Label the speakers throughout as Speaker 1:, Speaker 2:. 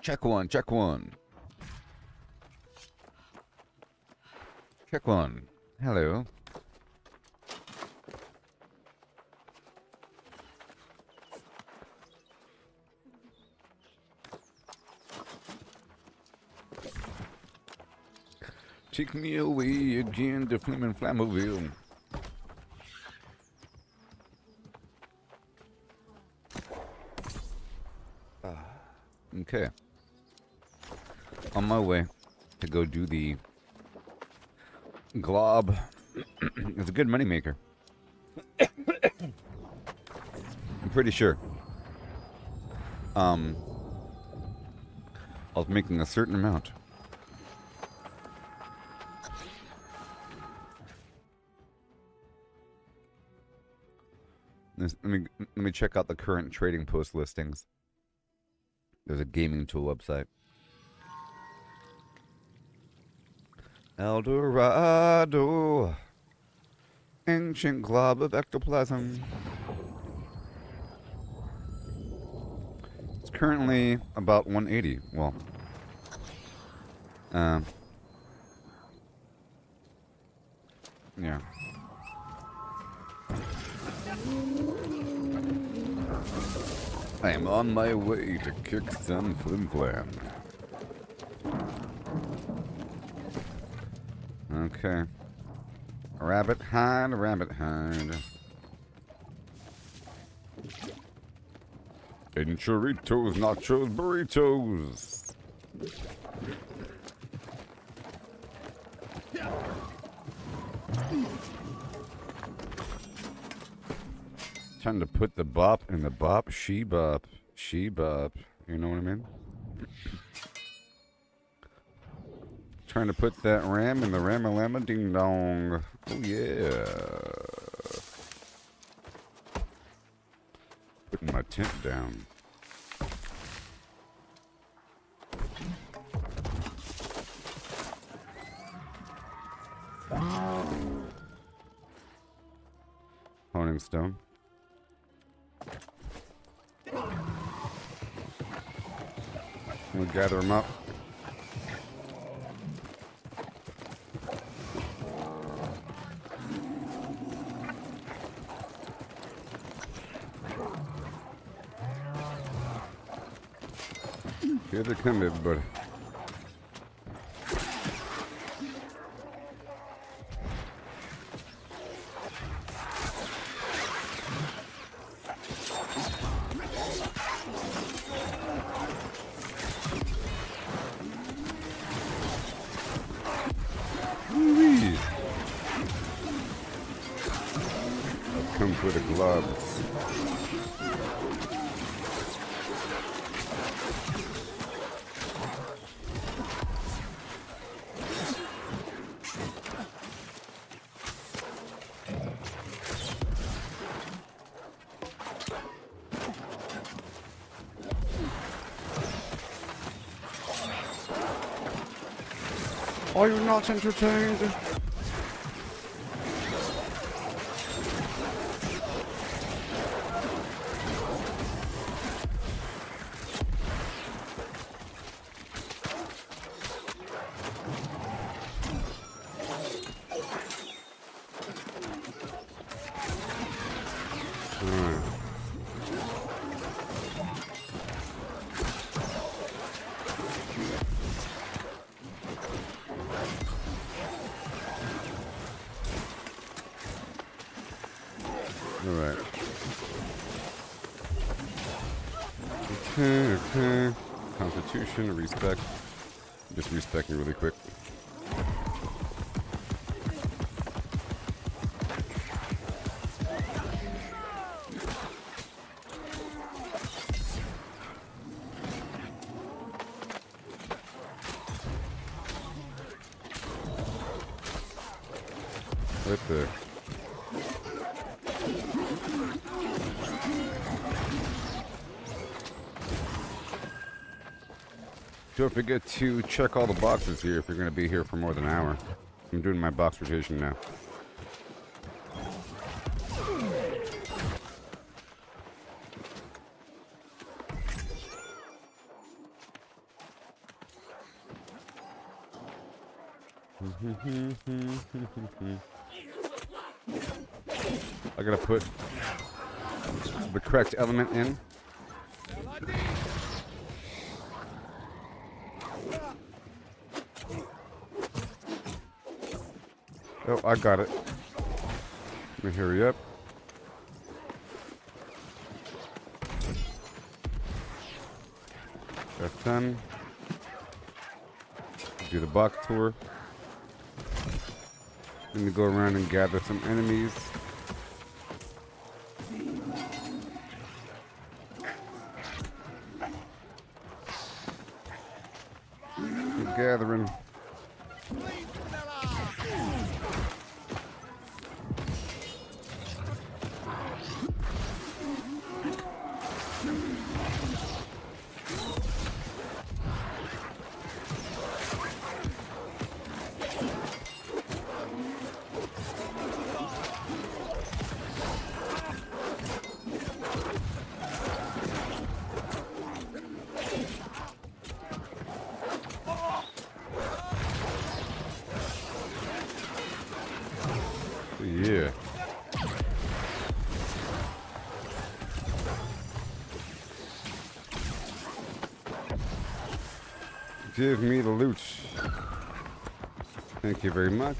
Speaker 1: Check one, check one. Check one. Hello. Take me away again to Flaming Flammaville. Okay. On my way to go do the glob. It's a good moneymaker. I'm pretty sure. I was making a certain amount. Let me check out the current trading post listings. There's a gaming tool website. El Dorado, ancient glob of ectoplasm. It's currently about 180. Well, yeah. I am on my way to kick some flim flam. Okay. Rabbit hide, rabbit hide. And churritos, nachos, burritos. Time to put the bop in the bop, she bop, she bop. You know what I mean? Trying to put that ram in the ram-a-llama ding-dong. Oh, yeah. Putting my tent down. Honing stone. We'll gather them up. Here they come, everybody. I've come for the gloves. Are you not entertained? Alright. Okay. Constitution, respect. Just respecting really quick. Right there. Don't forget to check all the boxes here if you're going to be here for more than an hour. I'm doing my box rotation now. I gotta put the correct element in. Oh, I got it. Let me hurry up. That's done. Do the box tour. Let me go around and gather some enemies. Keep gathering. Yeah. Give me the loot. Thank you very much.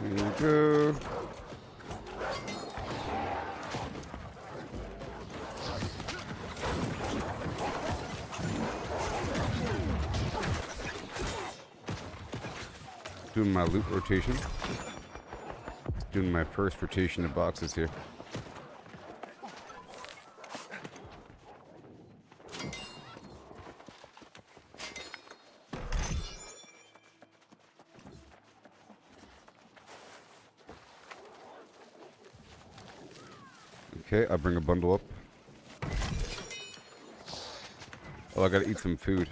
Speaker 1: There you go. Doing my loot rotation. Doing my first rotation of boxes here. Okay, I'll bring a bundle up. Oh, I gotta eat some food.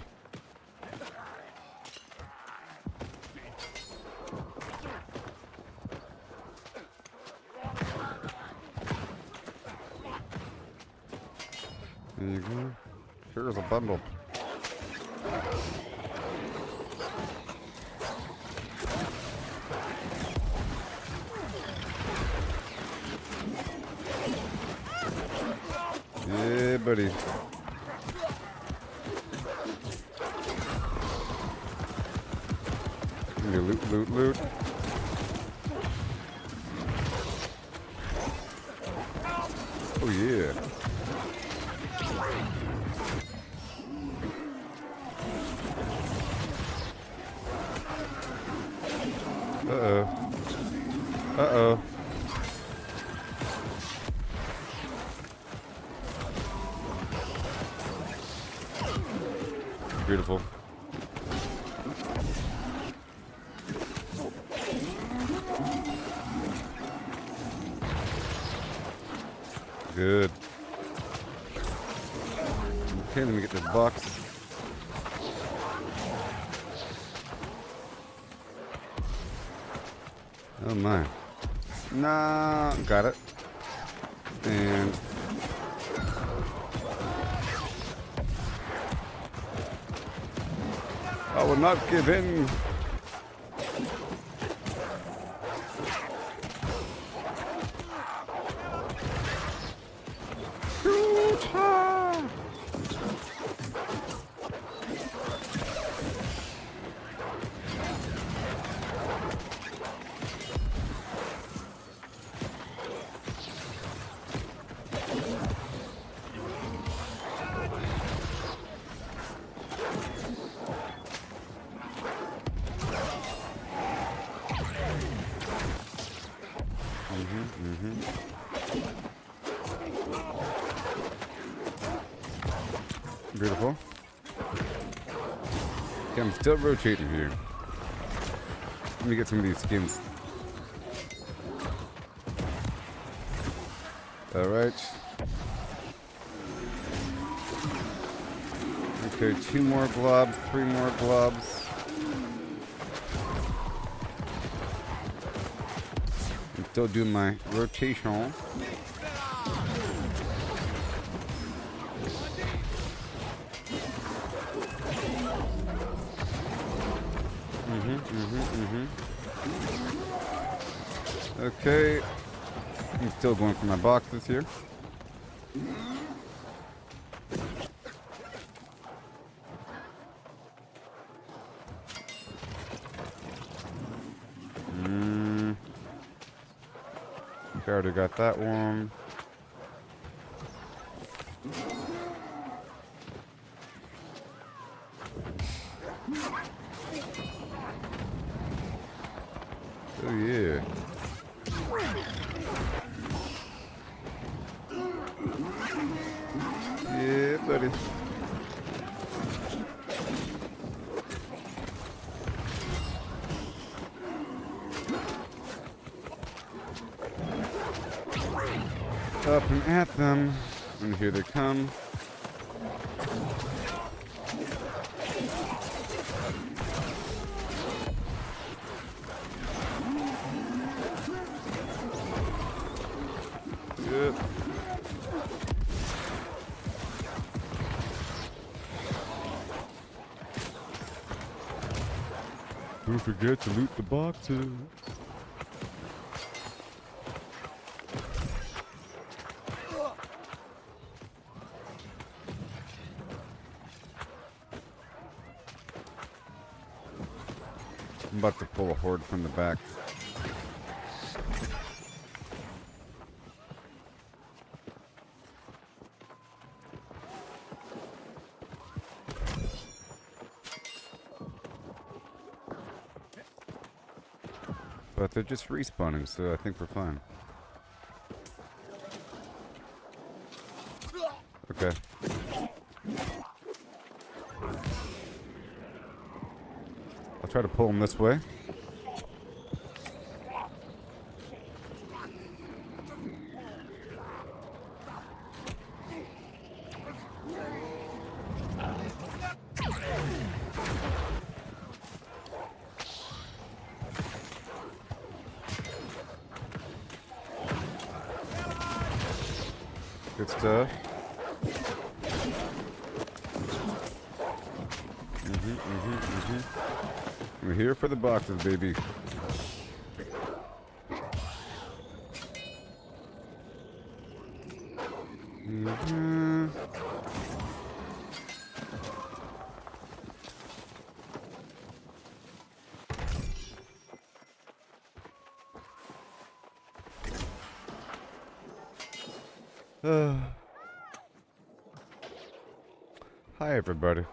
Speaker 1: There you go. Here's a bundle. Yeah, buddy. Give me loot, loot, loot. Oh, yeah. Uh-oh. Uh-oh. Beautiful. Good. Okay, let me get this box. Oh my. Nah, got it. And I will not give in. Beautiful. Okay, I'm still rotating here. Let me get some of these skins. Alright. Okay, 2 more globs, 3 more globs. I'm still doing my rotation. Okay. I'm still going for my boxes here. I already got that one. Oh yeah. Yeah, buddy. Up and at them. And here they come. Yep. Don't forget to loot the boxes. I'm about to pull a horde from the back. But they're just respawning, so I think we're fine. Okay. I'll try to pull them this way. Good stuff. We're here for the boxes, baby. Hi, everybody.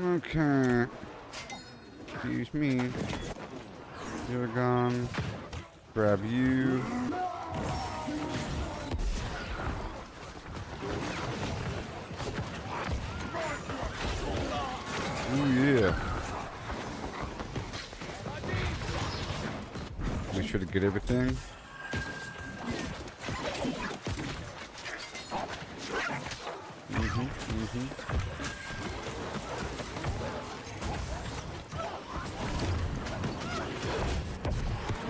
Speaker 1: Okay. Excuse me. You're gone. Grab you. Oh yeah. Make sure to get everything.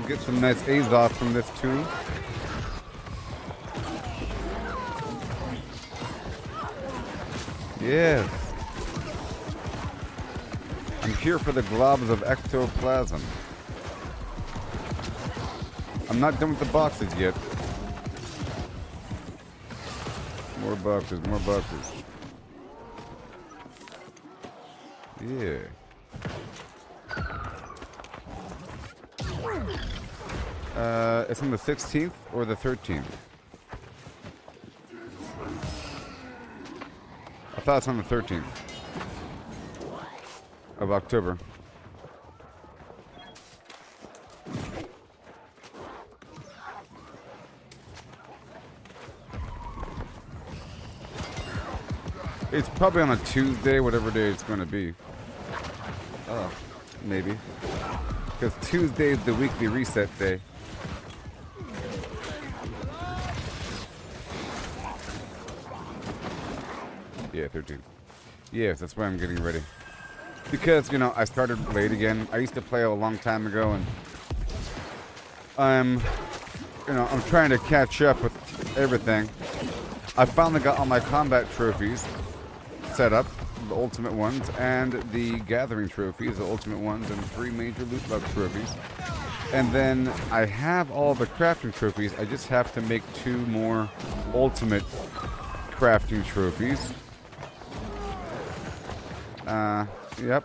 Speaker 1: Get some nice A's off from this too. Yes. I'm here for the globs of ectoplasm. I'm not done with the boxes yet. More boxes, more boxes. Yeah. It's on the 16th or the 13th. I thought thoughts on the 13th of October? It's probably on a Tuesday, whatever day it's going to be. Oh, maybe. Because Tuesday is the weekly reset day. Yeah, 13. Yes, that's why I'm getting ready. Because, you know, I started late again. I used to play a long time ago, and I'm trying to catch up with everything. I finally got all my combat trophies set up, the ultimate ones, and the gathering trophies, the ultimate ones, and 3 major loot bug trophies. And then I have all the crafting trophies. I just have to make 2 more ultimate crafting trophies. Yep.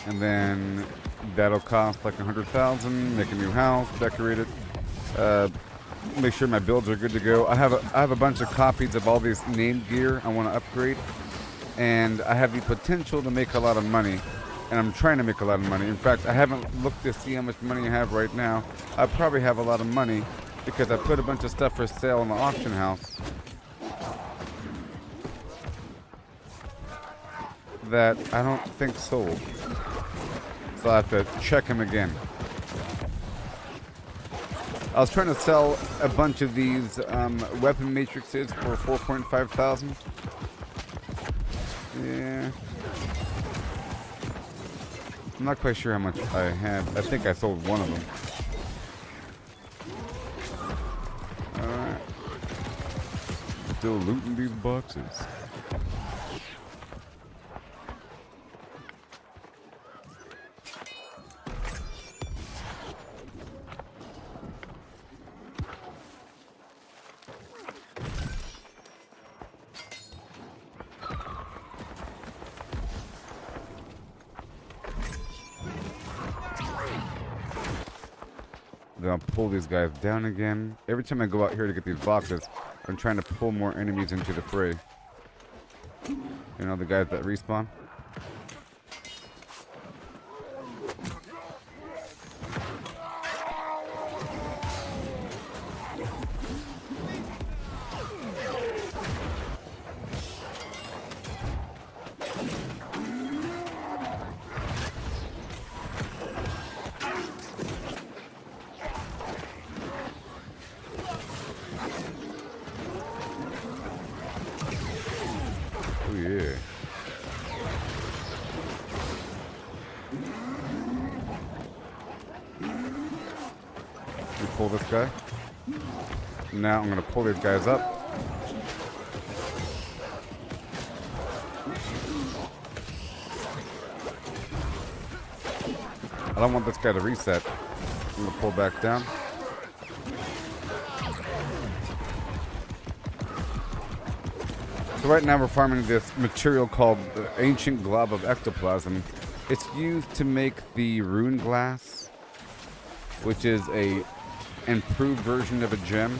Speaker 1: And then that'll cost like 100,000. Make a new house, decorate it, make sure my builds are good to go. I have a bunch of copies of all these named gear I want to upgrade, and I have the potential to make a lot of money. And I'm trying to make a lot of money. In fact, I haven't looked to see how much money I have right now. I probably have a lot of money because I put a bunch of stuff for sale in the auction house that I don't think sold. So I have to check them again. I was trying to sell a bunch of these weapon matrices for 4.5 thousand. Yeah. I'm not quite sure how much I had. I think I sold one of them. Alright. Still looting these boxes. Then I'll pull these guys down again. Every time I go out here to get these boxes, I'm trying to pull more enemies into the fray. You know, the guys that respawn. Pull this guy. Now I'm going to pull these guys up. I don't want this guy to reset. I'm going to pull back down. So right now we're farming this material called the Ancient Glob of Ectoplasm. It's used to make the rune glass, which is a improved version of a gem.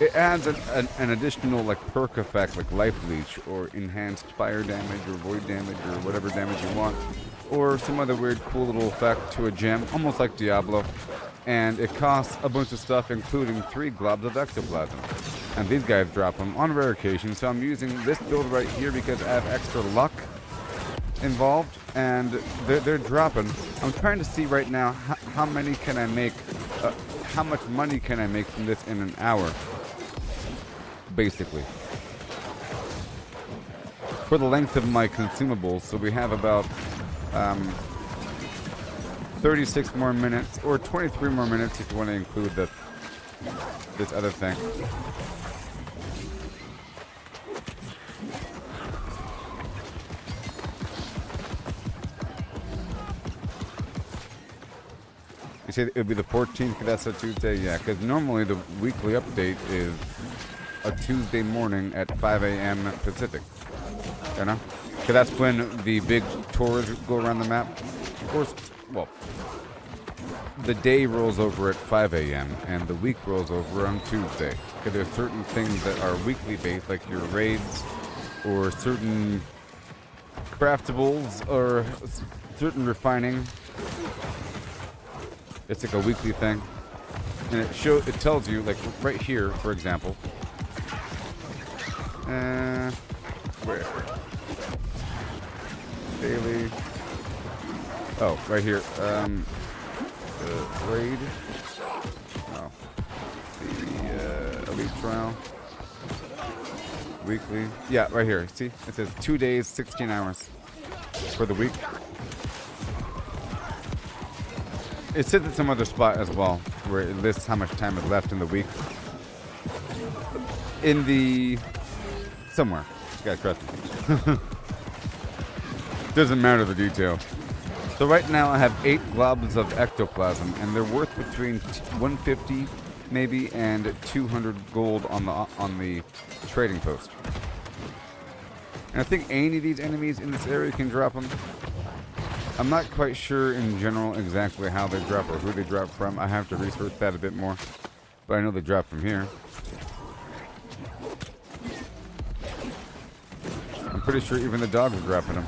Speaker 1: It adds an additional like perk effect, like life leech or enhanced fire damage or void damage or whatever damage you want, or some other weird cool little effect to a gem, almost like Diablo. And it costs a bunch of stuff, including 3 globs of ectoplasm. And these guys drop them on rare occasions, so I'm using this build right here because I have extra luck involved, and they're dropping. I'm trying to see right now how many can I make, how much money can I make from this in an hour, basically, for the length of my consumables. So we have about 36 more minutes, or 23 more minutes if you want to include this other thing. You say it would be the 14th, that's a Tuesday? Yeah, because normally the weekly update is a Tuesday morning at 5 a.m. Pacific. You know? Because that's when the big tours go around the map. Of course, well, the day rolls over at 5 a.m. and the week rolls over on Tuesday. Okay, there's certain things that are weekly based, like your raids, or certain craftables, or certain refining. It's like a weekly thing, and it tells you, like right here, for example. Where? Daily. Oh, right here. Raid. Oh. The elite trial. Weekly. Yeah, right here. See? It says 2 days, 16 hours for the week. It says at some other spot as well, where it lists how much time is left in the week. In the... somewhere. You gotta trust me. Doesn't matter the detail. So right now I have 8 globs of ectoplasm, and they're worth between 150 maybe and 200 gold on the trading post. And I think any of these enemies in this area can drop them. I'm not quite sure in general exactly how they drop or who they drop from. I have to research that a bit more, but I know they drop from here. I'm pretty sure even the dogs are dropping them.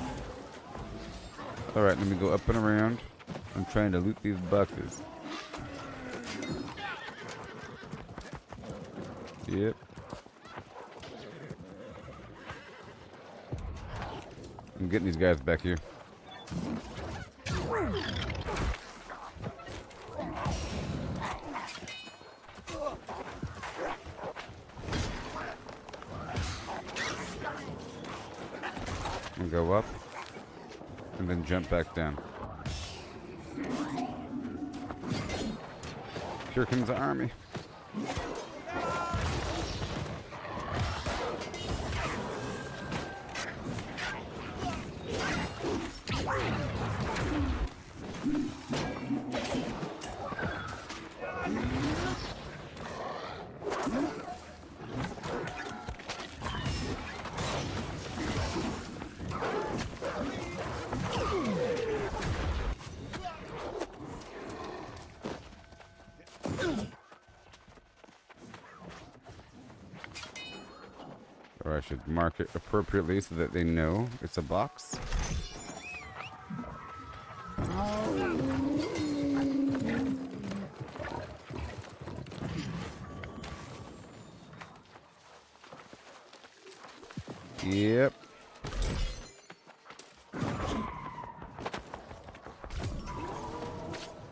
Speaker 1: Alright, let me go up and around. I'm trying to loot these boxes. Yep. I'm getting these guys back here. And go up. And then jump back down. Here comes the army. Or I should mark it appropriately so that they know it's a box. Yep.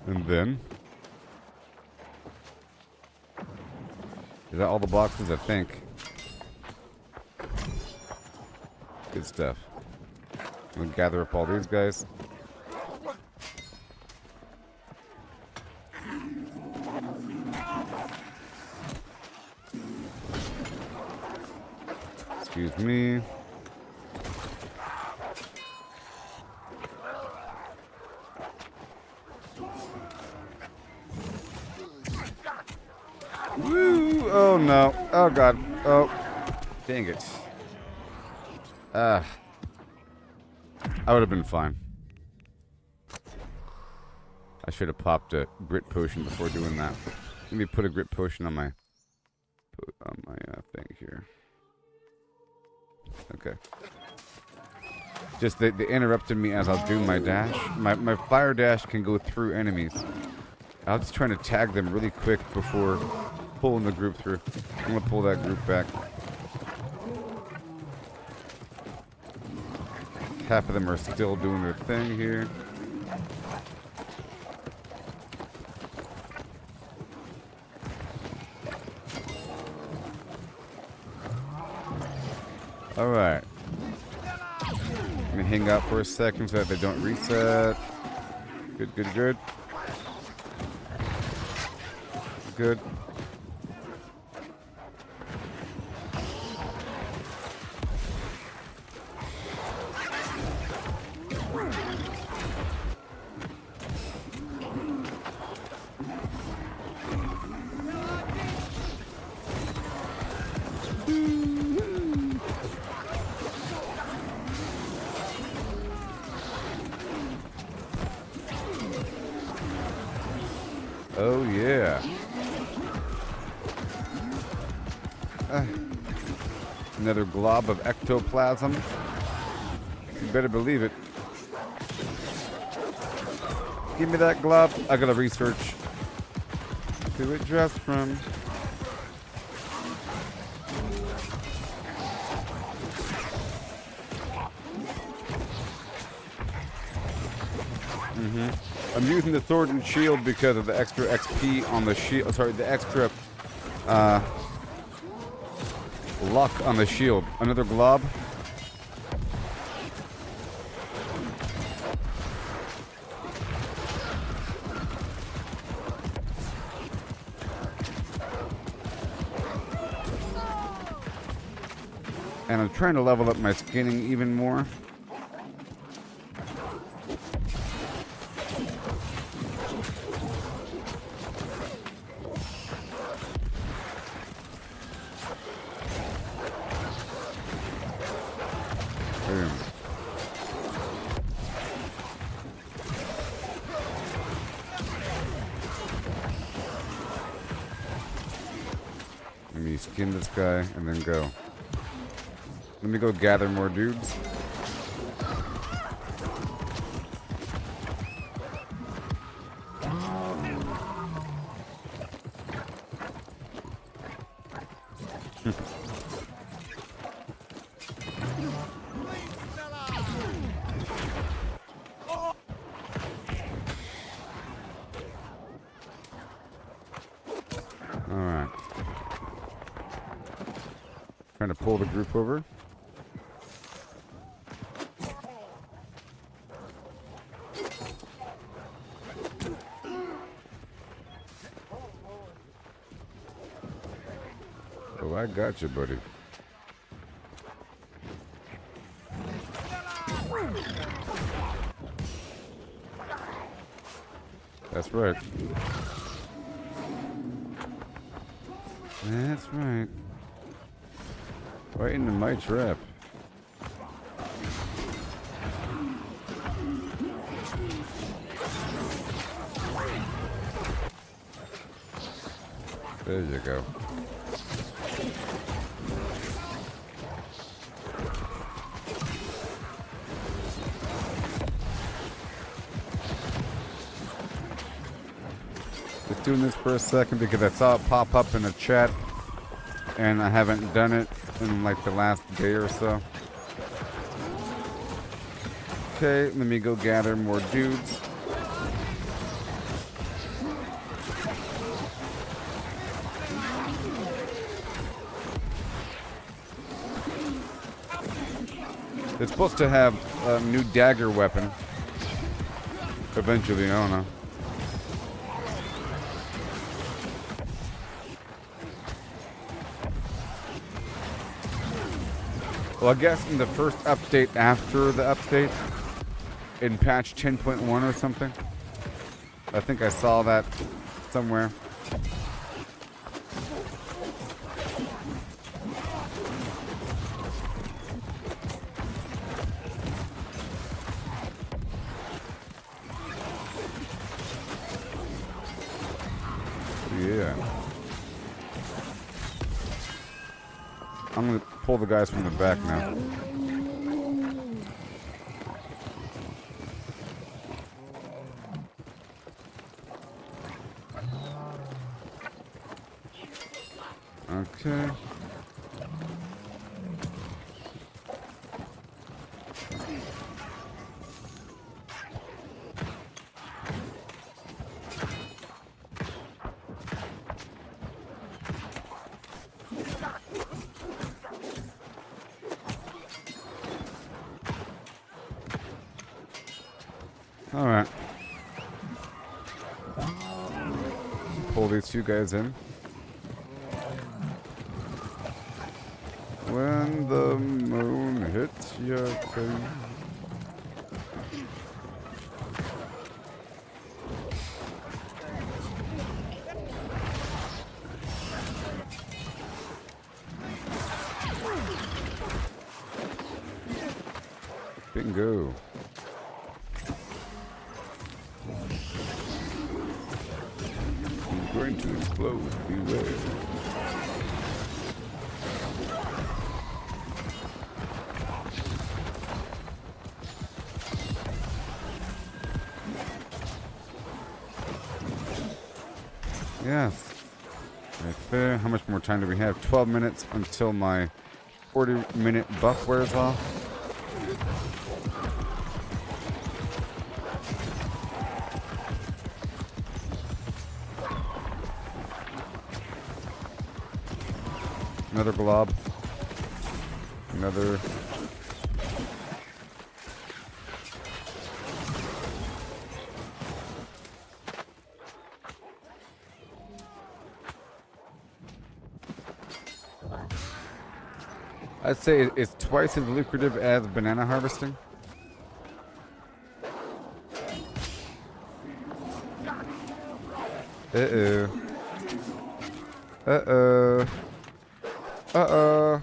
Speaker 1: And then... is that all the boxes? I think. Good stuff. I'm gonna gather up all these guys. Excuse me. Woo! Oh no. Oh god. Oh. Dang it. I would have been fine. I should have popped a grit potion before doing that. Let me put a grit potion on my thing here. Okay. Just they interrupted me as I'll do my dash. My fire dash can go through enemies. I was just trying to tag them really quick before pulling the group through. I'm gonna pull that group back. Half of them are still doing their thing here. Alright. Let me hang out for a second so that they don't reset. Good, good, good. Good. Another glob of ectoplasm. You better believe it. Give me that glob. I gotta research who it dressed from. I'm using the sword and shield because of the extra XP on the shield. Sorry, the extra luck on the shield. Another glob. And I'm trying to level up my skinning even more. Boom. Let me skin this guy and then go. Let me go gather more dudes. Alright. Trying to pull the group over. Oh, I got you, buddy. That's right. That's right. Right into my trap. There you go. Just doing this for a second because I saw it pop up in the chat and I haven't done it in like the last day or so. Okay, let me go gather more dudes. It's supposed to have a new dagger weapon. Eventually, I don't know. Well, I guess in the first update after the update, in patch 10.1 or something, I think I saw that somewhere. Yeah. I'm gonna pull the guys from the back now. Okay. All right. Pull these two guys in. When the moon hits your face. Bingo. He's going to explode. Beware. Yes. Right there. How much more time do we have? 12 minutes until my 40-minute buff wears off. Another glob. Another. I'd say it's twice as lucrative as banana harvesting. Uh-oh. Uh-oh. Uh-oh.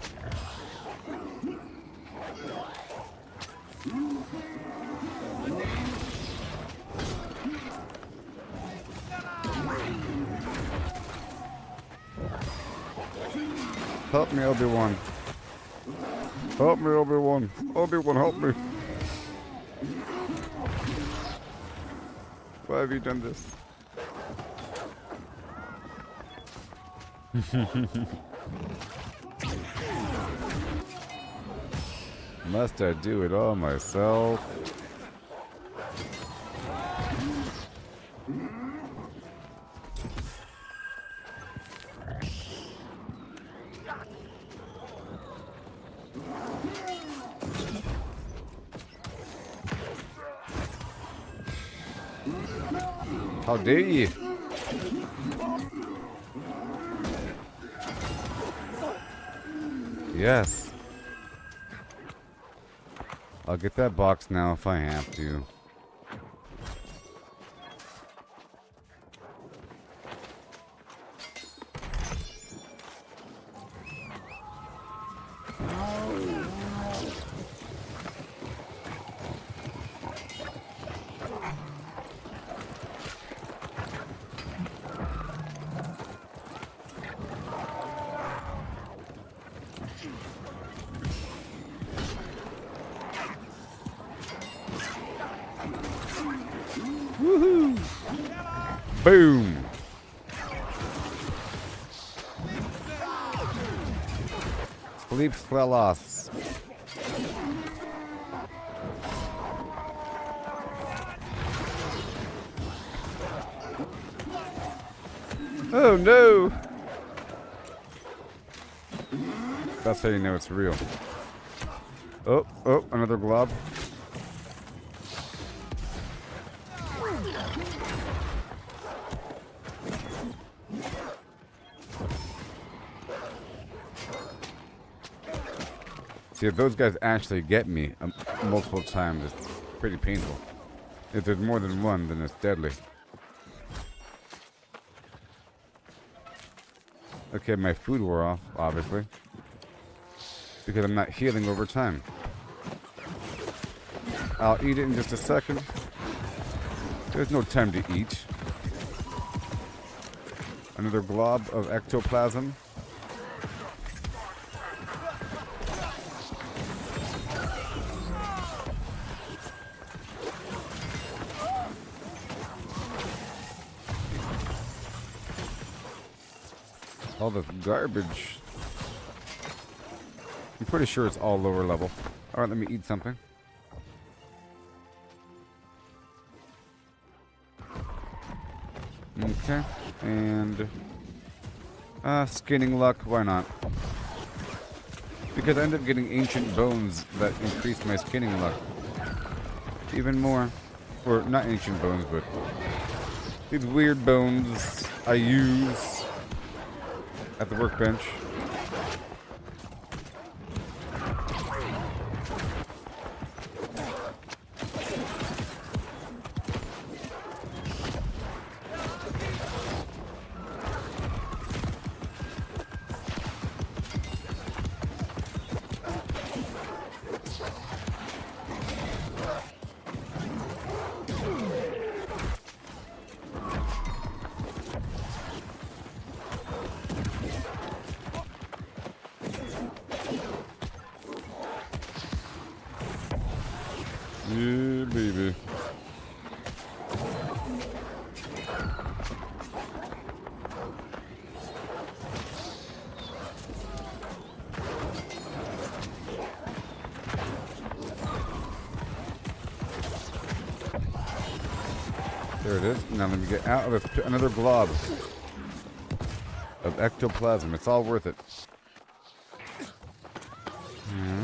Speaker 1: Help me, Obi-Wan. Help me, Obi-Wan. Obi-Wan, help me. Why have you done this? Must I do it all myself? How dare you? Yes. I'll get that box now if I have to. Woohoo! Boom! Sleep Svelos. Oh no! That's how you know it's real. Oh, oh, another glob. See, if those guys actually get me multiple times, it's pretty painful. If there's more than one, then it's deadly. Okay, my food wore off, obviously. Because I'm not healing over time. I'll eat it in just a second. There's no time to eat. Another glob of ectoplasm. All this garbage. I'm pretty sure it's all lower level. Alright, let me eat something. Okay. And skinning luck, why not? Because I end up getting ancient bones that increase my skinning luck. Even more. Or not ancient bones, but these weird bones I use at the workbench. There it is. Now let me get out of this, another blob of ectoplasm. It's all worth it.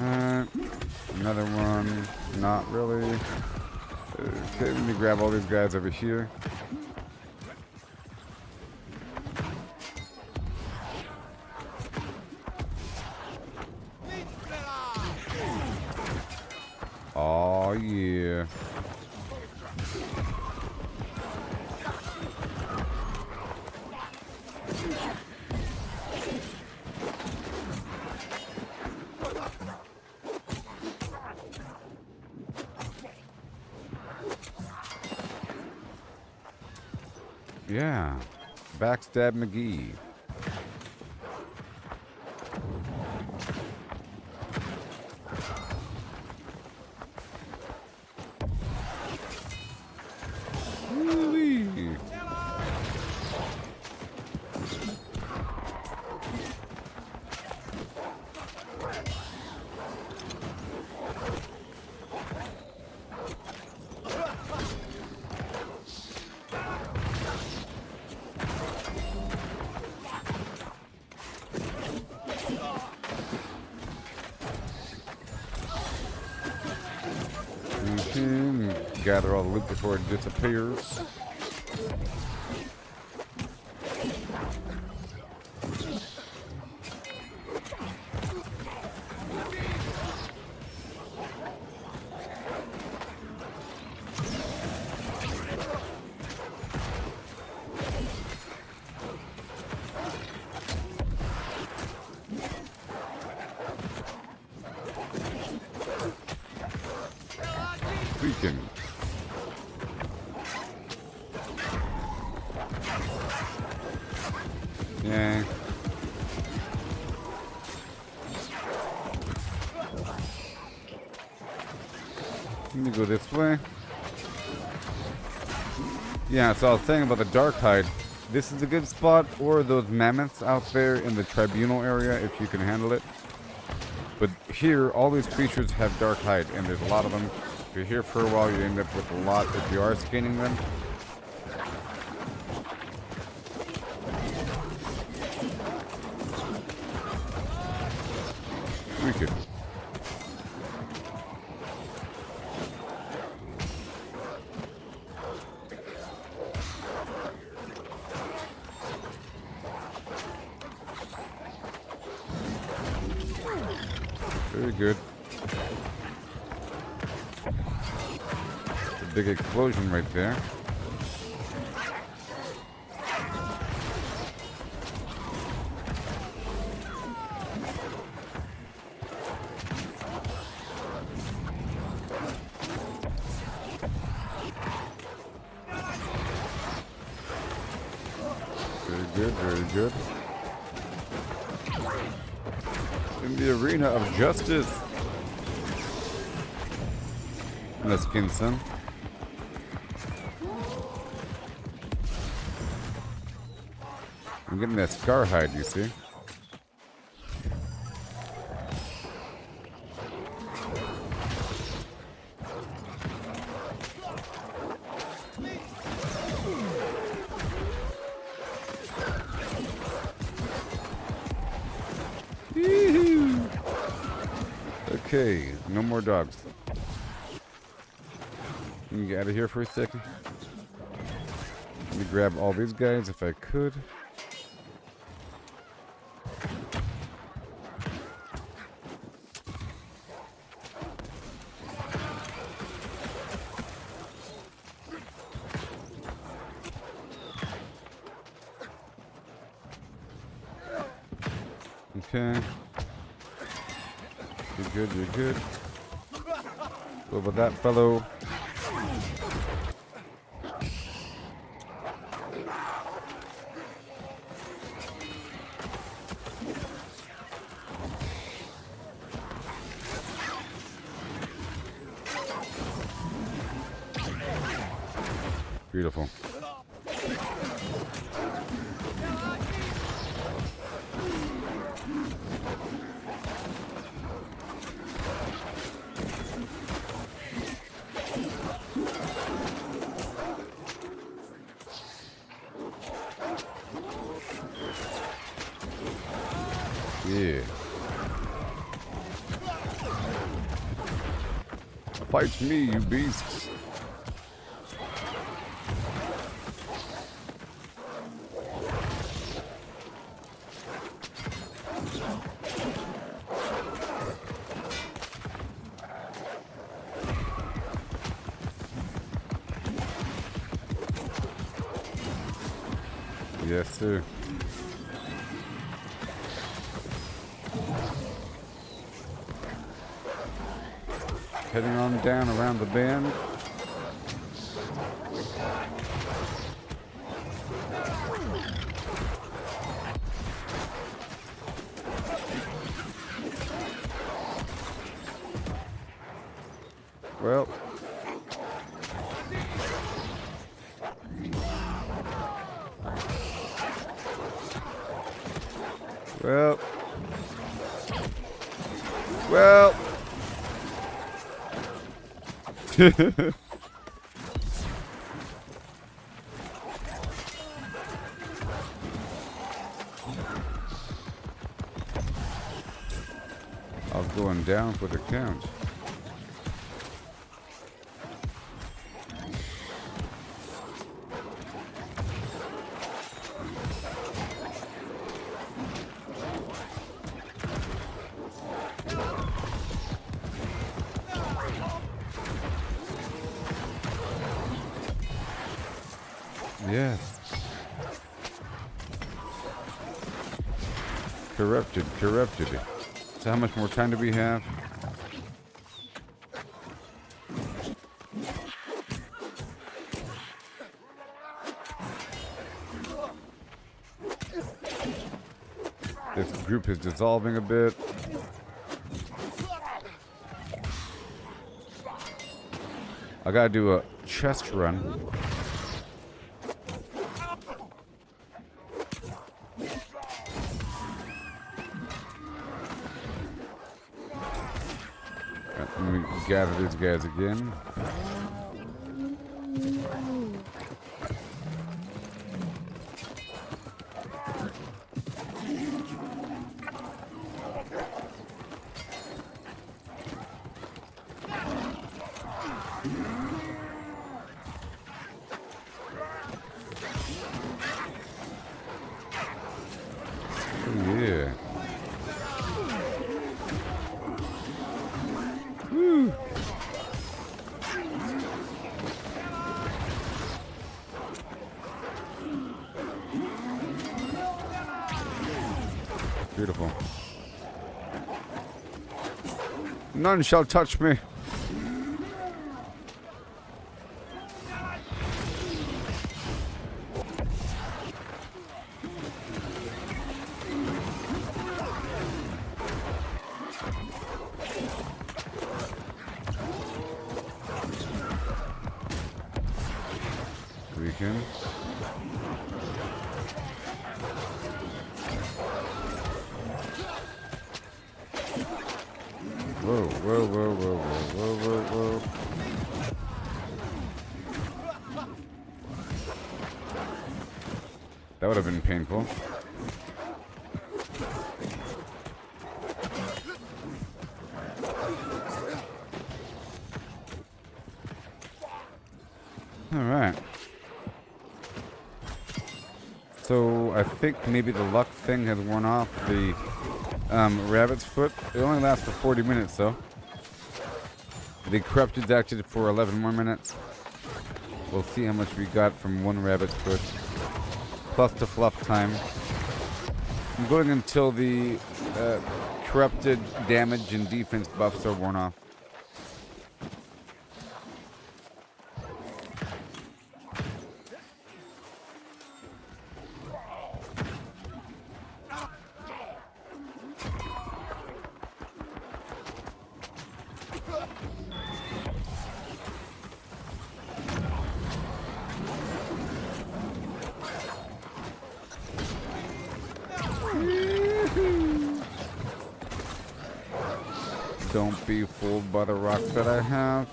Speaker 1: Alright. Another one. Not really. Okay, let me grab all these guys over here. Oh yeah. Yeah. Backstab McGee. Woo-wee. Gather all the loot before it disappears. Beacon. Yeah. Let me go this way. Yeah, so I was saying about the dark hide. This is a good spot, or those mammoths out there in the tribunal area if you can handle it. But here, all these creatures have dark hide, and there's a lot of them. If you're here for a while, you end up with a lot if you are skinning them. Wicked. Very good. A big explosion right there. Very good, very good. In the arena of justice. Meskinson. I'm getting that scar hide, you see. Yee-hoo. Okay, no more dogs. Let me get out of here for a second. Let me grab all these guys if I could. Okay. You're good, you're good. What about that fellow? Beautiful. Yeah. Fight me, you beasts. Yes, sir. Heading on down around the bend. Well. Well. I was going down for the count. Yes. Corrupted. So how much more time do we have? This group is dissolving a bit. I gotta do a chest run. Let me gather these guys again. Yeah. Woo. Beautiful. None shall touch me. Weaken. Whoa, whoa, whoa, whoa, whoa, whoa, whoa, whoa. That would have been painful. All right. So I think maybe the luck thing has worn off. The rabbit's foot. It only lasts for 40 minutes though. The corrupted's acted for 11 more minutes. We'll see how much we got from one rabbit's foot. Plus the fluff time. I'm going until the corrupted damage and defense buffs are worn off. Don't be fooled by the rock that I have,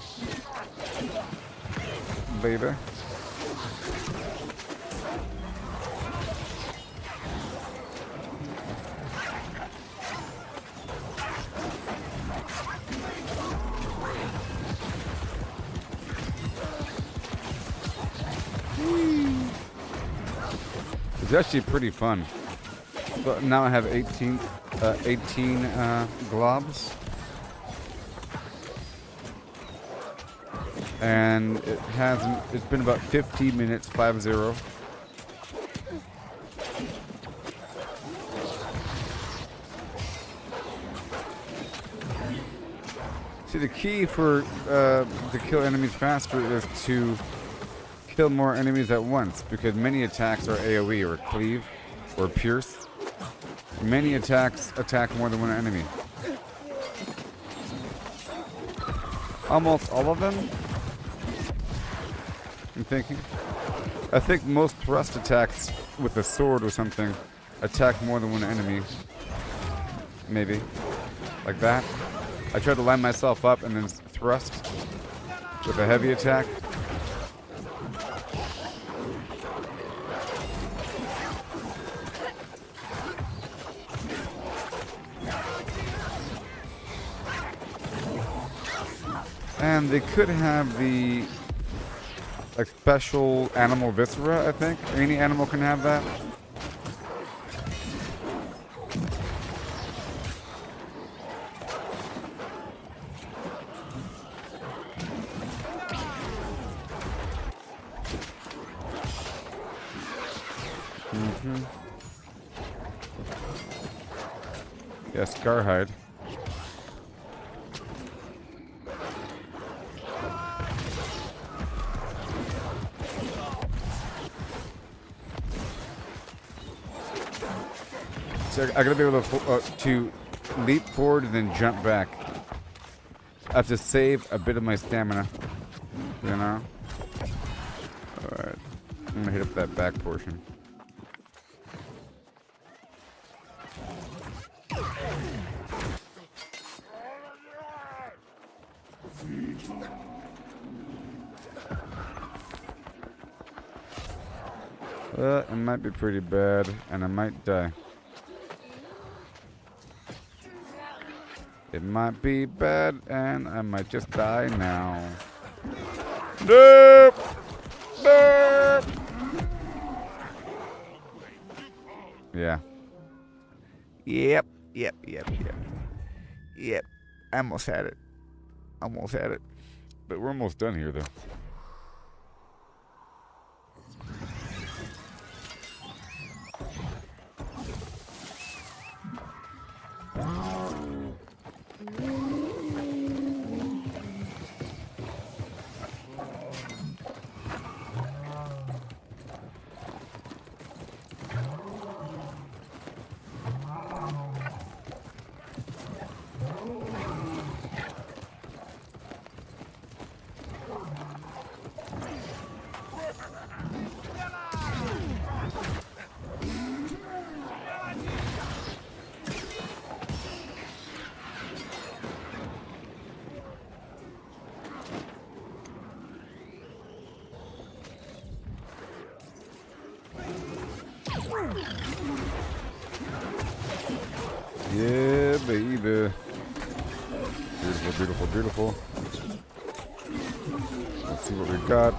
Speaker 1: baby. It's actually pretty fun. But now I have 18 globs. And it's been about 50 minutes, 5-0. See, the key for to kill enemies faster is to kill more enemies at once, because many attacks are AoE or cleave or pierce. Many attacks attack more than one enemy. Almost all of them, I'm thinking. I think most thrust attacks with a sword or something attack more than one enemy. Maybe. Like that. I tried to line myself up and then thrust with a heavy attack. And they could have the like special animal viscera, I think. Any animal can have that. Yeah, Scarhide. So I gotta be able to leap forward and then jump back. I have to save a bit of my stamina, you know? Alright, I'm gonna hit up that back portion. It might be pretty bad, and I might die. It might be bad, and I might just die now. Nope! Nope! Yeah. Yep. I almost had it. But we're almost done here, though. Yeah, baby. Beautiful, beautiful, beautiful. Let's see what we got.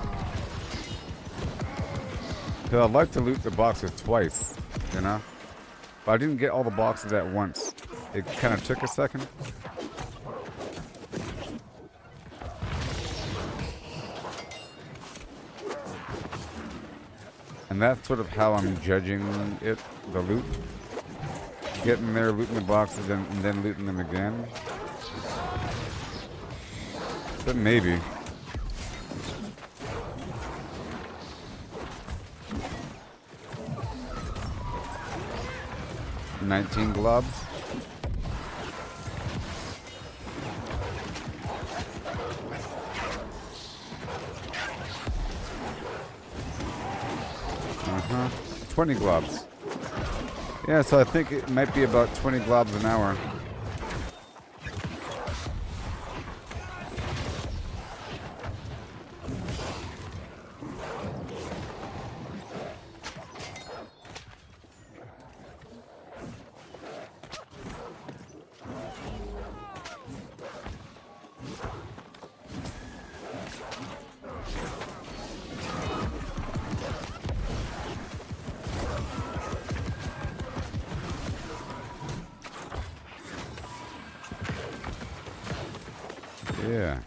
Speaker 1: I'd like to loot the boxes twice, you know? But I didn't get all the boxes at once. It kind of took a second. And that's sort of how I'm judging it, the loot. Getting there, looting the boxes, and then looting them again. But maybe. $19 globs. Uh-huh. 20 globs. Yeah, so I think it might be about 20 globs an hour. Yeah.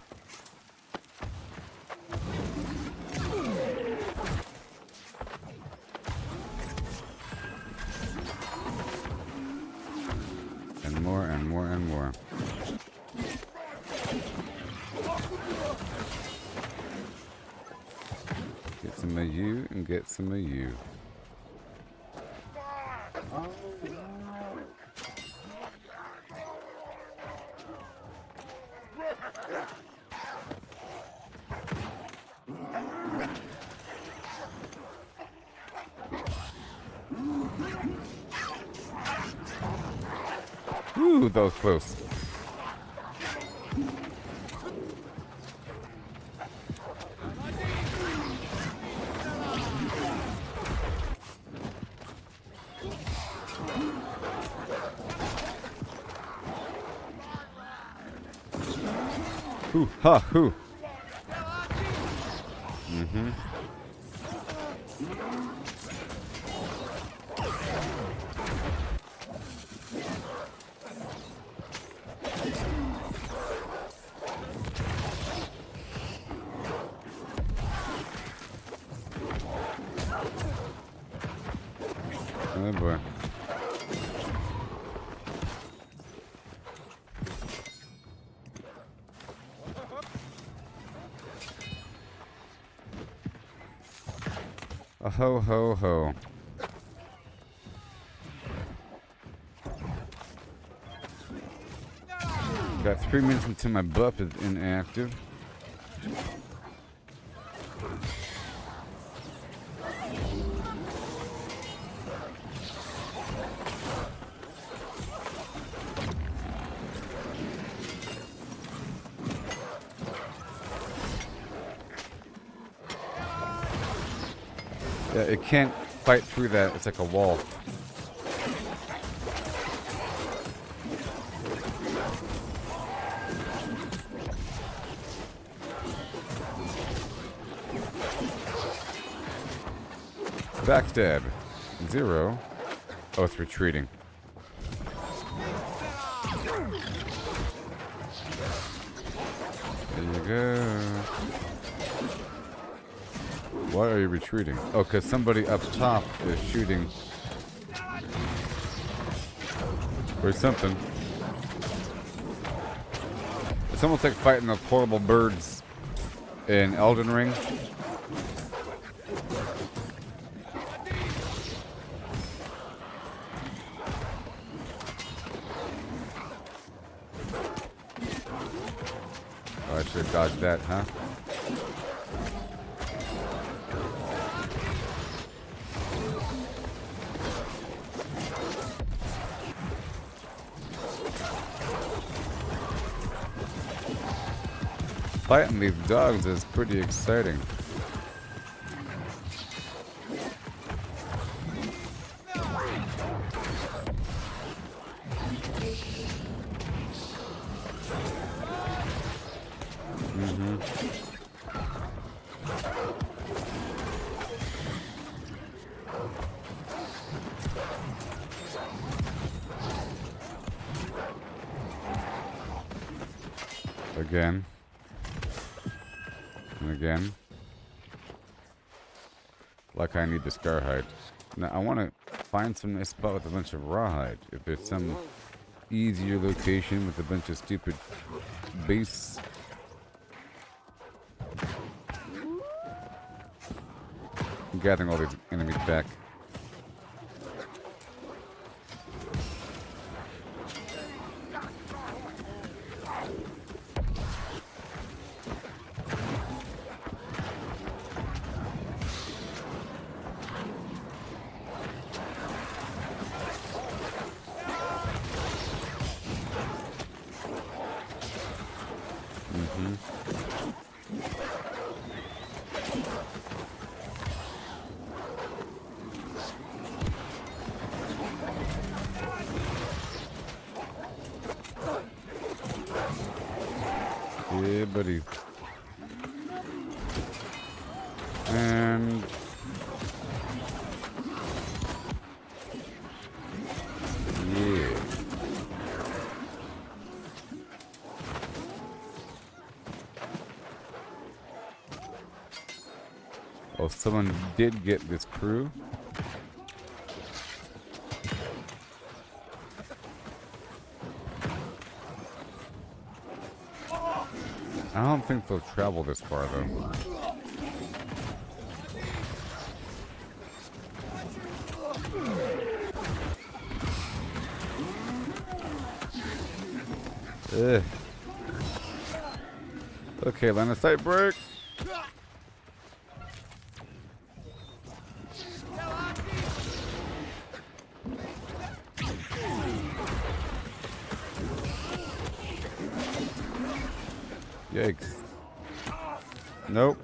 Speaker 1: And more and more and more. Get some of you and get some of you. Ooh, that was close. Hoo ha hoo. Mm-hmm. Oh boy. A ho ho ho. Got 3 minutes until my buff is inactive. Yeah, it can't fight through that. It's like a wall. Backstab. 0. Oh, it's retreating. There you go. Why are you retreating? Oh, because somebody up top is shooting. Or something. It's almost like fighting those horrible birds in Elden Ring. Oh, I should have dodged that, huh? Fighting these dogs is pretty exciting. Again. And again. Like I need the scar hide. Now I want to find some nice spot with a bunch of rawhide. If there's some easier location with a bunch of stupid base. I'm gathering all these enemies back. Yeah, buddy. And yeah. Oh, someone did get this crew. I don't think they'll travel this far, though. Ugh. Okay, line of sight break. Yikes. Nope.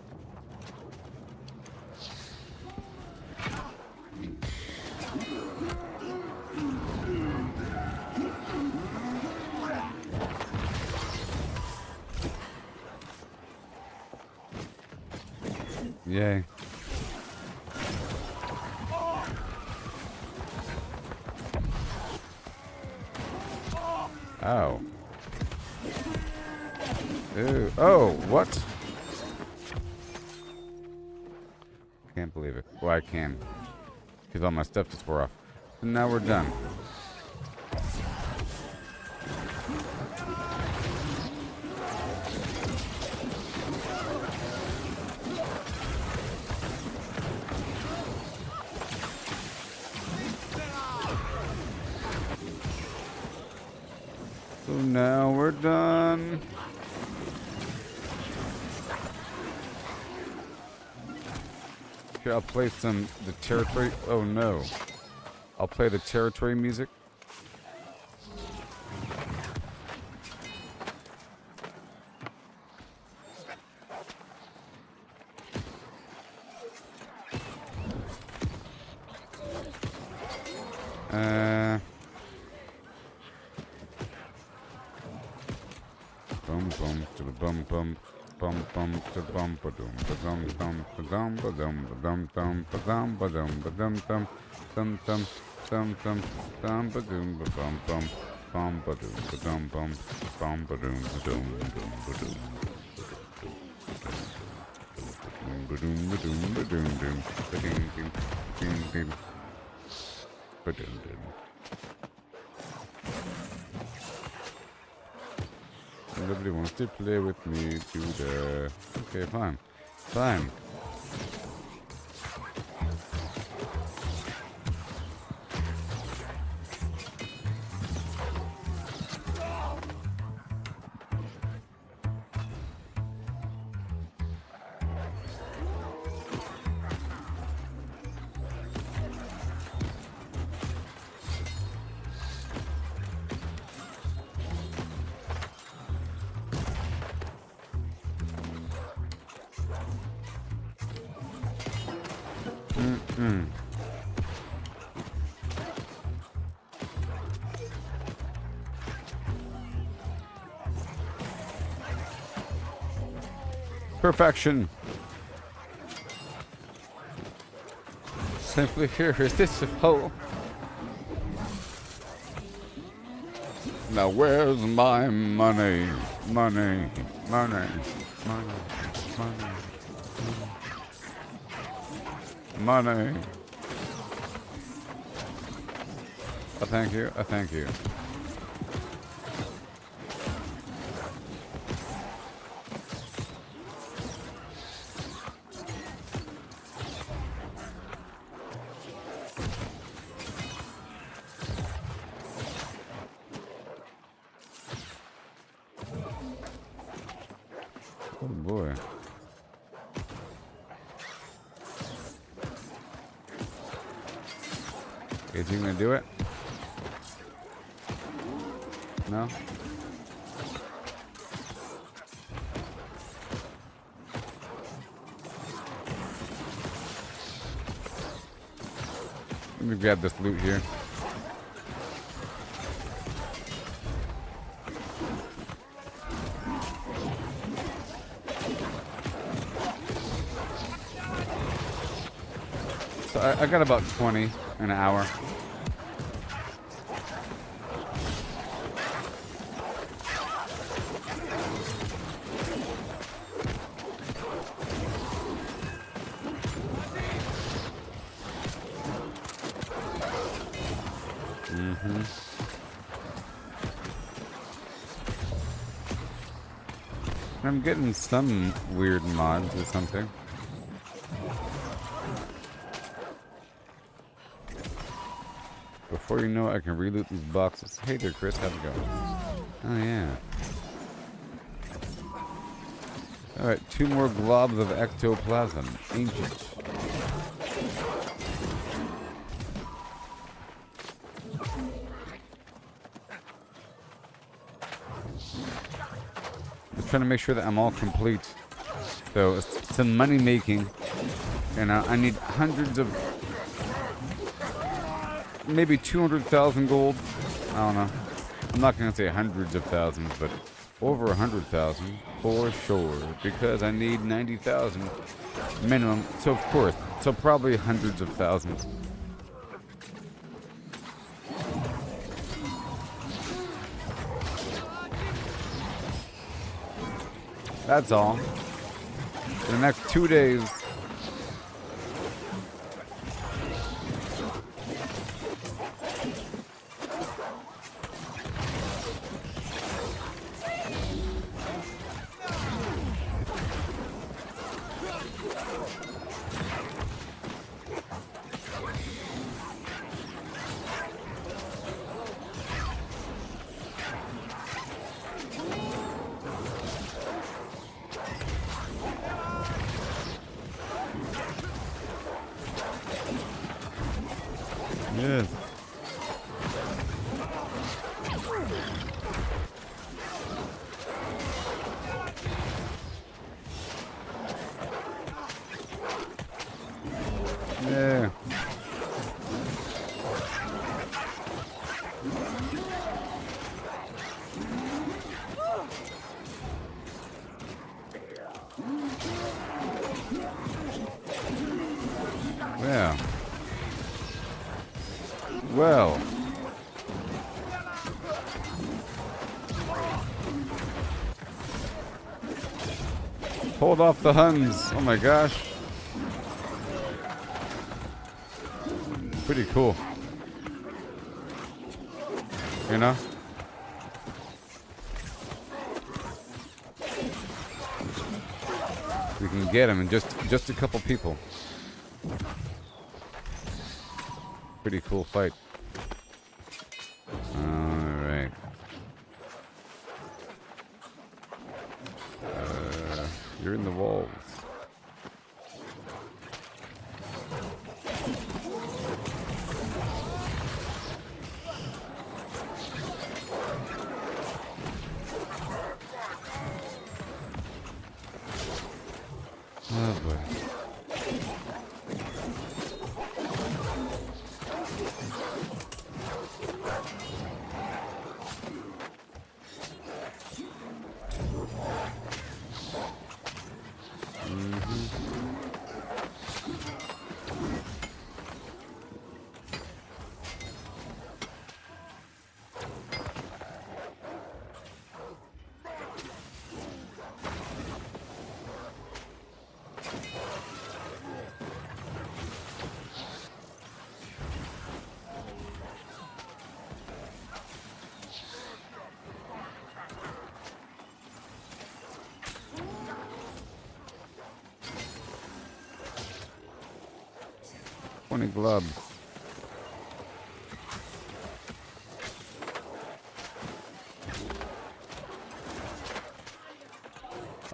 Speaker 1: Yay. Ow. Ew. Oh, what? Can't believe it. Well, I can. Because all my stuff just wore off. And now we're done. So now we're done. Here, I'll play the territory. Oh no. I'll play the territory music. Bum bum to the bum bum. Bum bum to bum ba dum ba dum dum ba dum ba dum ba dum dum ba dum ba dum ba dum dum dum dum dum dum dum ba dum ba bum bum ba dum ba dum bum ba dum ba dum ba dum ba dum ba dum ba dum dum ba ding ding ding ding ba dum dum. Nobody wants to play with me to the... Okay, fine. Fine. Perfection. Simply here is this hole. Now where's my money? Money, money, money, money, money. Oh, thank you. Oh, thank you. Oh boy. Is he gonna do it? No? Let me grab this loot here. So I got about 20 in an hour. I'm getting some weird mods or something. Before you know it, I can reloot these boxes. Hey there, Chris. How's it going? Oh, yeah. Alright, 2 more globs of ectoplasm. Ancient. I'm trying to make sure that I'm all complete. So, it's some money making. And I need hundreds of... maybe 200,000 gold. I don't know. I'm not going to say hundreds of thousands, but over 100,000 for sure. Because I need 90,000 minimum. So, of course. So, probably hundreds of thousands. That's all. For the next 2 days. Yes. Yeah. Yeah. Well. Hold off the Huns. Oh my gosh. Pretty cool. You know? We can get him in just a couple people. Pretty cool fight. Alright. You're in the walls. Oh boy. Gloves.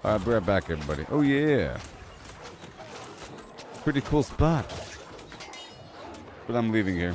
Speaker 1: Alright, be right back, everybody. Oh yeah, pretty cool spot. But I'm leaving here.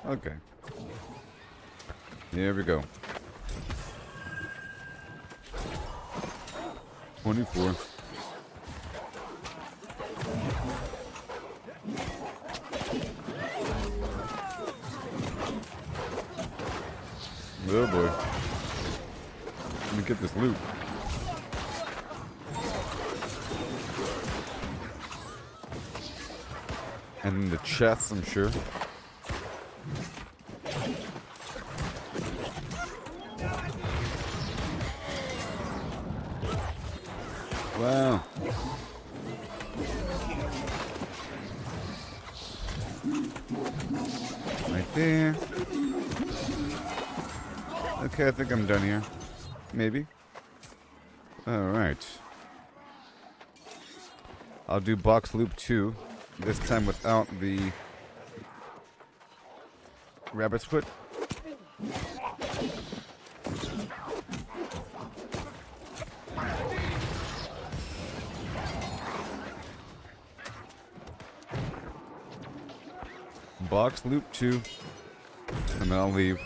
Speaker 1: Okay. Here we go. 24. Oh boy. Let me get this loot. And then the chests, I'm sure. Wow. Right there. Okay, I think I'm done here. Maybe. Alright. I'll do box loop 2. This time without the rabbit's foot. Box loop 2. And then I'll leave.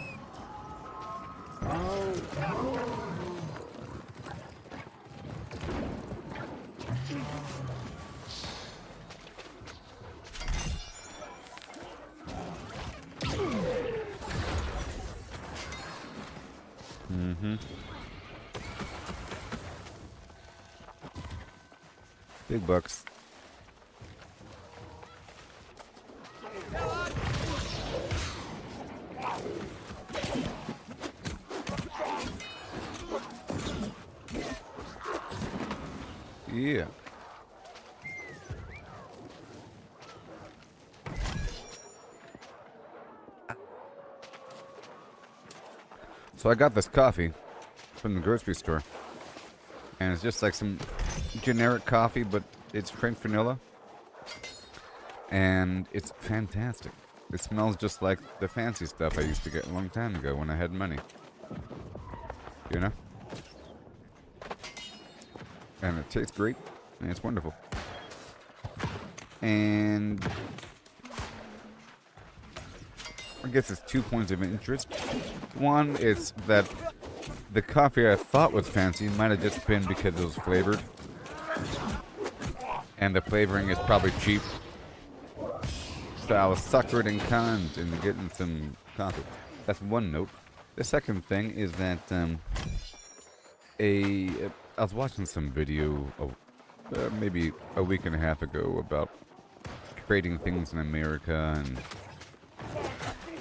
Speaker 1: Big bucks. Yeah. So I got this coffee from the grocery store. And it's just like some generic coffee, but it's French vanilla. And it's fantastic. It smells just like the fancy stuff I used to get a long time ago when I had money. You know? And it tastes great. And it's wonderful. And I guess it's 2 points of interest. One is that the coffee I thought was fancy might have just been because it was flavored. And the flavoring is probably cheap. So I was suckered and conned into getting some coffee. That's one note. The second thing is that I was watching some video maybe a week and a half ago about creating things in America and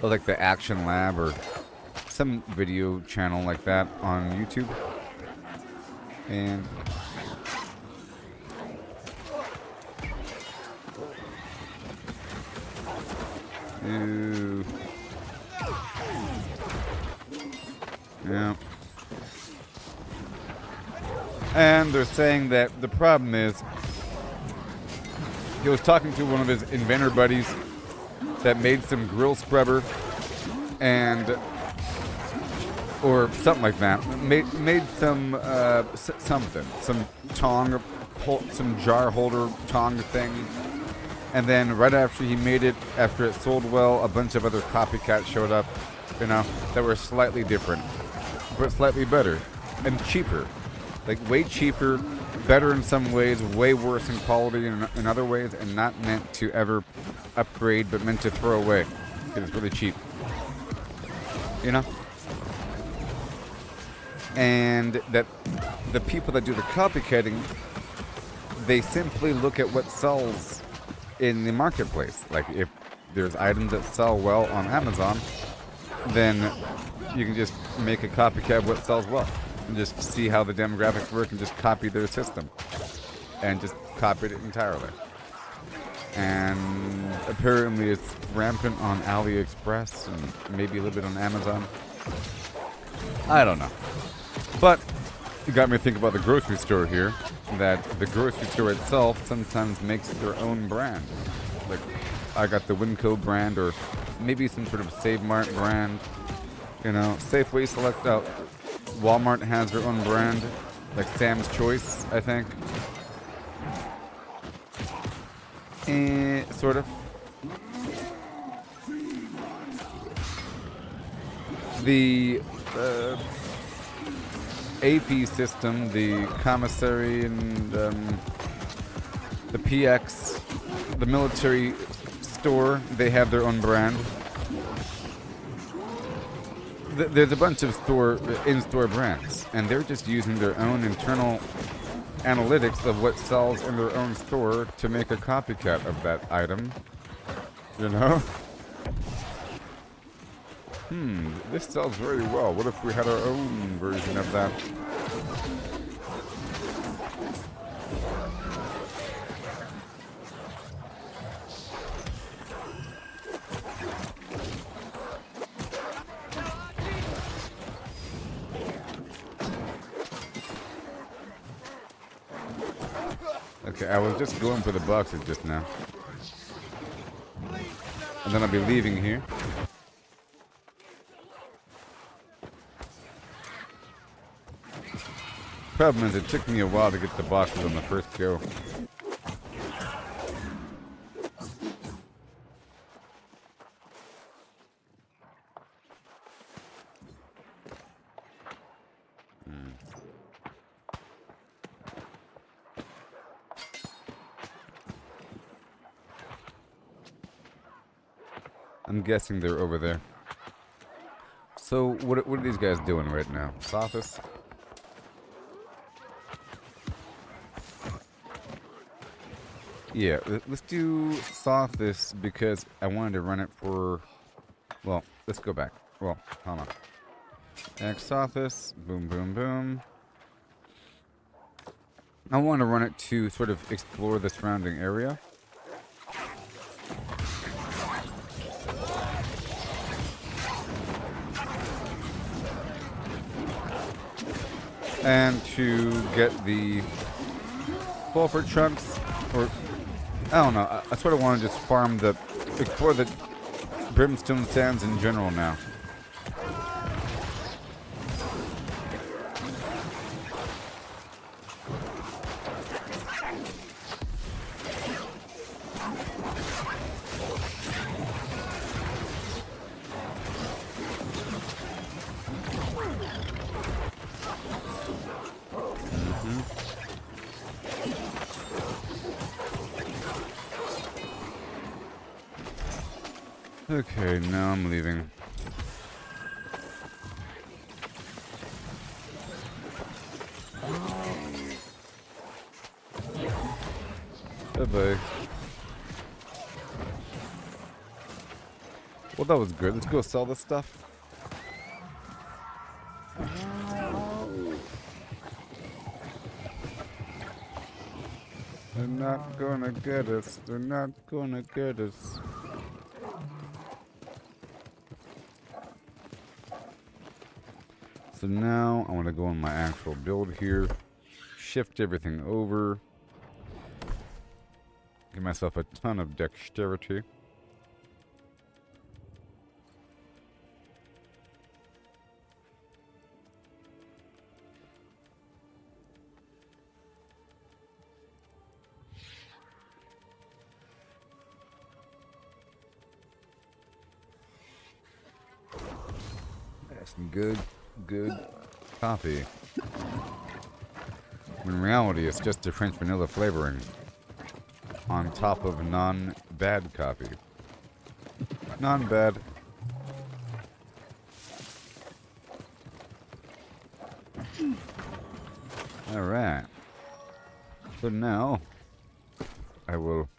Speaker 1: like the Action Lab or some video channel like that on YouTube. And yeah. And they're saying that the problem is he was talking to one of his inventor buddies that made some grill scrubber and or something like that. Made some something, some tong, some jar holder tong thing. And then right after he made it, after it sold well, a bunch of other copycats showed up, you know, that were slightly different, but slightly better and cheaper. Like way cheaper, better in some ways, way worse in quality in other ways, and not meant to ever upgrade, but meant to throw away because it's really cheap. You know? And that the people that do the copycatting, they simply look at what sells in the marketplace. Like if there's items that sell well on Amazon, then you can just make a copycat of what sells well and just see how the demographics work and just copy their system and just copy it entirely. And apparently it's rampant on AliExpress and maybe a little bit on Amazon. I don't know. But it got me to think about the grocery store here, that the grocery store itself sometimes makes their own brand. Like, I got the Winco brand, or maybe some sort of Save Mart brand. You know, Safeway Select Out. Walmart has their own brand, like Sam's Choice, I think. And sort of. the AP system, the commissary, and the PX, the military store, they have their own brand. There's a bunch of in-store brands, and they're just using their own internal analytics of what sells in their own store to make a copycat of that item. You know? This sells very well. What if we had our own version of that? Okay, I was just going for the boxes just now. And then I'll be leaving here. Problem is, it took me a while to get the boxes on the first go. I'm guessing they're over there. So, what are these guys doing right now? Sophis? Yeah, let's do Sophis because I wanted to run it for... Well, let's go back. Well, hold on. Sophis, boom, boom, boom. I want to run it to sort of explore the surrounding area. And to get the sulfur chunks, or I don't know. I sort of want to just explore the brimstone sands in general now. Okay, now I'm leaving. Bye-bye. Well, that was good. Let's go sell this stuff. They're not gonna get us. They're not gonna get us. So now I want to go on my actual build here, shift everything over, give myself a ton of dexterity. That's some good coffee. In reality, it's just a French vanilla flavoring on top of non-bad coffee. Non-bad. Alright. So now, I will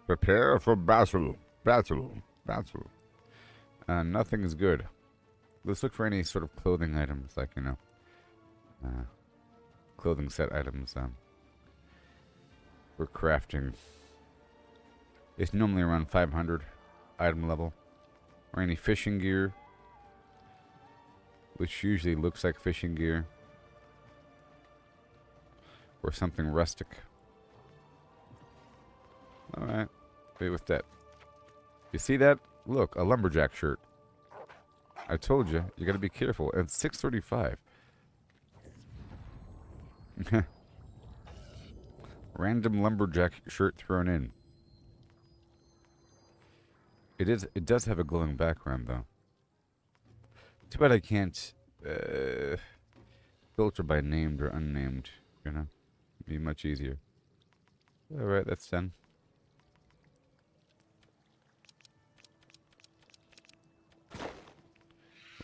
Speaker 1: prepare for battle. Nothing is good. Let's look for any sort of clothing items, like, you know, clothing set items for crafting. It's normally around 500 item level. Or any fishing gear, which usually looks like fishing gear. Or something rustic. Alright, wait, what's that? You see that? Look, a lumberjack shirt. I told you, you gotta be careful. And 635. Random lumberjack shirt thrown in. It does have a glowing background though. Too bad I can't filter by named or unnamed. You know, be much easier. All right, that's done.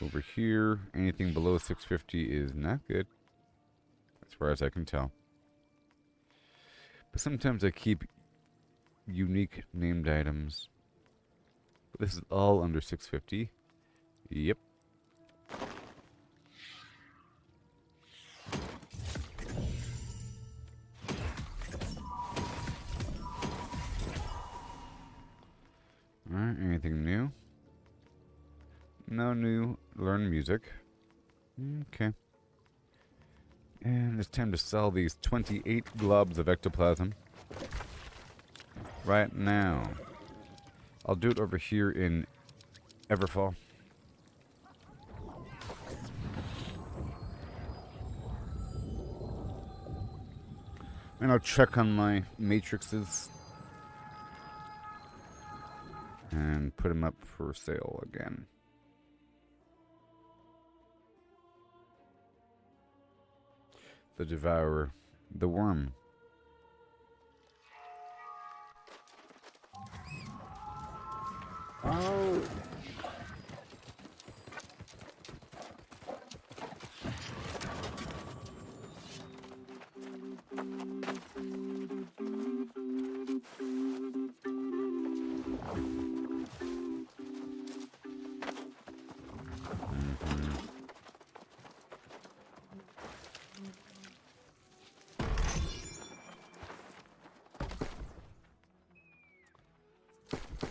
Speaker 1: Over here, anything below 650 is not good, as far as I can tell. But sometimes I keep unique named items. This is all under 650. Yep. Alright, anything new? No new. Learn music. Okay. And it's time to sell these 28 globs of ectoplasm. Right now. I'll do it over here in Everfall. And I'll check on my matrices. And put them up for sale again. The Devourer. The Worm. Oh!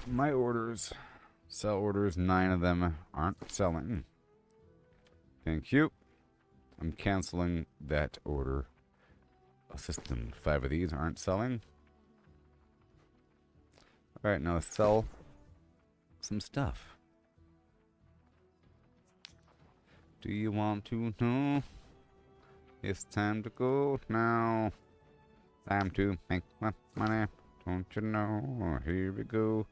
Speaker 1: My orders, sell orders, 9 of them aren't selling. Thank you. I'm canceling that order. A system, 5 of these aren't selling. Alright, now let's sell some stuff. Do you want to know? It's time to go now. Time to make my money. Don't you know? Here we go.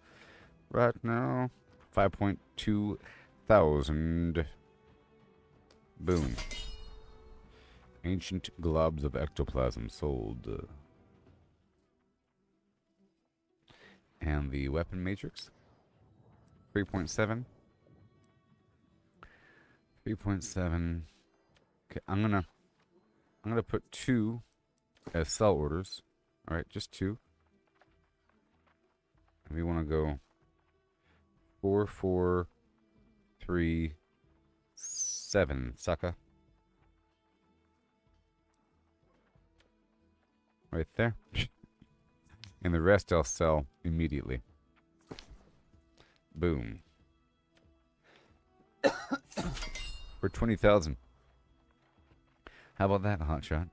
Speaker 1: Right now, 5.2 thousand. Boom. Ancient globs of ectoplasm sold. And the weapon matrix, 3.7. 3.7. Okay, I'm gonna put 2 as sell orders. All right, just 2. And we want to go 4, 4, 3, 7, sucker. Right there. And the rest I'll sell immediately. Boom. For 20,000. How about that, hotshot?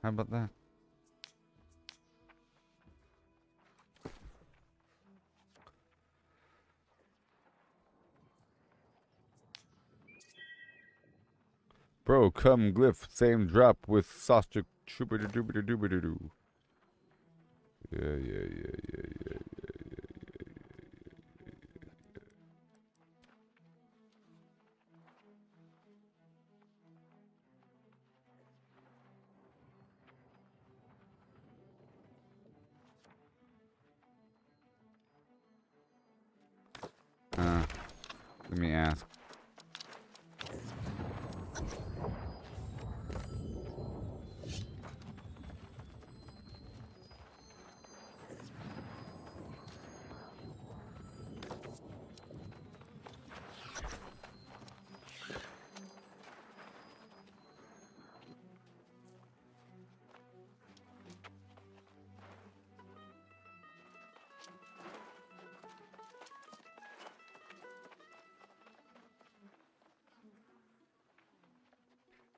Speaker 1: How about that? Bro, come glyph, same drop with sausage shoobider doobider doobider doo. Yeah. Let me ask.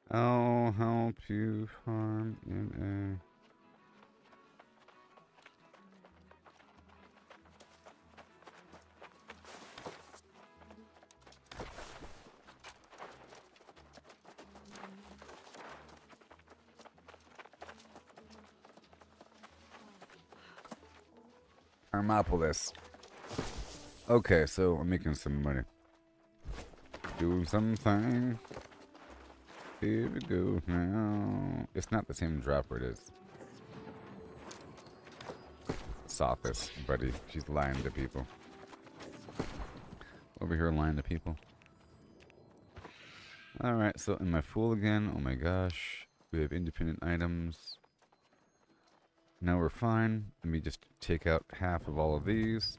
Speaker 1: I'll help you farm in Hermopolis. Okay, so I'm making some money. Doing something. Here we go now. It's not the same dropper, it is. Sophis, buddy. She's lying to people. Over here lying to people. Alright, so am I full again? Oh my gosh. We have independent items. Now we're fine. Let me just take out half of all of these.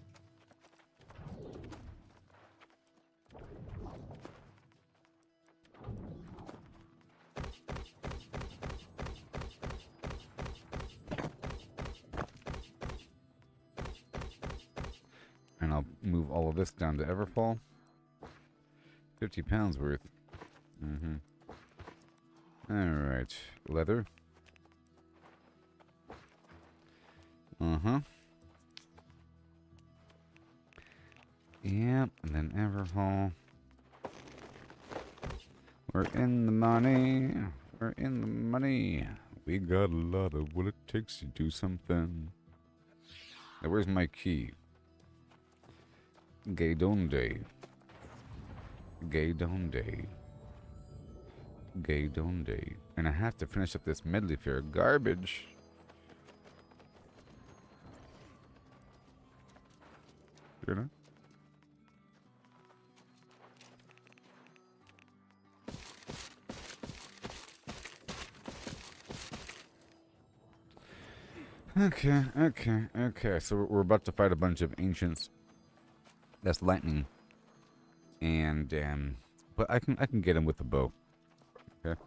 Speaker 1: And I'll move all of this down to Everfall. 50 pounds worth. Alright. Leather. Yep, and then Everhall. We're in the money. We're in the money. We got a lot of what it takes to do something. Now, where's my key? Gay donde. Gay donde. Gay donde. And I have to finish up this medley fair garbage. You know? Okay. So we're about to fight a bunch of ancients. That's lightning. And but I can get him with a bow. Okay.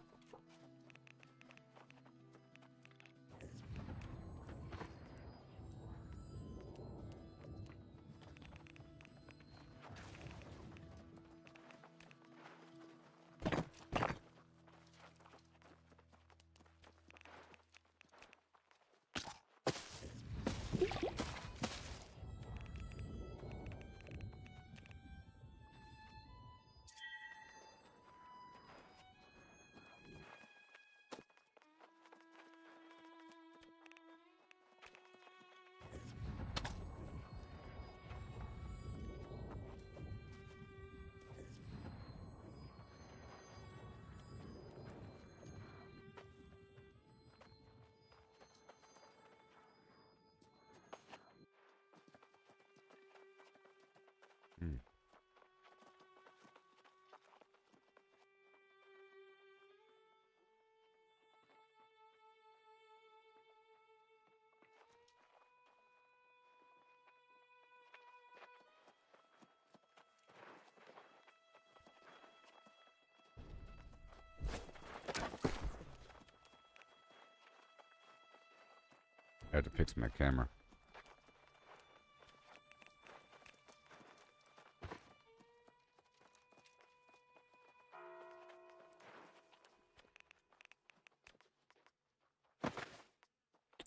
Speaker 1: I had to fix my camera.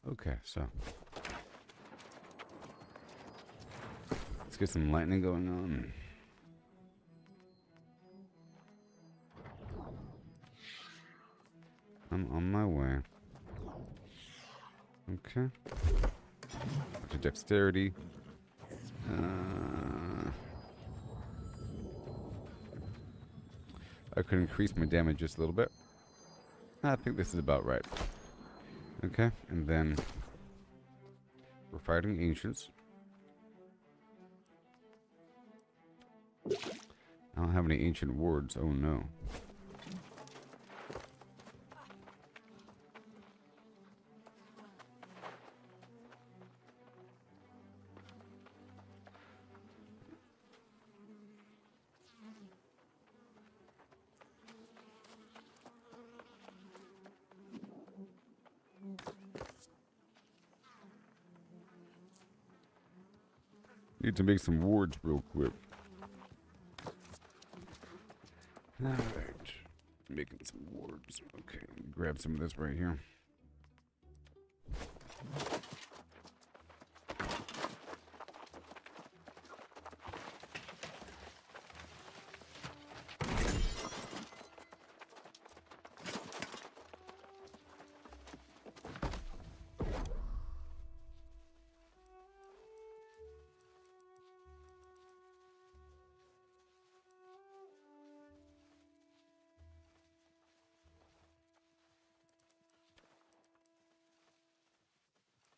Speaker 1: Okay, so let's get some lightning going on. I'm on my way. Okay. To dexterity. I could increase my damage just a little bit. I think this is about right. Okay, and then we're fighting ancients. I don't have any ancient wards. Oh no. Need to make some wards real quick. Alright. Making some wards. Okay, grab some of this right here.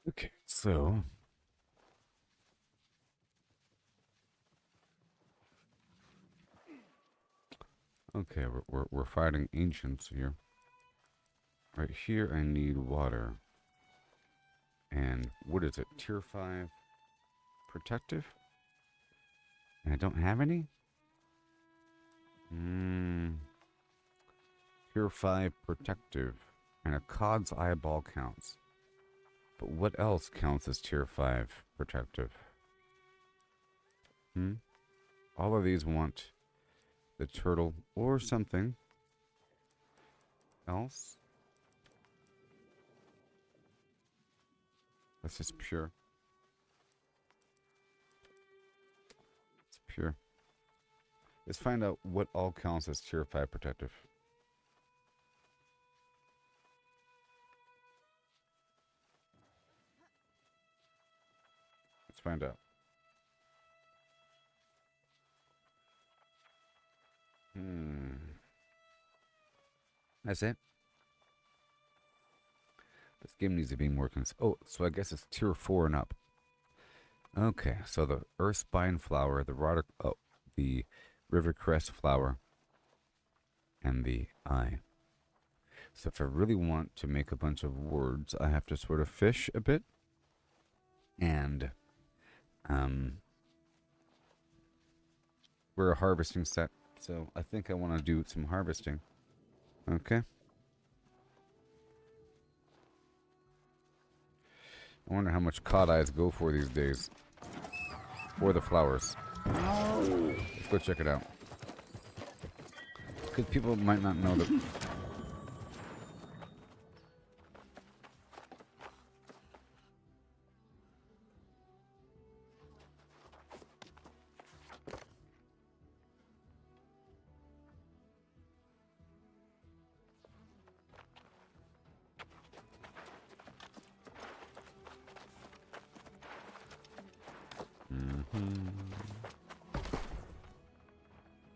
Speaker 1: Okay, so okay, we're fighting ancients here. Right here, I need water. And what is it? Tier 5 protective? And I don't have any? Tier 5 protective. And a cod's eyeball counts. But what else counts as tier 5 protective? All of these want the turtle or something else. That's just pure. It's pure. Let's find out what all counts as tier 5 protective. Let's find out. That's it. This game needs to be more oh, so I guess it's tier 4 and up. Okay, so the Earthspine flower, the Rivercrest flower, and the eye. So if I really want to make a bunch of words, I have to sort of fish a bit. And we're a harvesting set, so I think I want to do some harvesting. Okay. I wonder how much cod eyes go for these days. Or the flowers. Let's go check it out. Because people might not know that.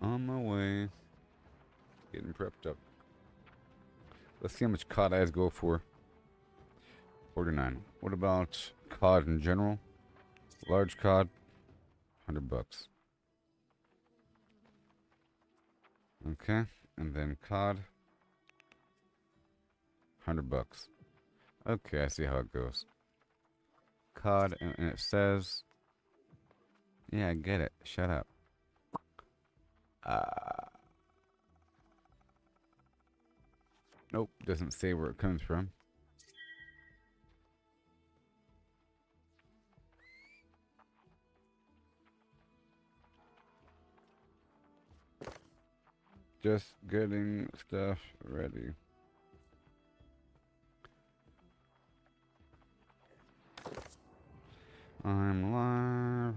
Speaker 1: On my way. Getting prepped up. Let's see how much cod eyes go for. 49. What about cod in general? Large cod, $100. Okay, and then cod, $100. Okay, I see how it goes. Cod, and it says, yeah, I get it. Shut up. Nope, doesn't say where it comes from. Just getting stuff ready. I'm live.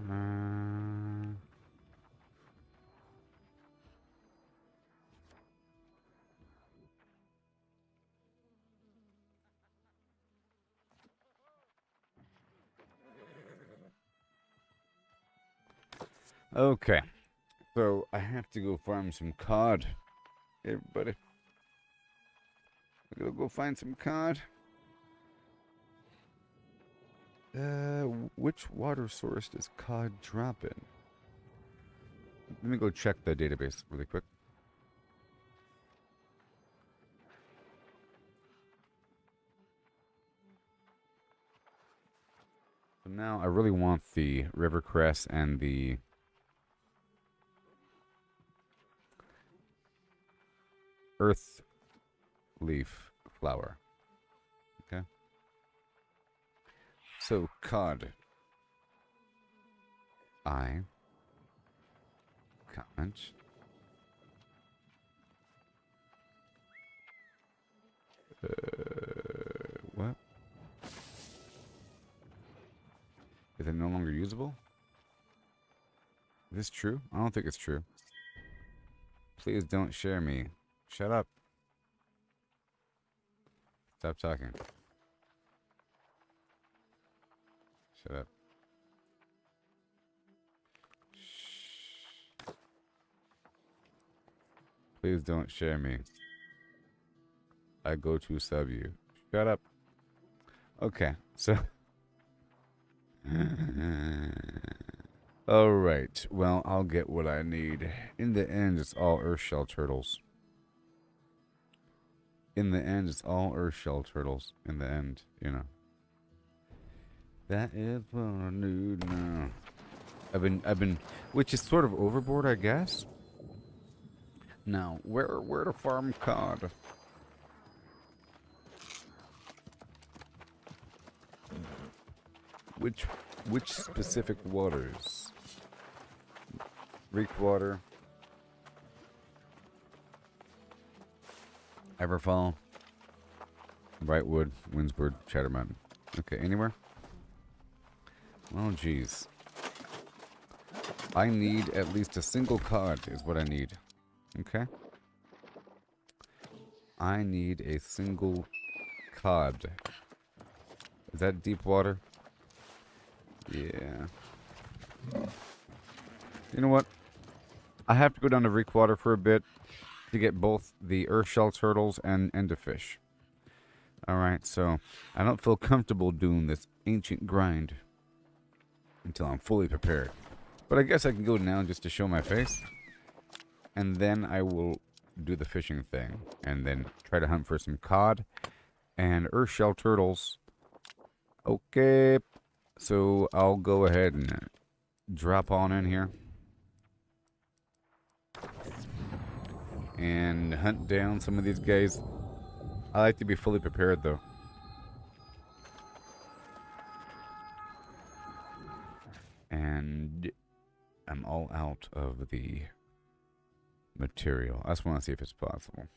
Speaker 1: Okay, so I have to go farm some cod. Hey, everybody, I'm gonna go find some cod. Which water source does cod drop in? Let me go check the database really quick. So now I really want the rivercress and the earth leaf flower. Okay. So cod. I comment. What? Is it no longer usable? Is this true? I don't think it's true. Please don't share me. Shut up. Stop talking. Shut up. Shh. Please don't share me. I go to sub you. Shut up. Okay, so All right. Well, I'll get what I need. In the end, it's all Earthshell turtles. In the end, it's all Earthshell turtles. In the end, you know. That is what I need now. I've been, which is sort of overboard, I guess. Now, where to farm cod? Which specific waters? Reek water. Everfall. Brightwood, Windsward, Shadow Mountain. Okay, anywhere? Oh, geez. I need at least a single cod is what I need. Okay? I need a single cod. Is that deep water? Yeah. You know what? I have to go down to Reekwater for a bit to get both the Earthshell turtles and a fish. Alright, so I don't feel comfortable doing this ancient grind until I'm fully prepared. But I guess I can go now just to show my face. And then I will do the fishing thing. And then try to hunt for some cod and Earthshell turtles. Okay. So I'll go ahead and drop on in here. And hunt down some of these guys. I like to be fully prepared though. And I'm all out of the material. I just want to see if it's possible.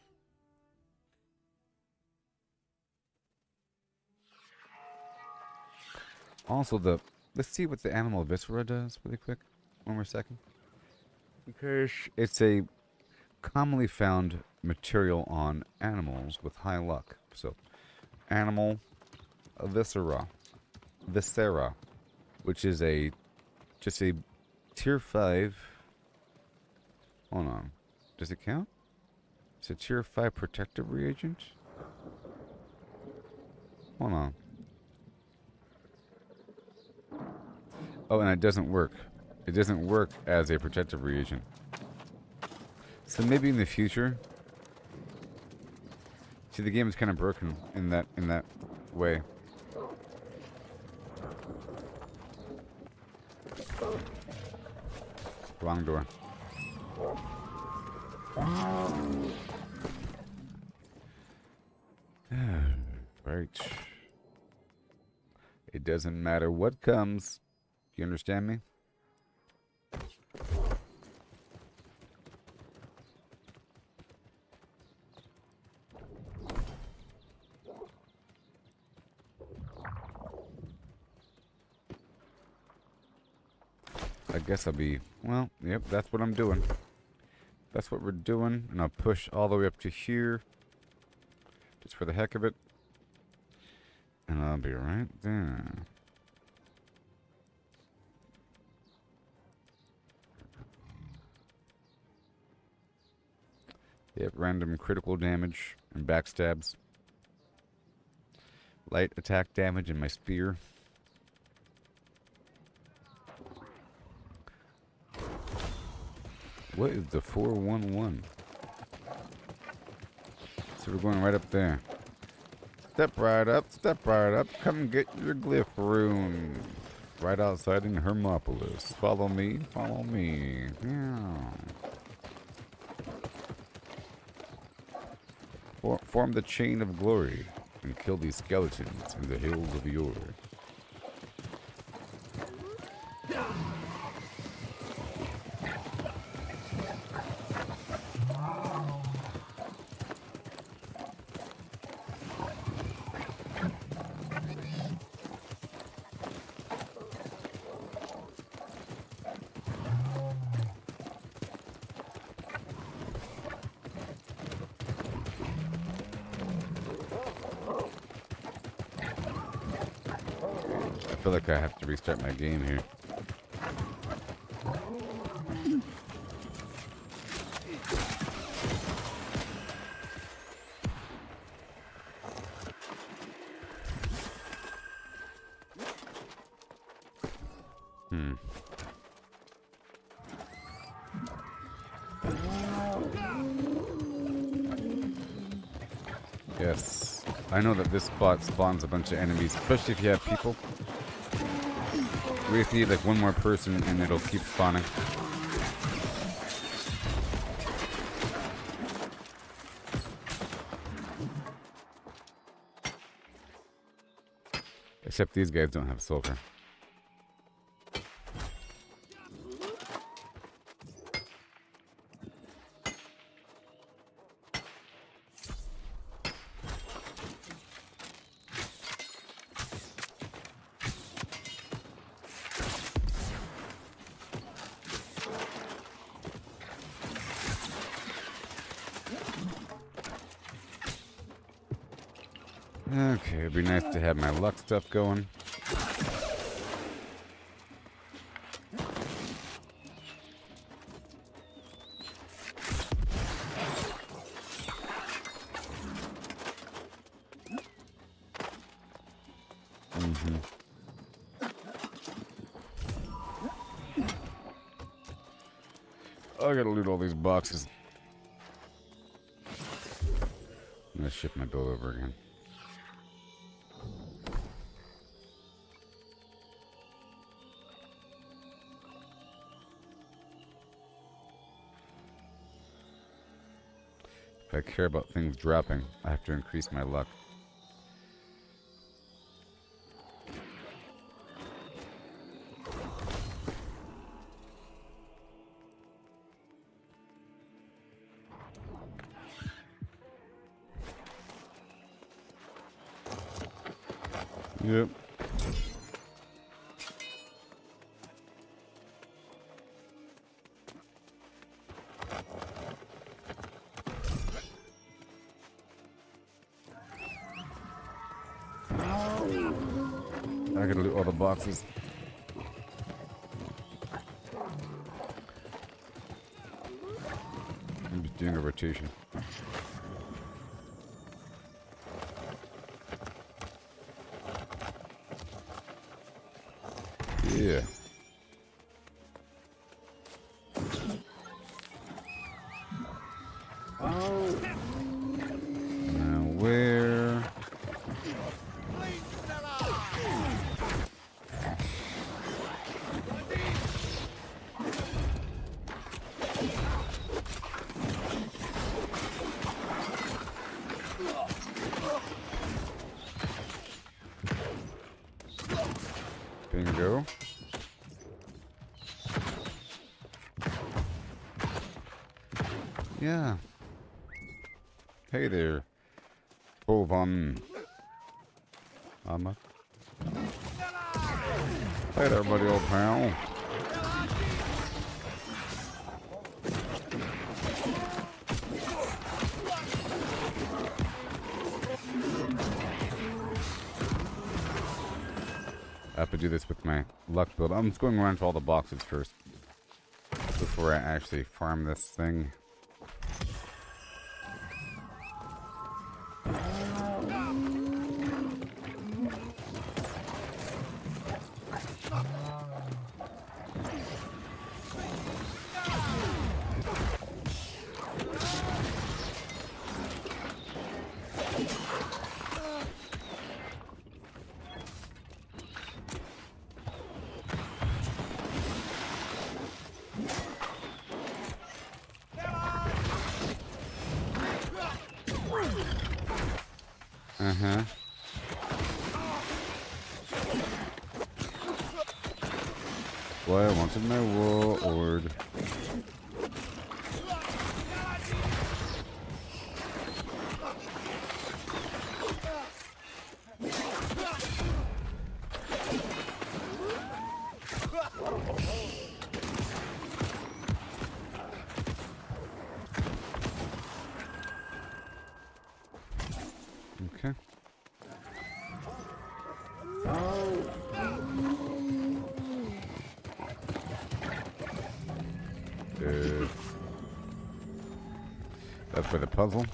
Speaker 1: Also, let's see what the animal viscera does really quick. One more second. Because it's a commonly found material on animals with high luck. So, animal viscera, which is just a tier 5. Hold on. Does it count? It's a tier 5 protective reagent? Hold on. Oh, and it doesn't work. It doesn't work as a protective reagent. So maybe in the future. See, the game is kind of broken in that way. Wrong door. Right. It doesn't matter what comes. Do you understand me? I guess I'll be, well, yep, that's what I'm doing. That's what we're doing. And I'll push all the way up to here. Just for the heck of it. And I'll be right there. Yep, random critical damage and backstabs. Light attack damage in my spear. What is the 411? So we're going right up there. Step right up, come get your glyph rune. Right outside in Hermopolis. Follow me, follow me. Yeah. Form the chain of glory and kill these skeletons in the hills of Yore. I feel like I have to restart my game here. Yes. I know that this spot spawns a bunch of enemies, especially if you have people. We just need like one more person and it'll keep spawning. Except these guys don't have silver. Okay, it'd be nice to have my luck stuff going. I gotta loot all these boxes. I'm gonna ship my bill over again. If I care about things dropping, I have to increase my luck. Yep. I gotta loot all the boxes. I'm just doing a rotation. Yeah. Now where? Bingo. Yeah. Hey there, Bovan. Hey there, buddy, old pal. I have to do this with my luck build. I'm just going around to all the boxes first before I actually farm this thing. Uh-huh. Well, I wanted my warlord. Okay. That's for the puzzle.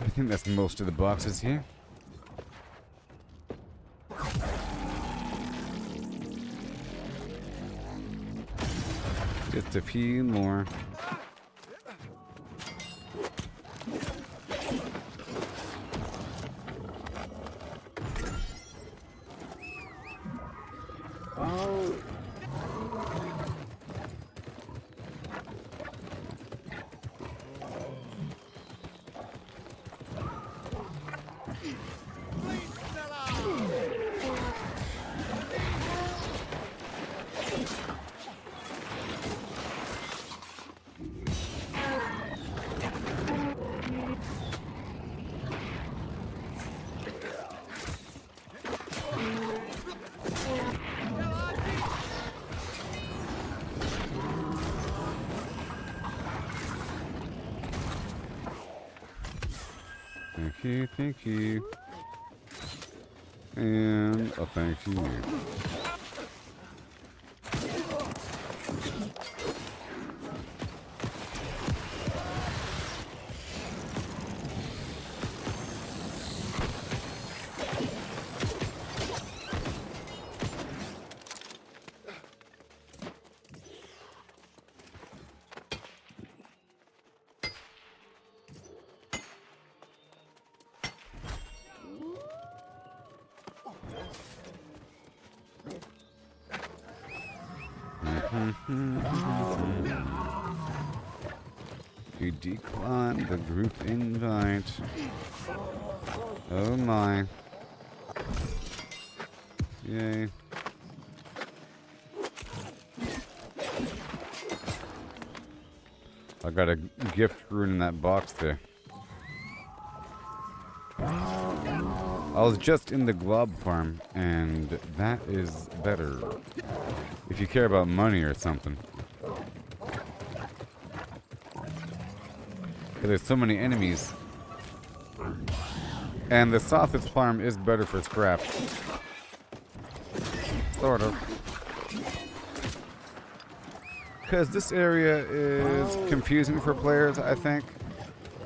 Speaker 1: I think that's most of the boxes here. Just a few more. Thank you. And a thank you. You decline the group invite. Oh my. Yay. I got a gift rune in that box there. I was just in the glob farm, and that is better. If you care about money or something. There's so many enemies. And the Sothis farm is better for scrap. Sort of. Because this area is confusing for players, I think.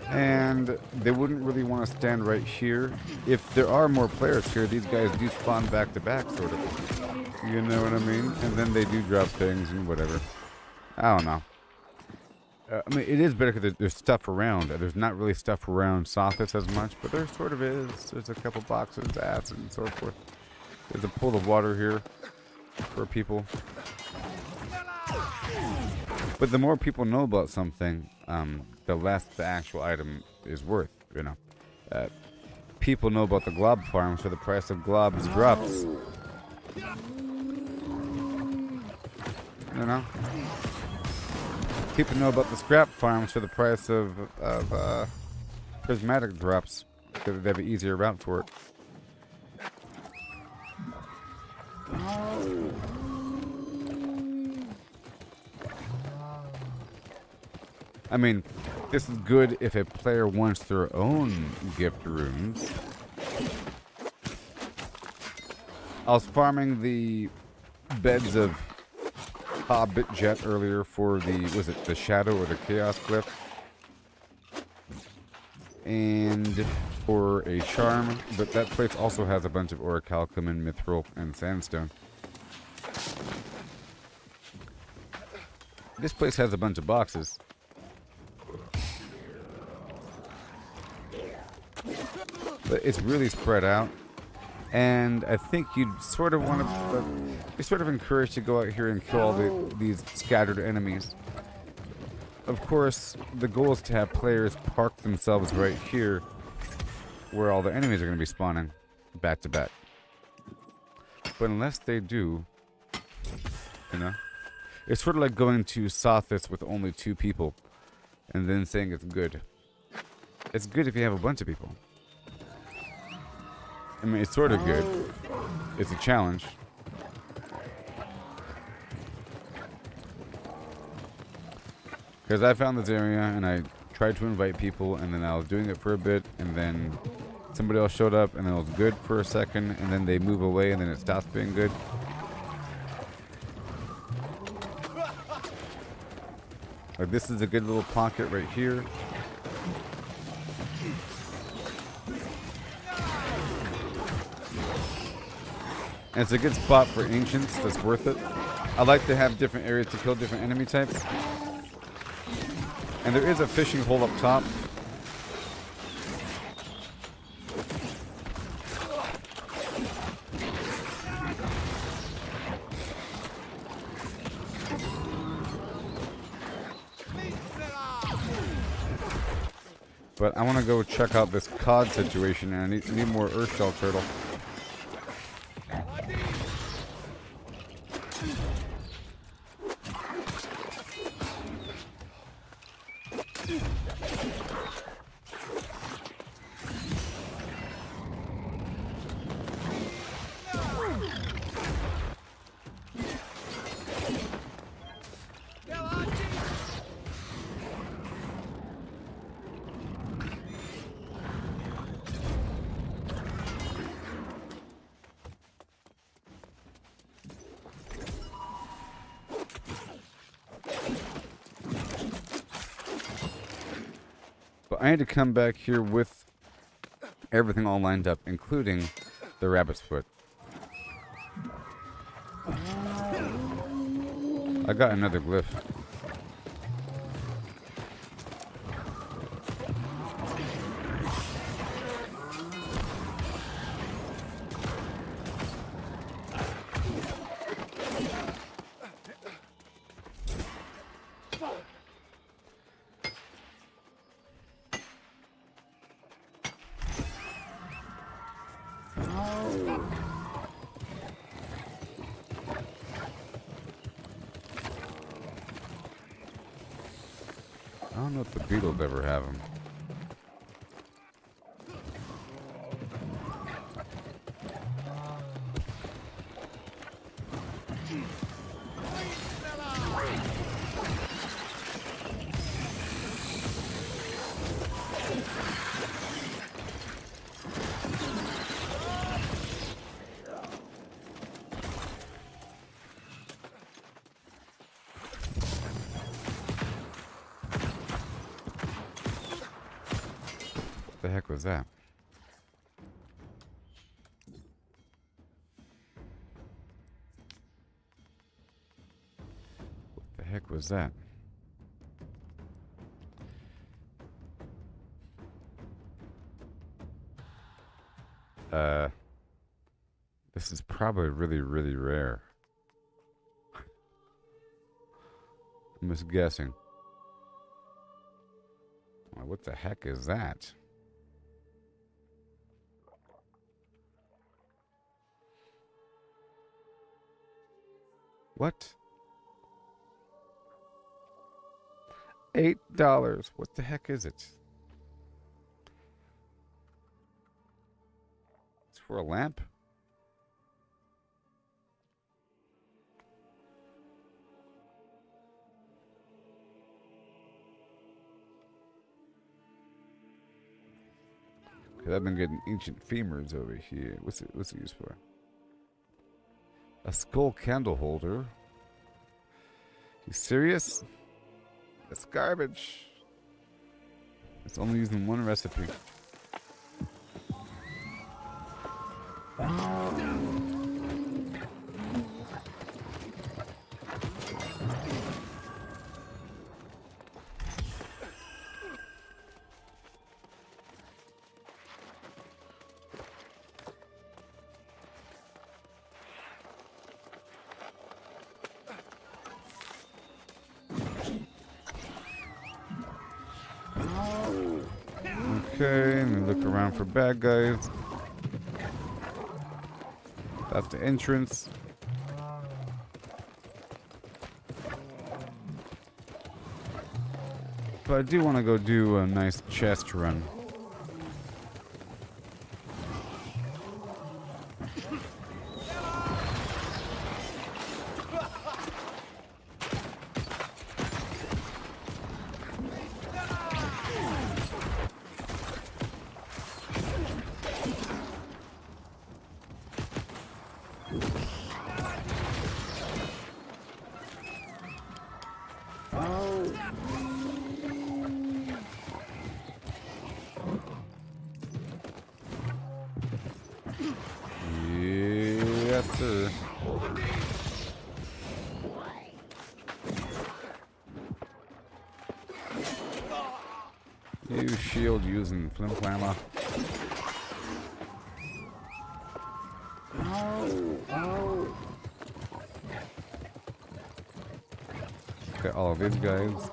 Speaker 1: And they wouldn't really want to stand right here. If there are more players here, these guys do spawn back to back, sort of. You know what I mean? And then they do drop things and whatever. I don't know. I mean, it is better because there's stuff around. There's not really stuff around Sothis as much, but there sort of is. There's a couple boxes, acid, and so forth. There's a pool of water here for people. But the more people know about something, the less the actual item is worth, you know. People know about the glob farm, so the price of globs drops. You know? People know about the scrap farm, so the price of prismatic drops, because they have an easier route for it. I mean, this is good if a player wants their own gift runes. I was farming the beds of Hobbit Jet earlier for the, was it the Shadow or the Chaos Glyph? And for a charm, but that place also has a bunch of orichalcum and mithril and sandstone. This place has a bunch of boxes. But it's really spread out. And I think you'd sort of want to, you're sort of encouraged to go out here and kill all these scattered enemies. Of course, the goal is to have players park themselves right here where all the enemies are going to be spawning back to back. But unless they do, you know, it's sort of like going to Sothis with only 2 people and then saying it's good. It's good if you have a bunch of people. I mean, it's sort of good. It's a challenge. Because I found this area and I tried to invite people, and then I was doing it for a bit, and then somebody else showed up and then it was good for a second, and then they move away and then it stops being good. Like, this is a good little pocket right here. And it's a good spot for ancients. That's worth it. I like to have different areas to kill different enemy types. And there is a fishing hole up top. But I want to go check out this cod situation, and I need more Earthshell turtle. I had to come back here with everything all lined up, including the rabbit's foot. I got another glyph. I don't know if the beetles ever have them. What the heck was that? What the heck was that? This is probably really, really rare. I'm just guessing. What the heck is that? What? $8. What the heck is it? It's for a lamp? Because I've been getting ancient femurs over here. What's it used for? A skull candle holder. You serious? That's garbage. It's only using one recipe. Okay, and then look around for bad guys. That's the entrance. But I do want to go do a nice chest run. sir. You shield using flim flammer. Okay, all of these guys.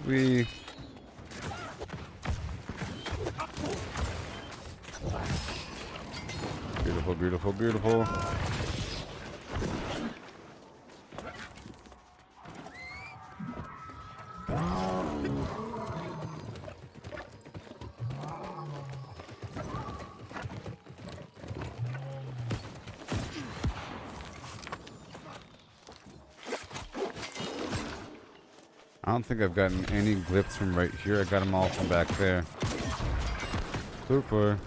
Speaker 1: We beautiful, beautiful, beautiful. I don't think I've gotten any glyphs from right here. I got them all from back there. Super.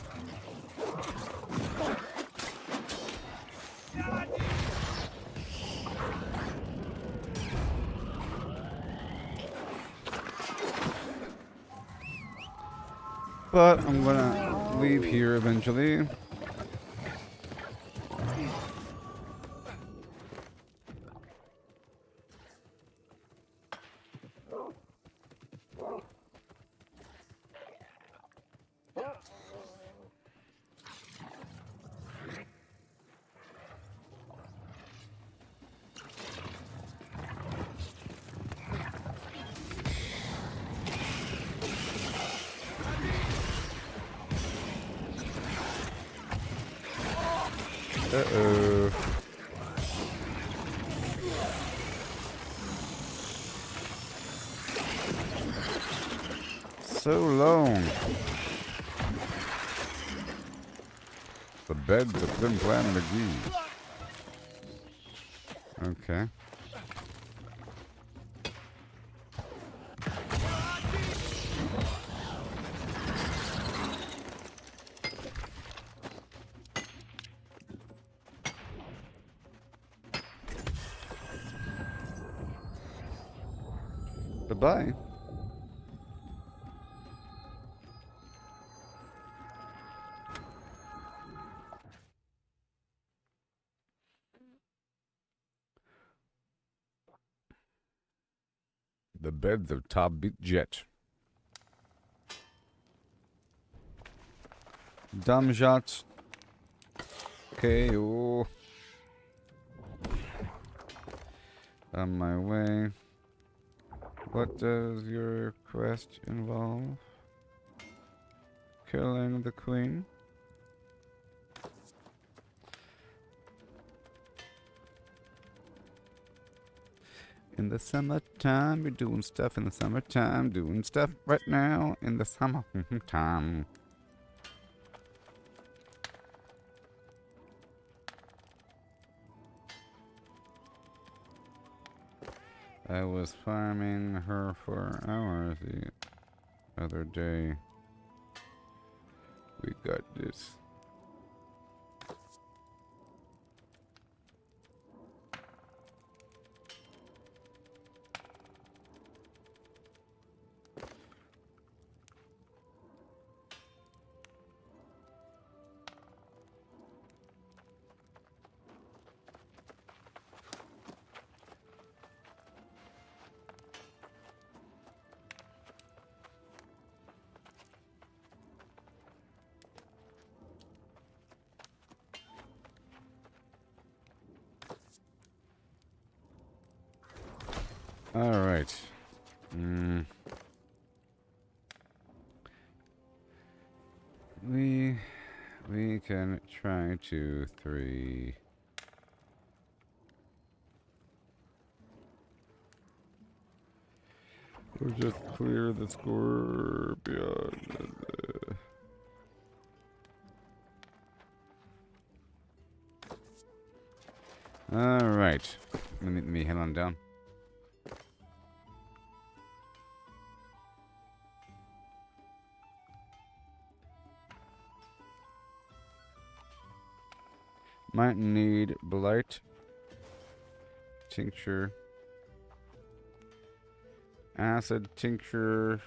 Speaker 1: But I'm gonna leave here eventually. Uh-oh. So long. The beds of Flim Flam McGee. Okay. Bye-bye. The beds of Top Beat Jet. Dumb shots. KO. On my way. What does your quest involve? Killing the queen? In the summertime, you're doing stuff in the summertime, doing stuff right now in the summertime. I was farming her for hours the other day. We got this. All right. We can try 2, 3. Or just clear the scorpion. Alright. Let me head on down. Might need blight. Tincture. Acid tincture.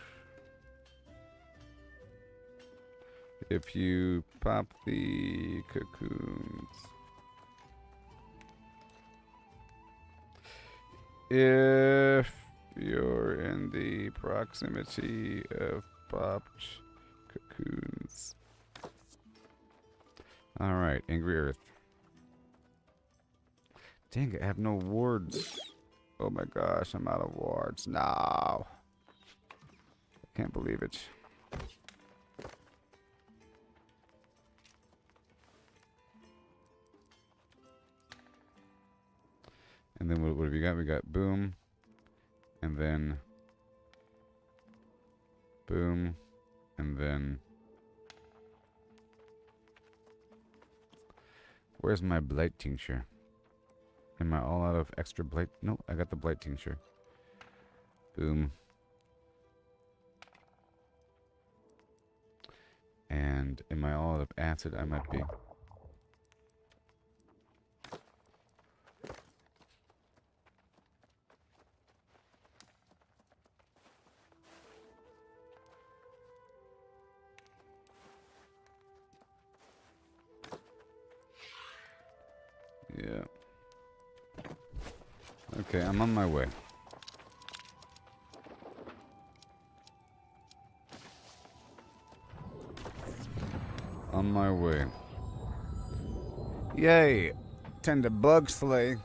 Speaker 1: If you pop the cocoons. If you're in the proximity of popped cocoons. Alright, Angry Earth. Dang it, I have no wards. Oh my gosh, I'm out of wards. No. I can't believe it. And then what have we got? We got boom. And then boom. And then where's my blight tincture? Am I all out of extra blight? No, I got the blight tincture. Boom. And am I all out of acid? I might be. Yeah. Okay, I'm on my way. On my way. Yay! Tend to bug slay.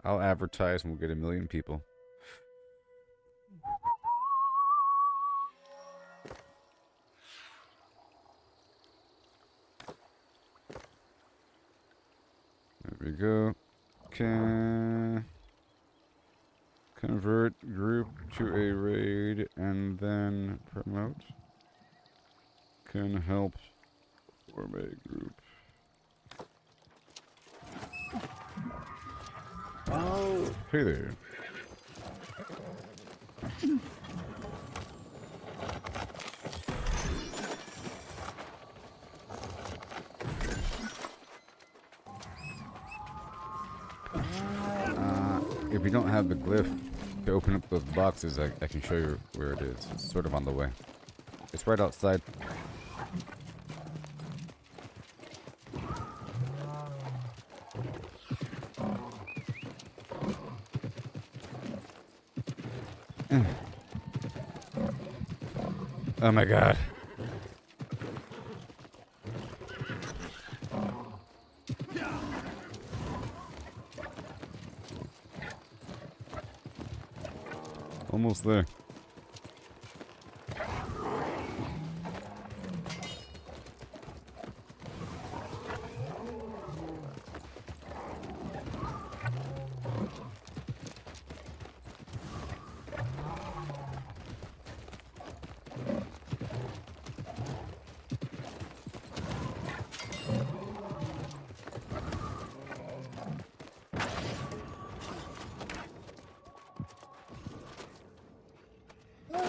Speaker 1: I'll advertise and we'll get 1 million people. There we go. Can convert group to a raid and then promote. Can help form a group. Oh, hey there. If you don't have the glyph to open up those boxes, I can show you where it is. It's sort of on the way. It's right outside. Oh my god. Almost there.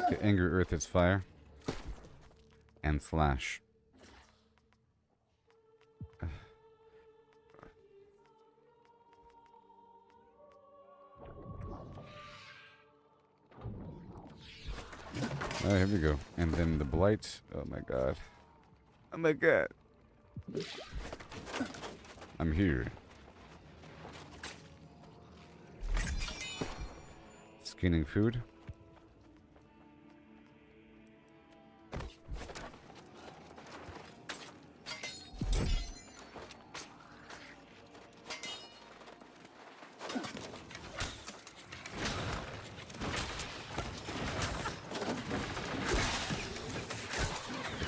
Speaker 1: The Angry Earth is fire. And slash. Oh, here we go. And then the blight. Oh my god. Oh my god. I'm here. Skinning food.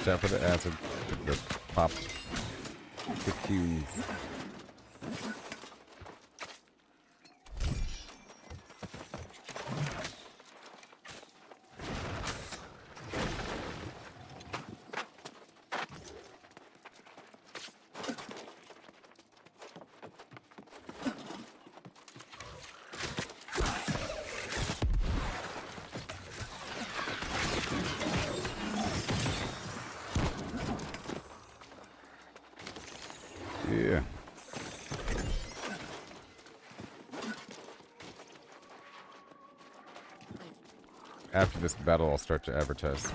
Speaker 1: Watch out for the acid, the popped cocoons. After this battle, I'll start to advertise.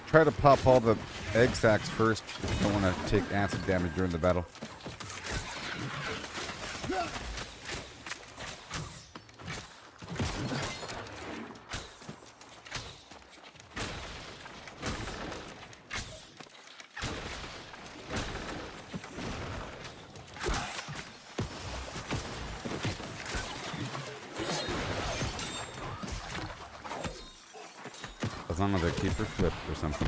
Speaker 1: Try to pop all the egg sacs first. You don't want to take acid damage during the battle. As long as I keep her flipped or something.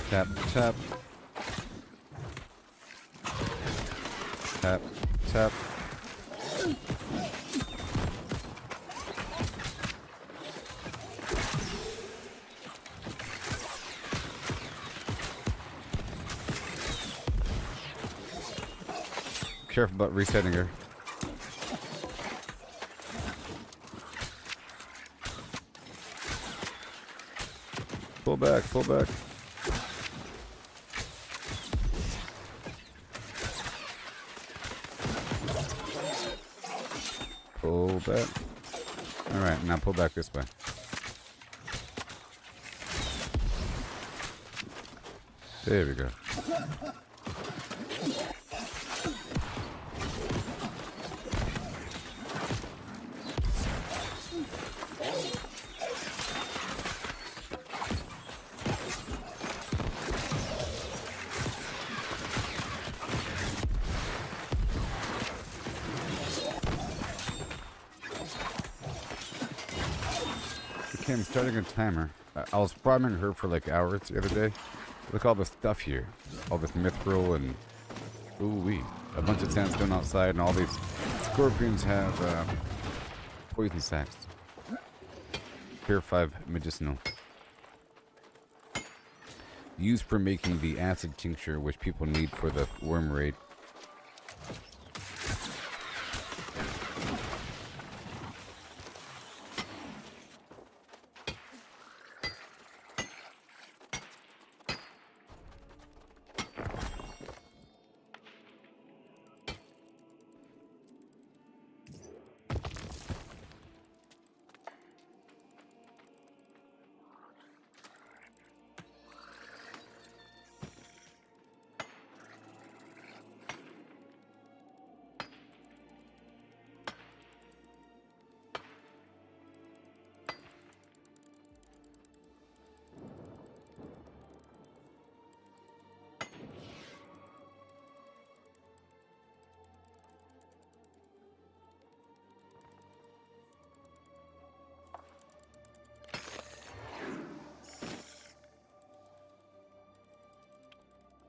Speaker 1: Tap, tap. Tap, tap. Careful about resetting her. Pull back, pull back. Pull back. Alright, now pull back this way. There we go. Okay, I'm starting a timer. I was farming her for like hours the other day. Look at all this stuff here. All this mithril and ooh-wee. A bunch of sandstone outside, and all these scorpions have poison sacs. Here 5 medicinal. Used for making the acid tincture which people need for the worm raid.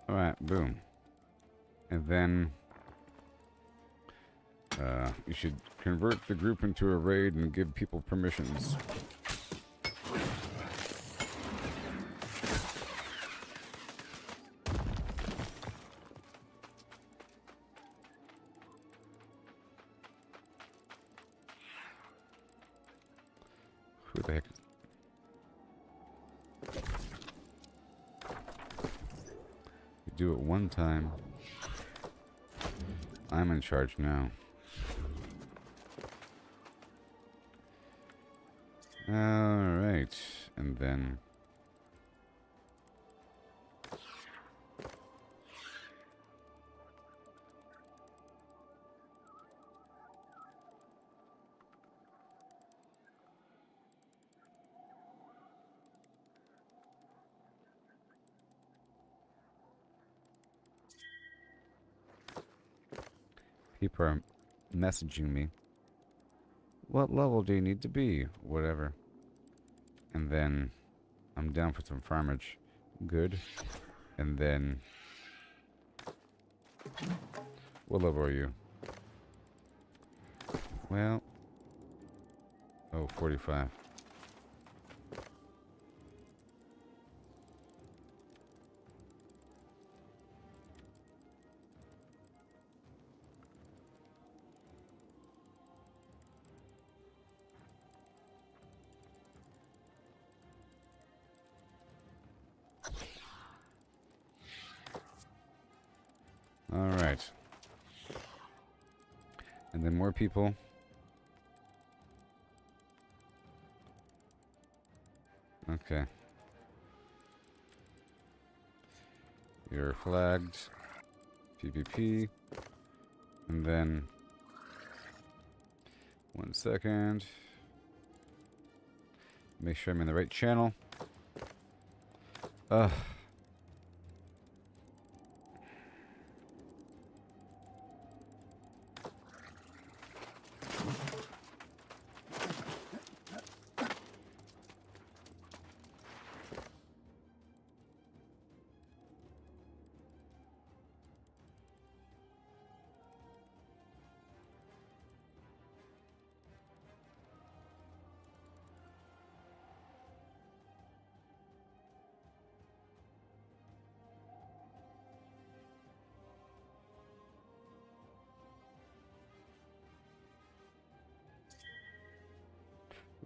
Speaker 1: Alright, boom. And then you should convert the group into a raid and give people permissions. Who the heck? You do it one time. I'm in charge now. Alright, and then people are messaging me. What level do you need to be? Whatever. And then I'm down for some farmage. Good. And then what level are you? Well, oh, 45. All right. And then more people. Okay. You're flagged. PvP. And then... 1 second. Make sure I'm in the right channel. Ugh.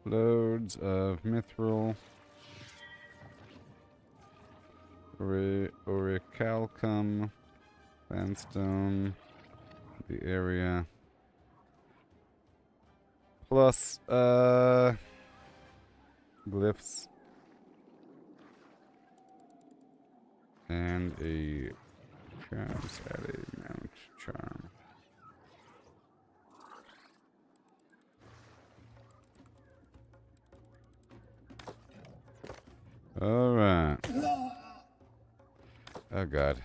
Speaker 1: Loads of mithril. Orichalcum. Sandstone. The area. Plus, glyphs. And a charms at a mount charm. Alright. Oh god.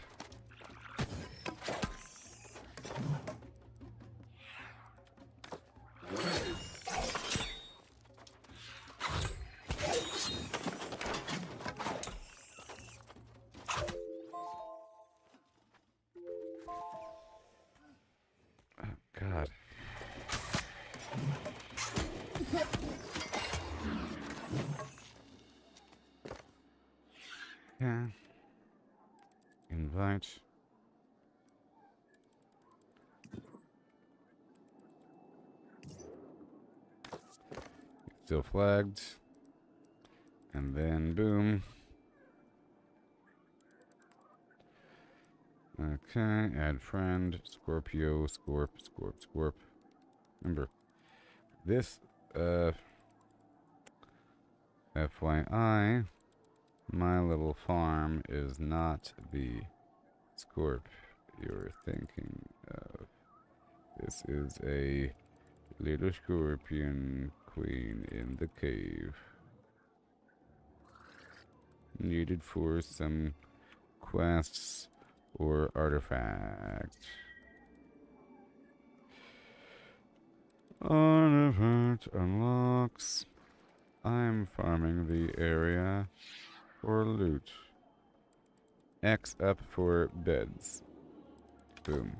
Speaker 1: God. Yeah. Invite. Still flagged. And then boom. Okay, add friend, Scorpio, Scorp. Remember, this, FYI, my little farm is not the Scorp you're thinking of. This is a little scorpion queen in the cave. Needed for some quests or artifact. Artifact unlocks. I'm farming the area for loot. X up for beds. Boom.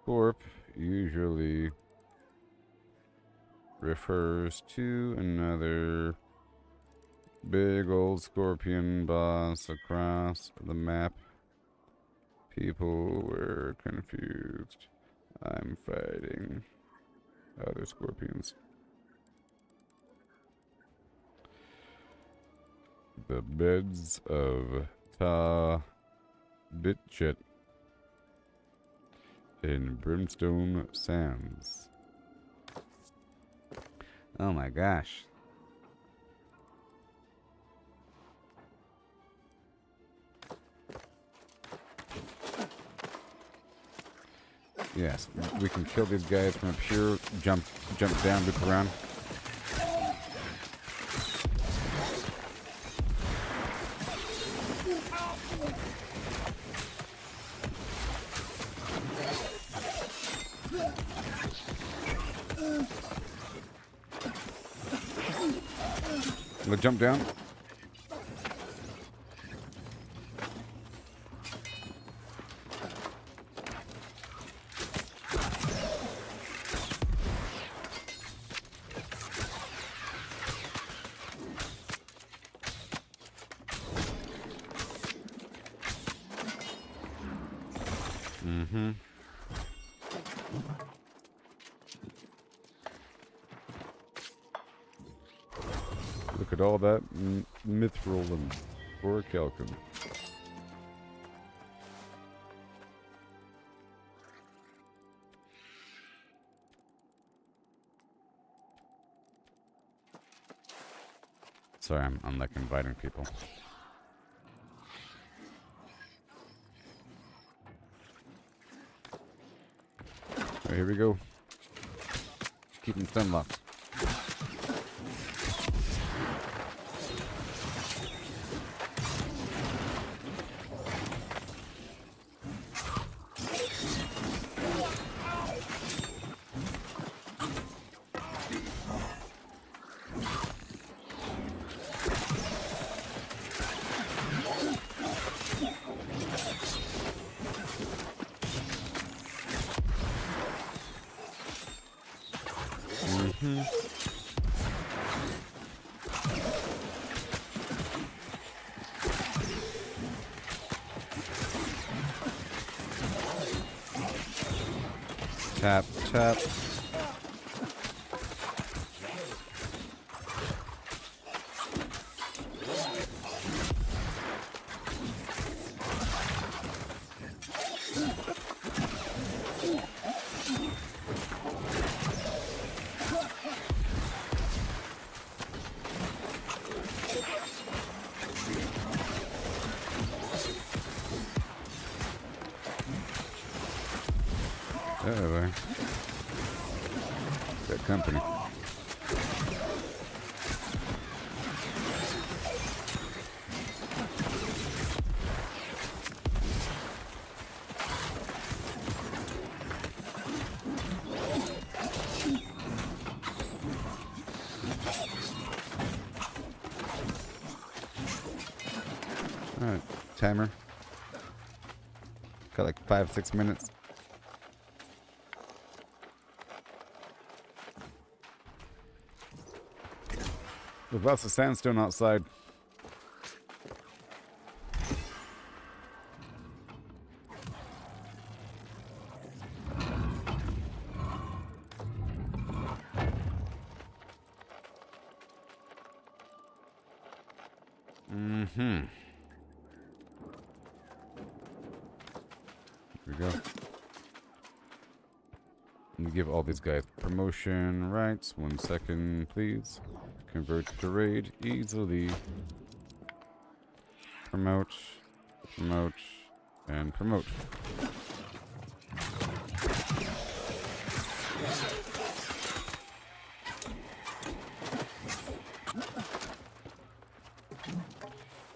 Speaker 1: Scorp usually refers to another big old scorpion boss across the map. People were confused. I'm fighting other scorpions. The beds of Ta Bitchet in Brimstone Sands. Oh my gosh. Yes, we can kill these guys from up here, jump down, loop around. We'll jump down. Mm-hmm. Look at all that mithril and orichalcum. Sorry, I'm like inviting people. Alright, here we go. Keep them stun locked. Tap, tap. Oh, that company. Alright, timer. Got like 5-6 minutes. With lots of sandstone outside. Mm-hmm. Here we go. Let me give all these guys promotion rights. 1 second, please. Convert to raid easily. Promote, promote, and promote.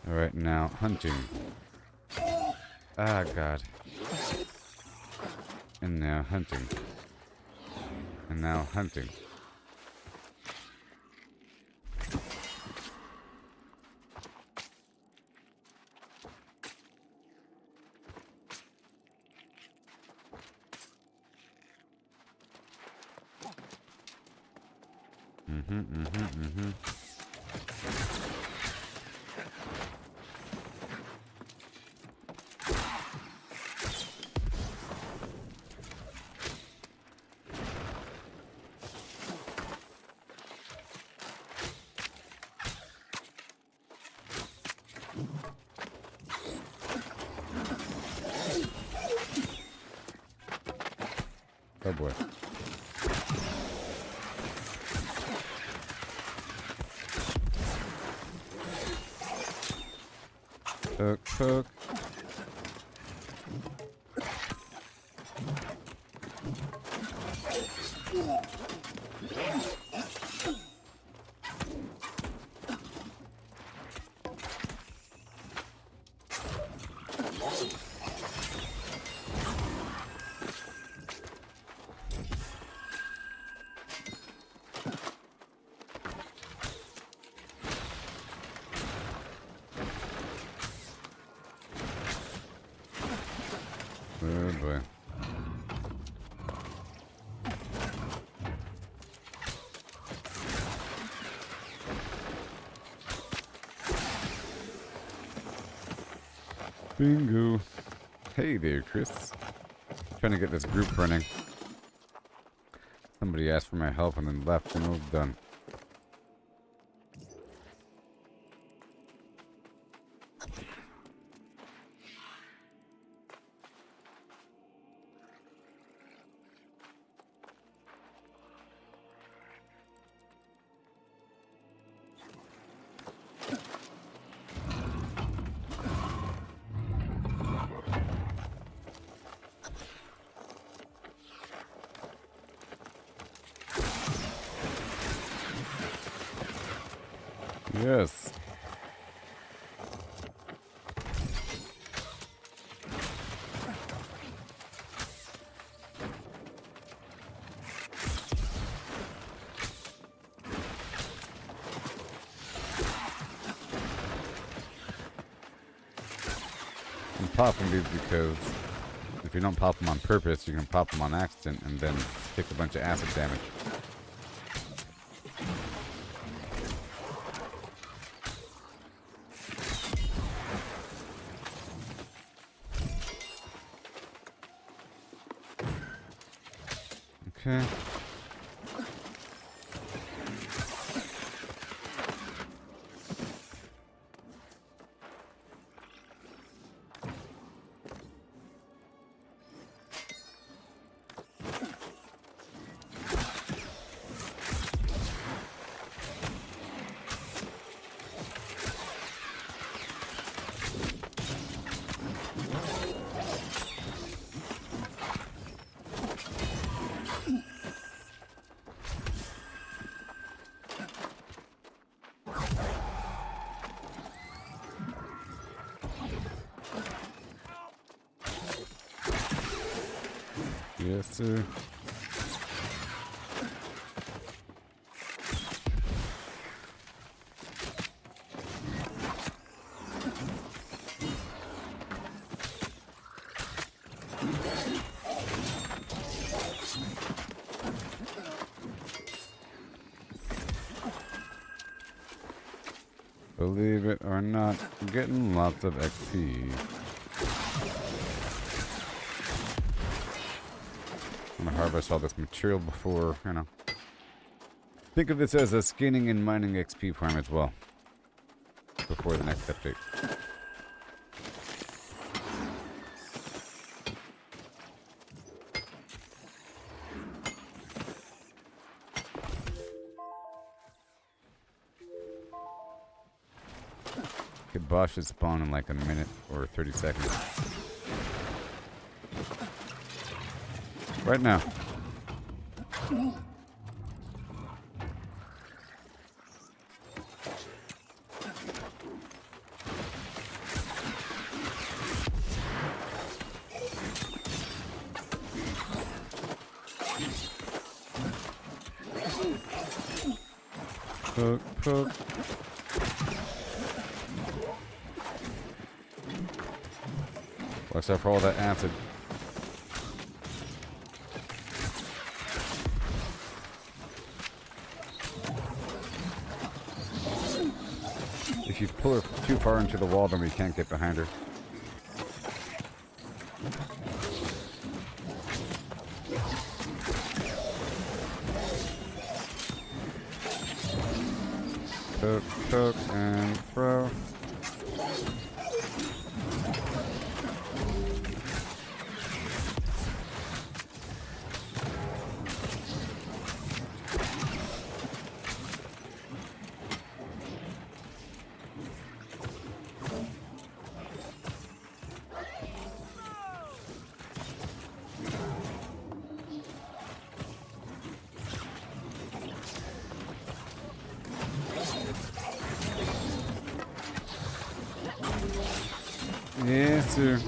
Speaker 1: Alright, now hunting. Ah, God. And now hunting. And now hunting. Oh boy. Poke, poke. Oh boy. Bingo. Hey there, Chris. trying to get this group running. Somebody asked for my help and then left, and it was done. Yes. I'm popping these because if you don't pop them on purpose, you can pop them on accident and then take a bunch of acid damage. Okay. Yes, sir. Believe it or not, I'm getting lots of XP. I'm gonna harvest all this material before, you know. Think of this as a skinning and mining XP farm as well. Before the next update. Okay, boss should spawn in like a minute or 30 seconds. Right now. Poke, poke. Watch out for all that acid. If you pull her too far into the wall, then we can't get behind her. Poke, poke, and throw. Yes, sir.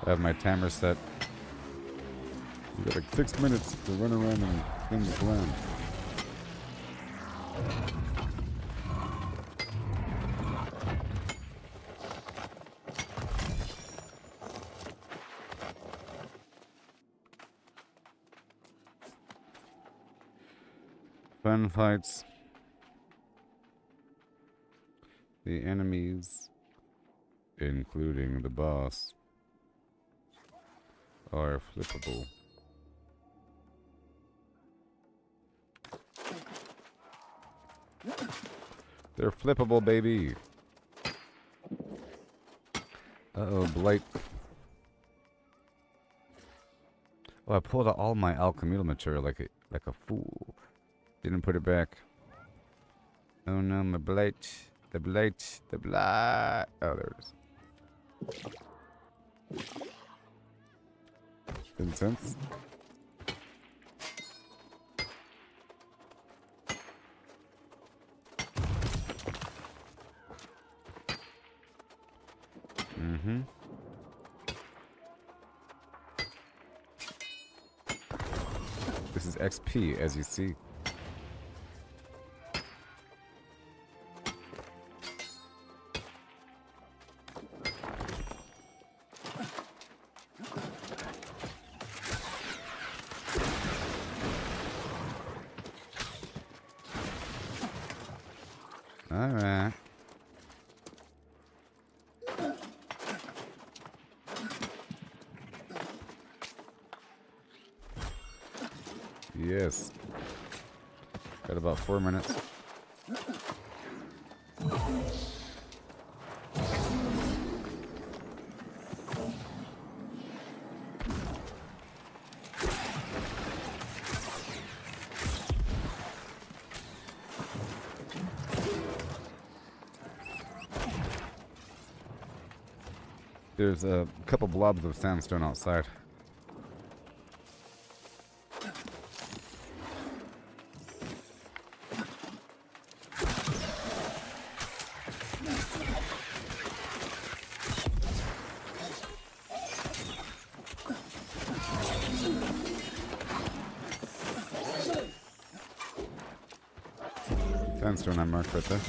Speaker 1: I have my timer set. We got like 6 minutes to run around and clean the plan. Fun fights. The enemies, including the boss, are flippable. They're flippable, baby. Uh-oh, blight. Oh, I pulled out all my alchemical material like a fool. Didn't put it back. Oh no, my blight. The blight. The blight. Oh, there it is. Incense. Mm-hmm. This is XP, as you see. All right. Yes. Got about 4 minutes. There's a couple blobs of sandstone outside. Sandstone I marked right there.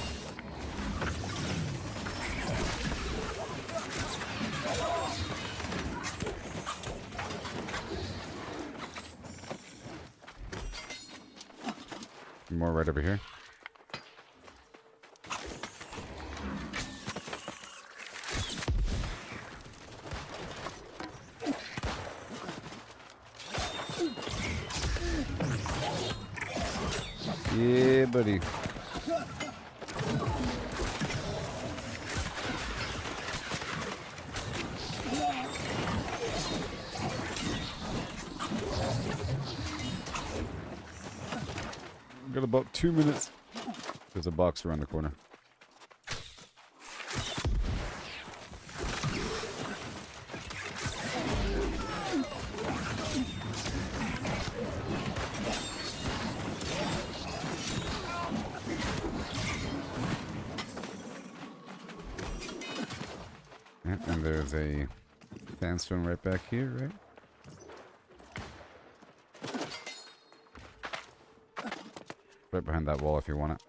Speaker 1: More right over here. Yeah, buddy. Got about 2 minutes. There's a box around the corner. Yep, and there's a sandstone right back here, right? Right behind that wall if you want it.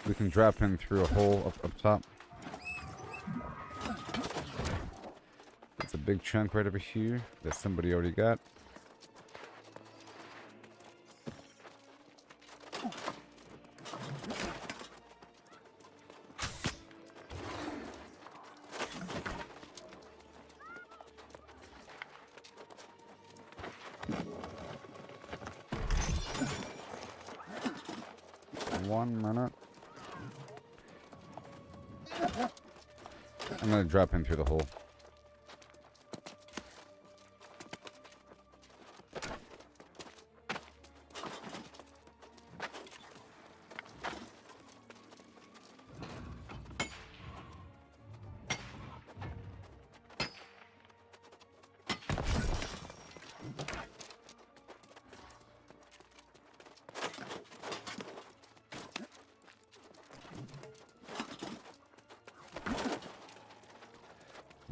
Speaker 1: We can drop in through a hole up top. It's a big chunk right over here that somebody already got. One minute. I'm gonna drop in through the hole.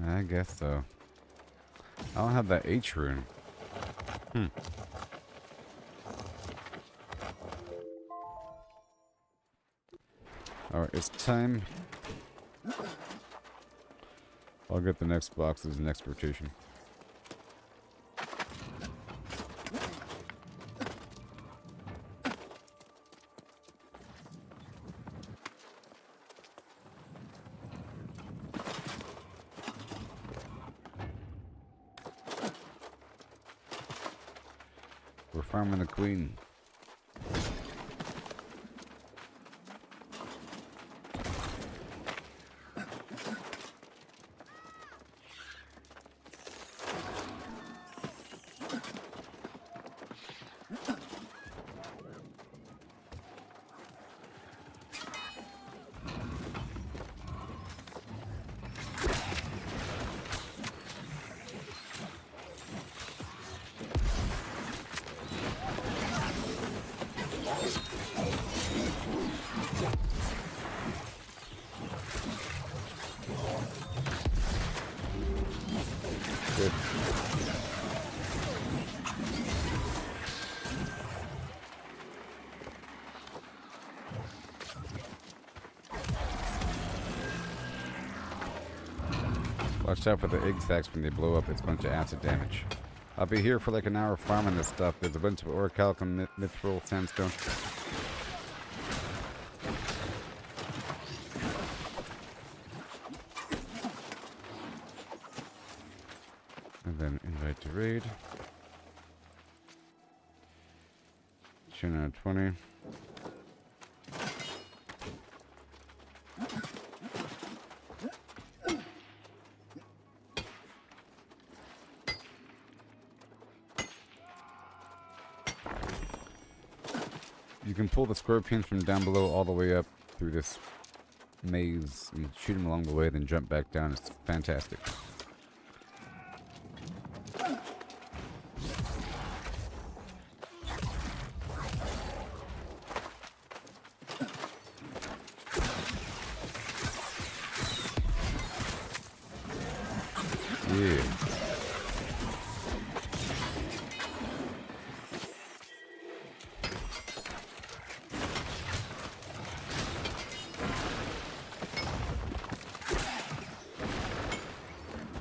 Speaker 1: I guess so. I don't have that H rune. Alright, it's time. I'll get the next boxes next rotation. We're farming the queen. Good. Watch out for the egg sacs when they blow up. It's a bunch of acid damage. I'll be here for like an hour farming this stuff. There's a bunch of orichalcum, mithril, sandstone. And then invite to raid. 10 out of 20. You can pull the scorpions from down below all the way up through this maze and shoot them along the way, then jump back down. It's fantastic. Yeah.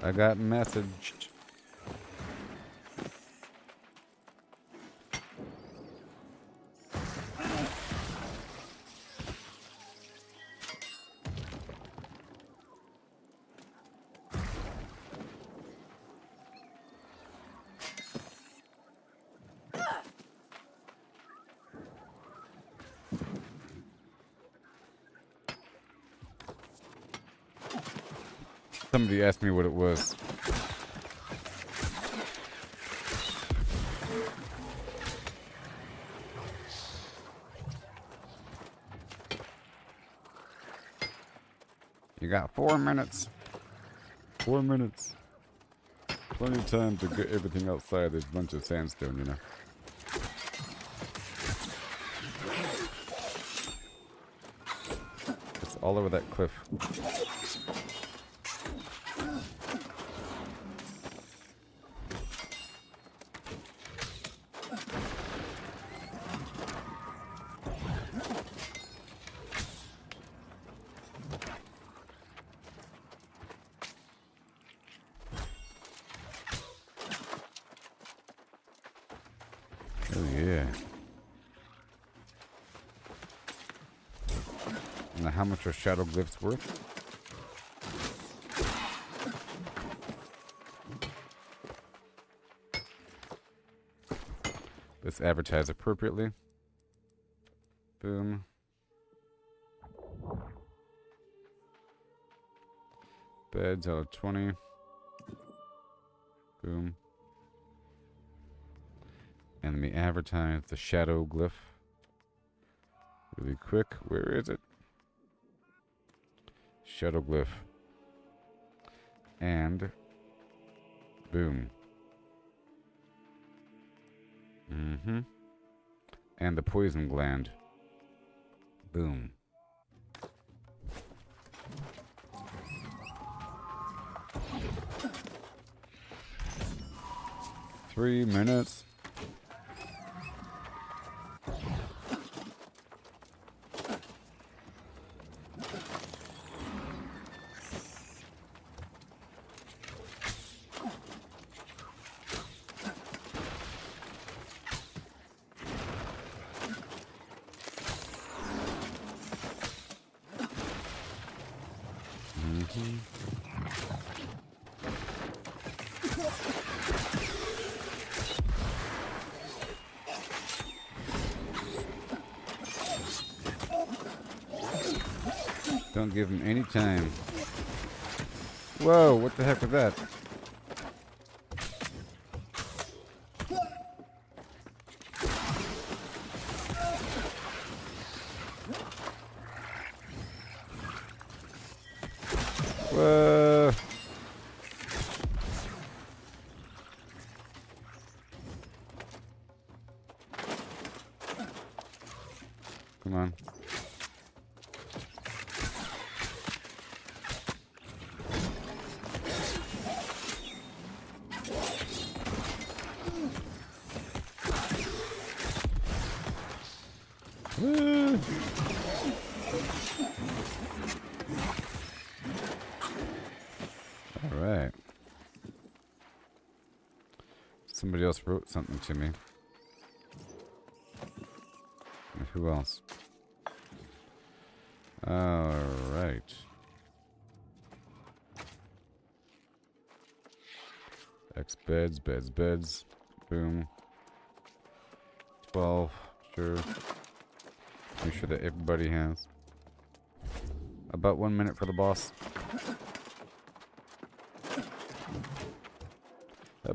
Speaker 1: I got messaged. Somebody asked me what it was. You got 4 minutes. 4 minutes. Plenty of time to get everything outside. There's a bunch of sandstone, you know. It's all over that cliff. Oh yeah. Now how much are shadow glyphs worth? Let's advertise appropriately. Boom. Beds out of 20. Boom. And let me advertise the shadow glyph. Really quick. Where is it? Shadow glyph. And boom. Mm-hmm. And the poison gland. Boom. Three minutes. Don't give him any time. Whoa, what the heck was that? Whoa. Come on. Woo. All right. Somebody else wrote something to me. And who else? All right. X beds, beds, beds. Boom. 12. Sure. Make sure that everybody has. About 1 minute for the boss.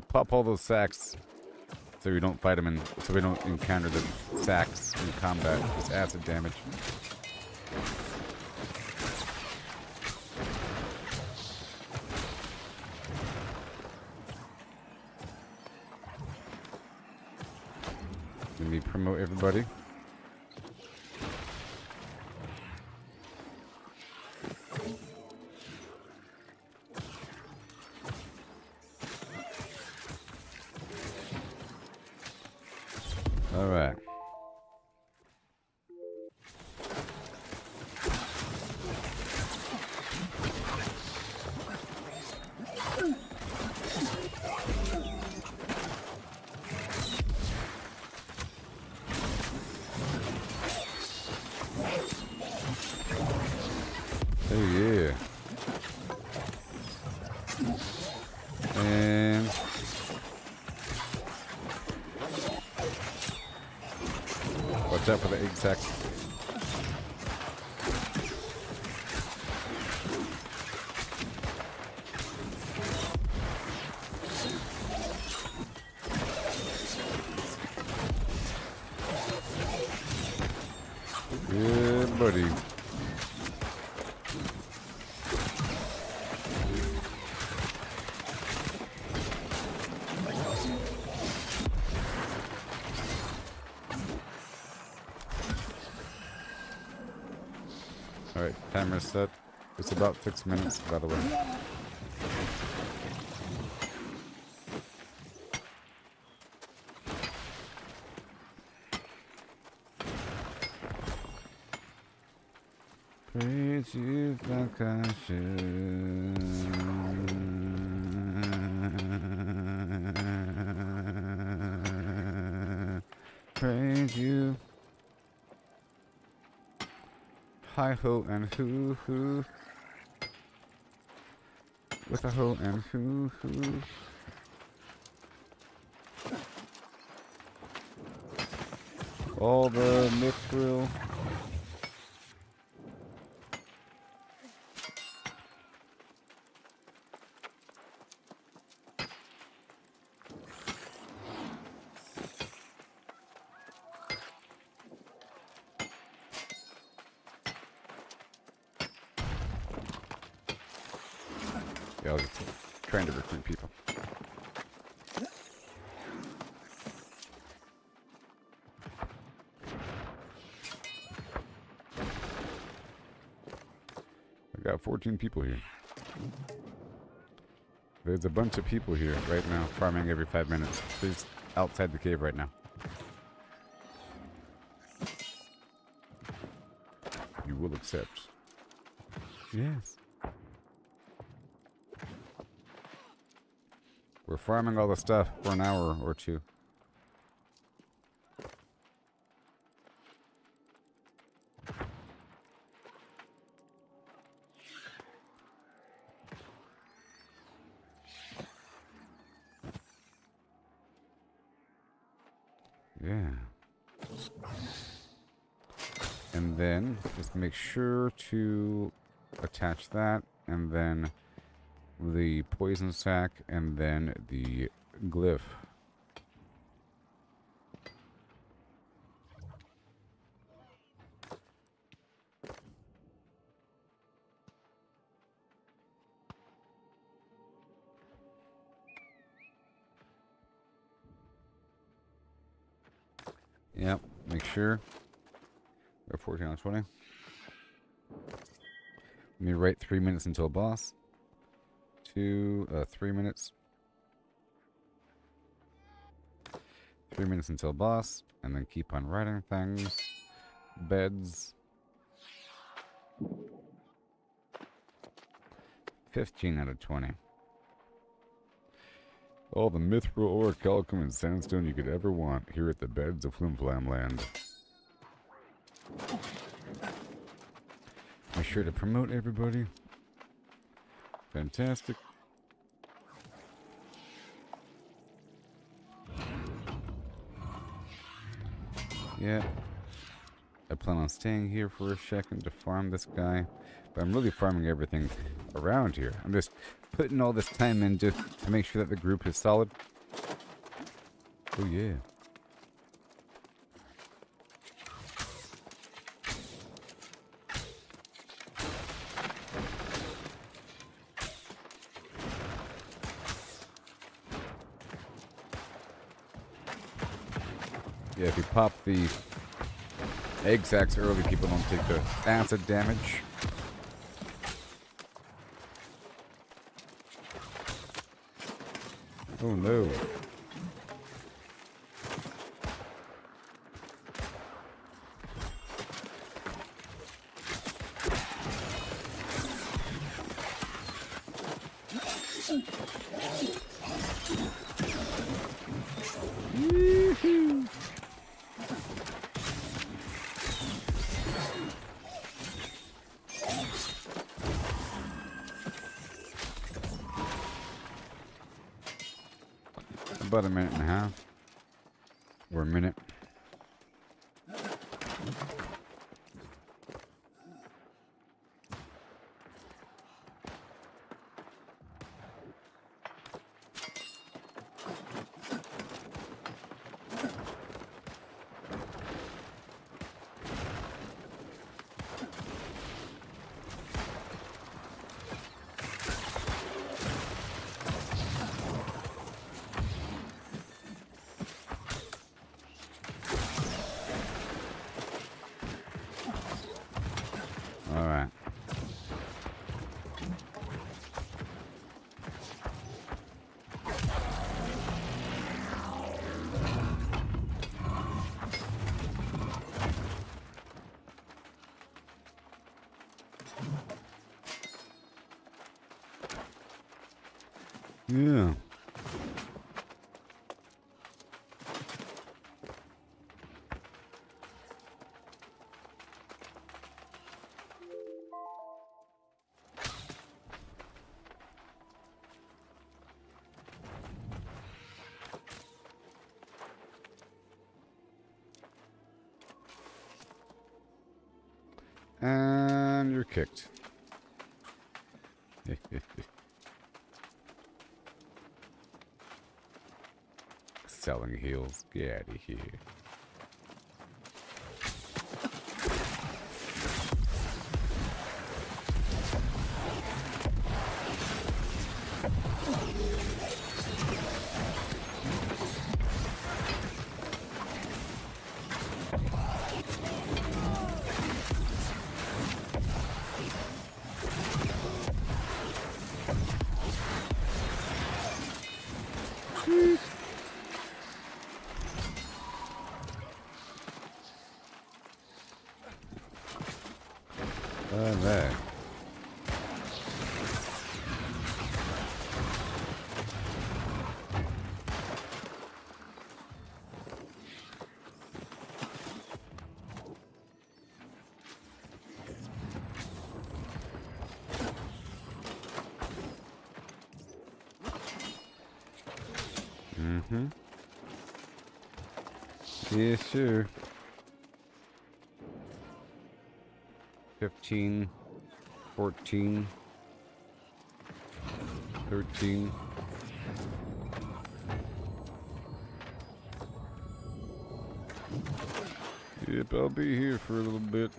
Speaker 1: Pop all those sacks so we don't fight them and so we don't encounter the sacks in combat. It's acid damage. Let me promote everybody. All right. Oh yeah. And watch out for the egg sack. Yeah, buddy. Alright, timer set. It's about 6 minutes, by the way. Praise you like I should. Praise you. Hi ho and hoo hoo. With a ho and hoo hoo. All the mithril. Yeah, I was trying to recruit people. got 14 people here. There's a bunch of people here right now, farming every 5 minutes. There's outside the cave right now. You will accept. Yes. We're farming all the stuff for an hour or two. Yeah. And then just make sure to attach that, and then the poison sac, and then the glyph. Yep, make sure. We're 14 on 20. Let me write 3 minutes until boss. 3 minutes. 3 minutes until boss, and then keep on writing things. Beds. 15 out of 20. All the mithril, ore, calcum, and sandstone you could ever want here at the beds of Flimflam Land. Make sure to promote everybody. Fantastic. Yeah. I plan on staying here for a second to farm this guy. But I'm really farming everything around here. I'm just putting all this time in just to make sure that the group is solid. Oh yeah. Yeah, if you pop the egg sacs early, people don't take the acid damage. Oh no. Woohoo! About a minute and a half. Or a minute. Alright. Yeah. And you're kicked. Selling heals. Get out of here. Alright. Mm-hmm. Yeah, sure. 15, 14, 13. Yep, I'll be here for a little bit.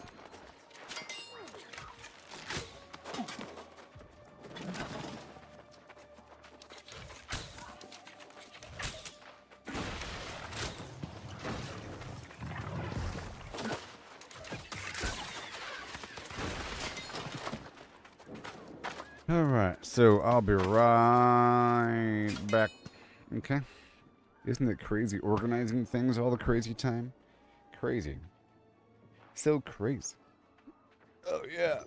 Speaker 1: Alright, so I'll be right back. Okay. Isn't it crazy organizing things all the crazy time? Crazy. So crazy. Oh, yeah.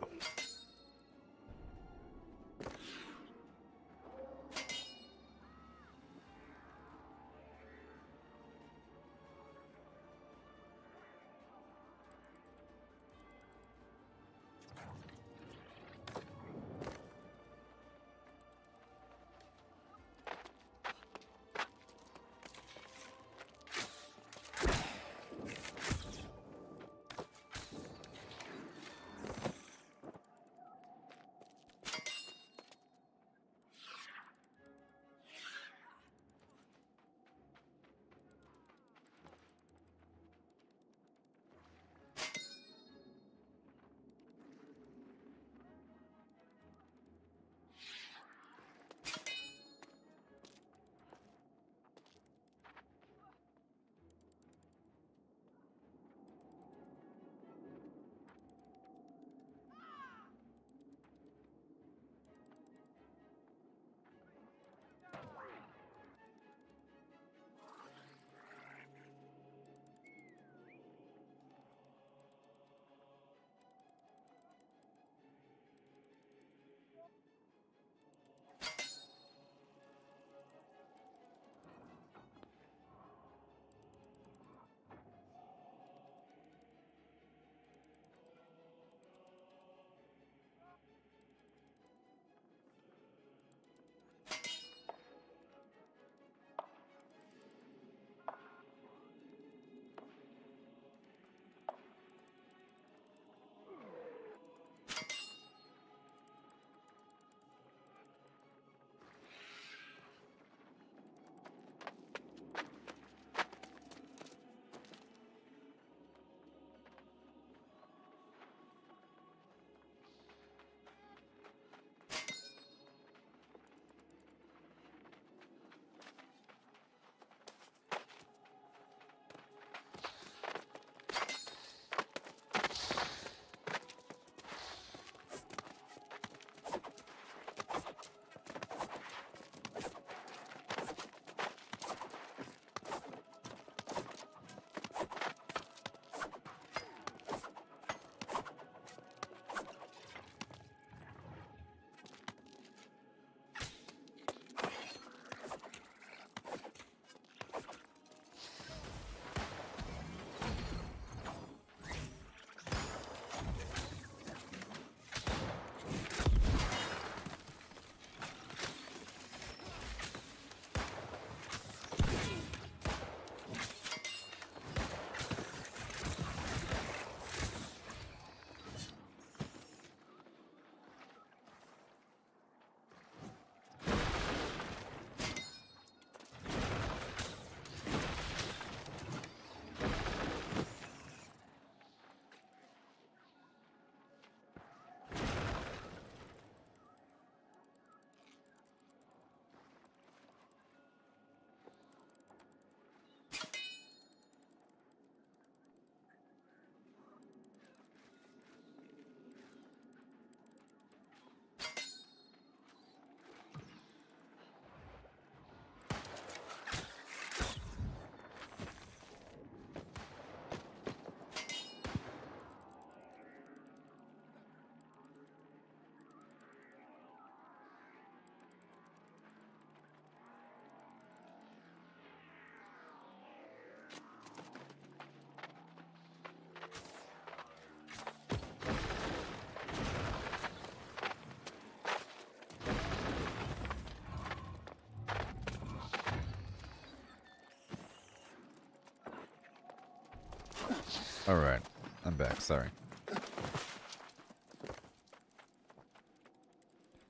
Speaker 1: Alright, I'm back, sorry.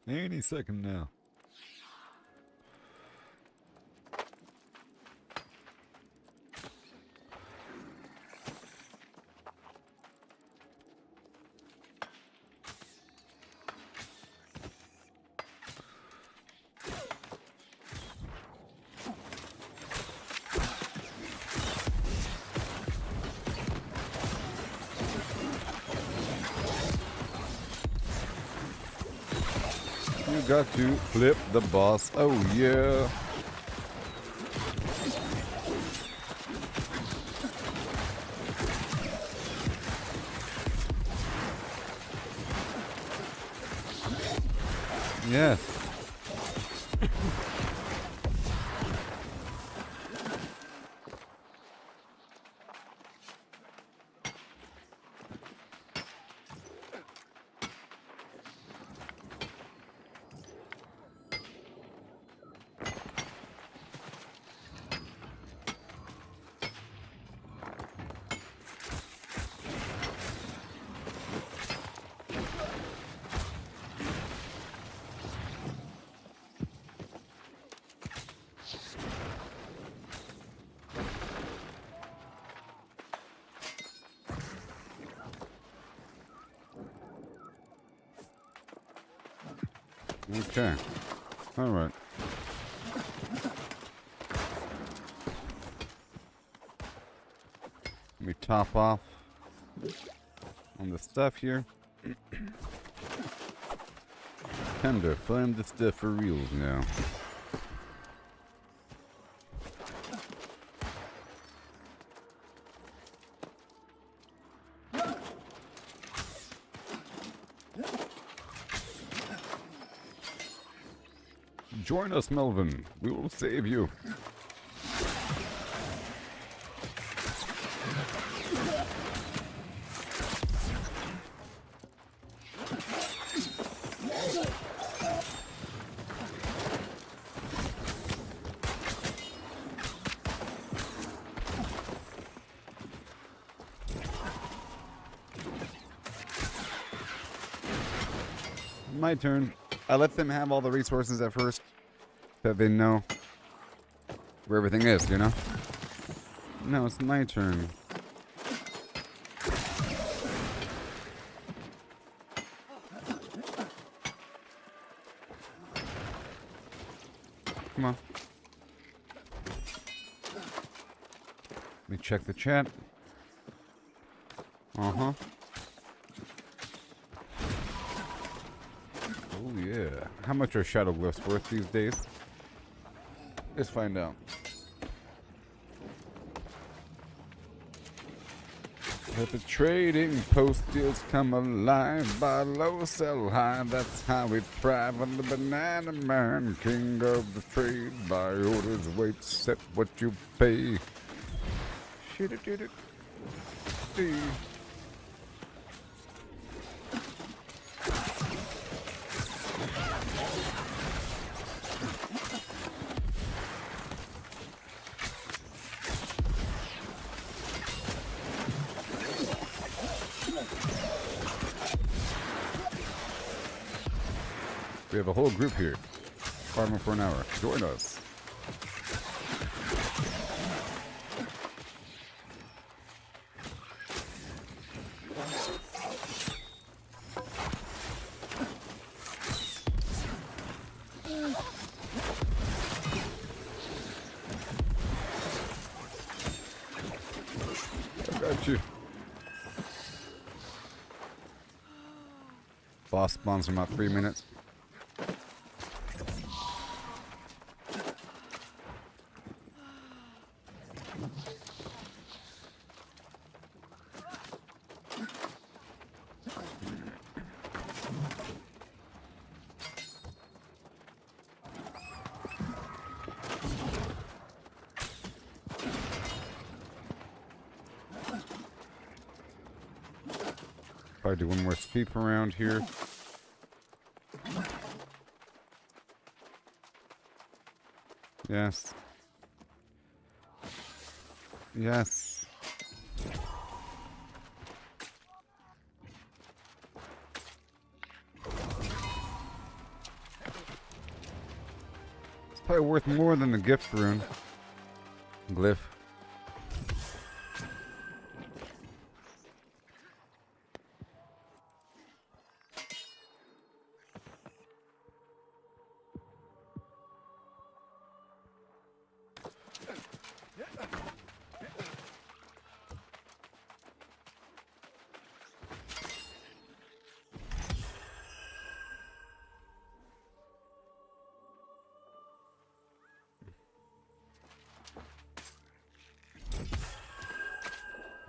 Speaker 1: Any second now. You got to flip the boss. Oh, yeah. Yes. Okay. All right. Let me top off on the stuff here. Time to find the stuff for reals now. Join us, Melvin. We will save you. My turn. I let them have all the resources at first, that they know where everything is, you know? No, it's my turn. Come on. Let me check the chat. Uh-huh. Oh, yeah. How much are shadow glyphs worth these days? Let's find out. Let the trading post deals come alive. Buy low, sell high. That's how we thrive on the banana man. King of the trade. Buy orders, wait, set what you pay. Shoot it. See. We have a whole group here, farming for an hour. Join us. I got you. Boss spawns in about 3 minutes. Probably do one more sweep around here. Yes. Yes. Probably worth more than the gift rune. Glyph.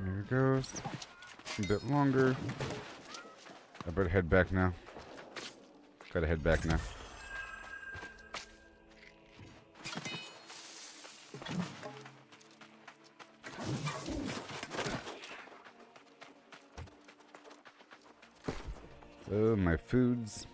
Speaker 1: There it goes. A bit longer. I better head back now. Gotta head back now. Oh, my foods.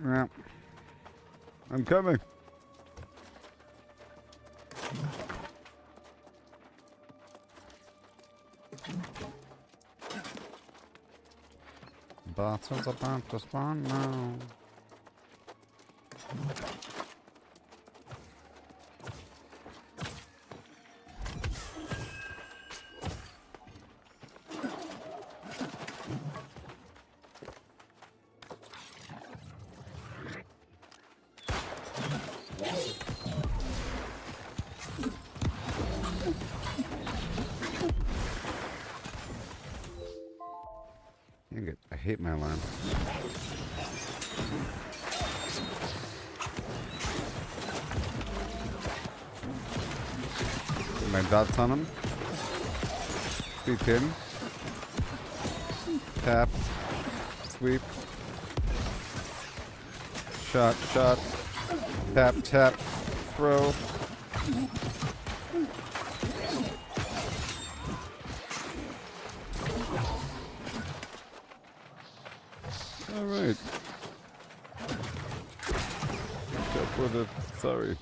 Speaker 1: Yeah. I'm coming. Battle's about to spawn now. I hate my alarm. Put my dots on them. Sweep in. Tap. Sweep. Shot, shot. Tap, tap. Throw. Alright. Up with it. Sorry.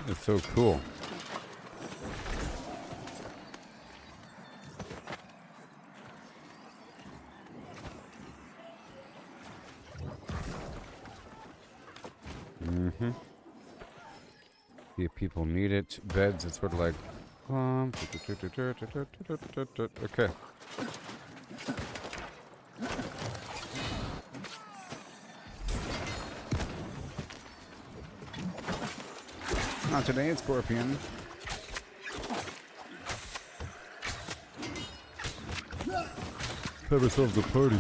Speaker 1: It's so cool. Mm-hmm. Yeah, people need it. Beds, it's sort of like... okay. Not today, Scorpion. Have ourselves a party.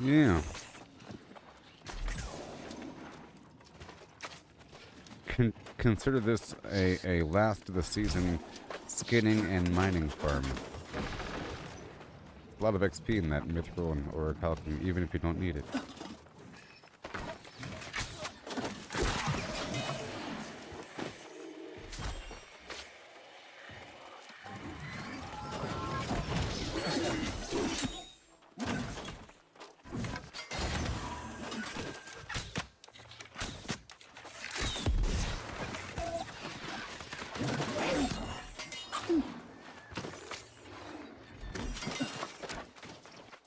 Speaker 1: Yeah. Consider this a last of the season skinning and mining farm. A lot of XP in that mithril and orichalcum, even if you don't need it.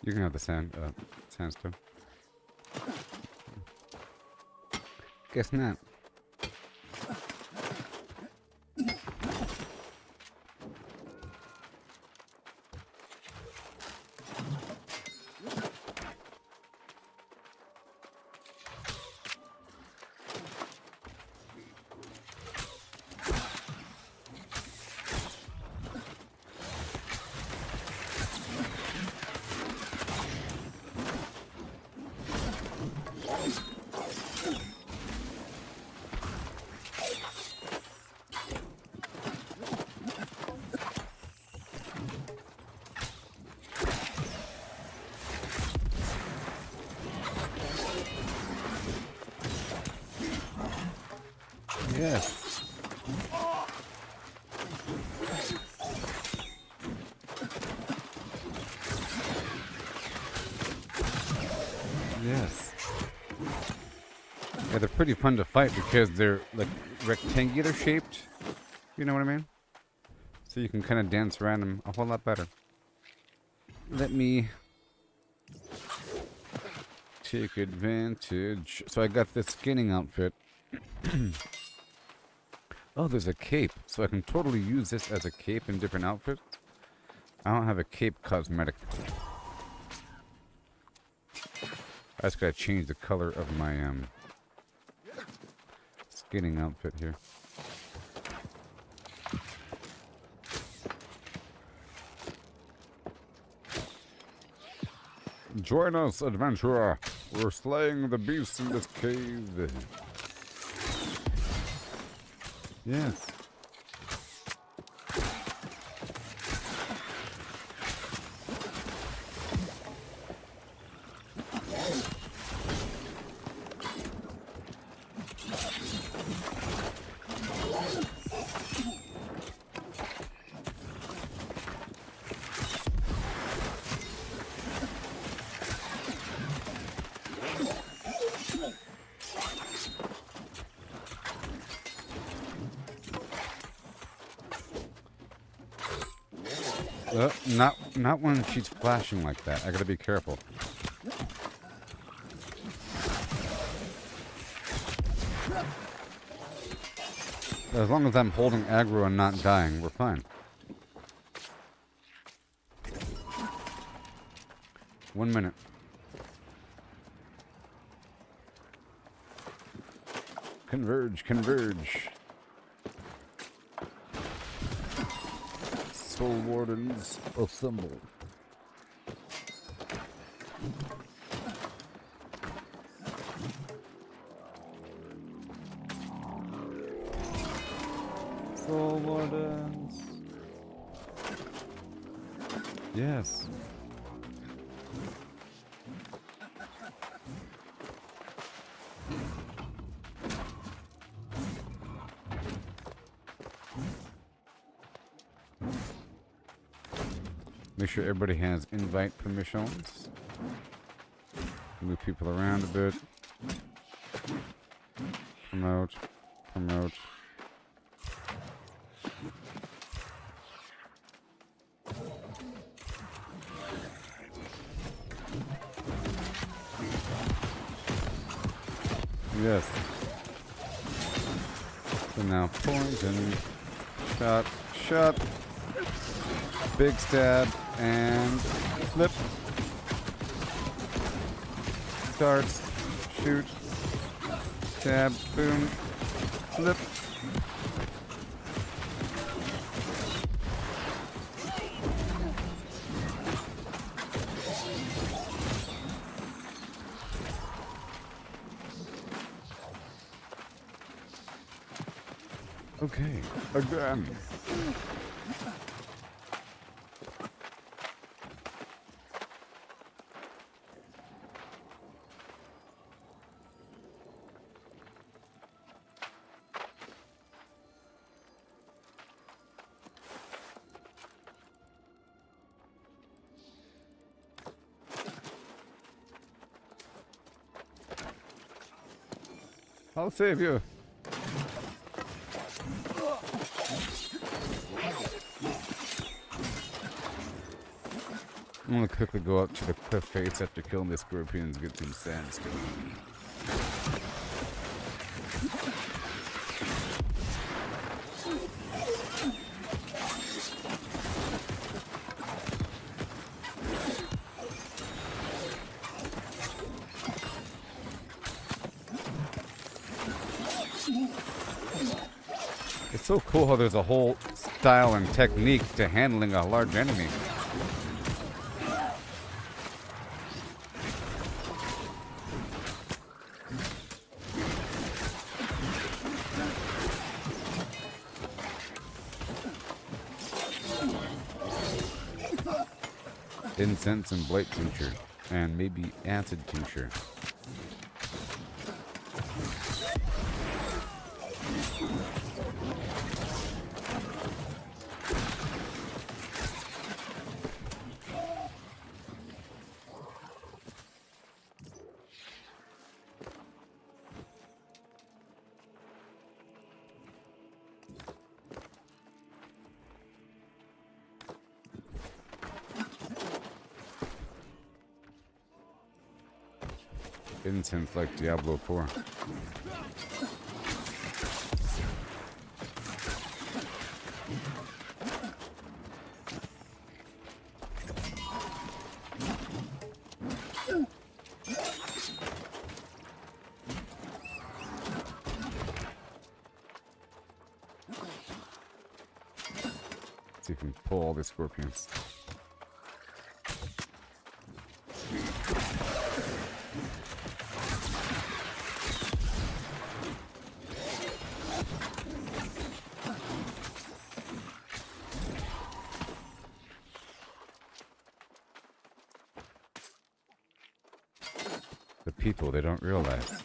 Speaker 1: You can have the sandstone. Guess not. Yes. Yes. Yeah, they're pretty fun to fight because they're like rectangular shaped. You know what I mean? So you can kind of dance around them a whole lot better. Let me take advantage. So I got this skinning outfit. Oh, there's a cape. So I can totally use this as a cape in different outfits. I don't have a cape cosmetic. I just gotta change the color of my skinning outfit here. Join us, adventurer. We're slaying the beast in this cave. Yes. Not when she's flashing like that. I gotta be careful. As long as I'm holding aggro and not dying, we're fine. 1 minute. Converge, converge. Soul Wardens assemble. Soul Wardens. Yes. Make sure everybody has invite permissions. Move people around a bit. Promote. Promote. Yes. So now point and shot, shot. Big stab and flip. Starts, shoot, stab, boom, flip. Okay, again. I'll save you. I'm gonna quickly go up to the cliff face after killing the scorpions, get some sandstone. It's so cool how there's a whole style and technique to handling a large enemy. Incense and blight tincture, and maybe acid tincture. Incense like Diablo 4. See if we can pull all the scorpions. The people, they don't realize.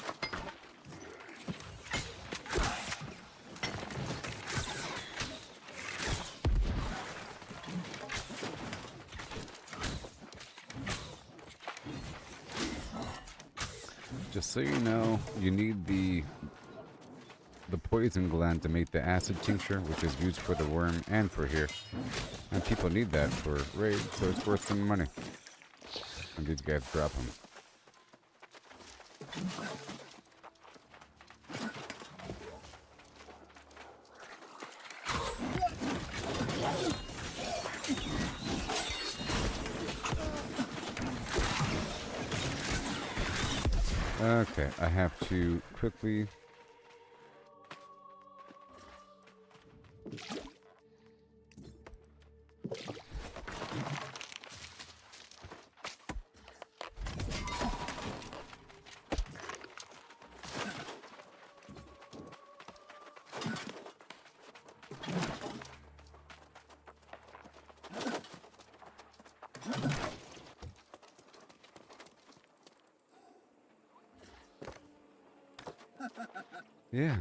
Speaker 1: Just so you know, you need the poison gland to make the acid tincture, which is used for the worm and for here. And people need that for raid, so it's worth some money. And these guys drop them. Okay, I have to quickly... Yeah.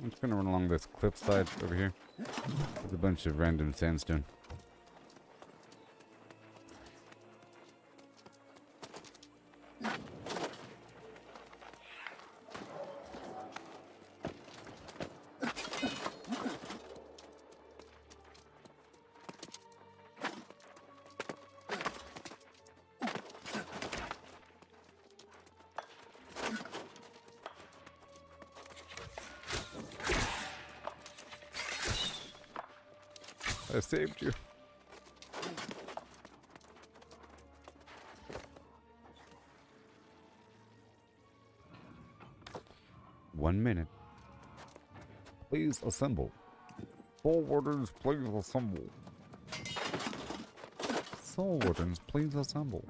Speaker 1: I'm just gonna run along this cliffside over here. There's a bunch of random sandstone. I saved you. One minute. Please assemble. Soul Wardens, please assemble. Soul Wardens, please assemble.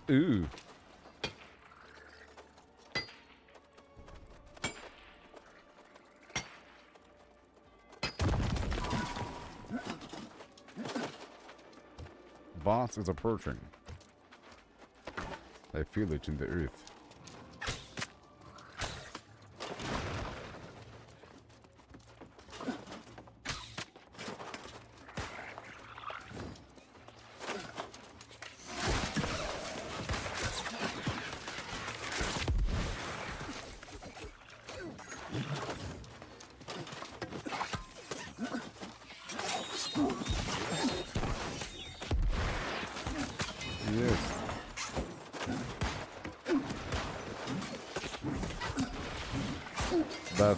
Speaker 1: Ooh. Boss is approaching. I feel it in the earth. Yes. But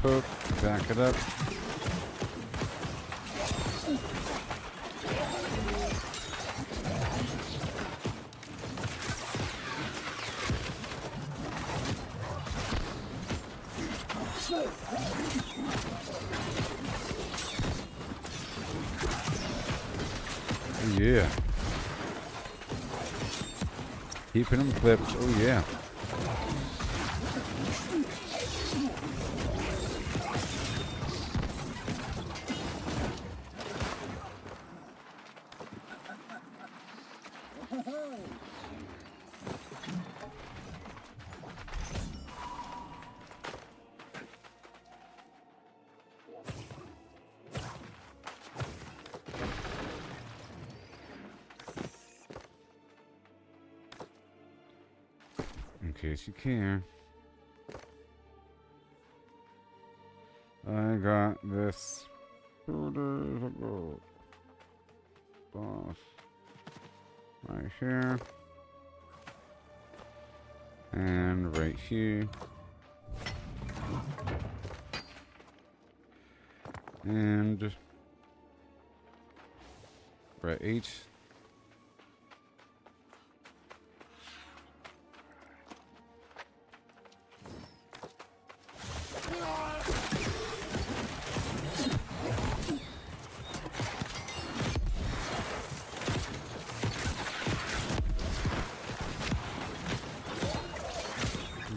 Speaker 1: poke, back it up. yeah. Keeping them clipped. Oh yeah. In case you care. I got this 2 days ago. Boss. Right here. And right here. And right.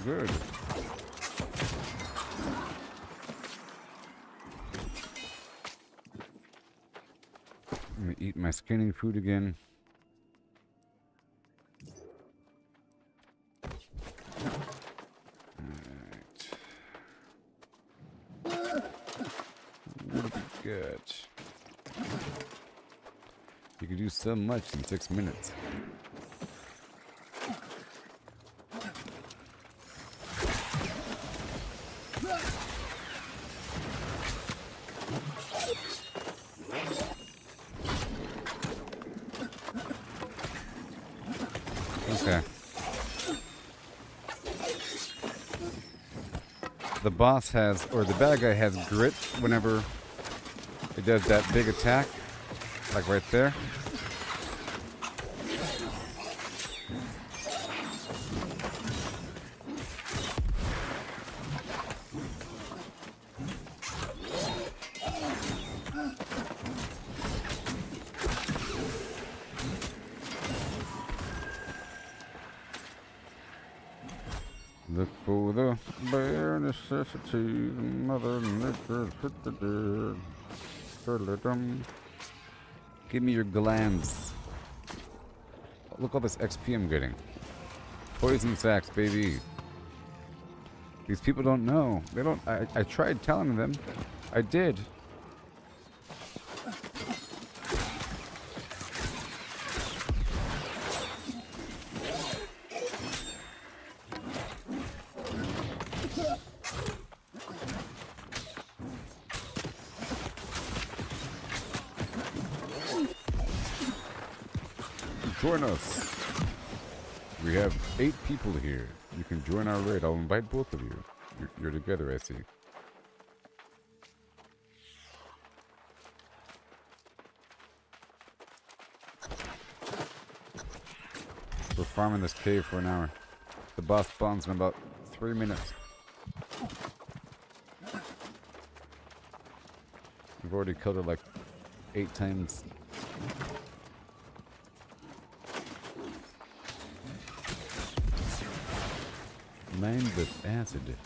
Speaker 1: Good. Let me eat my skinning food again. Alright. What do we get? You can do so much in 6 minutes. Okay. The boss has, or the bad guy has grit whenever it does that big attack. Like right there. Look for the bare necessities, Mother Nature hit the dead. Give me your glands. Look all this XP I'm getting. Poison sacks, baby. These people don't know. They don't. I tried telling them. I did. Join us. We have 8 people here. You can join our raid. I'll invite both of you. You're together, I see. We're farming this cave for an hour. The boss spawns in about 3 minutes. We've already killed it like 8 times. Lined with acid.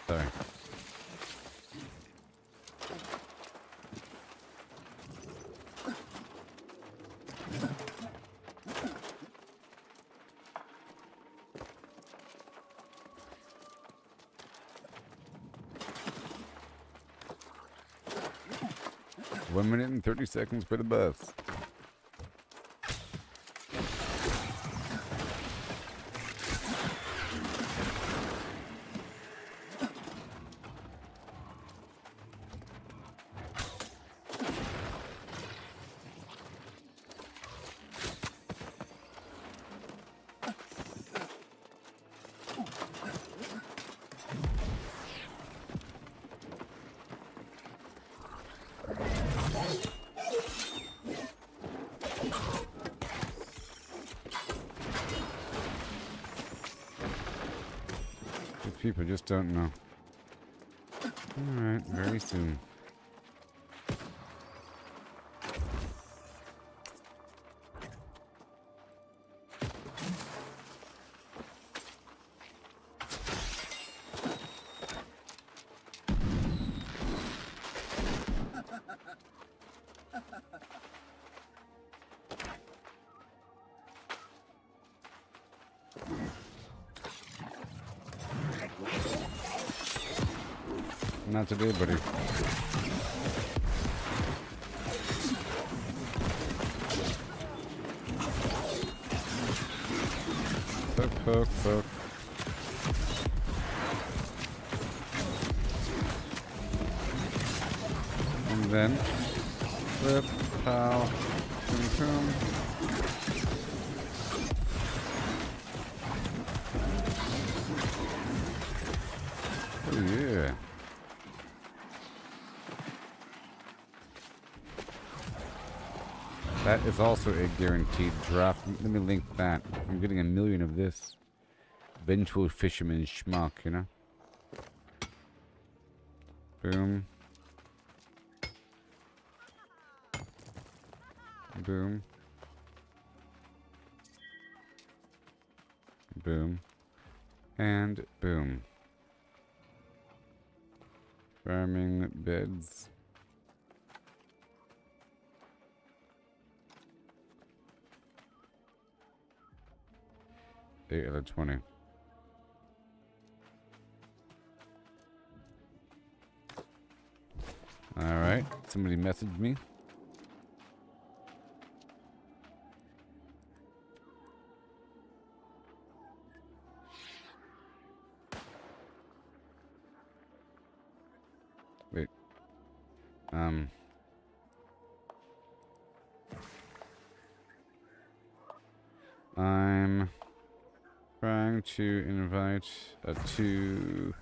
Speaker 1: Sorry. 1 minute and 30 seconds for the bus. People just don't know. Alright, very soon. Not today, buddy. Poke, poke, poke. And then flip, pow, boom, boom. Oh yeah. That is also a guaranteed drop. Let me link that. I'm getting 1 million of this. Vengeful fisherman schmuck, you know? Boom. Boom. Boom. And boom. Farming beds. 8 out of 20. Alright, somebody messaged me. Wait. I'm trying to invite to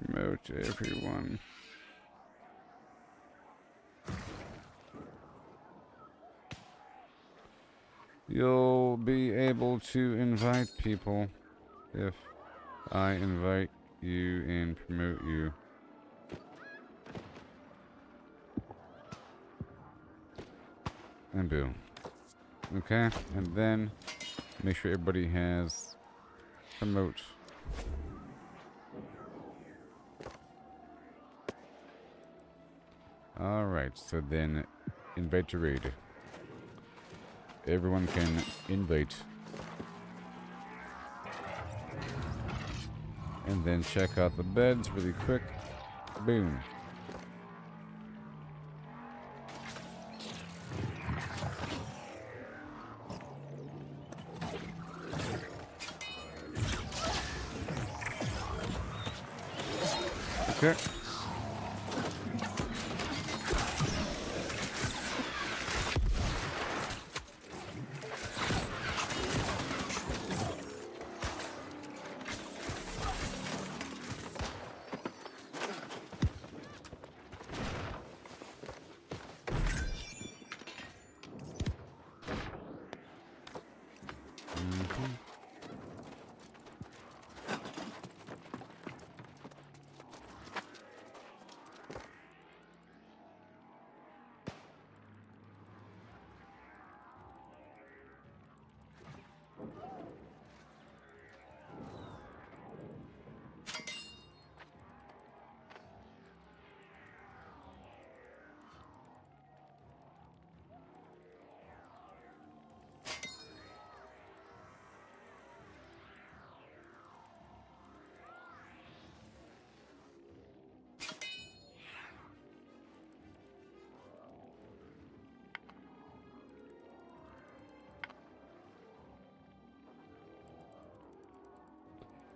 Speaker 1: promote everyone. You'll be able to invite people if I invite you and promote you. And boom. Okay, and then make sure everybody has promote. Alright, so then invite to raid. Everyone can invite. And then check out the beds really quick. Boom. Okay.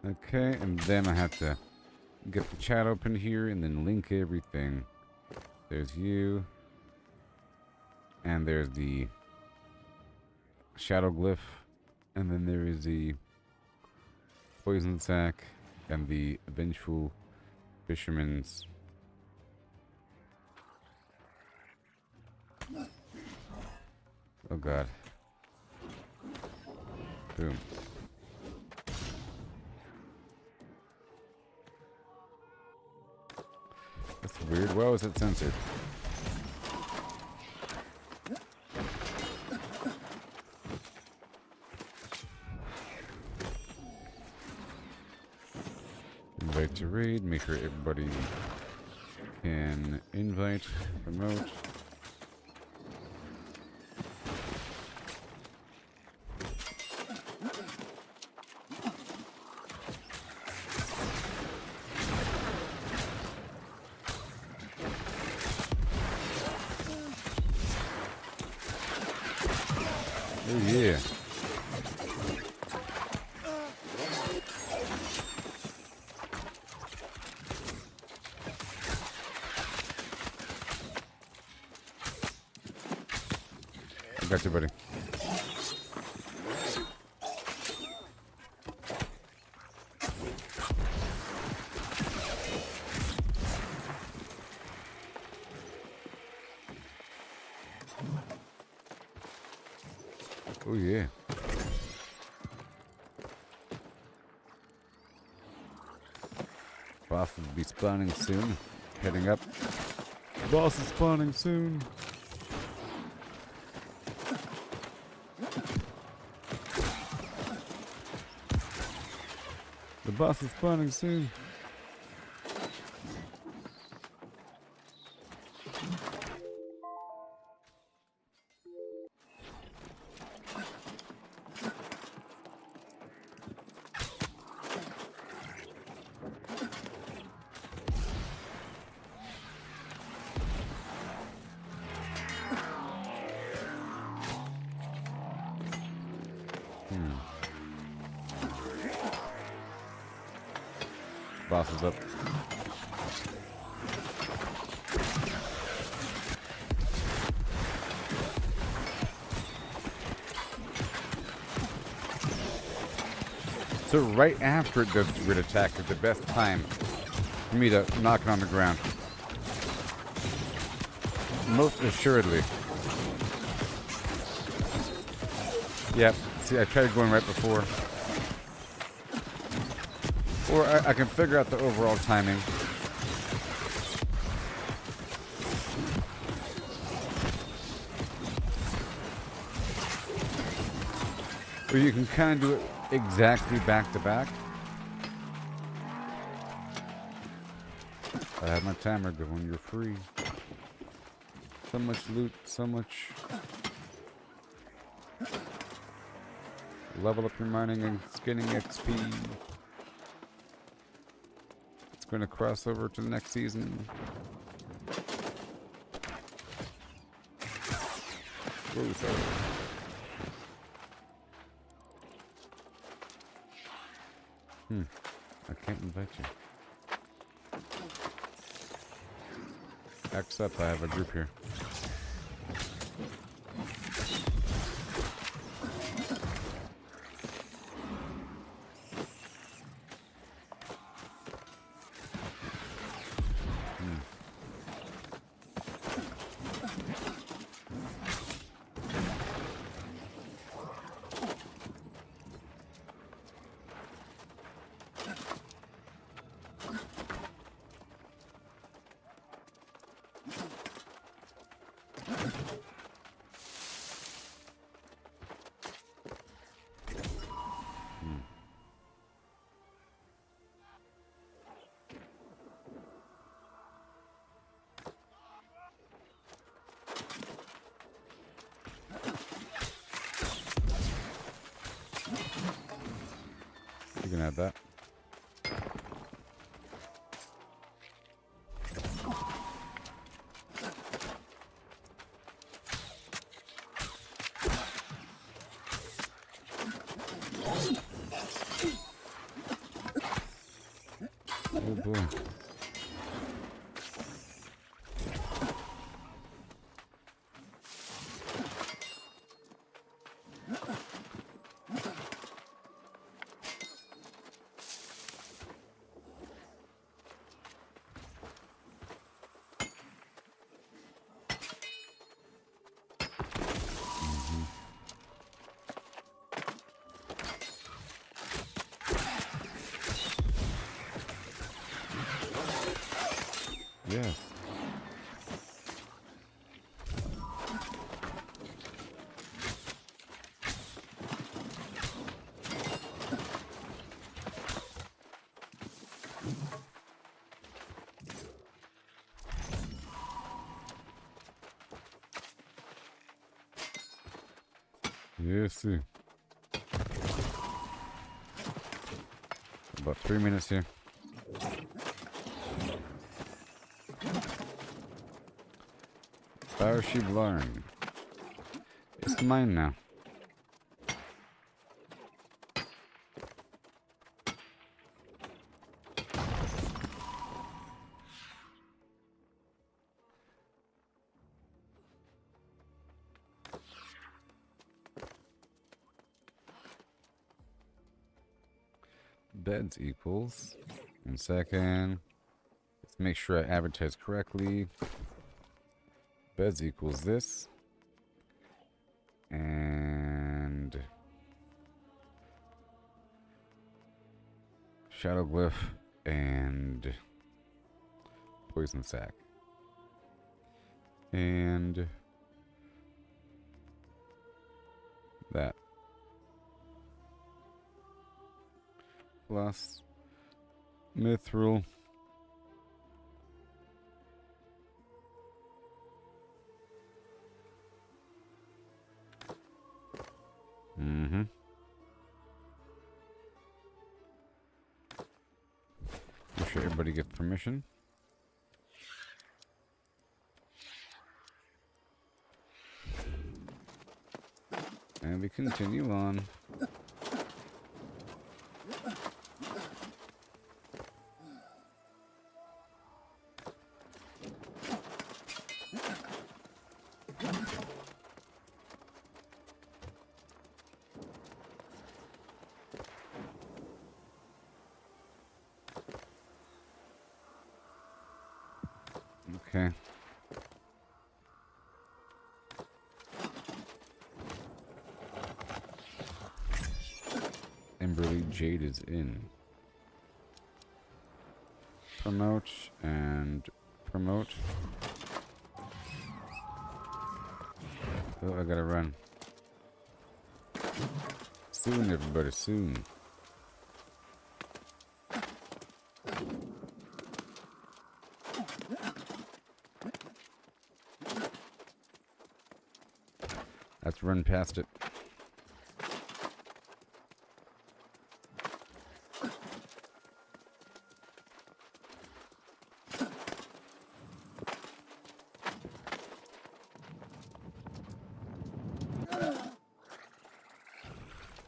Speaker 1: Okay, and then I have to get the chat open here and then link everything. There's you. And there's the shadow glyph. And then there is the poison sac and the vengeful fisherman's. Oh god. Boom. That's weird. Why was it censored? Invite to raid. Make sure everybody can invite, promote. Oh yeah. I got you, buddy. Oh yeah. Boss will be spawning soon. Heading up. Boss is spawning soon. The boss is spawning soon. Boss is up. So right after it does the grid attack is the best time for me to knock it on the ground. Most assuredly. Yep. See, I tried going right before. Or I can figure out the overall timing. Or you can kind of do it exactly back to back. I have my timer going, you're free. So much loot, so much. Level up your mining and skinning XP. Going to cross over to the next season. Whoa, sorry. I can't invite you. X up, I have a group here. You can add that. boy. Yes. Yes, sir. About 3 minutes here. Starship learned. It's mine now. Beds equals. 1 second. Let's make sure I advertise correctly. Beds equals this. And shadow glyph and poison sac. And that. Plus mithril. Mm-hmm. Make sure everybody gets permission. And we continue on. Okay. Emberly Jade is in. Promote and promote. Oh, I gotta run. Soon, everybody, soon. Let's run past it.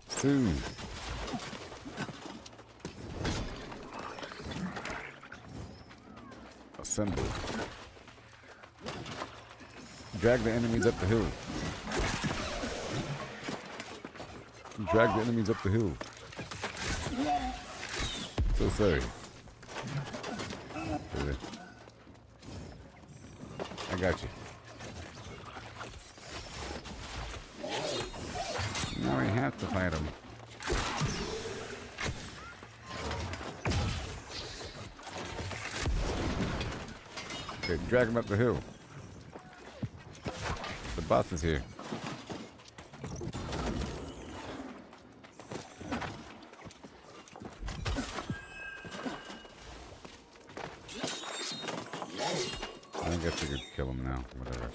Speaker 1: Soon. Assemble. Drag the enemies up the hill. Drag the enemies up the hill. So sorry. I got you. Now we have to fight him. Okay, drag him up the hill. The boss is here. I guess we could kill him now. Whatever.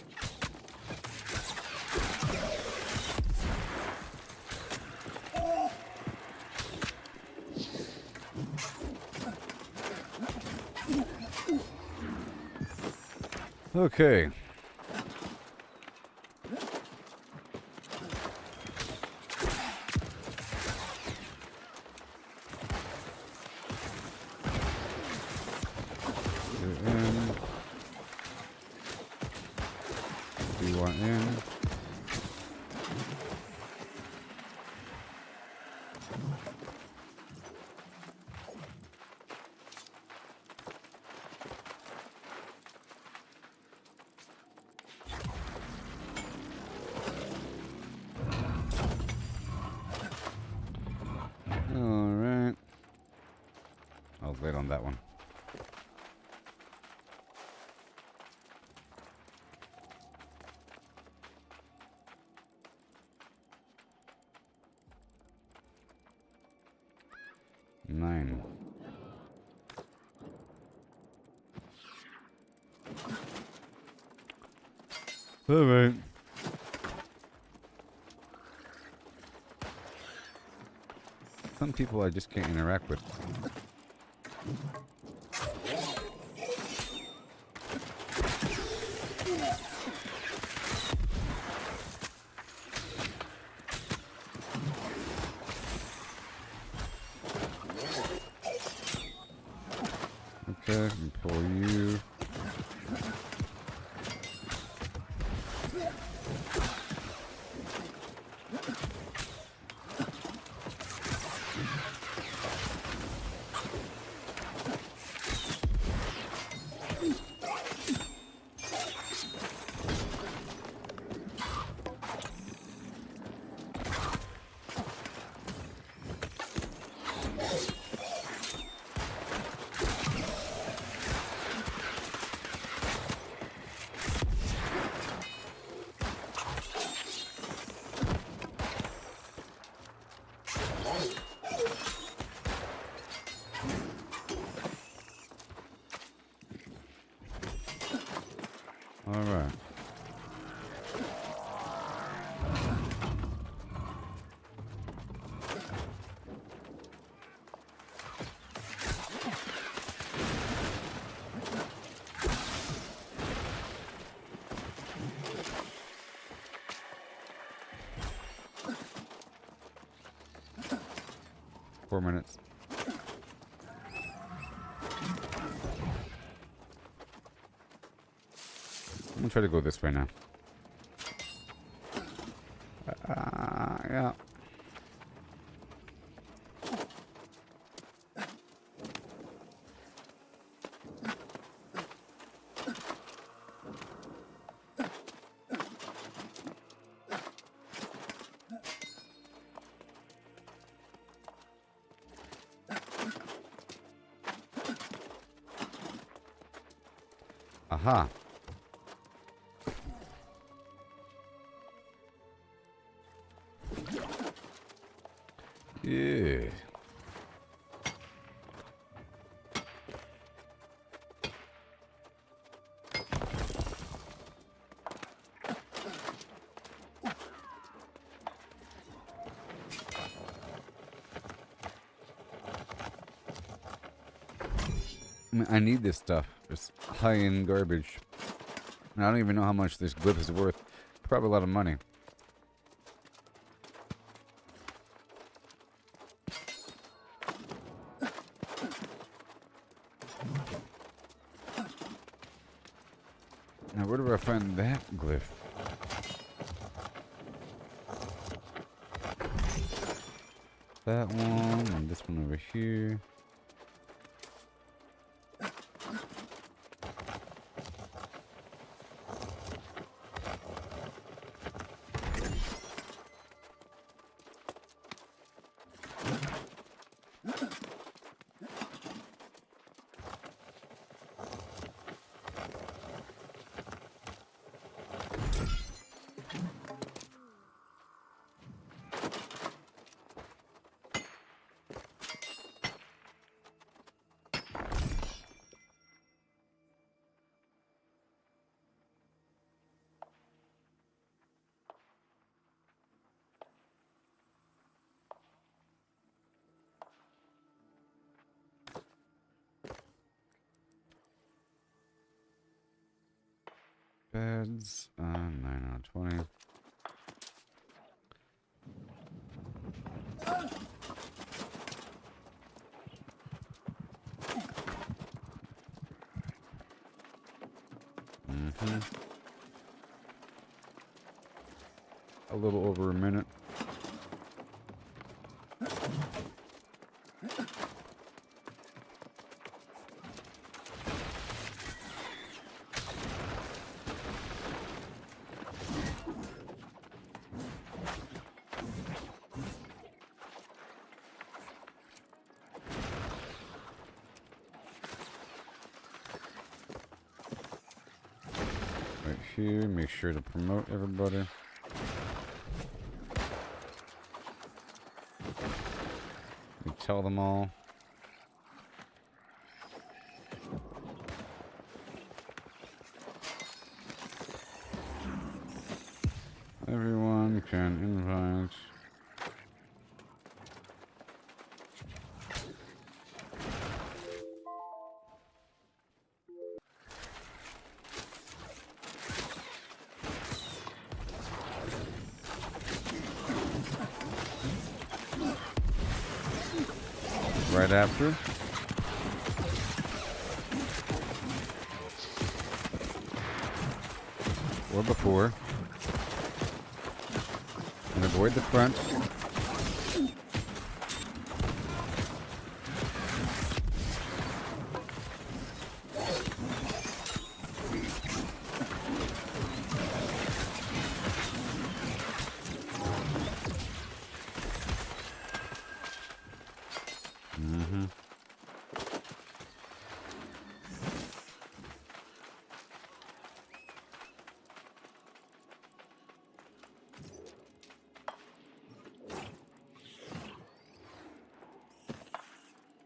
Speaker 1: Okay. was late on that one. Nine. All right. Some people I just can't interact with. Okay, and pull you. All right. Four minutes. I'm gonna try to go this way now. Yeah. Aha. Yeah. I mean, I need this stuff. It's high-end garbage. And I don't even know how much this glyph is worth. Probably a lot of money. Now, where do I find that glyph? That one, and this one over here. Beds, 9 out of 20. A little over a minute. here. Make sure to promote everybody. We tell them all. Everyone can invite. Right after. Or before. And avoid the front.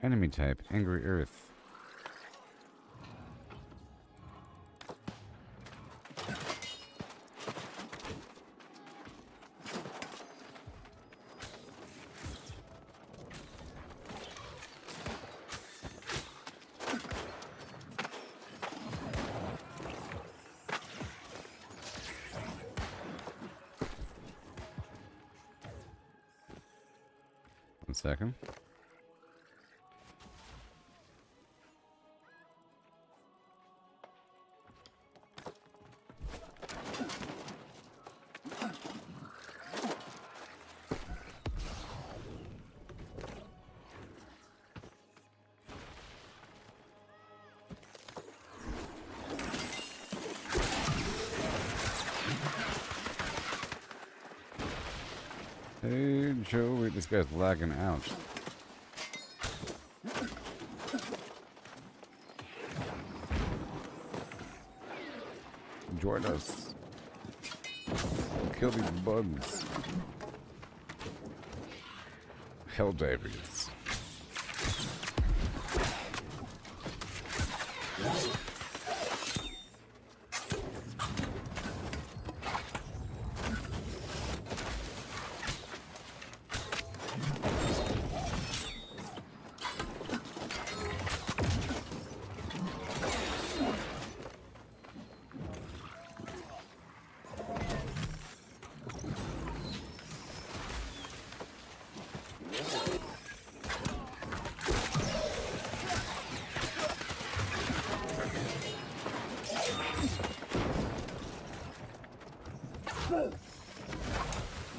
Speaker 1: Enemy type, Angry Earth. One second. Hey, Joe, wait, this guy's lagging out. Join us. Kill these bugs. Helldivers.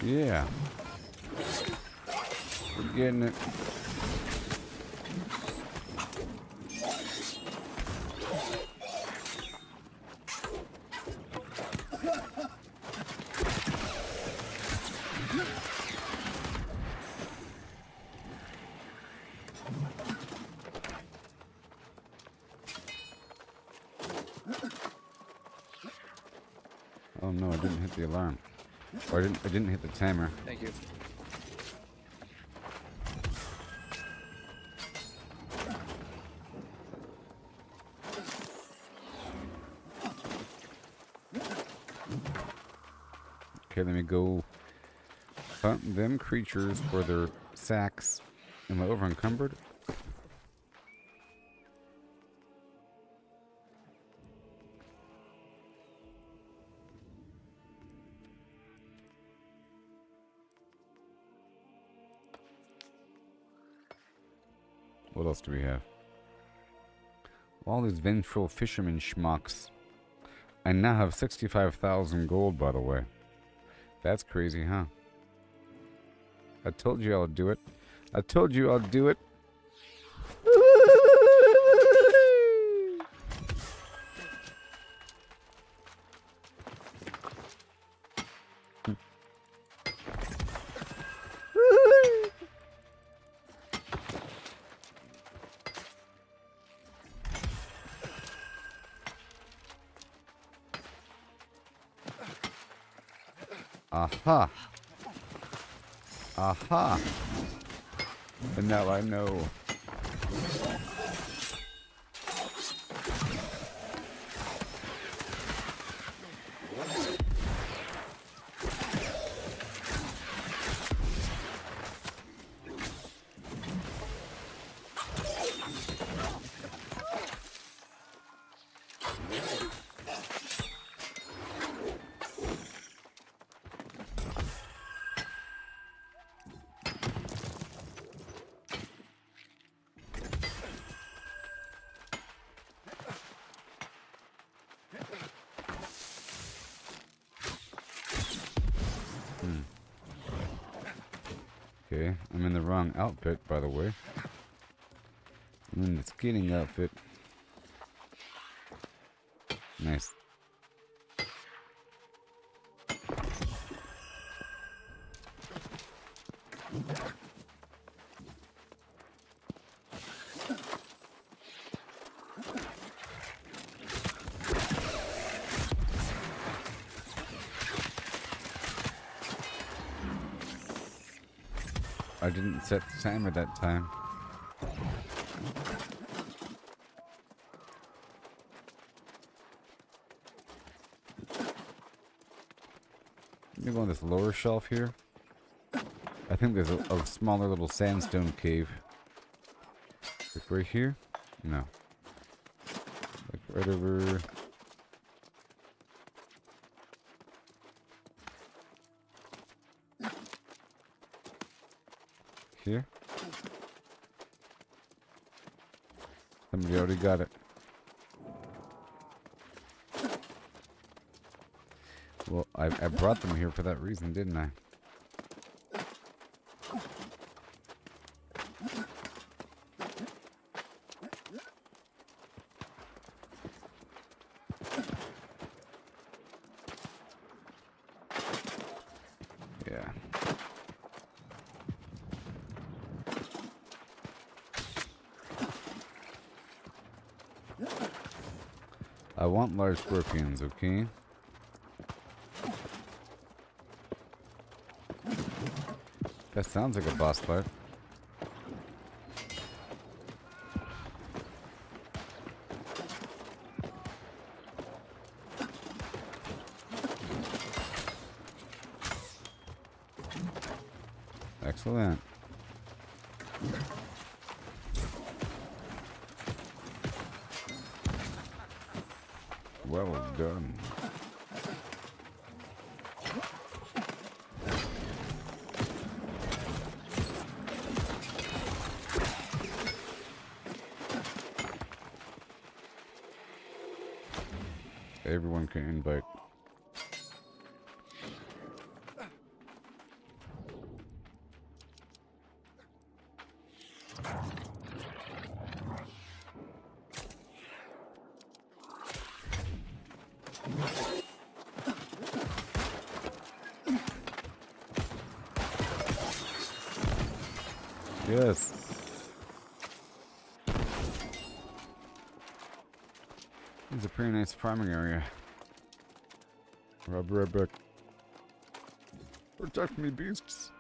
Speaker 1: Yeah. We're getting it. Oh no, I didn't hit the alarm. Or I didn't hit the timer.
Speaker 2: Thank you.
Speaker 1: Okay, let me go hunt them creatures for their sacks. Am I over encumbered? What else do we have? All these vengeful fisherman schmucks. I now have 65,000 gold, by the way. That's crazy, huh? I told you I'll do it. I told you I'll do it. Aha. Aha. And now I know. Okay, I'm in the wrong outfit, by the way. I'm in the skating outfit. Nice. I didn't set the timer that time. Let me go on this lower shelf here. I think there's a smaller little sandstone cave. Like right here? No. Like right over... here? Somebody already got it. Well, I brought them here for that reason, didn't I? Yeah. I want large scorpions, okay? That sounds like a boss fight. Excellent. Well done. Everyone can invite. Yes. It's a pretty nice farming area. Rubber back. Protect me, beasts.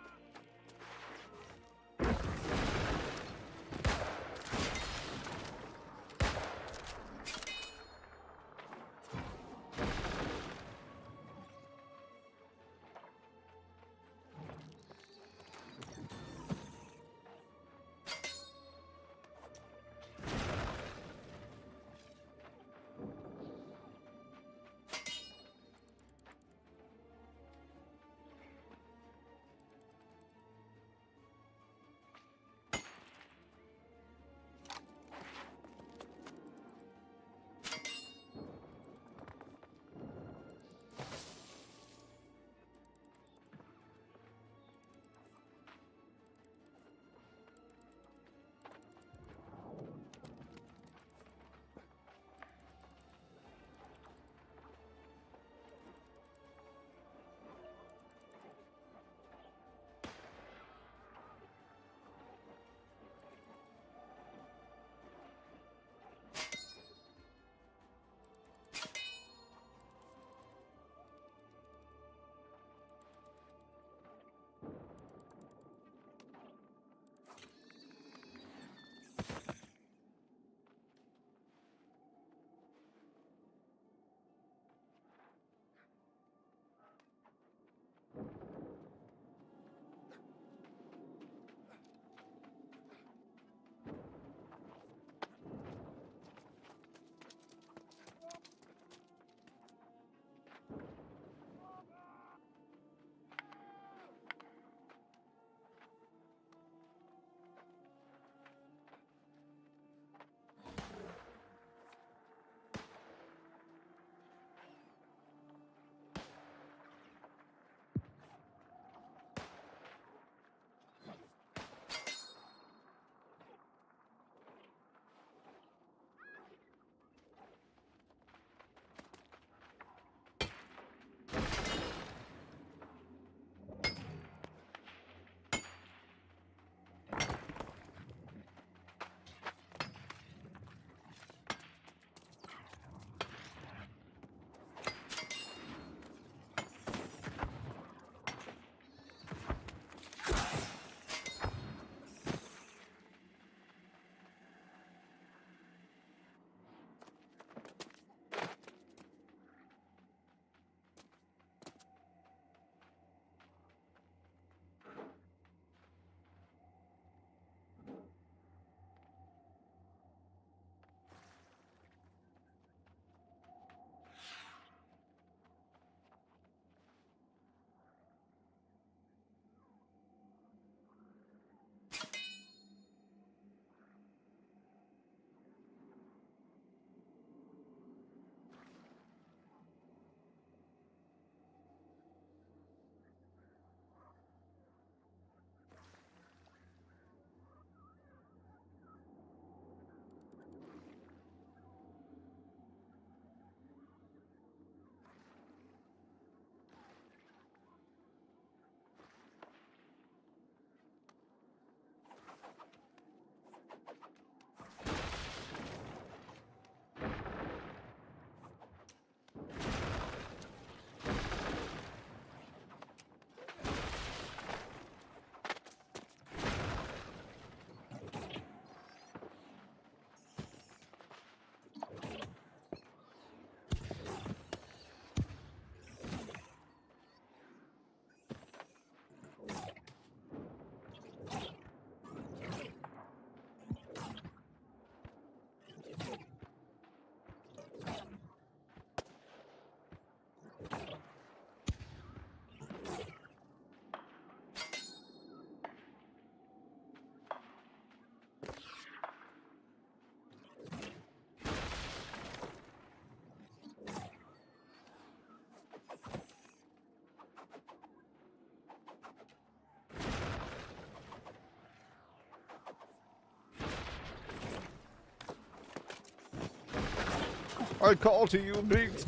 Speaker 1: I call to you, beast.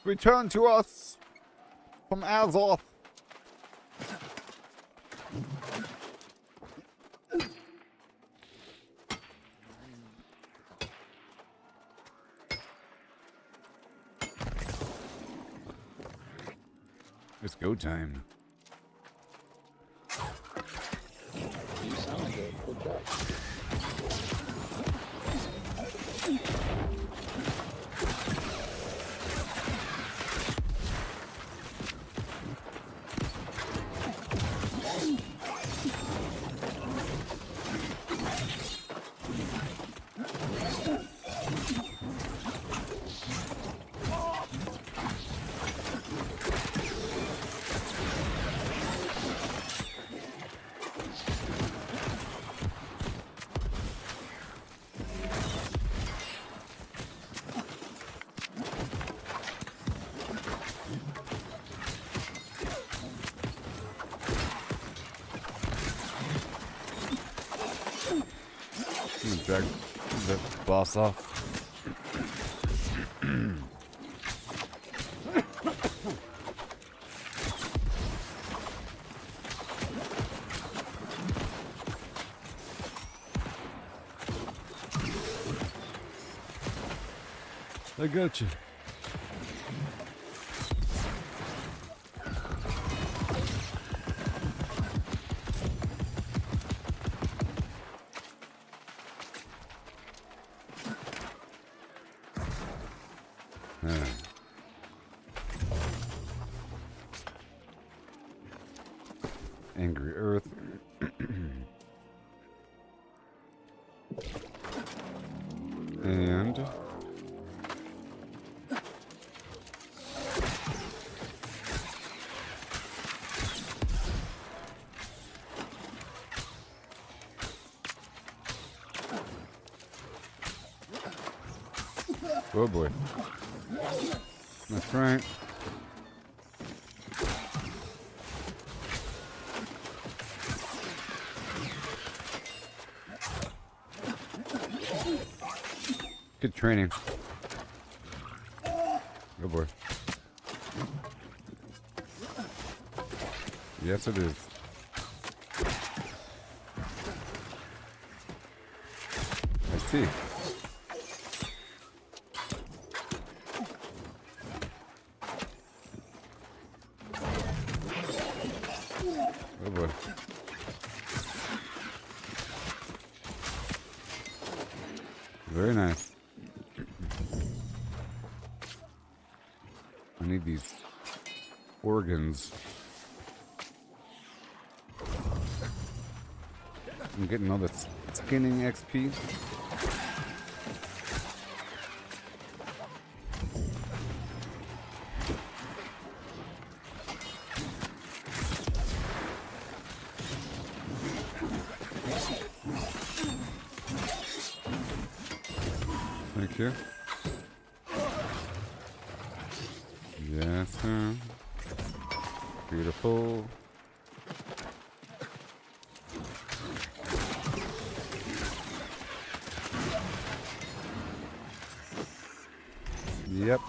Speaker 1: Return to us from Azoth. It's go time.
Speaker 2: You sound good. Good job.
Speaker 1: Drag the boss off. I got you. Angry Earth. And oh boy. That's right. Good training. Oh boy. Yes, it is. I see. Oh boy. Very nice. I need these organs. I'm getting all this skinning XP. Thank you. Yes, sir. Beautiful. Yep.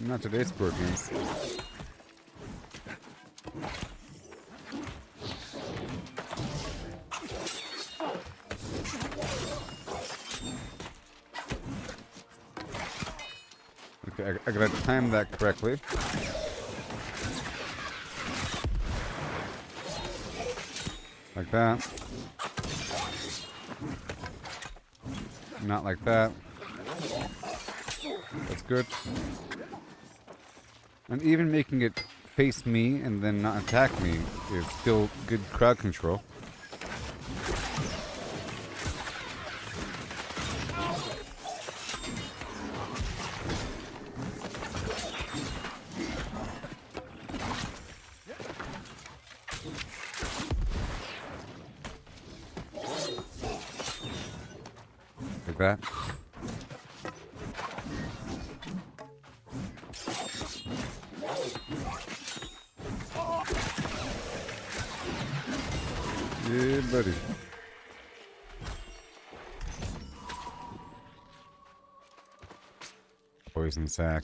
Speaker 1: Not today's scorpions. Okay, I gotta time that correctly. Like that. Not like that. That's good. And even making it face me and then not attack me is still good crowd control. Like that. Yeah, buddy. Poison sack.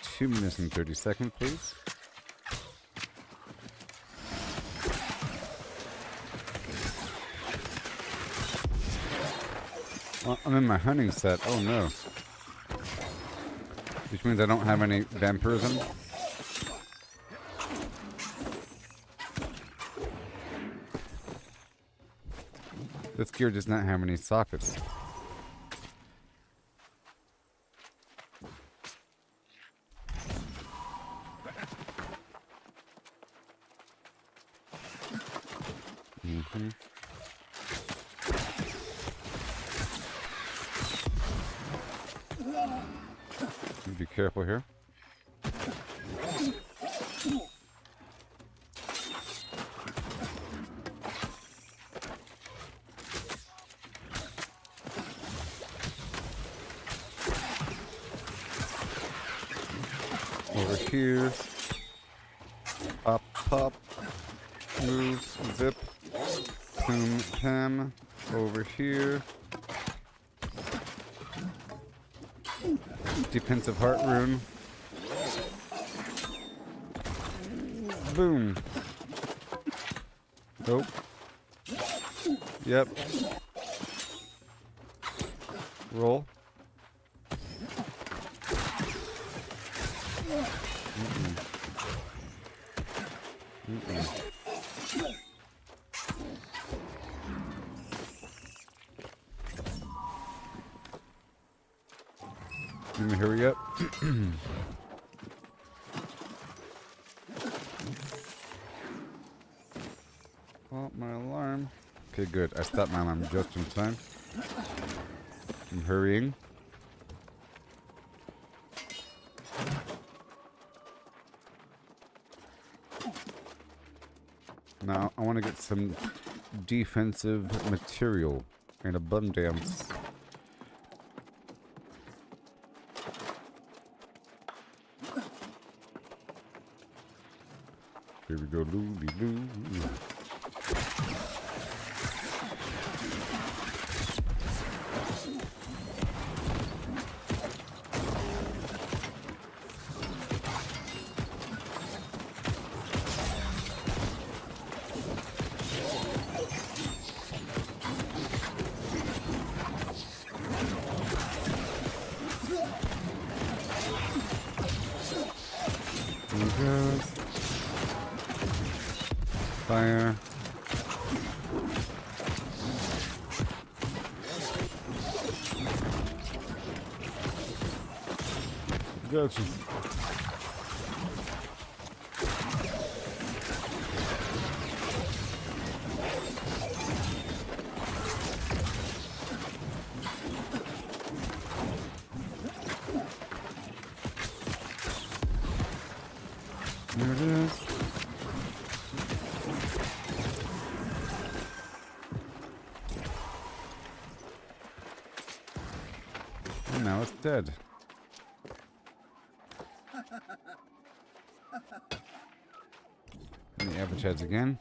Speaker 1: Two minutes and 30 seconds, please. Well, I'm in my hunting set. Oh no. Which means I don't have any vampirism. This gear does not have any sockets. Mm-hmm. Be careful here. Over here. Pop, pop. Move, zip. Boom, pam. Over here. Defensive heart rune. Boom. Nope. Yep. Roll. Let me hurry up. Oh, my alarm. Okay, good. I stopped my alarm just in time. I'm hurrying. Now, I want to get some defensive material and abundance. Here we go, loo-dee-loo. There he goes. Fire. Gotcha. There it is. And now it's dead. And the average heads again.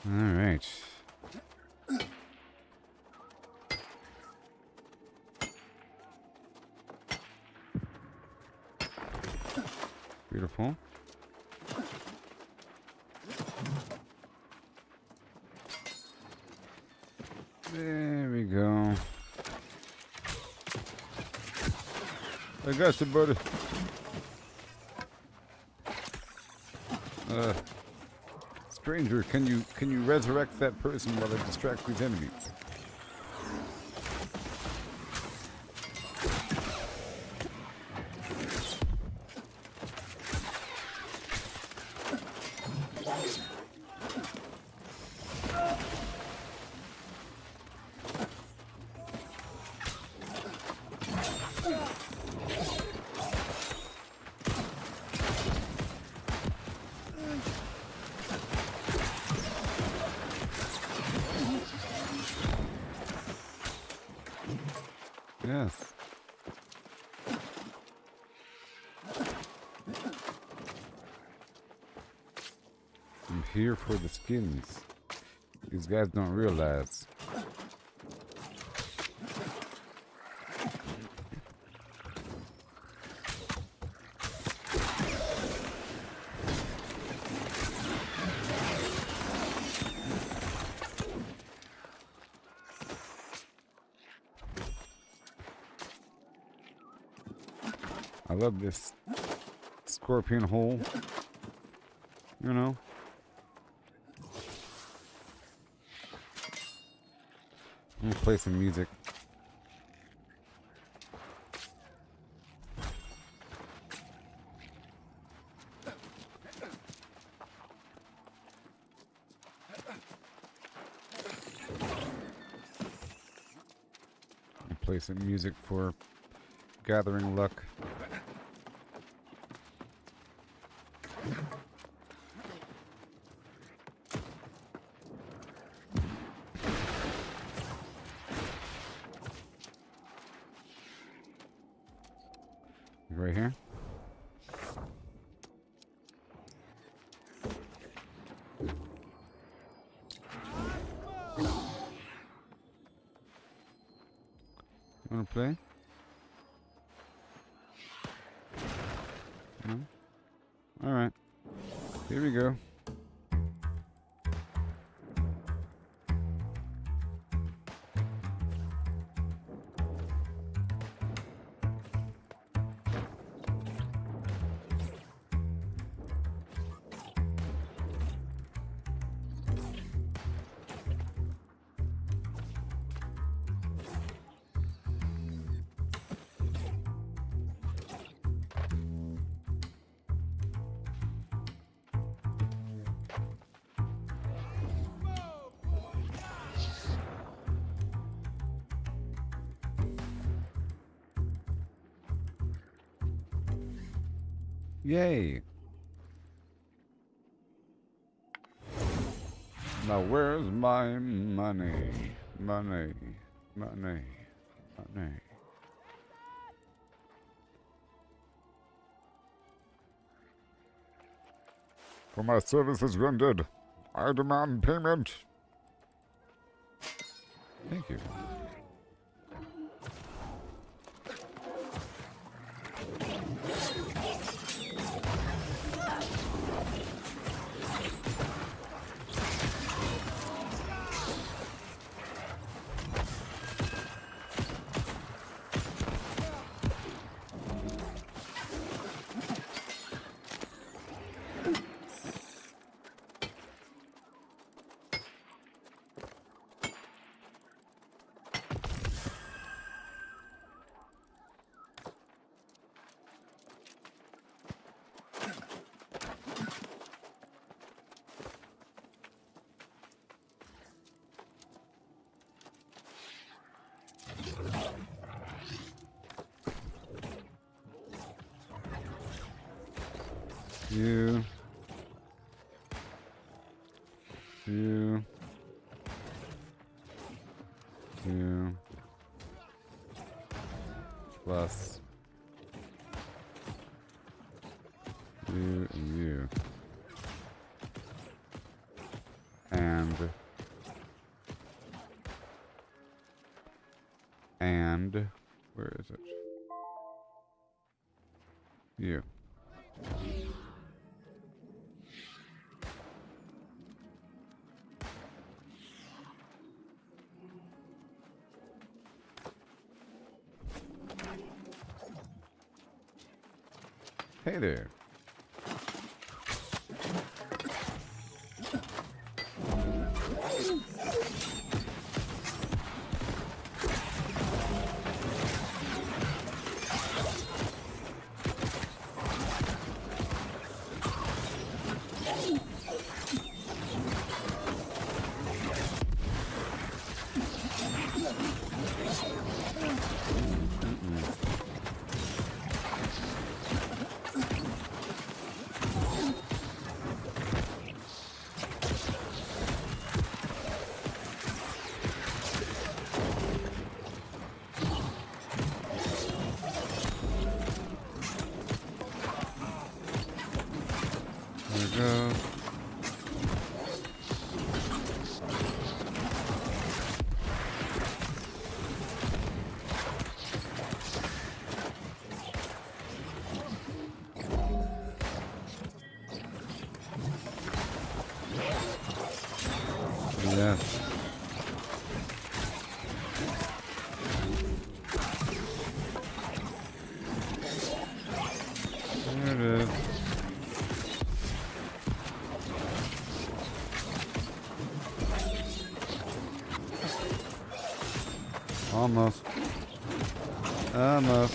Speaker 1: All right. Beautiful. There we go. I got you, buddy. Stranger, can you resurrect that person while I distract these enemies? Yes. I'm here for the skins. These guys don't realize. I love this scorpion hole. You know. I'm gonna play some music. Play some music for gathering luck. Right here. Wanna play? No? Alright. Here we go. Yay! Now where's my money? Money. Money. Money. For my services rendered, I demand payment. Thank you. You plus you and you and where is it? You. Hey there. Yes. There it is. Almost. Almost.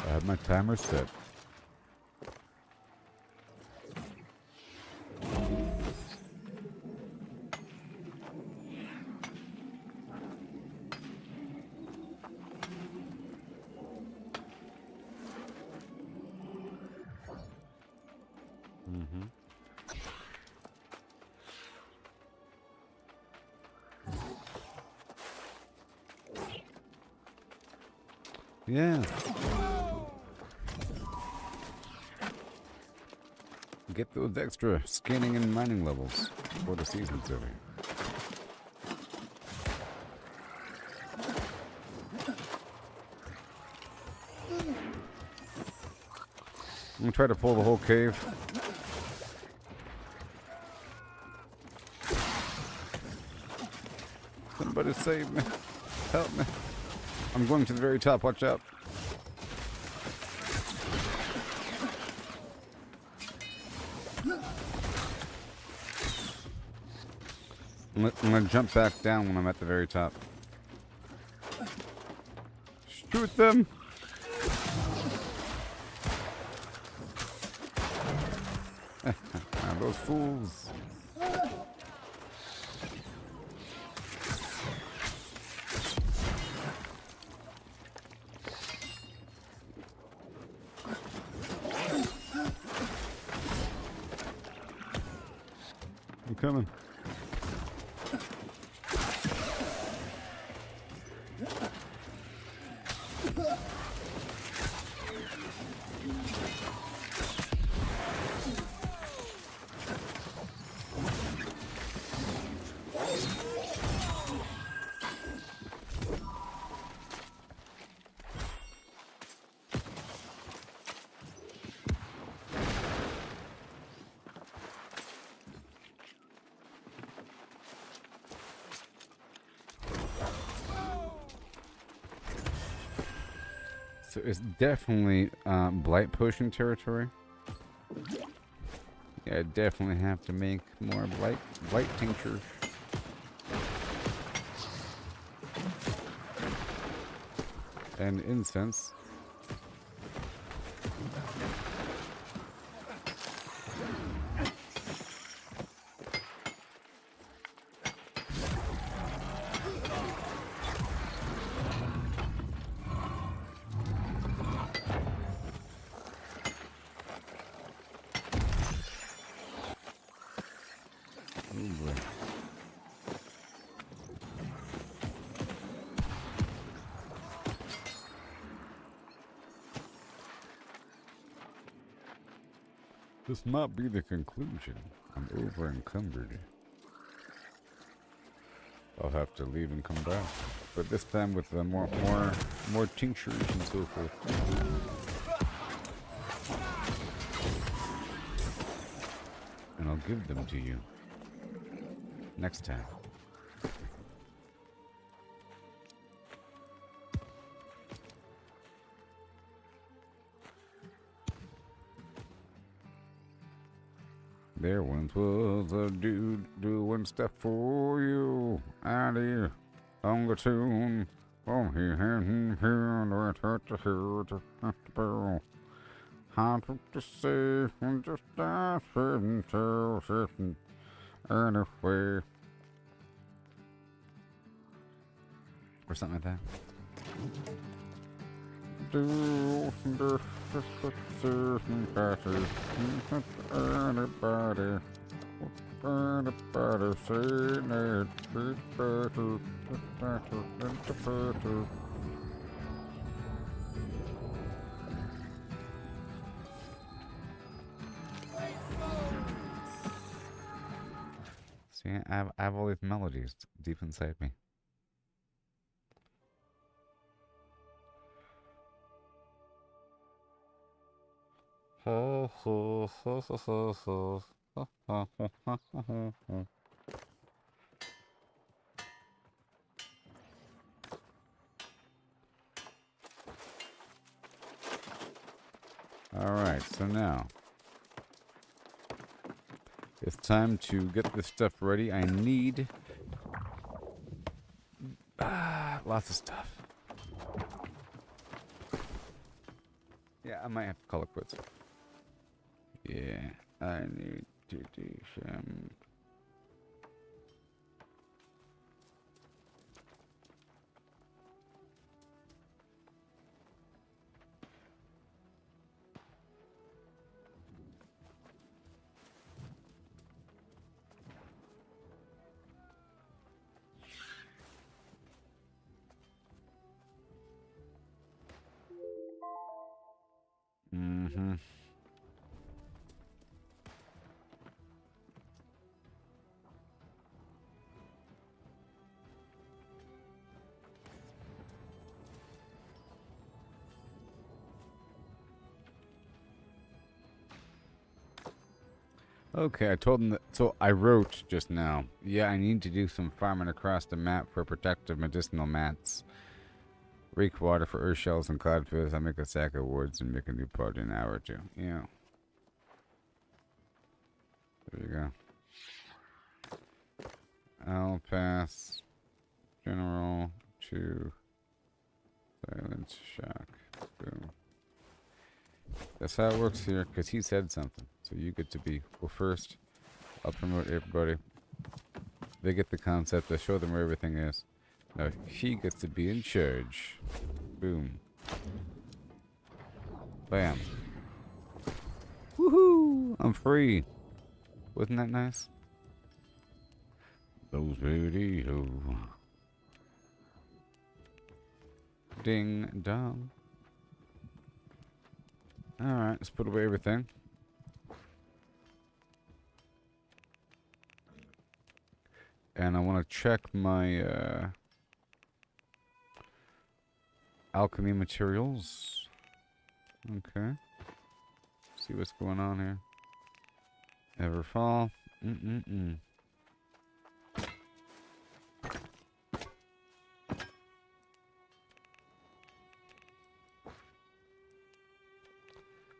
Speaker 1: I have my timer set. Yeah. Get those extra scanning and mining levels before the season's over. I'm gonna try to pull the whole cave. Somebody save me. Help me. I'm going to the very top. Watch out. I'm going to jump back down when I'm at the very top. Shoot them! Those fools. I'm coming. So it's definitely blight potion territory. Yeah, I definitely have to make more blight tinctures. And incense. This might be the conclusion. I'm over encumbered. I'll have to leave and come back, but this time with more tinctures and so forth. And I'll give them to you next time. There once was a dude doing stuff for you. I did on the tune. Oh, he hadn't heard or touched a hair to the barrel. I took the safe and just died and tell certain anyway. Or something like that. Do the certain patterns. Anybody saying it be better than the better. See, I have all these melodies deep inside me. All right, so now it's time to get this stuff ready. I need lots of stuff. Yeah, I might have to call it quits. Yeah, I need to do some. Mm-hmm. Okay, I told him that. So I wrote just now. Yeah, I need to do some farming across the map for protective medicinal mats. Rake water for earth shells and codfish. I make a sack of woods and make a new pot in an hour or two. Yeah. There you go. I'll pass general to silence shock. Boom. That's how it works here, because he said something. So you get to go first. I'll promote everybody. They get the concept. I show them where everything is. Now he gets to be in charge. Boom. Bam. Woohoo! I'm free. Wasn't that nice? Those video. Ding dong. Alright, let's put away everything. And I want to check my alchemy materials. Okay. See what's going on here. Everfall.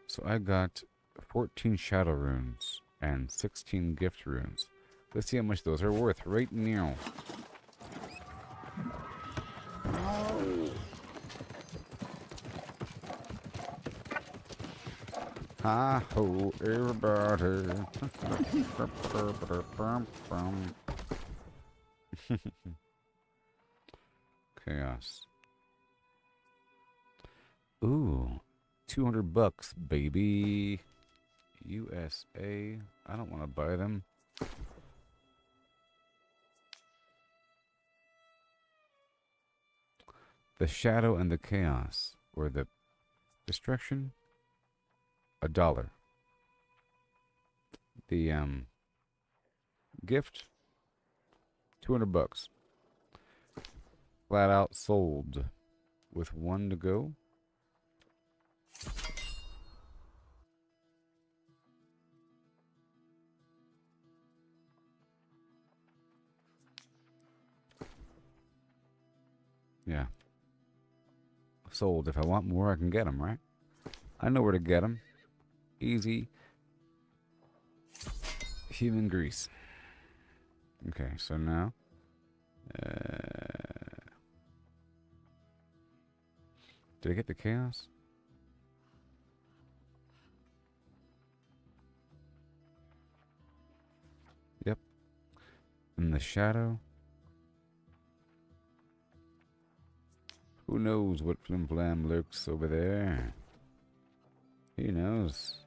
Speaker 1: So I got 14 shadow runes and 16 gift runes. Let's see how much those are worth right now. Ha ho, everybody. Chaos. Ooh, $200, baby. USA. I don't want to buy them. The shadow and the chaos, or the destruction. $1. The gift. $200. Flat out sold. With 1 to go. Yeah. Sold. If I want more, I can get them, right? I know where to get them. Easy. Human grease. Okay, so now. Did I get the chaos? Yep. And the shadow. Who knows what flim flam lurks over there? He knows.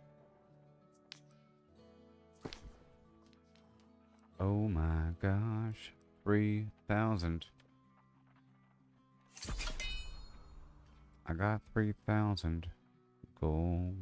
Speaker 1: Oh my gosh. 3,000. I got 3,000 gold.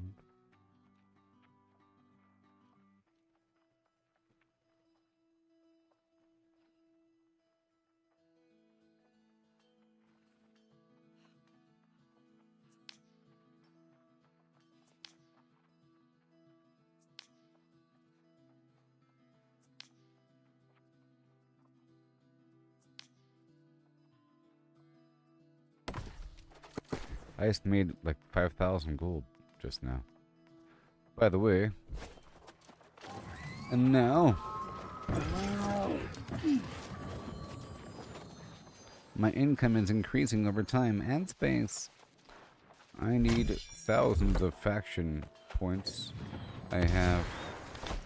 Speaker 1: I just made like 5,000 gold just now. By the way, and now my income is increasing over time and space. I need thousands of faction points. I have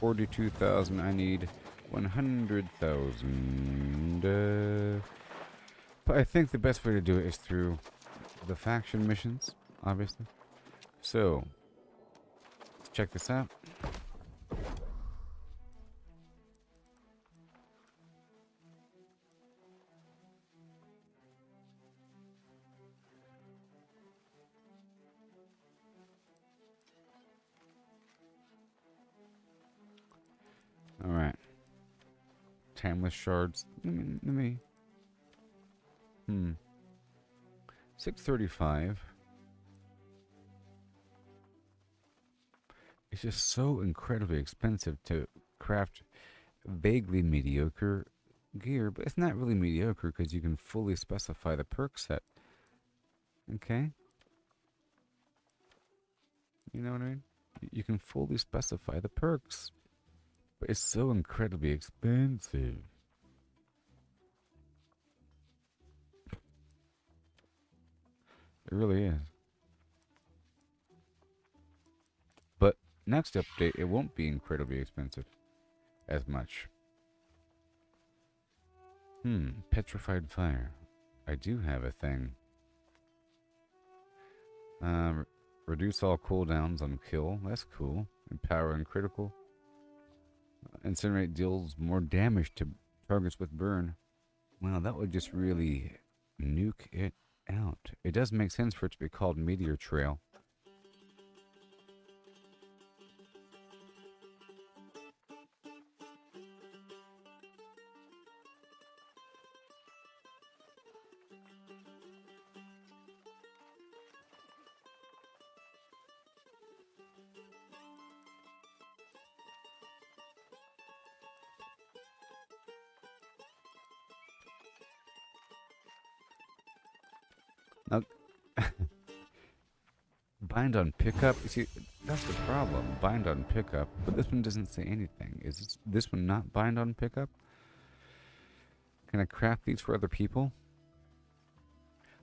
Speaker 1: 42,000. I need 100,000. But I think the best way to do it is through the faction missions, obviously. So, let's check this out. Alright. Timeless shards. Let me. 635. It's just so incredibly expensive to craft vaguely mediocre gear, but it's not really mediocre because you can fully specify the perk set. Okay? You know what I mean? You can fully specify the perks, but it's so incredibly expensive. It really is. But next update, it won't be incredibly expensive as much. Petrified fire. I do have a thing. Reduce all cooldowns on kill. That's cool. Empower and critical. Incinerate deals more damage to targets with burn. Well, that would just really nuke it out. It does make sense for it to be called Meteor Trail. Now, bind on pickup. You see, that's the problem. Bind on pickup, but this one doesn't say anything. Is this one not bind on pickup? Can I craft these for other people?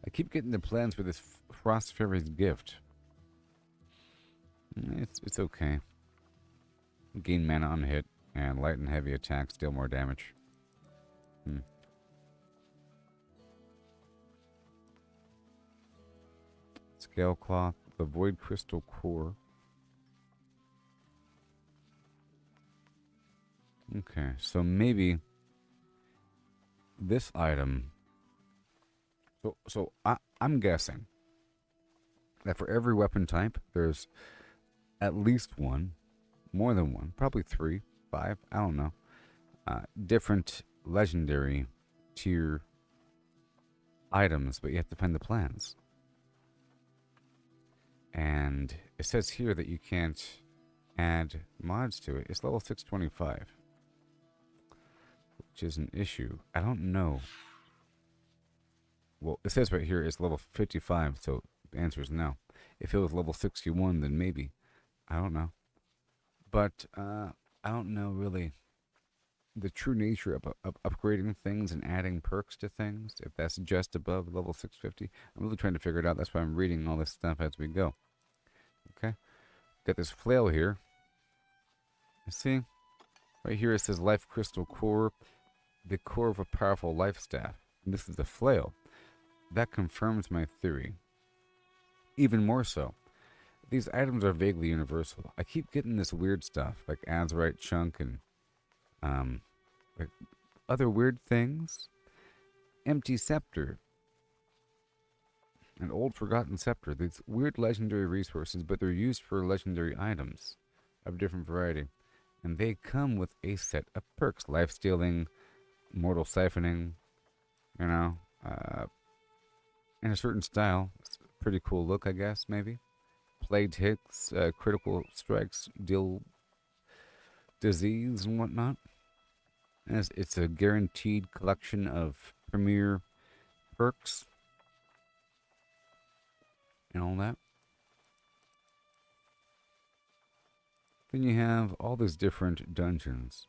Speaker 1: I keep getting the plans for this Frost Fairy's gift. It's okay. Gain mana on hit, and light and heavy attacks deal more damage. Scale cloth, the void crystal core. Okay, so maybe this item. So I'm guessing that for every weapon type, there's at least one, more than one, probably 3, 5, I don't know, different legendary tier items, but you have to find the plans. And it says here that you can't add mods to it. It's level 625, which is an issue. I don't know. Well, it says right here it's level 55, so the answer is no. If it was level 61, then maybe. I don't know. But I don't know really the true nature of upgrading things and adding perks to things, if that's just above level 650. I'm really trying to figure it out. That's why I'm reading all this stuff as we go. Okay. Got this flail here. You see? Right here it says Life Crystal Core, the core of a powerful life staff. And this is the flail. That confirms my theory. Even more so. These items are vaguely universal. I keep getting this weird stuff, like Azurite Chunk and like other weird things. Empty Scepter. An old forgotten scepter. These weird legendary resources, but they're used for legendary items of different variety. And they come with a set of perks. Life stealing, mortal siphoning, you know, in a certain style. It's a pretty cool look, I guess, maybe. Plagued hits, critical strikes, deal disease and whatnot. And it's a guaranteed collection of premier perks. and all that. Then you have all these different dungeons,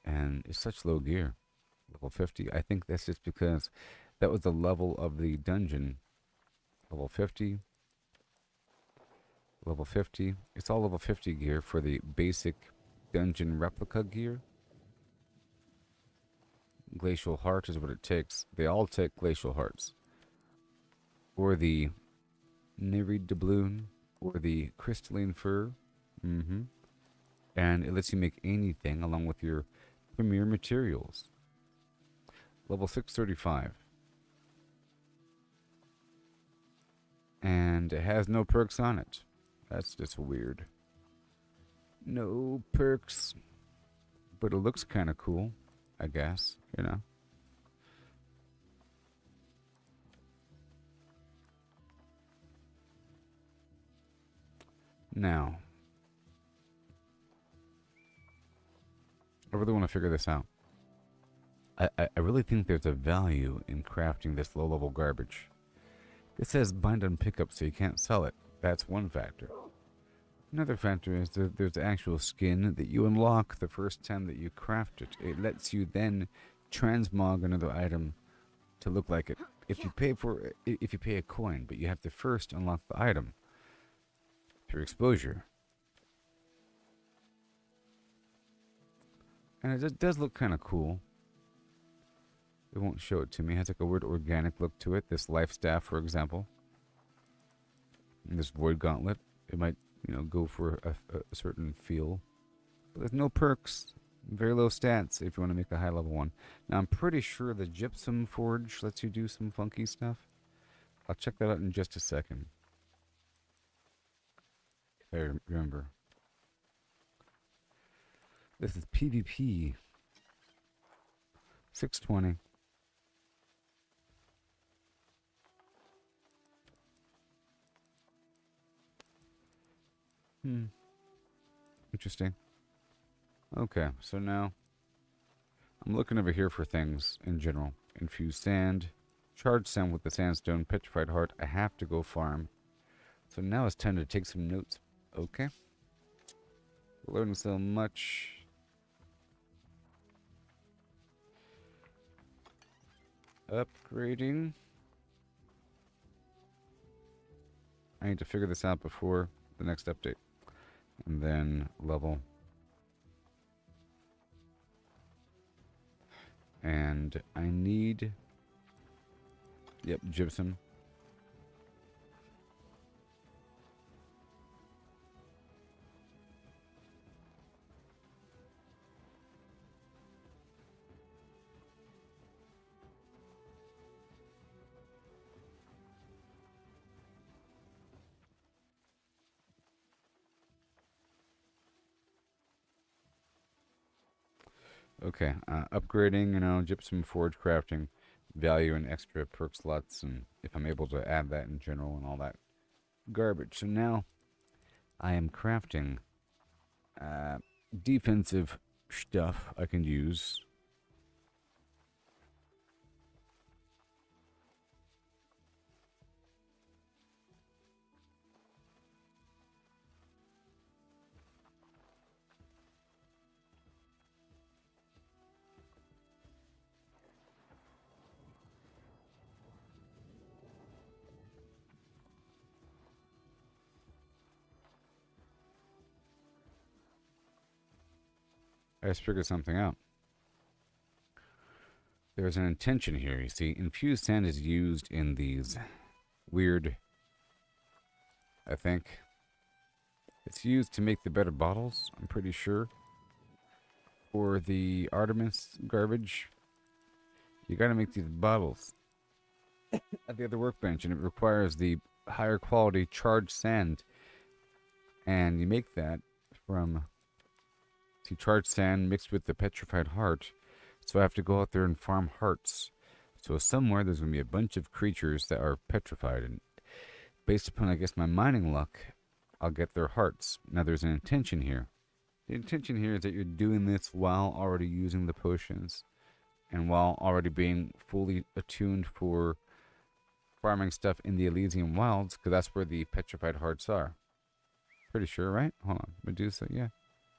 Speaker 1: and it's such low gear. Level 50. I think that's just because that was the level of the dungeon. Level 50. Level 50. It's all level 50 gear for the basic dungeon replica gear. Glacial Heart is what it takes. They all take Glacial Hearts. Or the Nereid Doubloon. Or the Crystalline Fur. And it lets you make anything along with your premier materials. Level 635. And it has no perks on it. That's just weird. No perks. But it looks kind of cool, I guess, you know. Now, I really want to figure this out. I really think there's a value in crafting this low-level garbage. It says bind on pickup, so you can't sell it. That's one factor. Another factor is that there's the actual skin that you unlock the first time that you craft it. It lets you then transmog another item to look like it. If you pay a coin, but you have to first unlock the item through exposure. And it does look kind of cool. It won't show it to me. It has like a weird organic look to it. This life staff, for example. And this void gauntlet. It might, you know, go for a certain feel. But there's no perks. Very low stats if you want to make a high level one. Now I'm pretty sure the gypsum forge lets you do some funky stuff. I'll check that out in just a second. If I remember. This is PvP. 620. Interesting. Okay, so now I'm looking over here for things in general. Infused sand, charged sand with the sandstone, petrified heart. I have to go farm. So now it's time to take some notes. Okay. We're learning so much. Upgrading. I need to figure this out before the next update. And then level. And I need... Yep, gypsum. Okay, upgrading, you know, gypsum forge crafting, value and extra perk slots, and if I'm able to add that in general and all that garbage. So now I am crafting defensive stuff I can use. I just figured something out. There's an intention here, you see. Infused sand is used in these weird... I think. It's used to make the better bottles, I'm pretty sure. For the Artemis garbage, you gotta make these bottles at the other workbench, and it requires the higher quality charged sand. And you make that from... See, charged sand mixed with the petrified heart. So I have to go out there and farm hearts. So somewhere there's going to be a bunch of creatures that are petrified. And based upon, I guess, my mining luck, I'll get their hearts. Now there's an intention here. The intention here is that you're doing this while already using the potions. And while already being fully attuned for farming stuff in the Elysian Wilds, because that's where the petrified hearts are. Pretty sure, right? Hold on. Medusa, yeah.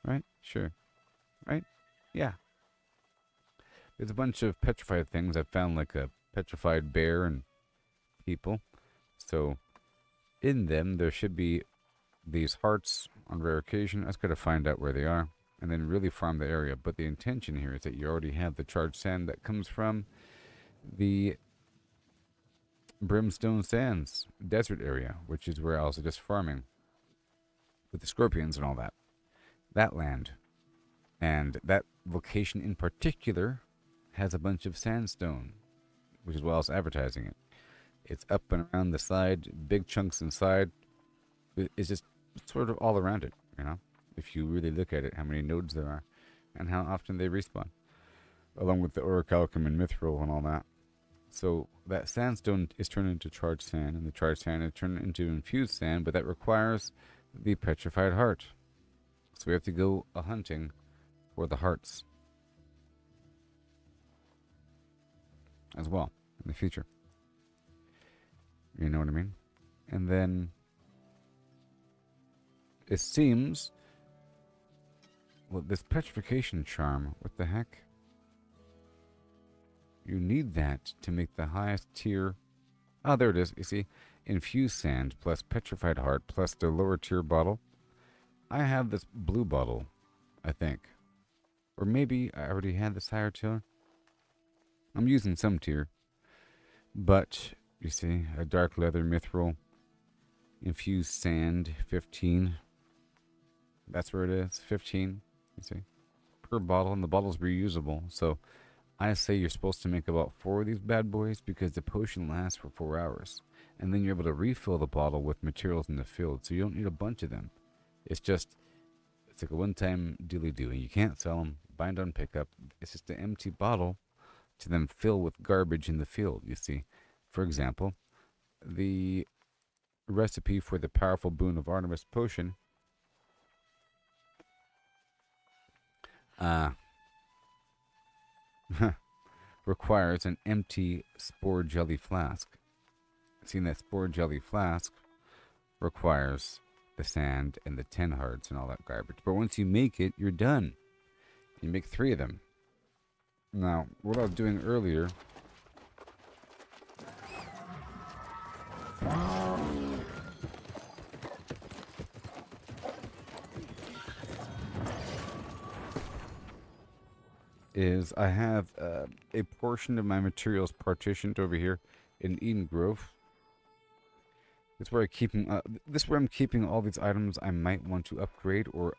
Speaker 1: Right? Sure. Right? Yeah. There's a bunch of petrified things. I found like a petrified bear and people. So in them, there should be these hearts on rare occasion. I just got to find out where they are and then really farm the area. But the intention here is that you already have the charged sand that comes from the Brimstone Sands desert area, which is where I was just farming with the scorpions and all that. That land. And that location in particular has a bunch of sandstone, which is why I was advertising it. It's up and around the side, big chunks inside. It's just sort of all around it, you know? If you really look at it, how many nodes there are, and how often they respawn. Along with the orichalcum and mithril and all that. So that sandstone is turned into charged sand, and the charged sand is turned into infused sand, but that requires the petrified heart. So we have to go hunting for the hearts as well in the future. You know what I mean? And then it seems, well, this petrification charm, what the heck? You need that to make the highest tier. Oh, there it is. You see, infused sand plus petrified heart plus the lower tier bottle. I have this blue bottle, I think. Or maybe I already had this higher tier. I'm using some tier. But, you see, a dark leather mithril. Infused sand, 15. That's where it is, 15. You see, per bottle, and the bottle's reusable. So I say you're supposed to make about 4 of these bad boys because the potion lasts for 4 hours. And then you're able to refill the bottle with materials in the field. So you don't need a bunch of them. It's like a one-time dilly-do. You can't sell them, bind on pickup. It's just an empty bottle to then fill with garbage in the field, you see. For example, the recipe for the powerful boon of Artemis potion requires an empty spore jelly flask. Seeing that spore jelly flask requires the sand and the 10 hearts and all that garbage. But once you make it, you're done. You make 3 of them. Now, what I was doing earlier is I have a portion of my materials partitioned over here in Eden Grove. This is where I'm keeping all these items I might want to upgrade or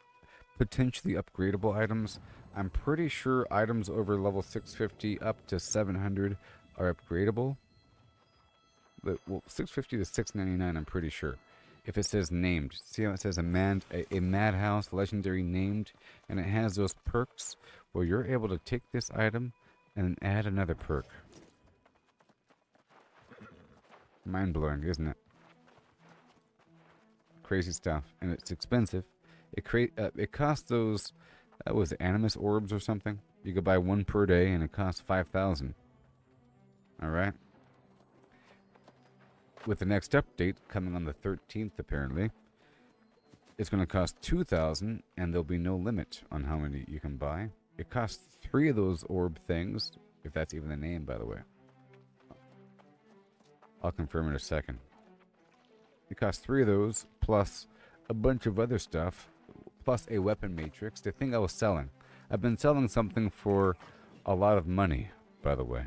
Speaker 1: potentially upgradable items. I'm pretty sure items over level 650 up to 700 are upgradable. But, well, 650 to 699, I'm pretty sure. If it says named, see how it says a madhouse legendary named, and it has those perks. Well, you're able to take this item and add another perk. Mind blowing, isn't it? Crazy stuff, and it's expensive. It costs those, was it Animus orbs or something? You could buy 1 per day, and it costs 5,000. All right. With the next update coming on the 13th, apparently, it's going to cost 2,000, and there'll be no limit on how many you can buy. It costs 3 of those orb things, if that's even the name, by the way. I'll confirm in a second. It costs 3 of those, plus a bunch of other stuff, plus a weapon matrix. The thing I was selling. I've been selling something for a lot of money, by the way.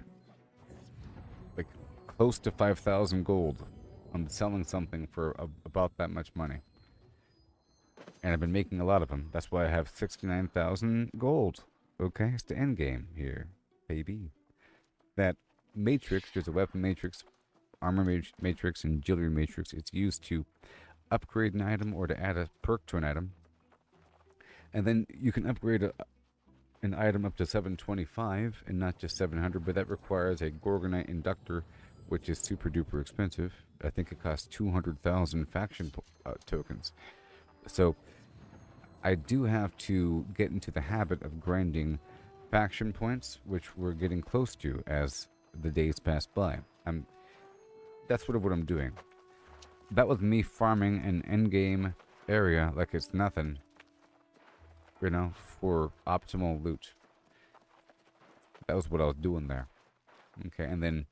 Speaker 1: Like, close to 5,000 gold. I'm selling something for about that much money. And I've been making a lot of them. That's why I have 69,000 gold. Okay, it's the end game here, baby. That matrix, there's a weapon matrix, armor matrix, and jewelry matrix. It's used to upgrade an item or to add a perk to an item. And then you can upgrade an item up to 725 and not just 700, but that requires a Gorgonite inductor, which is super duper expensive. I think it costs 200,000 faction tokens. So I do have to get into the habit of grinding faction points, which we're getting close to as the days pass by. that's sort of what I'm doing. That was me farming an endgame area like it's nothing, you know, for optimal loot. That was what I was doing there. Okay, and then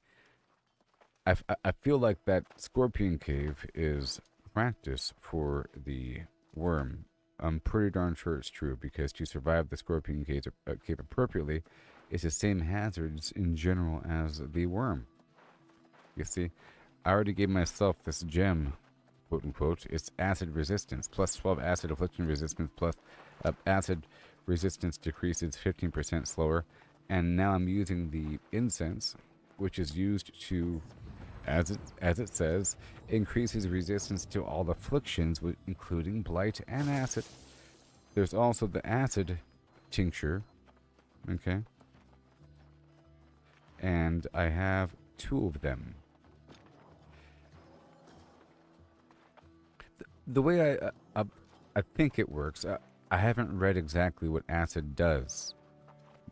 Speaker 1: I feel like that scorpion cave is practice for the worm. I'm pretty darn sure it's true because to survive the scorpion cave appropriately is the same hazards in general as the worm. You see, I already gave myself this gem, quote unquote. It's acid resistance, plus 12 acid affliction resistance, plus acid resistance decreases 15% slower. And now I'm using the incense, which is used to, as it says, increases resistance to all afflictions, including blight and acid. There's also the acid tincture, okay? And I have 2 of them. The way I think it works, I haven't read exactly what acid does,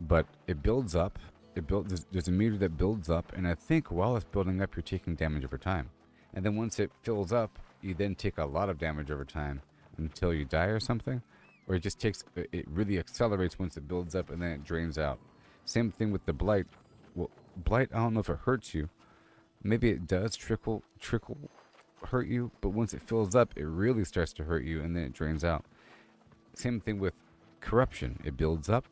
Speaker 1: but it builds up. There's a meter that builds up, and I think while it's building up, you're taking damage over time. And then once it fills up, you then take a lot of damage over time until you die or something. Or it just takes, it really accelerates once it builds up and then it drains out. Same thing with the blight. Well, blight, I don't know if it hurts you. Maybe it does trickle hurt you, but once it fills up, it really starts to hurt you and then it drains out. Same thing with corruption. It builds up,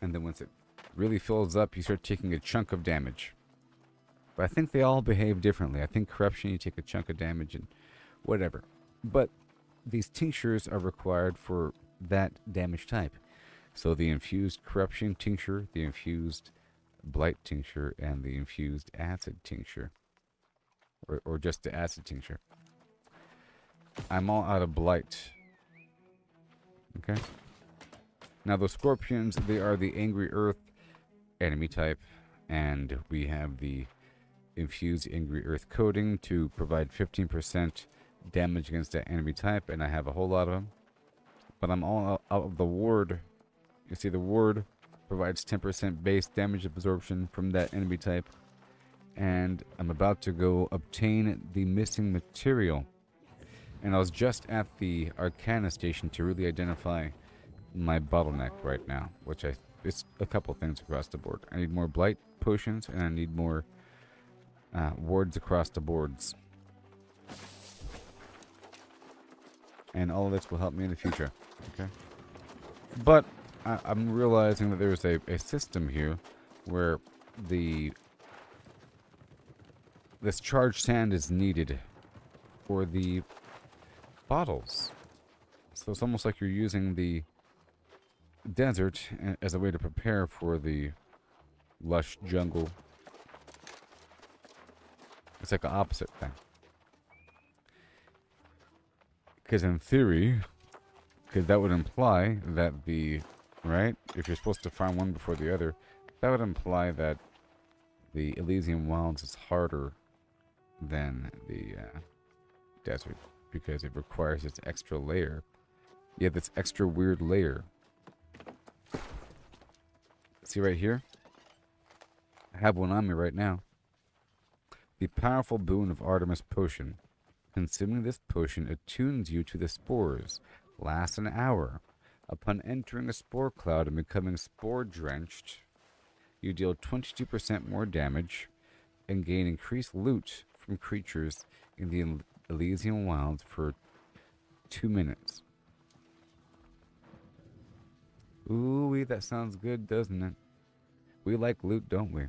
Speaker 1: and then once it really fills up, you start taking a chunk of damage. But I think they all behave differently. I think corruption, you take a chunk of damage and whatever. But these tinctures are required for that damage type. So the infused corruption tincture, the infused blight tincture, and the infused acid tincture. Or just the acid tincture. I'm all out of blight. Okay? Now the scorpions, they are the angry earth enemy type, and we have the infused angry earth coating to provide 15% damage against that enemy type, and I have a whole lot of them. But I'm all out of the ward. You see, the ward provides 10% base damage absorption from that enemy type, and I'm about to go obtain the missing material. And I was just at the Arcana station to really identify my bottleneck right now, which it's a couple things across the board. I need more blight potions, and I need more wards across the boards. And all of this will help me in the future. Okay. But I'm realizing that there's a system here where this charged sand is needed for the bottles. So it's almost like you're using the desert as a way to prepare for the lush jungle. It's like an opposite thing. Because in theory, because that would imply that right? If you're supposed to farm one before the other, that would imply that the Elysian Wilds is harder than the desert, because it requires this extra layer. You have this extra weird layer. See right here? I have one on me right now. The powerful boon of Artemis Potion. Consuming this potion attunes you to the spores. Lasts an hour. Upon entering a spore cloud and becoming spore-drenched, you deal 22% more damage and gain increased loot from creatures in the Elysian Wilds for 2 minutes. Ooh, that sounds good, doesn't it? We like loot, don't we?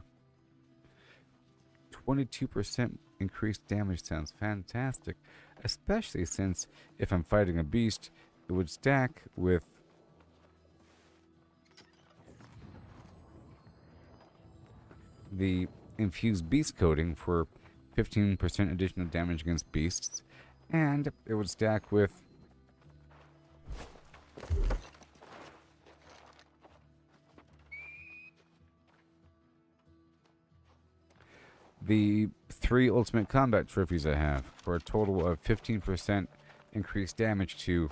Speaker 1: 22% increased damage sounds fantastic, especially since if I'm fighting a beast, it would stack with the infused beast coating for 15% additional damage against beasts, and it would stack with the 3 ultimate combat trophies I have, for a total of 15% increased damage to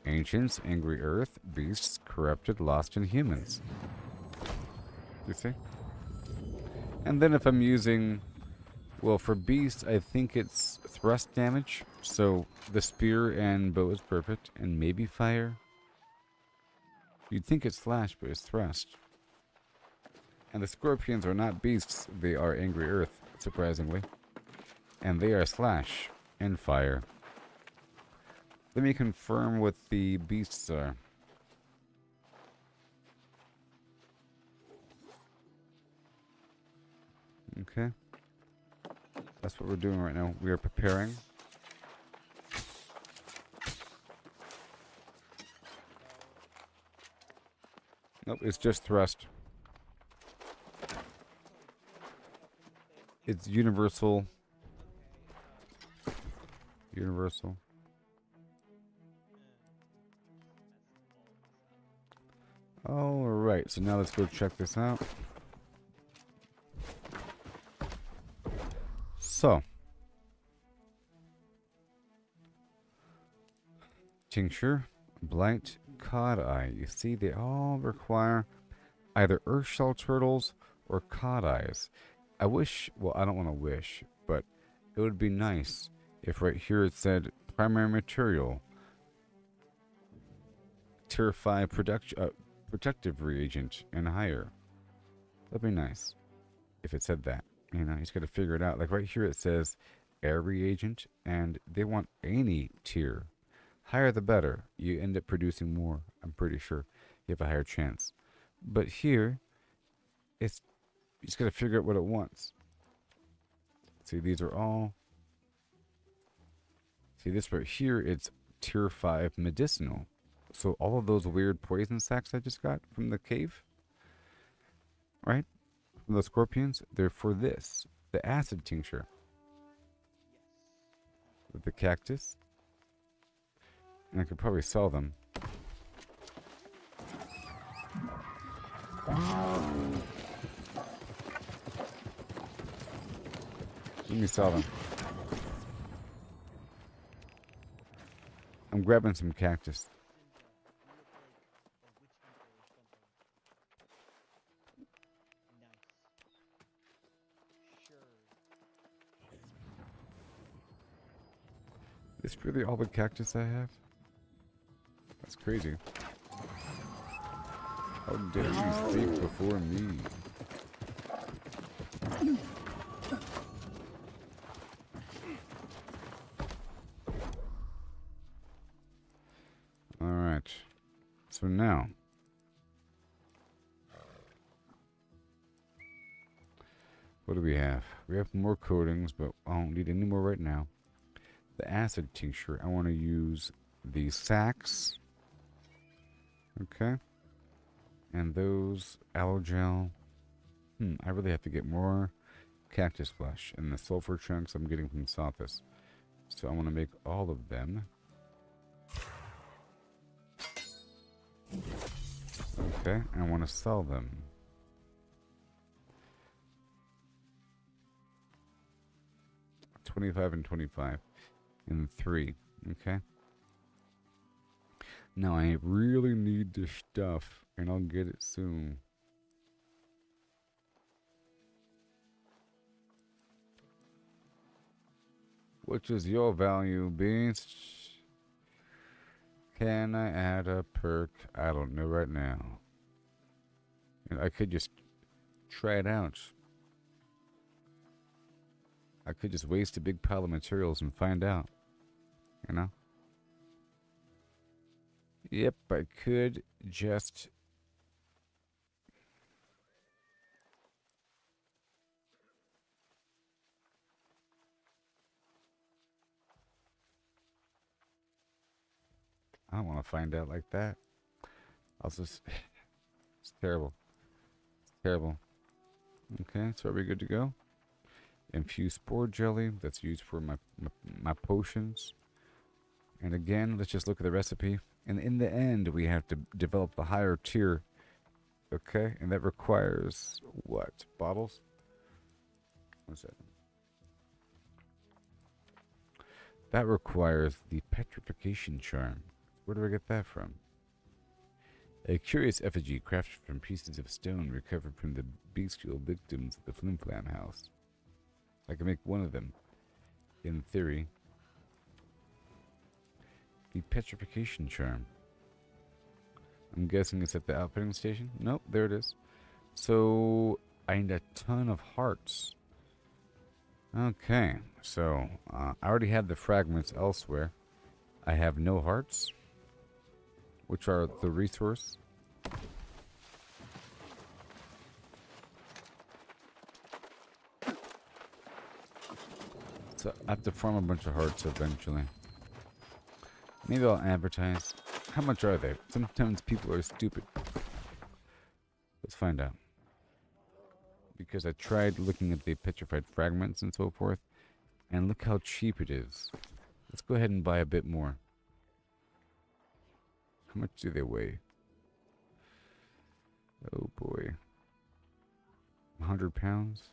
Speaker 1: ancients, angry earth, beasts, corrupted, lost, and humans. You see? And then if I'm using Well, for beast, I think it's thrust damage. So the spear and bow is perfect, and maybe fire. You'd think it's slash, but it's thrust. And the scorpions are not beasts; they are angry earth, surprisingly, and they are slash and fire. Let me confirm what the beasts are. Okay. That's what we're doing right now. We are preparing. Nope, it's just thrust. It's universal. Universal. Alright, so now let's go check this out. So. Tincture, blight, cod eye. You see, they all require either earthshell turtles or cod eyes. I wish, well, I don't want to wish, but it would be nice if right here it said primary material, tier 5 protective reagent and higher. That'd be nice if it said that. You know, you just got to figure it out. Like right here it says air reagent, and they want any tier. Higher the better. You end up producing more, I'm pretty sure. You have a higher chance. But here, it's you just got to figure out what it wants. See, these are all... See, this right here, it's tier 5 medicinal. So all of those weird poison sacks I just got from the cave, right? From the scorpions, they're for this. The acid tincture. With the cactus. And I could probably sell them. Let me sell them. I'm grabbing some cactus. Is this really all the cactus I have? That's crazy. How dare you speak before me? Alright. So now. What do we have? We have more coatings, but I don't need any more right now. The acid tincture, I want to use the sacks. Okay. And those allogel. I really have to get more cactus flesh. And the sulfur chunks I'm getting from Sophis. So I want to make all of them. Okay, I want to sell them. $25 and $25. And 3. Okay. Now I really need this stuff, and I'll get it soon. Which is your value, beast? Can I add a perk? I don't know right now. And I could just try it out. I could just waste a big pile of materials and find out. You know? Yep, I could just... I don't want to find out like that. I'll just... It's terrible. It's terrible. Okay, so are we good to go? Infused spore jelly. That's used for my potions. And again, let's just look at the recipe. And in the end, we have to develop the higher tier. Okay, and that requires what? Bottles? One second. That requires the petrification charm. Where do I get that from? A curious effigy crafted from pieces of stone recovered from the bestial victims of the Flim Flam house. I can make one of them, in theory. The petrification charm. I'm guessing it's at the outfitting station. Nope, there it is. So I need a ton of hearts. Okay, so I already have the fragments elsewhere. I have no hearts, which are the resource. So I have to farm a bunch of hearts eventually. Maybe I'll advertise. How much are they? Sometimes people are stupid. Let's find out. Because I tried looking at the petrified fragments and so forth, and look how cheap it is. Let's go ahead and buy a bit more. How much do they weigh? Oh boy. 100 pounds?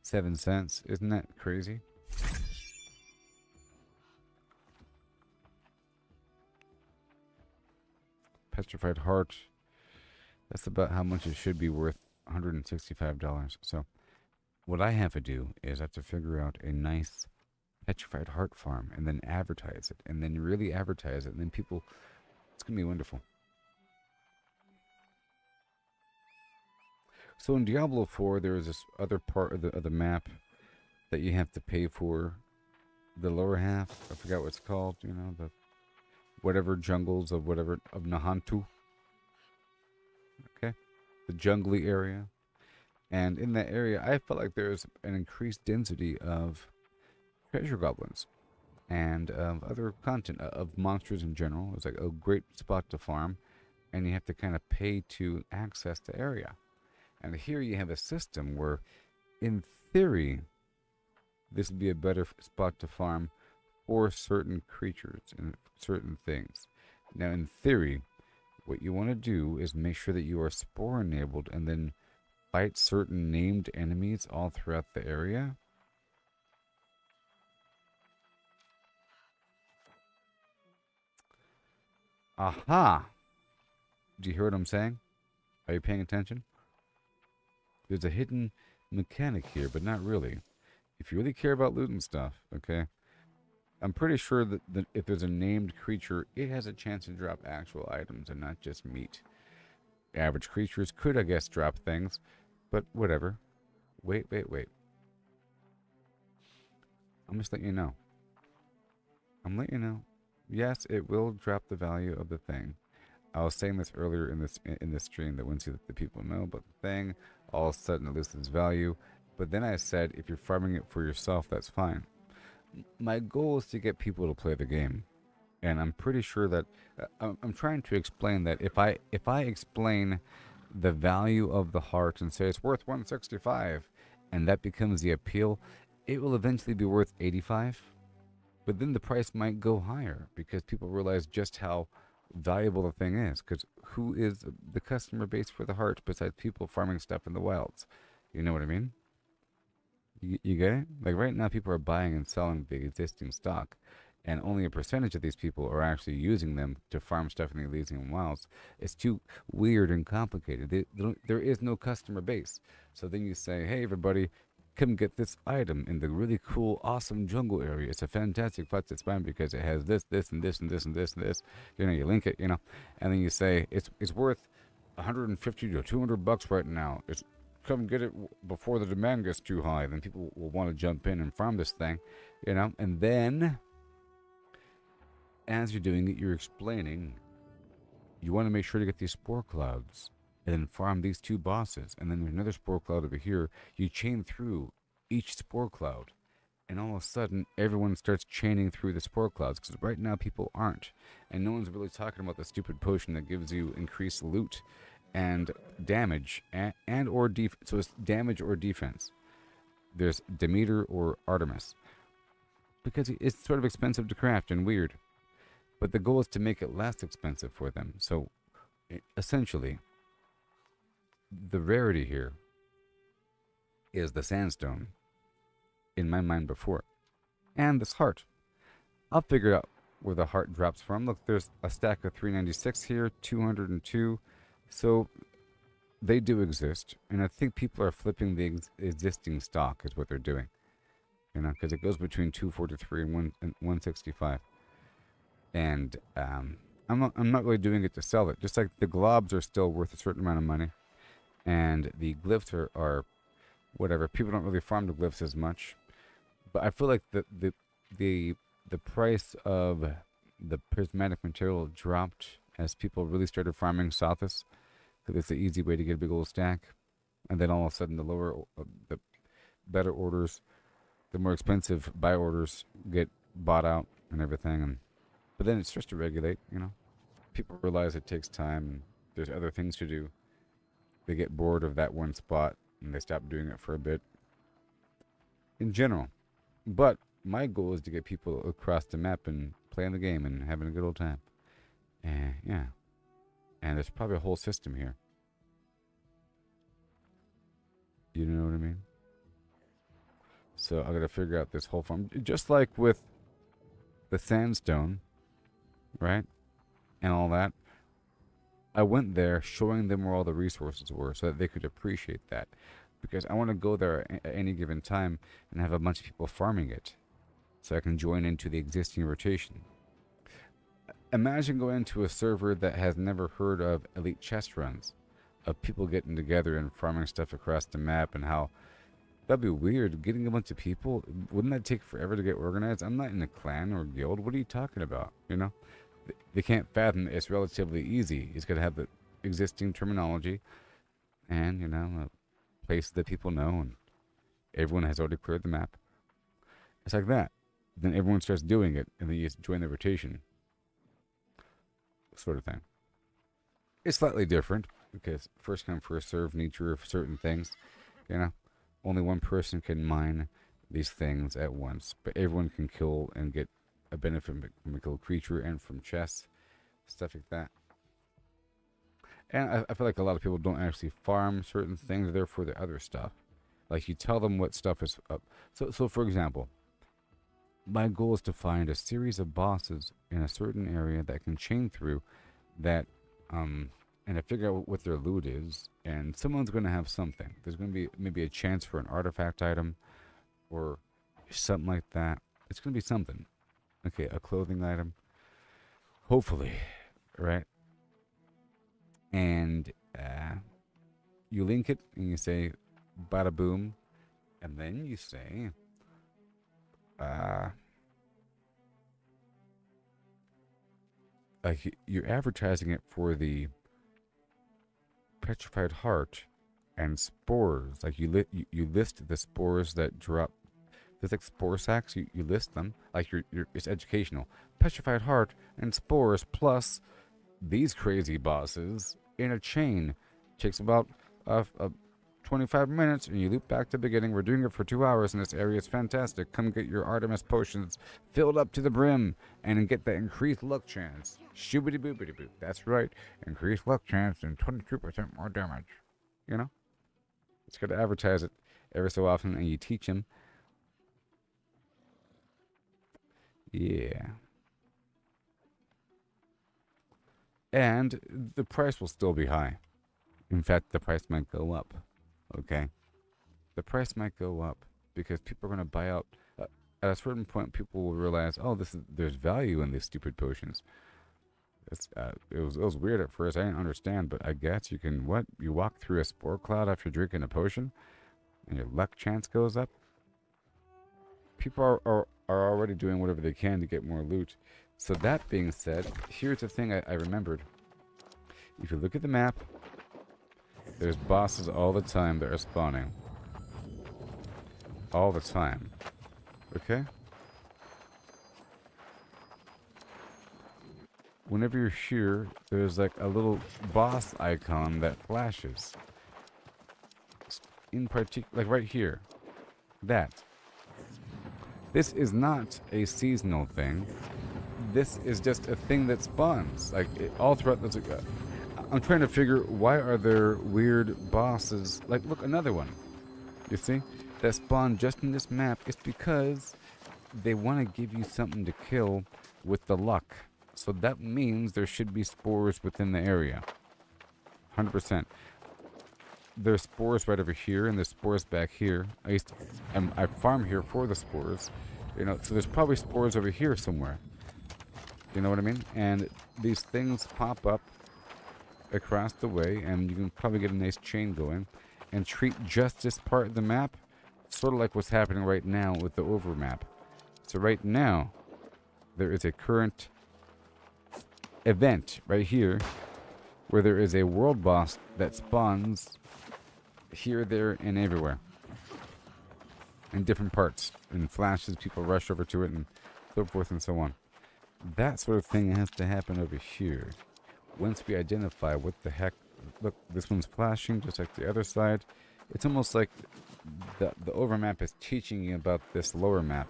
Speaker 1: $0.07. Isn't that crazy? Petrified heart. That's about how much it should be worth. $165. So what I have to do is I have to figure out a nice petrified heart farm and then advertise it and then really advertise it and then people, it's gonna be wonderful. So in Diablo 4 there is this other part of the map that you have to pay for, the lower half. I forgot what it's called, you know, the whatever jungles of whatever of Nahantu. Okay. The jungly area. And in that area I felt like there's an increased density of treasure goblins and other content of monsters in general. It's like a great spot to farm, and you have to kind of pay to access the area. And here you have a system where, in theory, this would be a better spot to farm for certain creatures and certain things. Now, in theory, what you want to do is make sure that you are spore enabled and then fight certain named enemies all throughout the area. Aha! Do you hear what I'm saying? Are you paying attention? There's a hidden mechanic here, but not really. If you really care about loot and stuff, okay, I'm pretty sure that if there's a named creature, it has a chance to drop actual items and not just meat. Average creatures could, I guess, drop things, but whatever. Wait. I'm just letting you know. I'm letting you know. Yes, it will drop the value of the thing. I was saying this earlier in this stream that once the people know about the thing, all of a sudden it loses value. But then I said, if you're farming it for yourself, that's fine. My goal is to get people to play the game, and I'm pretty sure that I'm trying to explain that if I explain the value of the heart and say it's worth 165, and that becomes the appeal, it will eventually be worth 85. But then the price might go higher because people realize just how valuable the thing is. Because who is the customer base for the heart besides people farming stuff in the wilds? You know what I mean? You get it? Like right now people are buying and selling the existing stock, and only a percentage of these people are actually using them to farm stuff in the Elysian wilds. It's too weird and complicated. There is no customer base. So then you say, hey everybody, come get this item in the really cool, awesome jungle area. It's a fantastic place to find because it has this, and this, and this, and this, and this. You know, you link it, you know, and then you say it's worth 150 to 200 bucks right now. Come get it before the demand gets too high. Then people will want to jump in and farm this thing, you know. And then, as you're doing it, you're explaining. You want to make sure to get these spore clouds and then farm these two bosses, and then there's another spore cloud over here. You chain through each spore cloud, and all of a sudden everyone starts chaining through the spore clouds, because right now people aren't, and no one's really talking about the stupid potion that gives you increased loot and damage and or defense. So it's damage or defense. There's Demeter or Artemis, because it's sort of expensive to craft and weird, but the goal is to make it less expensive for them. So essentially the rarity here is the sandstone, in my mind before, and this heart. I'll figure out where the heart drops from. Look, there's a stack of 396 here, 202, So they do exist, and I think people are flipping the existing stock is what they're doing. You know, because it goes between 243 and 165, and I'm not really doing it to sell it. Just like the globs are still worth a certain amount of money, and the glyphs are whatever. People don't really farm the glyphs as much, but I feel like the price of the prismatic material dropped as people really started farming Sothis, because it's an easy way to get a big old stack, and then all of a sudden the better orders, the more expensive buy orders get bought out and everything, and but then it starts to regulate. You know, people realize it takes time, and there's other things to do. They get bored of that one spot and they stop doing it for a bit. In general, but my goal is to get people across the map and playing the game and having a good old time. And yeah, and there's probably a whole system here. You know what I mean? So I gotta figure out this whole farm, just like with the sandstone, right? And all that. I went there showing them where all the resources were so that they could appreciate that. Because I want to go there at any given time and have a bunch of people farming it so I can join into the existing rotation. Imagine going to a server that has never heard of elite chest runs, of people getting together and farming stuff across the map, and how that'd be weird. Getting a bunch of people, wouldn't that take forever to get organized? I'm not in a clan or guild. What are you talking about? You know? They can't fathom it's relatively easy. It's got to have the existing terminology and, you know, a place that people know, and everyone has already cleared the map. It's like that. Then everyone starts doing it, and then you join the rotation. Sort of thing. It's slightly different, because first come, first serve nature of certain things. You know, only one person can mine these things at once, but everyone can kill and get a benefit from a killed creature and from chests, stuff like that. And I feel like a lot of people don't actually farm certain things, they're there for the other stuff. Like, you tell them what stuff is up. So for example, my goal is to find a series of bosses in a certain area that can chain through that, and to figure out what their loot is, and someone's going to have something. There's going to be maybe a chance for an artifact item, or something like that. It's going to be something. Okay, a clothing item. Hopefully, right? And you link it and you say bada boom, and then you say like you're advertising it for the petrified heart and spores. Like you list the spores that drop. There's like spore sacks. You list them. Like it's educational. Petrified heart and spores plus these crazy bosses in a chain. Takes about 25 minutes, and you loop back to the beginning. We're doing it for 2 hours in this area. It's fantastic. Come get your Artemis potions filled up to the brim and get that increased luck chance. Shoobity boobity boop. That's right. Increased luck chance and 22% more damage. You know? It's got to advertise it every so often, and you teach them. Yeah. And the price will still be high. In fact, the price might go up. Okay? The price might go up because people are going to buy out. At a certain point, people will realize, oh, there's value in these stupid potions. It was weird at first. I didn't understand, but I guess you can, you walk through a spore cloud after drinking a potion, and your luck chance goes up. People are already doing whatever they can to get more loot. So that being said, here's the thing I remembered. If you look at the map, there's bosses all the time that are spawning. All the time. Okay? Whenever you're here, there's like a little boss icon that flashes. In particular, like right here. That. This is not a seasonal thing. This is just a thing that spawns. Like, all throughout this. I'm trying to figure, why are there weird bosses? Like, look, another one. You see? That spawn just in this map. It's because they want to give you something to kill with the luck. So that means there should be spores within the area. 100%. There's spores right over here, and there's spores back here. I farm here for the spores. You know, so there's probably spores over here somewhere. You know what I mean? And these things pop up across the way, and you can probably get a nice chain going and treat just this part of the map sort of like what's happening right now with the overmap. So right now, there is a current event right here where there is a world boss that spawns here, there, and everywhere in different parts. In flashes, people rush over to it and so forth and so on. That sort of thing has to happen over here. Once we identify what the heck... Look, this one's flashing just like the other side. It's almost like the overmap is teaching you about this lower map.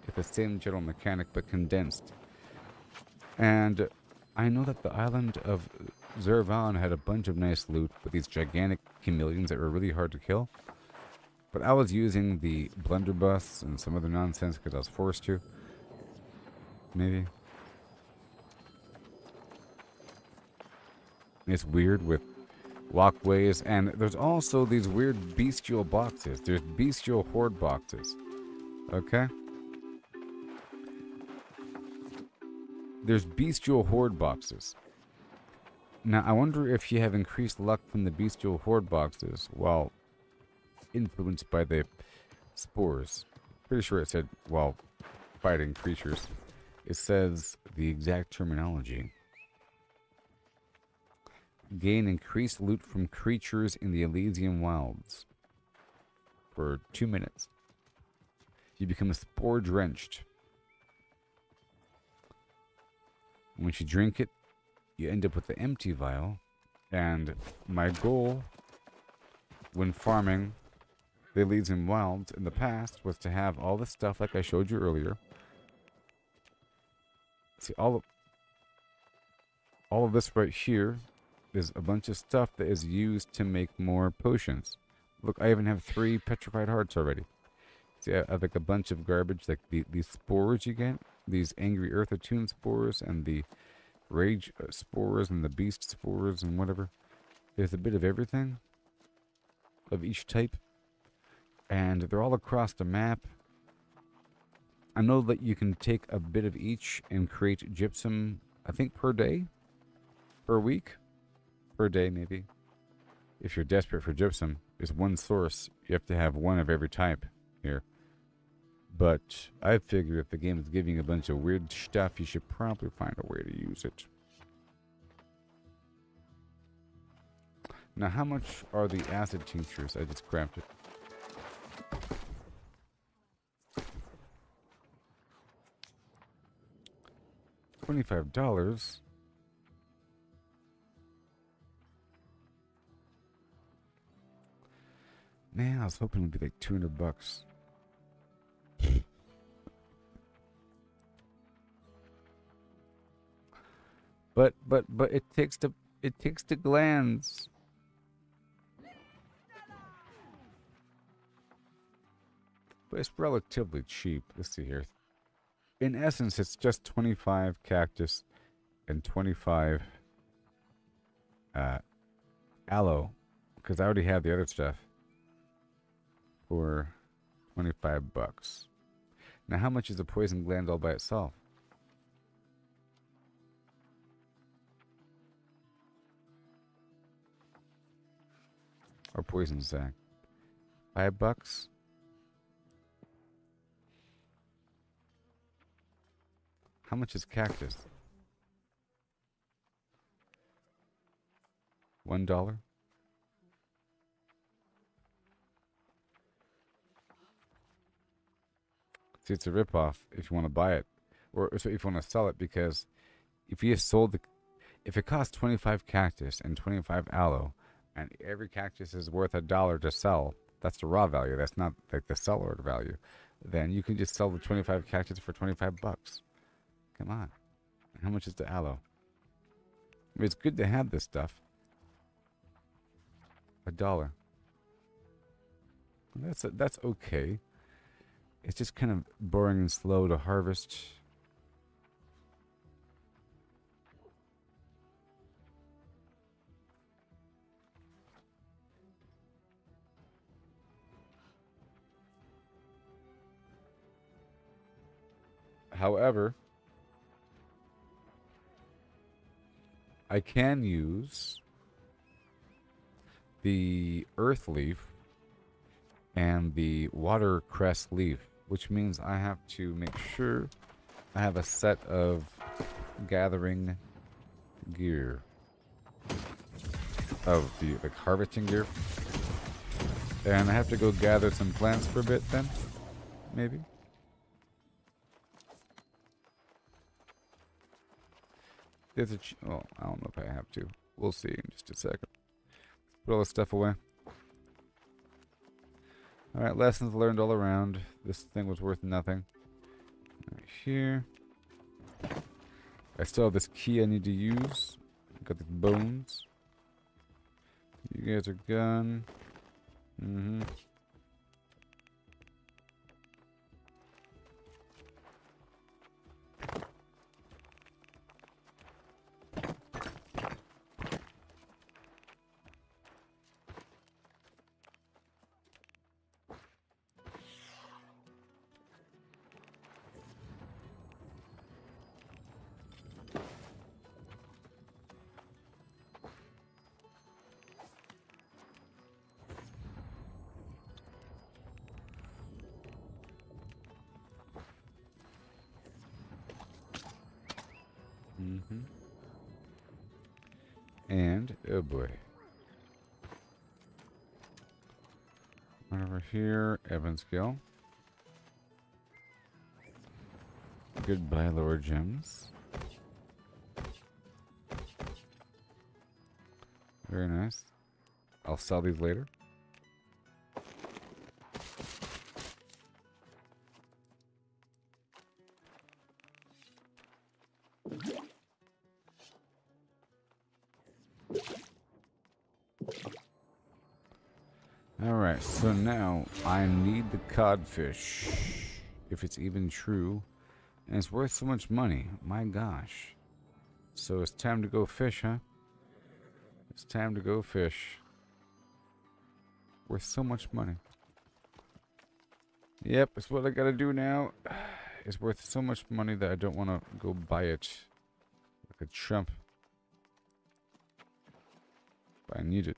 Speaker 1: It's the same general mechanic but condensed. And I know that the island of Zervan had a bunch of nice loot with these gigantic chameleons that were really hard to kill. But I was using the blunderbuss and some other nonsense because I was forced to. Maybe. It's weird with walkways, and there's also these weird bestial boxes. There's bestial horde boxes. Okay? There's bestial horde boxes. Now, I wonder if you have increased luck from the bestial horde boxes while influenced by the spores. Pretty sure it said while fighting creatures. It says the exact terminology. Gain increased loot from creatures in the Elysian Wilds for 2 minutes. You become spore drenched. Once you drink it, you end up with the empty vial. And my goal when farming the Elysian Wilds in the past was to have all the stuff like I showed you earlier. See, all of this right here is a bunch of stuff that is used to make more potions. Look, I even have 3 petrified hearts already. See, I have like a bunch of garbage, like these spores you get, these angry earth attune spores, and the rage spores, and the beast spores, and whatever. There's a bit of everything, of each type, and they're all across the map. I know that you can take a bit of each and create gypsum, I think per day, per week. Per day, maybe. If you're desperate for gypsum, there's one source. You have to have one of every type here. But I figure if the game is giving you a bunch of weird stuff, you should probably find a way to use it. Now, how much are the acid tinctures I just crafted? $25. Man, I was hoping it would be like $200. But it takes the glands. But it's relatively cheap. Let's see here. In essence, it's just 25 cactus and 25 aloe, because I already have the other stuff. For $25. Now, how much is a poison gland all by itself? Or poison sac? $5? How much is cactus? $1? See, it's a ripoff if you want to buy it, or if you want to sell it, because if you sold if it costs 25 cactus and 25 aloe, and every cactus is worth $1 to sell, that's the raw value. That's not like the seller value. Then you can just sell the 25 cactus for $25. Come on, how much is the aloe? I mean, it's good to have this stuff. $1. That's okay. It's just kind of boring and slow to harvest. However, I can use the earth leaf and the watercress leaf, which means I have to make sure I have a set of gathering gear. Of the like harvesting gear. And I have to go gather some plants for a bit then, maybe. There's a oh, I don't know if I have to. We'll see in just a second. Put all this stuff away. Alright, lessons learned all around. This thing was worth nothing. Right here. I still have this key I need to use. Got these bones. You guys are gone. And, oh boy. Right over here, Evansgill. Goodbye, lower gems. Very nice. I'll sell these later. Alright, so now I need the codfish, if it's even true, and it's worth so much money. My gosh. So it's time to go fish, huh? It's time to go fish. Worth so much money. Yep, it's what I gotta do now. It's worth so much money that I don't want to go buy it like a chump. But I need it.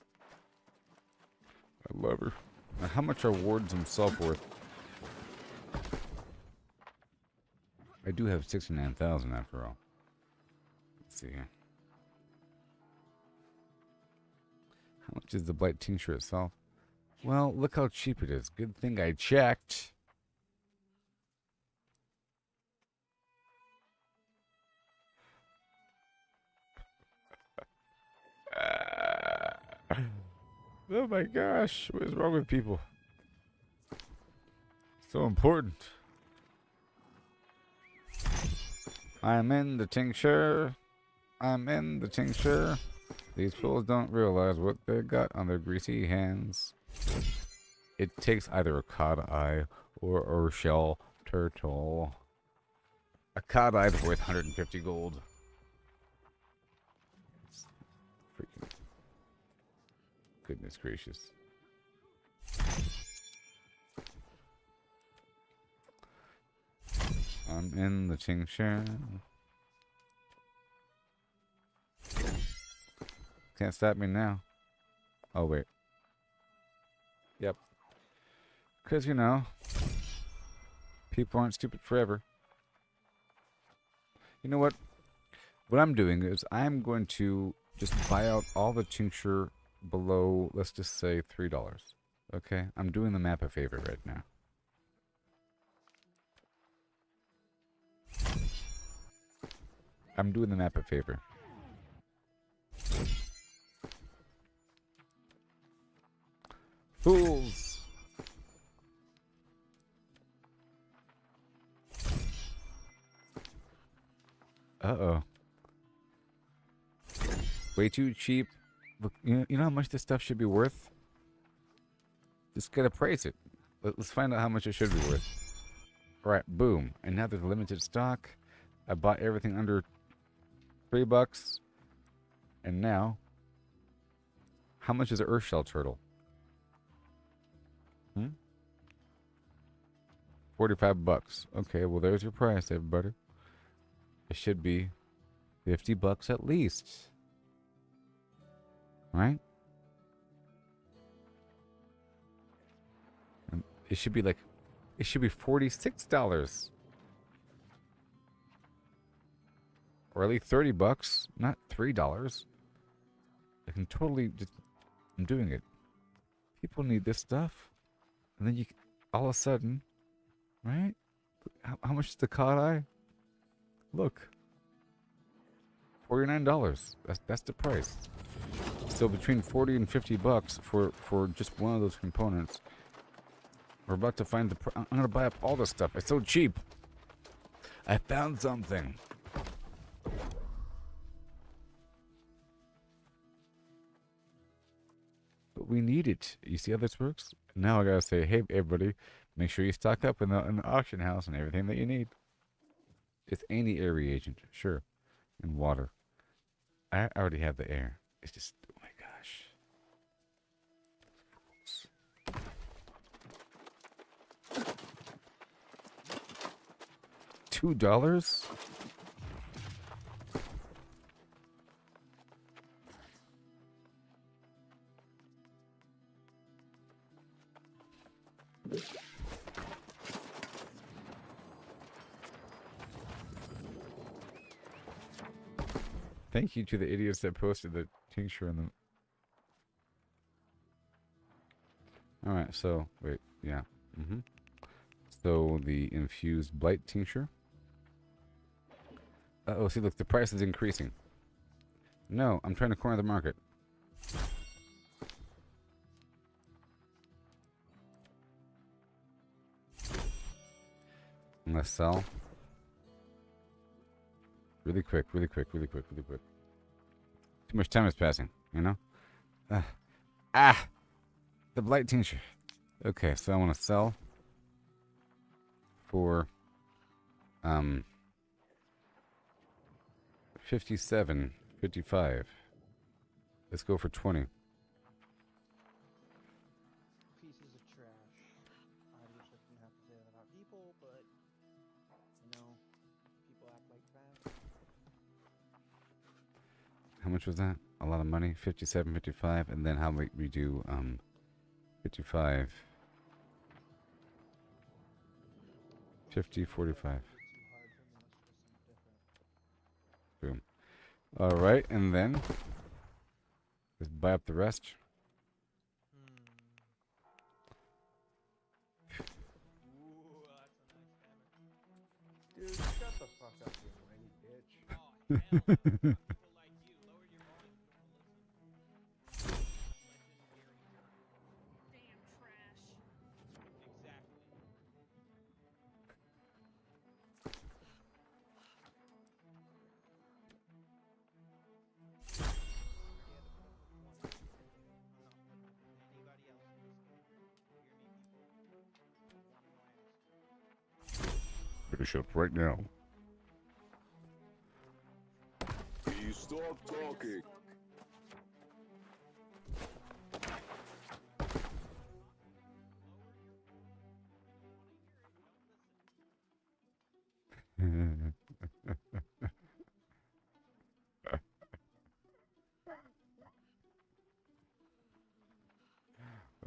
Speaker 1: I love her. Now, how much are wards himself worth? I do have 69,000 after all. Let's see here. How much is the blight tincture itself? Well, look how cheap it is. Good thing I checked. Oh my gosh, what is wrong with people? So important. I'm in the tincture. I'm in the tincture. These fools don't realize what they got on their greasy hands. It takes either a cod eye or a shell turtle. A cod eye is worth 150 gold. Freaking goodness gracious. I'm in the tincture. Can't stop me now. Oh, wait. Yep. Because, you know, people aren't stupid forever. You know what? What I'm doing is I'm going to just buy out all the tincture below, let's just say, $3. Okay? I'm doing the map a favor right now. I'm doing the map a favor. Fools! Uh-oh. Way too cheap. Look, you know how much this stuff should be worth? Just gotta price it. Let's find out how much it should be worth. Alright, boom. And now there's limited stock. I bought everything under $3. And now, how much is an Earthshell turtle? $45. Okay, well there's your price, everybody. It should be $50 at least. Right? And it should be like, it should be $46. Or at least $30, not $3. I can totally just, I'm doing it. People need this stuff. And then you, all of a sudden, right? How much is the cod eye? Look. $49. That's the price. So between 40 and $50 for just one of those components. We're about to find the. I'm gonna buy up all this stuff. It's so cheap. I found something. But we need it. You see how this works? Now I gotta say, hey everybody, make sure you stock up in the auction house and everything that you need. It's any air reagent, sure, and water. I already have the air. It's just, oh my gosh. $2? Thank you to the idiots that posted the tincture in the... Alright, so, wait, yeah. So, the infused blight tincture. Uh-oh, see, look, the price is increasing. No, I'm trying to corner the market. Let's sell. Really quick, really quick, really quick, really quick. Too much time is passing, you know? The blight tincture. Okay, so I want to sell for 57.55. Let's go for 20.
Speaker 3: Pieces of trash. I wish I didn't have to say that about people, but you know, people act like that.
Speaker 1: How much was that? A lot of money. 57.55, and then how we do 55. 50.45. Boom. All right, and then just buy up the rest.
Speaker 3: Ooh, that's a nice hammer.
Speaker 4: Dude, shut the fuck up, you whiny bitch.
Speaker 3: Oh, hell no. People like you. Lower your volume. Listen.
Speaker 5: Damn trash.
Speaker 3: Exactly. Anybody else? Hear me, people.
Speaker 1: Finish up right now.
Speaker 6: You stop talking.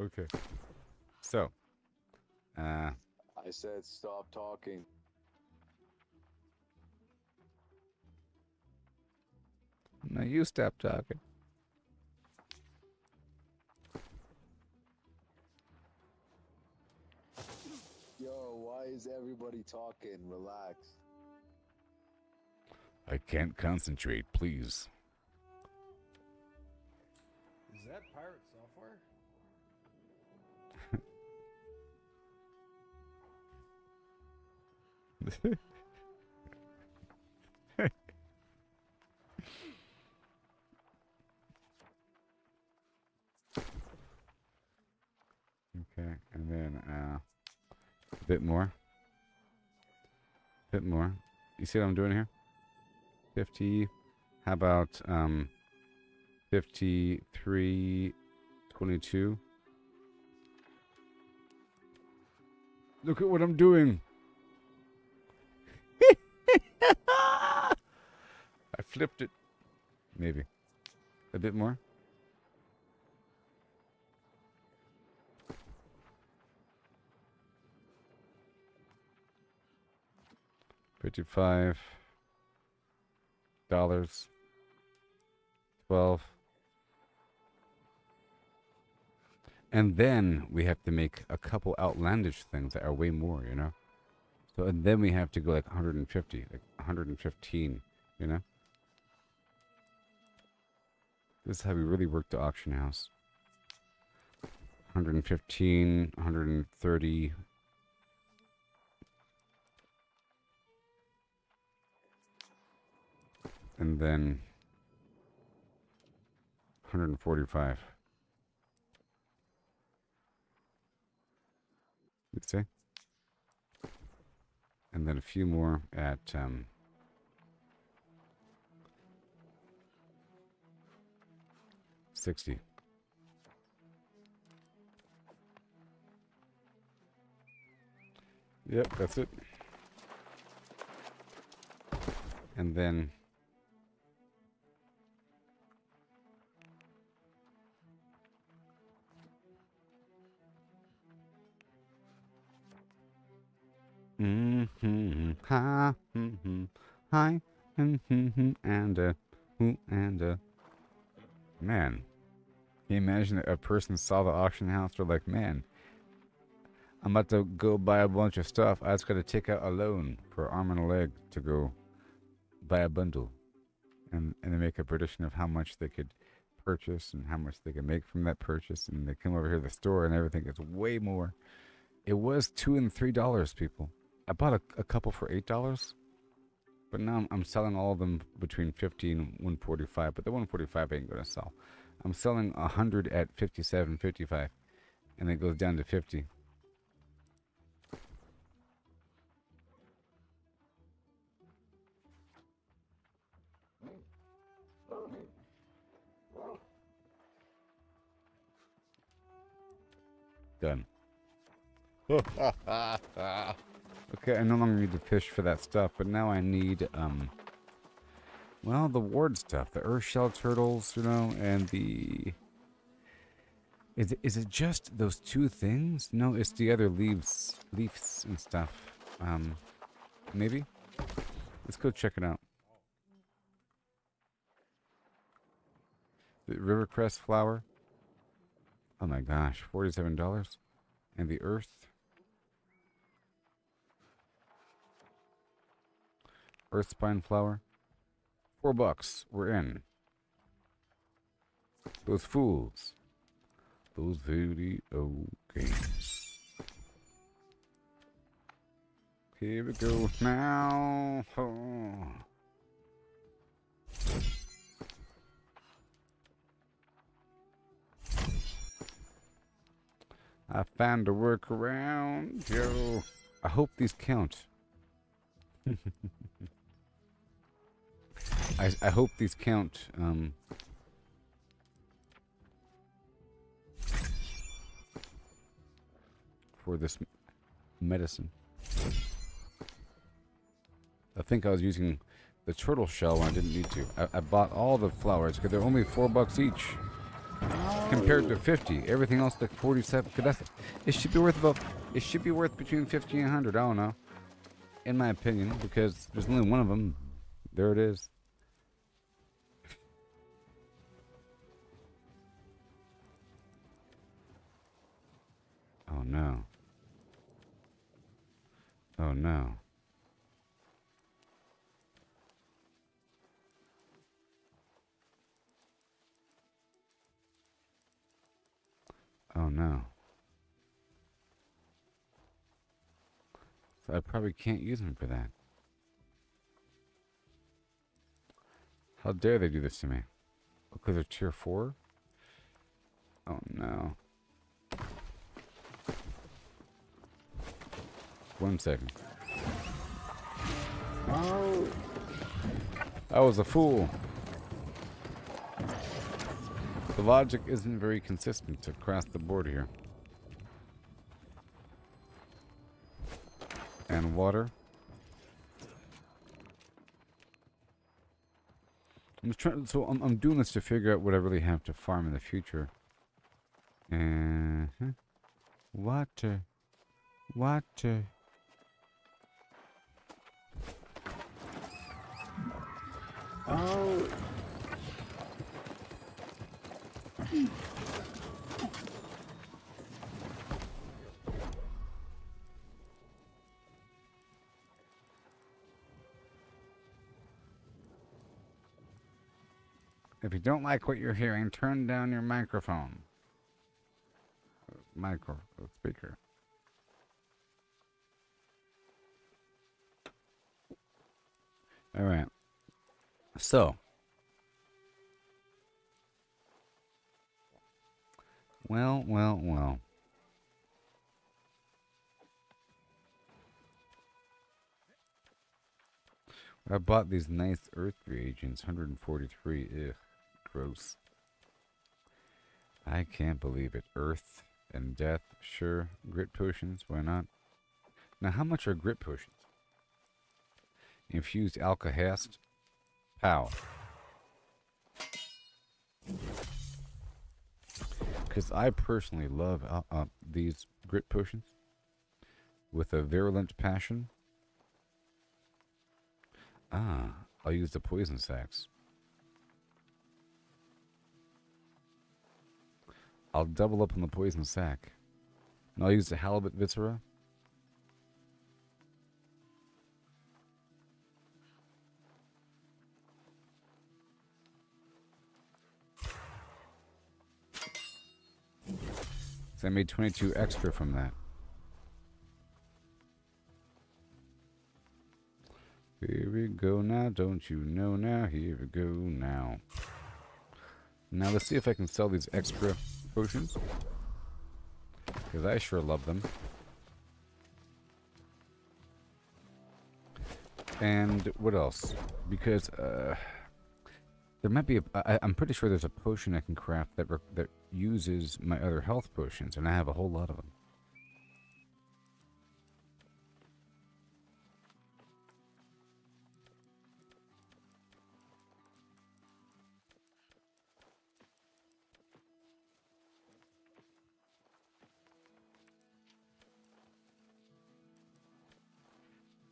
Speaker 1: Okay. So,
Speaker 6: I said stop talking.
Speaker 1: now you stop talking.
Speaker 6: Yo, why is everybody talking? Relax.
Speaker 1: I can't concentrate, please.
Speaker 4: Is that pirate software?
Speaker 1: Okay, and then a bit more. Bit more. You see what I'm doing here? 50. How about 53.22? Look at what I'm doing. I flipped it. Maybe. A bit more. $55. 12. And then we have to make a couple outlandish things that are way more, you know? So, and then we have to go like 150, like 115, you know? This is how we really work the auction house. 115, 130. And then 145. You'd say? And then a few more at 60. Yep, that's it. And then hi, hi, and man, can you imagine a person saw the auction house? They're like, man, I'm about to go buy a bunch of stuff. I just got to take out a loan for an arm and a leg to go buy a bundle, and they make a prediction of how much they could purchase and how much they can make from that purchase, and they come over here to the store and everything is way more. It was $2 and $3, people. I bought a couple for $8, but now I'm selling all of them between 50 and 145. But the 145 ain't gonna sell. I'm selling 100 at 57, 55, and it goes down to 50. Done. Okay, I no longer need to fish for that stuff, but now I need, well, the ward stuff. The earth shell turtles, you know, and the... Is it just those two things? No, it's the other leaves and stuff. Maybe? Let's go check it out. The rivercress flower. Oh my gosh, $47. And the earth. Earth spine flower. $4. We're in. Those fools. Those video games. Here we go now. Oh. I found a workaround, yo. I hope these count. I hope these count. For this medicine. I think I was using the turtle shell when I didn't need to. I bought all the flowers because they're only $4 each. Compared to 50, everything else like 47. It should be worth about. It should be worth between 50 and 100. I don't know, in my opinion, because there's only one of them. There it is. Oh no. Oh no. Oh no. So I probably can't use them for that. How dare they do this to me? Because they're tier 4? Oh no. 1 second. Oh. I was a fool. The logic isn't very consistent across the board here. and water. I'm doing this to figure out what I really have to farm in the future. And water, water.
Speaker 6: Oh.
Speaker 1: If you don't like what you're hearing, turn down your microphone. Speaker. All right. So. Well. I bought these nice earth reagents, 143. Ugh, gross. I can't believe it. Earth and death, sure. Grit potions, why not? Now, how much are grit potions? Infused alkahest, pow. Because I personally love these grit potions with a virulent passion. I'll use the poison sacks. I'll double up on the poison sack. And I'll use the halibut viscera. So I made 22 extra from that. Here we go now, don't you know now? Here we go now. Now let's see if I can sell these extra potions. Because I sure love them. And what else? Because there might be I'm pretty sure there's a potion I can craft that uses my other health potions, and I have a whole lot of them.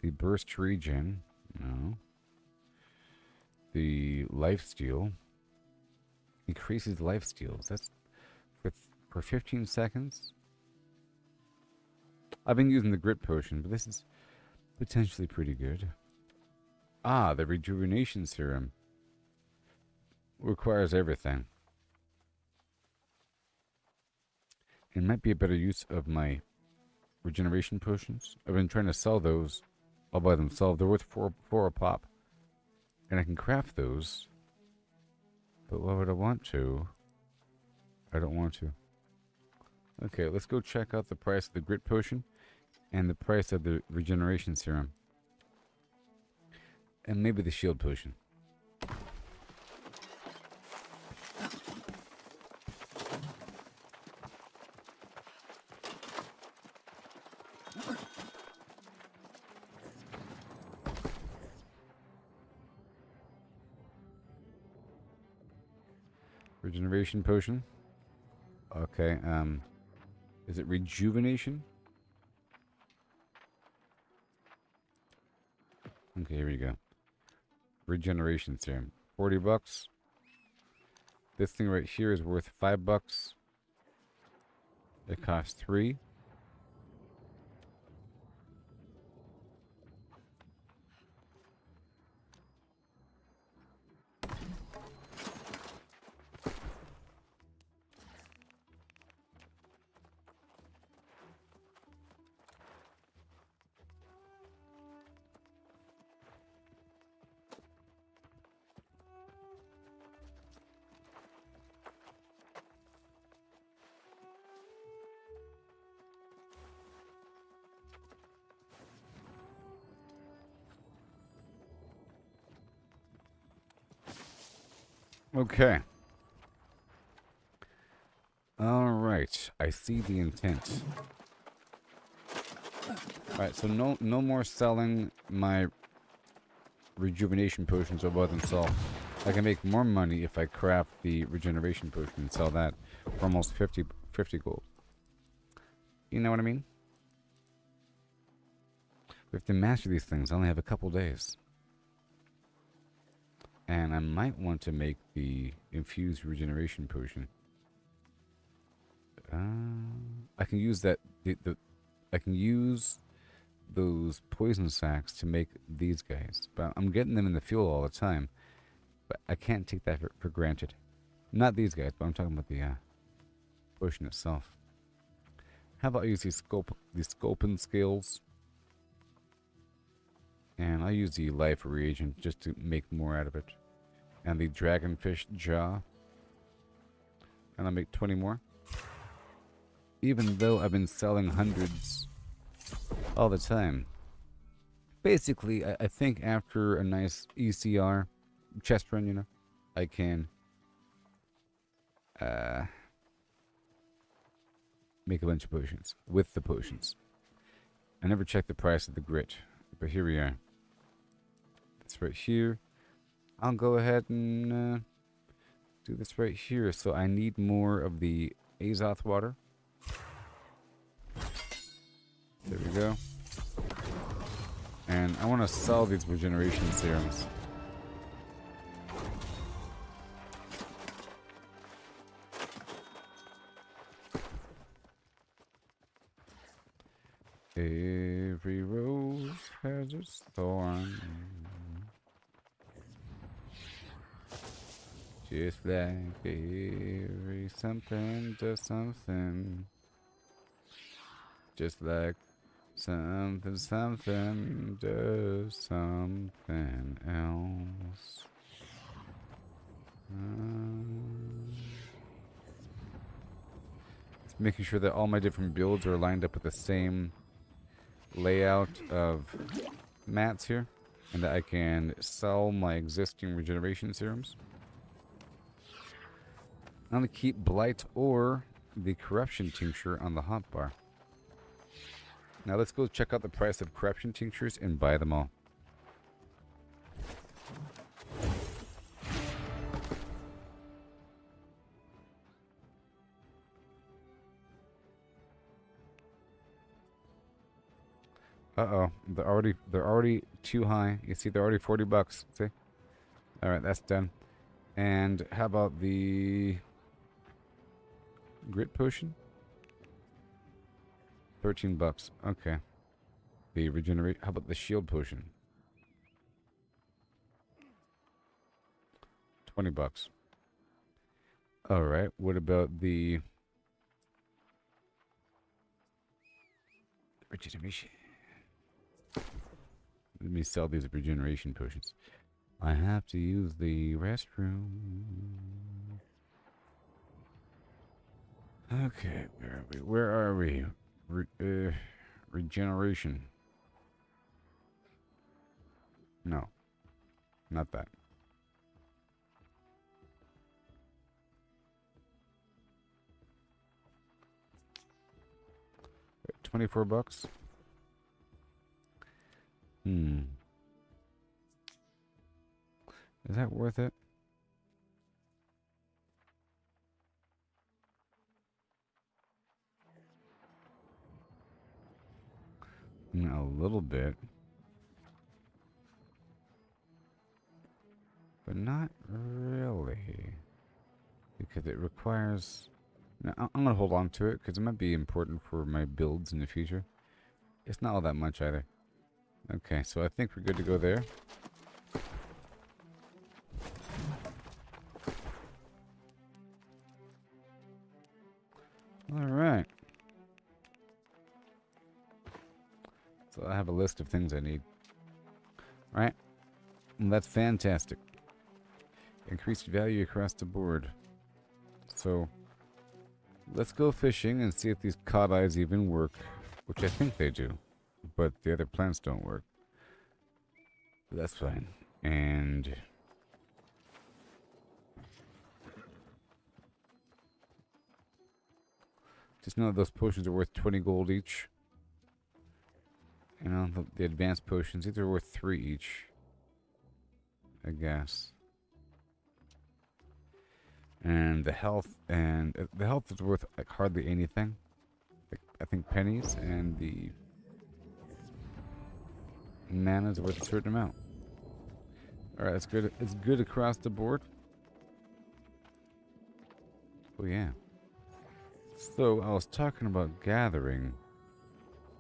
Speaker 1: The burst regen, no. The lifesteal increases lifesteals. That's for 15 seconds. I've been using the grit potion, but this is potentially pretty good. The rejuvenation serum requires everything. It might be a better use of my regeneration potions. I've been trying to sell those all by themselves. They're worth four a pop. And I can craft those. But why would I want to? I don't want to. Okay, let's go check out the price of the grit potion and the price of the regeneration serum. And maybe the shield potion. Regeneration potion. Okay, is it rejuvenation? Okay, here we go. Regeneration serum. 40 bucks. This thing right here is worth $5. It costs 3. Okay. All right. I see the intent. Alright, so no more selling my rejuvenation potions all by themselves. I can make more money if I craft the regeneration potion and sell that for almost 50 gold. You know what I mean? We have to master these things. I only have a couple days. And I might want to make the infused regeneration potion. I can use that. I can use those poison sacks to make these guys, but I'm getting them in the fuel all the time. But I can't take that for granted. Not these guys, but I'm talking about the potion itself. How about I use these sculpin scales? And I'll use the life reagent just to make more out of it. And the dragonfish jaw. And I'll make 20 more. Even though I've been selling hundreds all the time. Basically, I think after a nice ECR chest run, you know, I can make a bunch of potions with the potions. I never checked the price of the grit, but here we are. That's right here. I'll go ahead and do this right here. So I need more of the Azoth water. There we go. And I want to sell these regeneration serums. Every rose has its thorn. Just like every something does something. Just like something does something else. Just making sure that all my different builds are lined up with the same layout of mats here, and that I can sell my existing regeneration serums. I'm going to keep Blight or the Corruption Tincture on the hotbar. Now let's go check out the price of Corruption Tinctures and buy them all. Uh-oh, they're already too high. You see, they're already 40 bucks. See? All right, that's done. And how about the grit potion? 13 bucks. Okay. The regenerate. How about the shield potion? 20 bucks. All right. What about the regeneration? Let me sell these regeneration potions. I have to use the restroom. Okay, where are we? Regeneration. No, not that. 24 bucks. Is that worth it? A little bit. But not really. Because it requires... Now, I'm going to hold on to it because it might be important for my builds in the future. It's not all that much either. Okay, so I think we're good to go there. Alright. So I have a list of things I need. Alright. Well, that's fantastic. Increased value across the board. So, let's go fishing and see if these cod eyes even work. Which I think they do. But the other plants don't work. But that's fine. And... just know those potions are worth 20 gold each. You know, the advanced potions. These are worth 3 each. I guess. And the health is worth like hardly anything. Like, I think pennies, and the mana is worth a certain amount. All right, it's good. It's good across the board. Oh yeah. So I was talking about gathering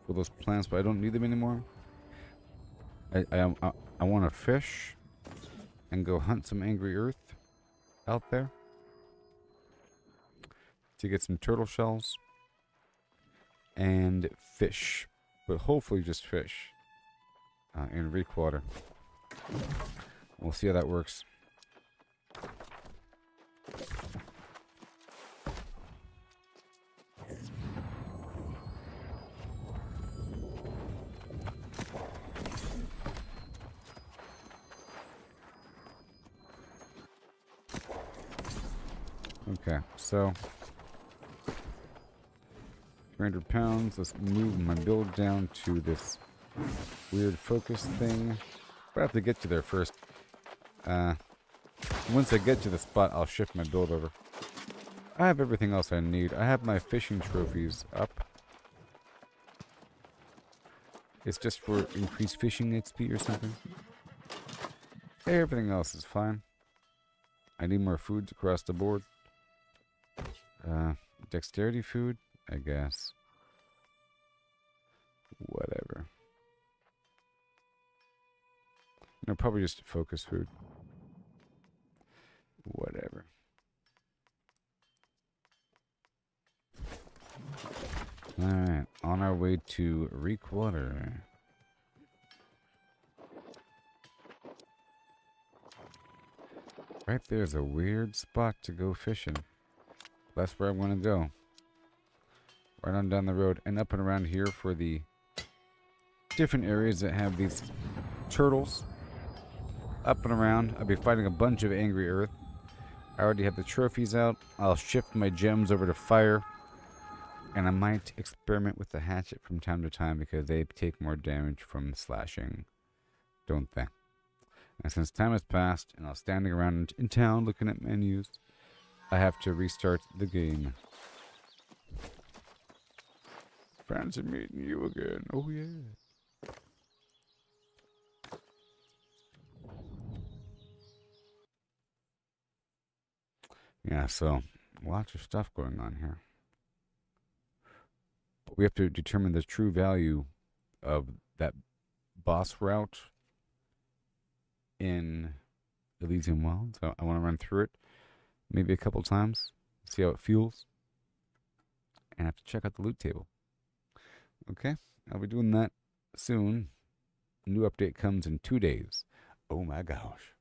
Speaker 1: for those plants, but I don't need them anymore. I want to fish and go hunt some angry earth out there to get some turtle shells and fish, but hopefully just fish in reek water. We'll see how that works. Okay, so 300 pounds. Let's move my build down to this weird focus thing. But I have to get to there first. Once I get to the spot, I'll shift my build over. I have everything else I need. I have my fishing trophies up. It's just for increased fishing XP or something. Everything else is fine. I need more foods across the board. Dexterity food, I guess. Whatever. No, probably just focus food. Whatever. Alright, on our way to Reek Water. Right there's a weird spot to go fishing. That's where I want to go. Right on down the road and up and around here for the different areas that have these turtles. Up and around. I'll be fighting a bunch of angry earth. I already have the trophies out. I'll shift my gems over to fire. And I might experiment with the hatchet from time to time because they take more damage from slashing, don't they? And since time has passed and I was standing around in town looking at menus, I have to restart the game. Fancy meeting you again. Oh yeah. Yeah, so lots of stuff going on here. But we have to determine the true value of that boss route in Elysium Wilds. So I want to run through it maybe a couple times, see how it feels, and have to check out the loot table. Okay, I'll be doing that soon. New update comes in 2 days. Oh my gosh.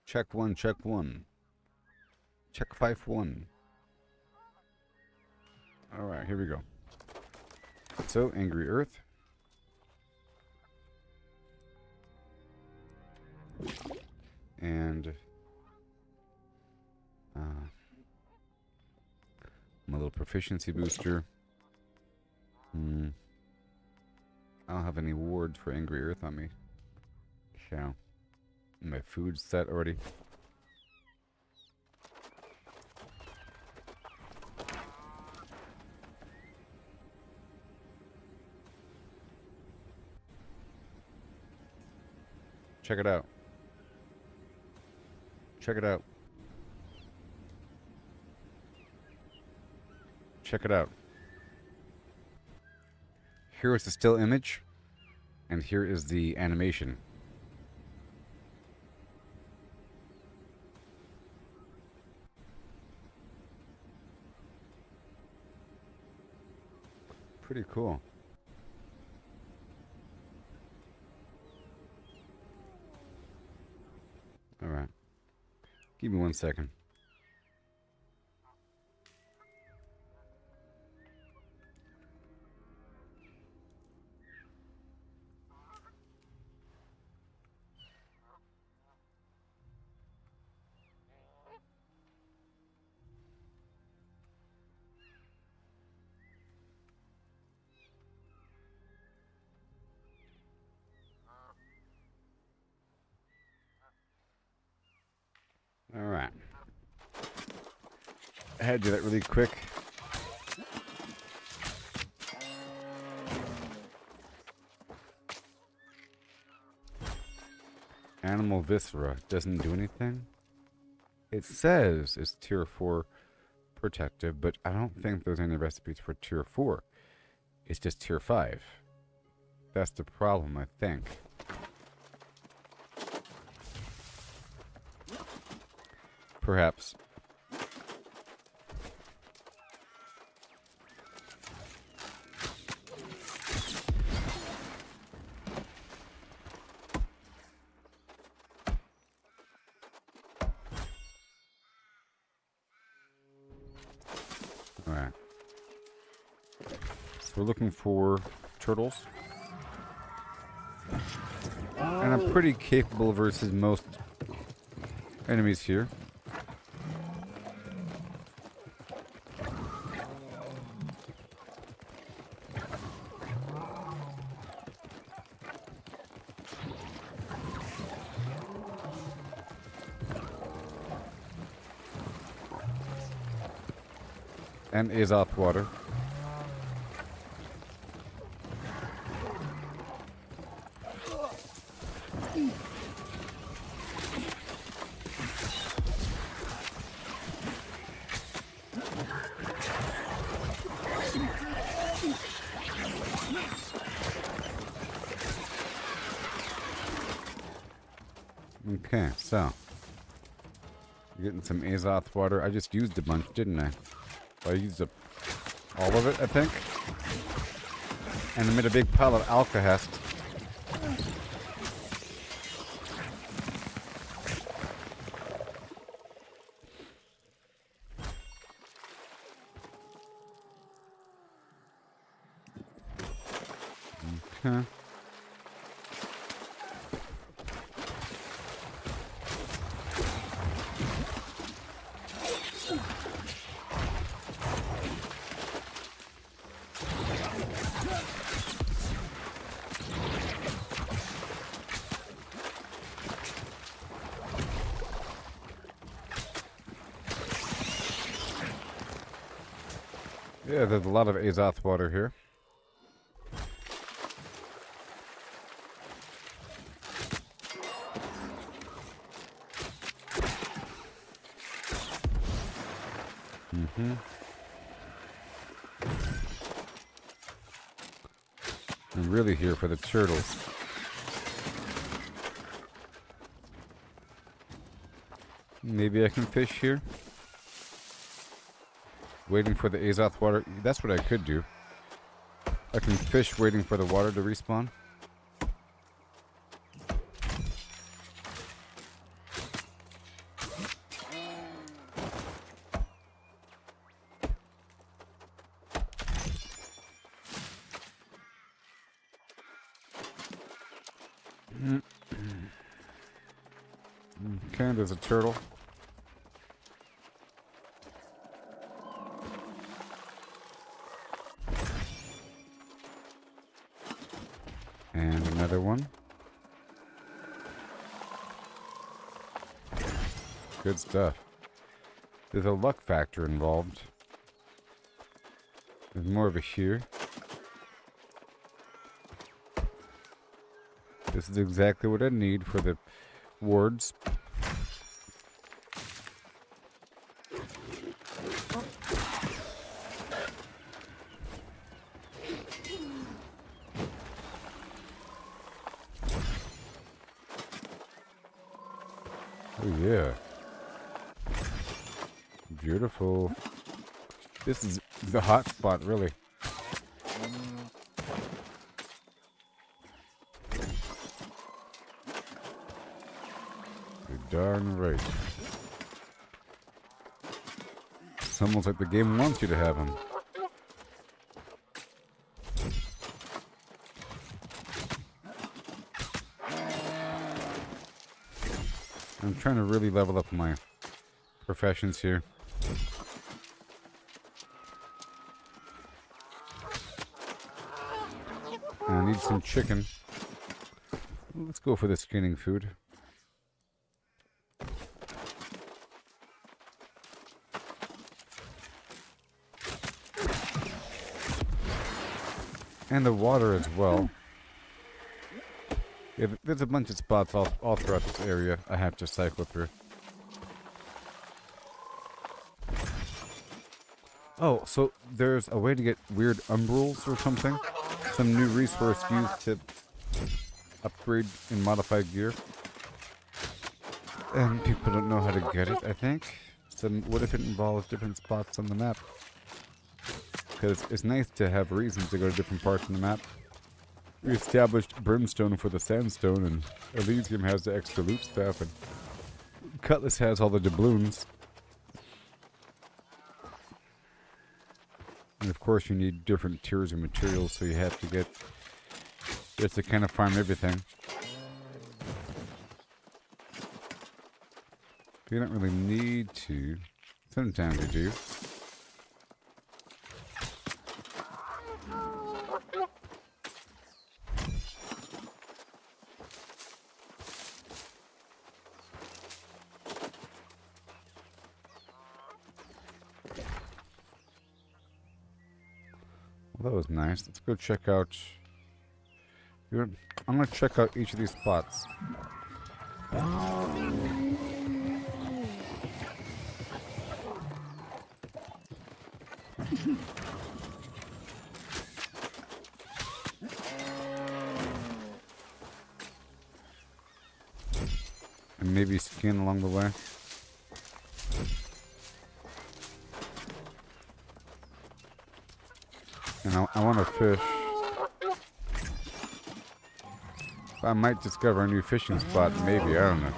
Speaker 1: Check one, check one. Check 5-1. Alright, here we go. So, Angry Earth. And my little proficiency booster. I don't have any wards for Angry Earth on me. So, my food's set already. Check it out. Check it out. Check it out. Here is the still image, and here is the animation. Pretty cool. All right. Give me 1 second. Alright. I had to do that really quick. Animal viscera doesn't do anything. It says it's tier 4 protective, but I don't think there's any recipes for tier 4. It's just tier 5. That's the problem, I think. Perhaps. Alright. So we're looking for turtles. And I'm pretty capable versus most enemies here. And Azoth water. Okay, so getting some Azoth water. I just used a bunch, didn't I? I used all of it, I think. And I made a big pile of alkahest. Okay. Yeah, there's a lot of Azoth water here. I'm really here for the turtles. Maybe I can fish here. Waiting for the Azoth water. That's what I could do. I can fish waiting for the water to respawn. Okay, there's a turtle. And another one. Good stuff. There's a luck factor involved. There's more of a here. This is exactly what I need for the wards. Oh yeah. Beautiful. This is the hot spot, really. You're darn right. It's almost like the game wants you to have them. I'm trying to really level up my professions here. And I need some chicken. Let's go for the skinning food. And the water as well. Yeah, there's a bunch of spots all throughout this area I have to cycle through. Oh, so there's a way to get weird umbrals or something? Some new resource used to upgrade and modify gear. And people don't know how to get it, I think. So what if it involves different spots on the map? Because it's nice to have reasons to go to different parts on the map. We established Brimstone for the Sandstone, and Elysium has the extra loot stuff, and Cutlass has all the doubloons. And of course you need different tiers of materials, so you have to get just to kind of farm everything. You don't really need to. Sometimes you do. Well, that was nice. Let's go check out... I'm going to check out each of these spots. And maybe skin along the way. And I want to fish. I might discover a new fishing spot, maybe, I don't know.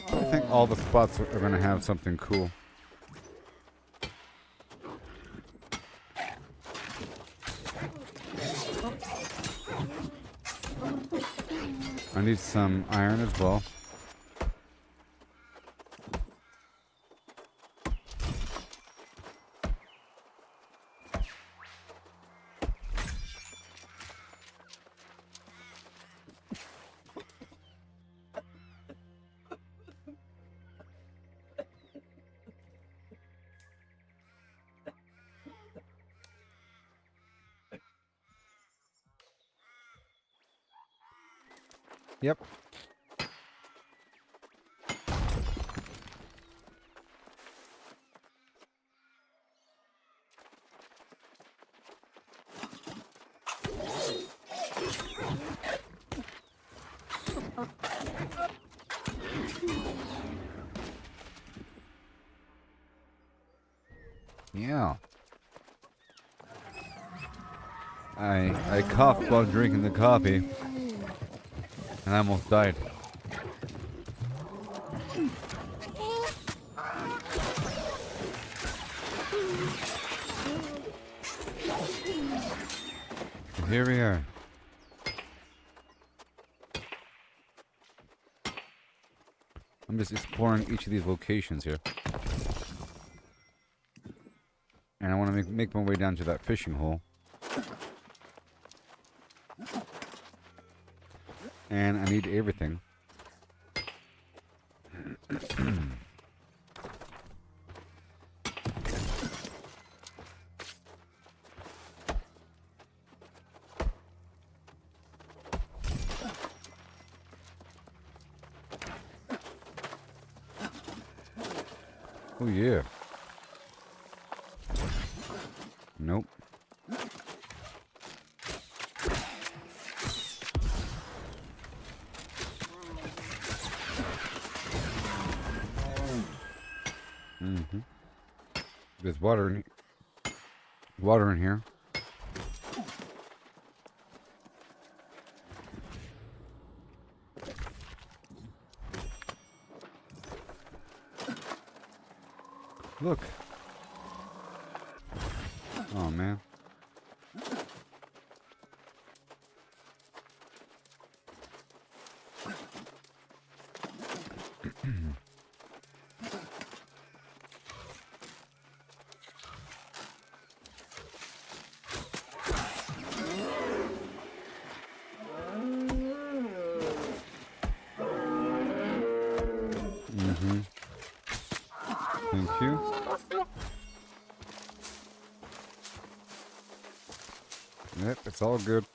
Speaker 1: I think all the spots are going to have something cool. I need some iron as well. Yep. Yeah. I coughed while drinking the coffee, and I almost died. And here we are. I'm just exploring each of these locations here. And I want to make my way down to that fishing hole. And I need everything. Oh yeah. Nope. Mm-hmm. There's water in here. Look. Oh man. you. Yep, it's all good.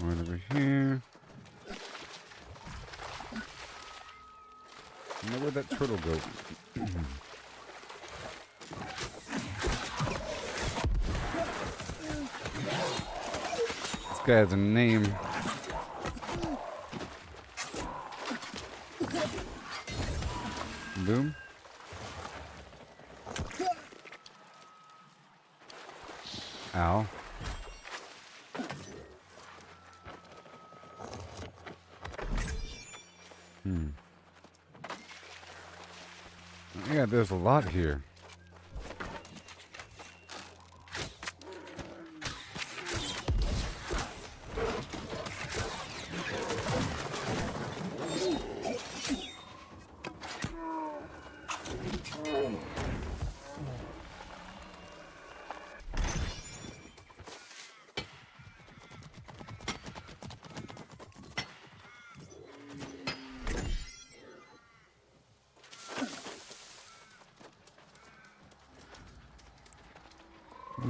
Speaker 1: Right over here. I wonder where that turtle goes. This guy has a name. Boom. Ow. Yeah, there's a lot here.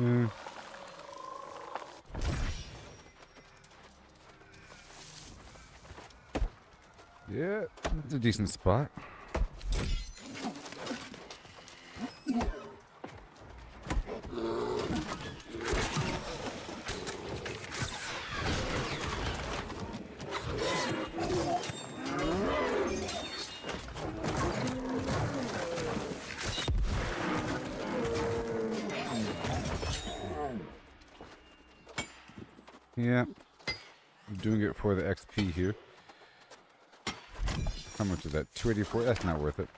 Speaker 1: Yeah. Yeah, that's a decent spot. Yeah, I'm doing it for the XP here. How much is that? 284? That's not worth it.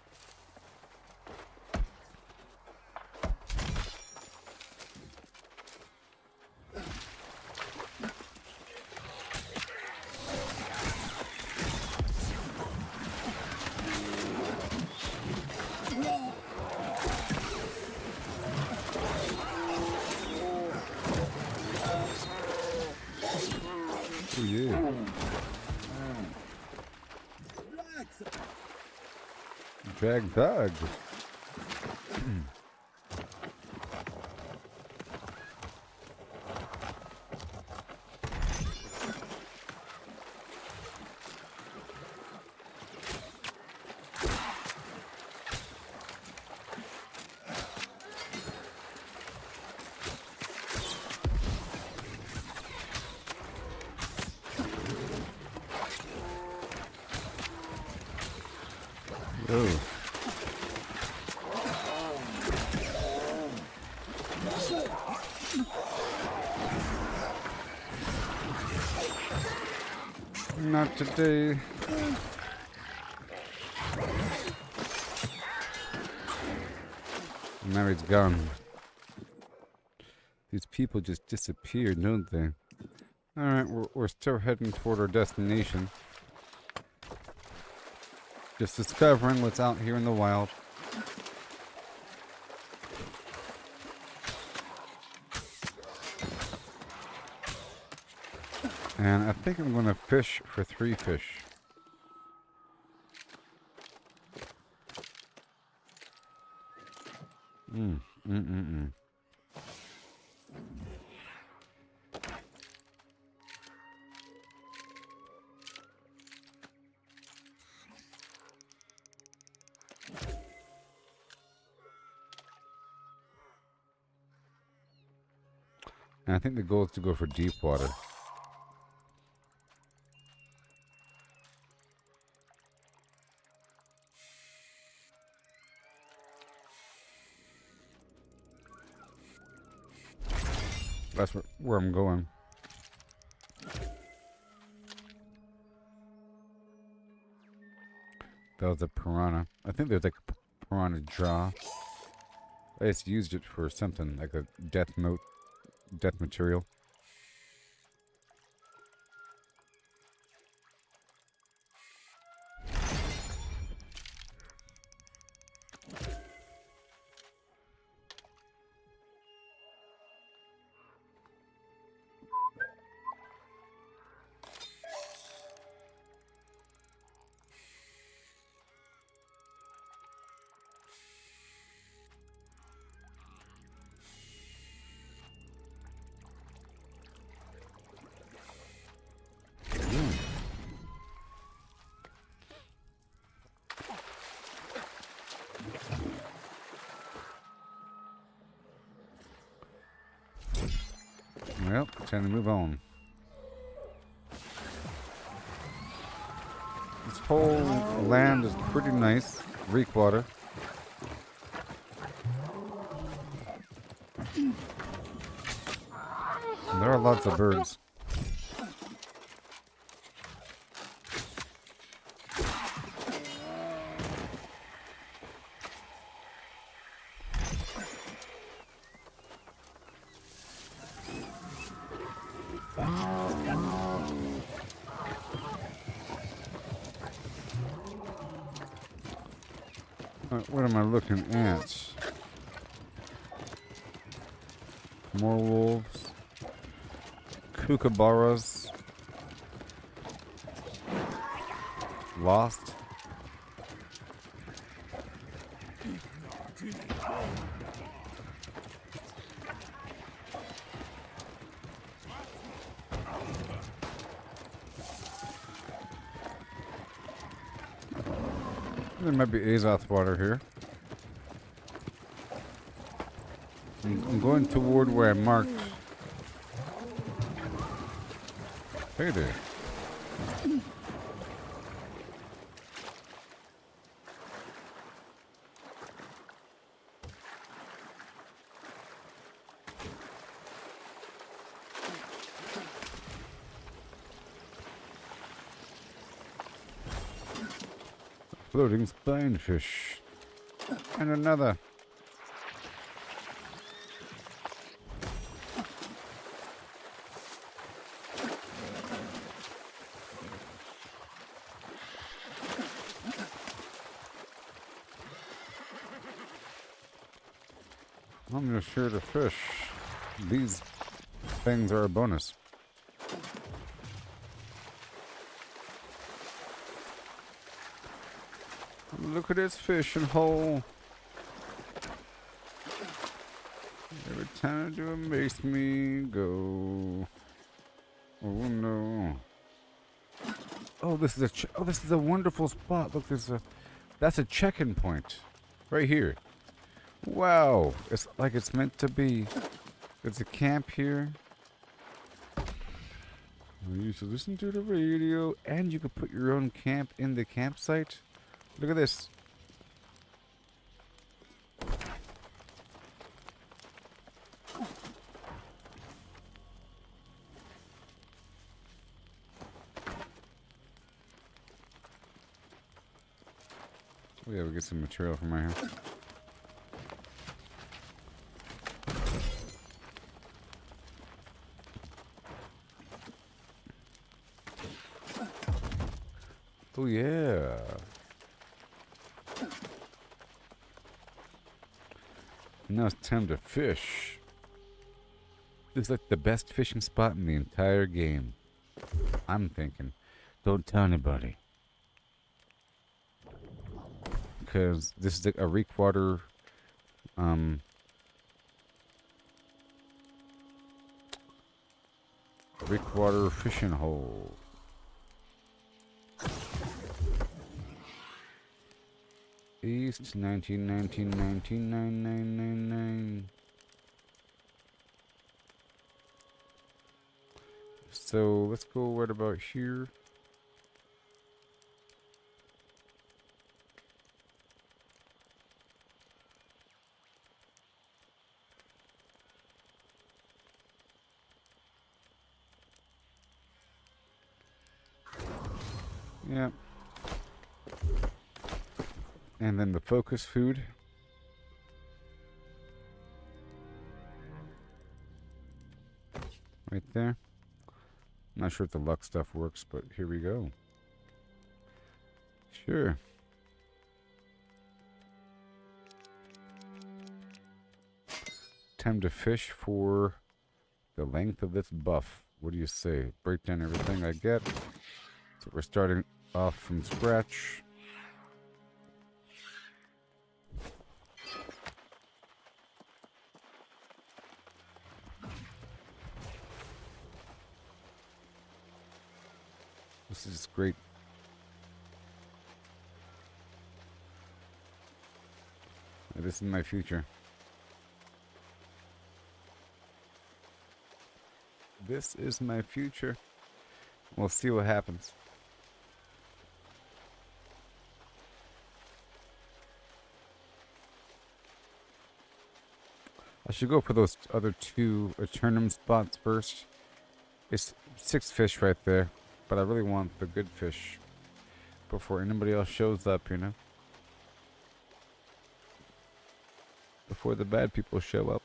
Speaker 1: Oh yeah. Drag dog. Oh. Not today. Now he's gone. These people just disappeared, don't they? Alright, we're still heading toward our destination. Just discovering what's out here in the wild. And I think I'm going to fish for 3 fish. And I think the goal is to go for deep water. That's where I'm going. That was a piranha. I think there's like a piranha jaw. I just used it for something like a death material. Well, time to move on. This whole land is pretty nice. Reek water. And there are lots of birds. What am I looking at? More wolves. Kookaburras. Lost. There might be Azoth water here. I'm going toward where I marked. Hey there. Floating spinefish. And another. I'm gonna share the fish. These things are a bonus. Look at this fishing hole. Every time I do it makes me go. Oh no. Oh, this is a wonderful spot. Look, that's a check-in point right here. Wow, it's like it's meant to be. There's a camp here. You should listen to the radio, and you could put your own camp in the campsite. Look at this. Oh yeah, we get some material from right here. Oh yeah. Now it's time to fish. This is like the best fishing spot in the entire game. I'm thinking. Don't tell anybody. Because this is a reek water fishing hole. East 1919. So let's go right about here. Yeah. And then the focus food. Right there. I'm not sure if the luck stuff works, but here we go. Sure. Time to fish for the length of this buff. What do you say? Break down everything I get. So we're starting off from scratch. This is great. This is my future. This is my future. We'll see what happens. I should go for those other 2 Aeternum spots first. It's 6 fish right there, but I really want the good fish before anybody else shows up, you know? Before the bad people show up.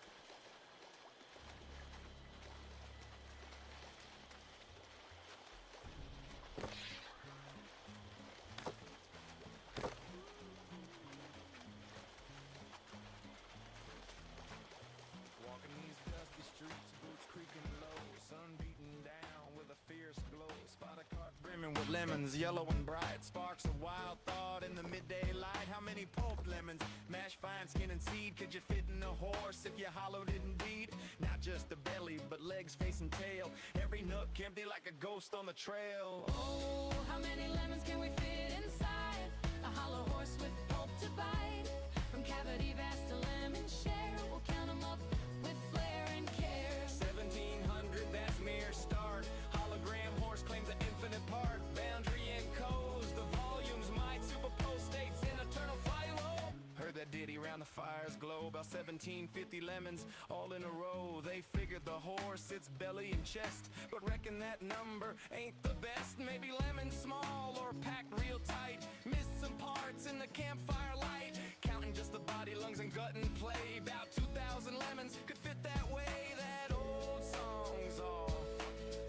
Speaker 5: With lemons, yellow and bright, sparks of wild thought in the midday light. How many pulped lemons, mashed fine skin and seed, could you fit in a horse if you hollowed it indeed? Not just the belly, but legs, face and tail, every nook empty like a ghost on the trail.
Speaker 7: Oh, how many lemons can we fit inside a hollow horse with pulp to bite? From cavity vast to lemon share, we'll count 'em up with flair and care.
Speaker 5: 1700, that's mere start. Hologram horse claims an infinite part. Boundary and codes, the volumes might superpose states in eternal philo. Heard that ditty round the fire's glow. About 1750 lemons all in a row. They figured the horse, its belly and chest, but reckon that number ain't the best. Maybe lemons small or packed real tight. Missed some parts in the campfire light. Counting just the body, lungs and gut and play. About 2,000 lemons could fit that way. That old song's off,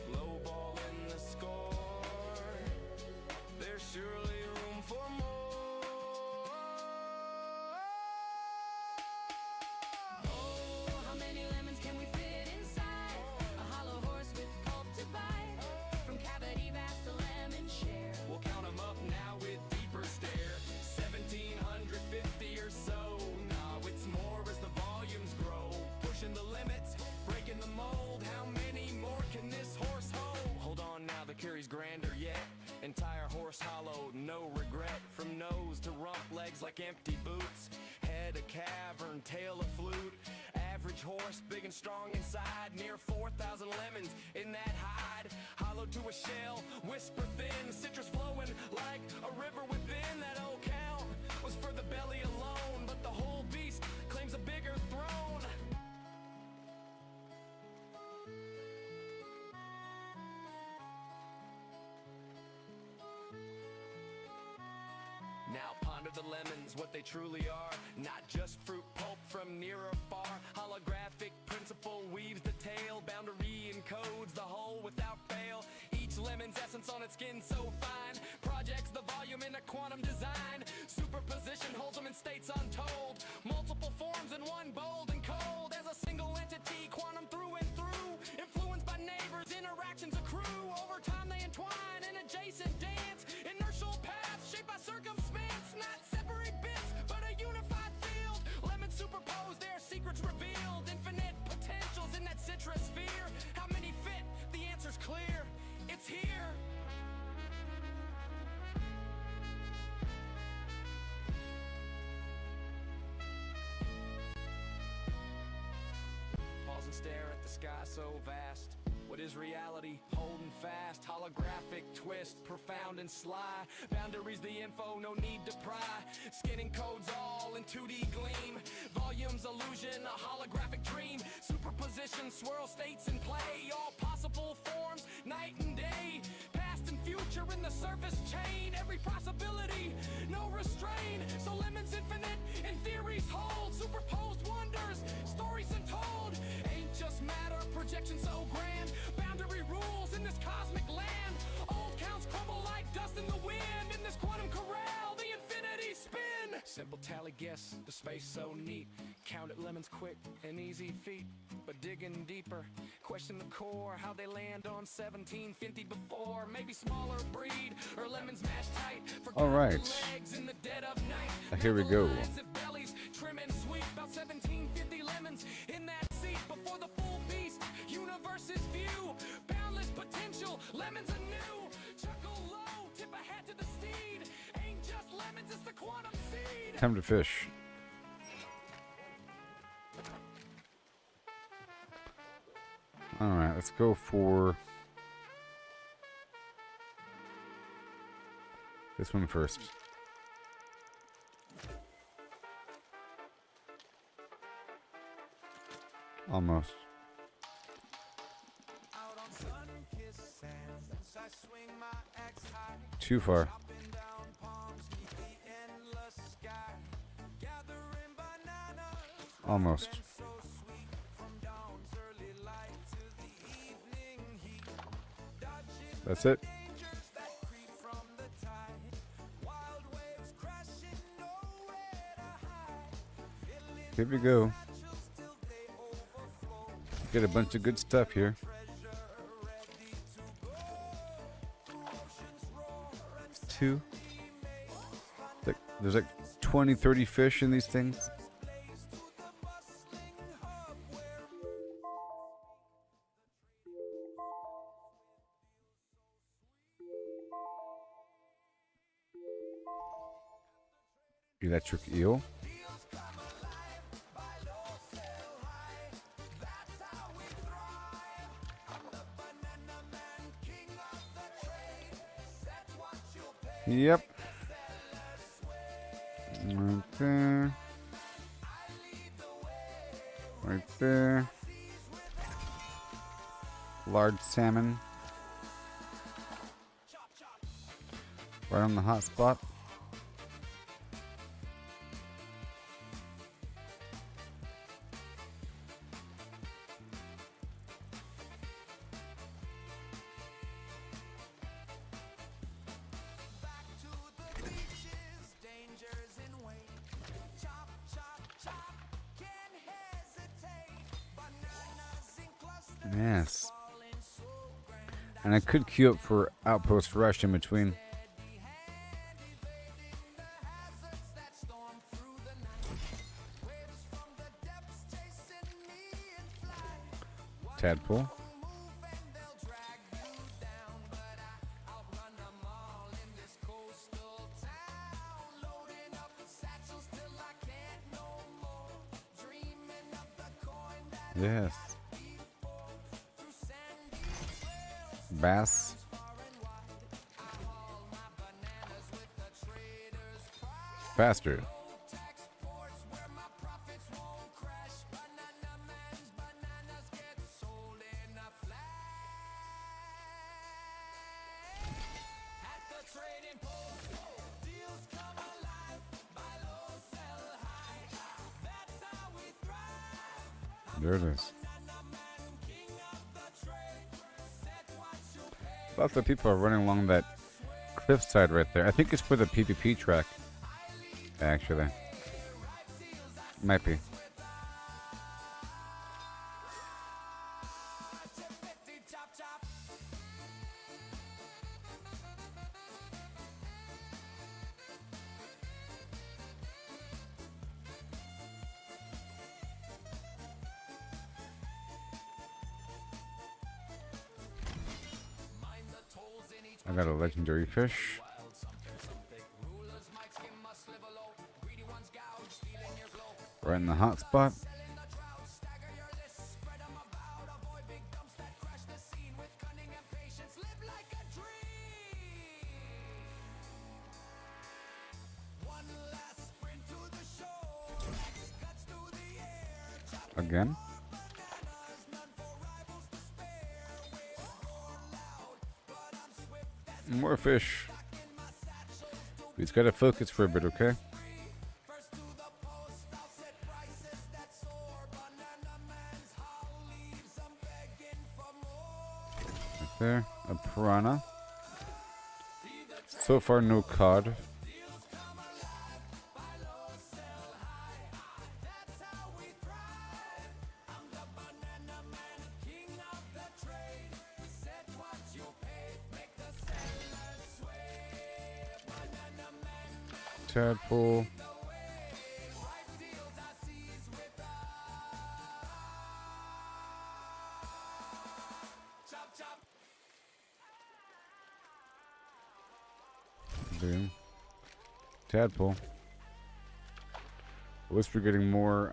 Speaker 5: low ball in the score. There's surely room for more.
Speaker 7: Oh, how many lemons can we fit inside a hollow horse with pulp to bite? From cavity vast to lemon share.
Speaker 5: We'll count 'em up now with deeper stare. 1750 or so. Nah, it's more as the volumes grow. Pushing the limits, breaking the mold. How many more can this horse hold? Hold on now, the curry's grander yet. Entire horse hollow, no regret. From nose to rump, legs like empty boots. Head a cavern, tail a flute. Average horse, big and strong inside. Near 4,000 lemons in that hide. Hollow to a shell, whisper thin. Citrus flowing like a river within. That old count was for the belly alone, but the whole beast claims a bigger throne. Now ponder the lemons, what they truly are. Not just fruit pulp from near or far. Holographic principle weaves the tale. Boundary encodes the whole without fail. Each lemon's essence on its skin so fine. Projects the volume in a quantum design. Superposition holds them in states untold. Multiple forms in one, bold and cold. As a single entity, quantum through and through. Influenced by neighbors, interactions accrue. Over time they entwine in adjacent dance. Inertial paths shaped by circumstance. Not separate bits, but a unified field. Lemons superposed, their secrets revealed. Infinite potentials in that citrus sphere. How many fit? The answer's clear. It's here. Pause and stare at the sky so vast. What is reality? Holding fast. Holographic twist, profound and sly. Boundaries the info, no need to pry. Skinning codes all in 2D gleam. Volumes illusion, a holographic dream. Superposition, swirl states in play. All possible forms, night and day. Past and future in the surface chain. Every possibility, no restraint. So lemons infinite, in theories hold. Superposed wonders, stories untold. Ain't just matter, projection so grand. Boundary rules in this cosmic land. Old counts crumble like dust in the wind. In this quantum corral, the infinity spin. Simple tally guess, the space so neat. Counted lemons quick, an easy feat. But digging deeper, question the core. How they land on 1750 before. Maybe smaller breed, or lemons mashed tight.
Speaker 1: All right.
Speaker 5: Legs in the dead of night.
Speaker 1: Here we go.
Speaker 5: Bellies, trim and sweet. About 1750 lemons in that seat. Before the full beast, universe's view. Boundless potential, lemons anew. Chuckle low, tip a hat to the steed. Ain't just lemons, it's the quantum seed.
Speaker 1: Time to fish. All right, let's go for this one first. Almost. Too far. Almost. That's it. Here we go. Get a bunch of good stuff here. Two. There's like 20, 30 fish in these things. Electric eel. Yep. Right there. Right there. Large salmon. Right on the hot spot. Yes. And I could queue up for Outpost Rush in between. Tadpole. Yes. Bass. Faster. There it is. Lots of people are running along that cliffside right there. I think it's for the PvP track. Actually. Might be. I got a legendary fish. Right in the hot spot. Again. More fish. We just gotta focus for a bit, okay? Right there, a piranha. So far, no cod. Tadpole. Boom. Tadpole. At least we're getting more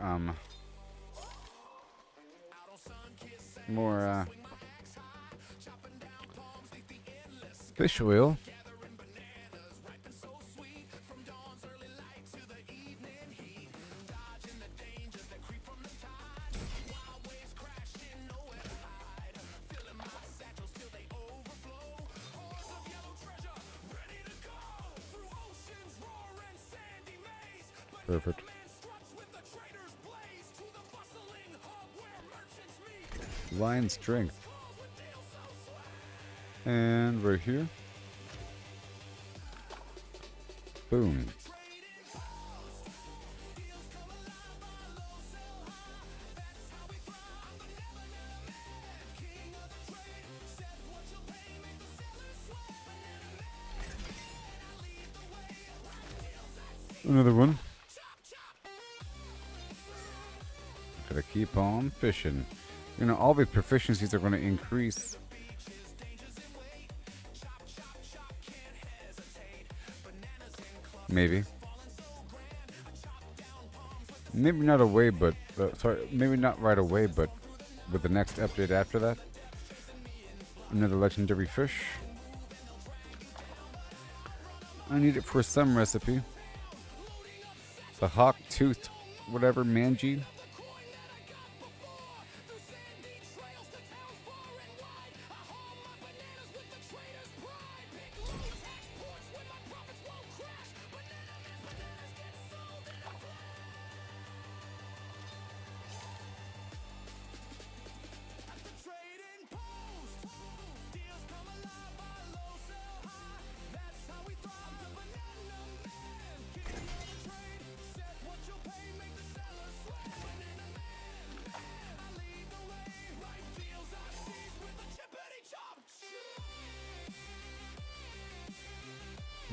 Speaker 1: more fish oil. Perfect. Line strength. And right here. Boom. Another one. Gotta keep on fishing. You know, all the proficiencies are going to increase. Maybe. Maybe not away, but sorry, maybe not right away, but with the next update after that. Another legendary fish. I need it for some recipe. The hawk tooth, whatever, manji.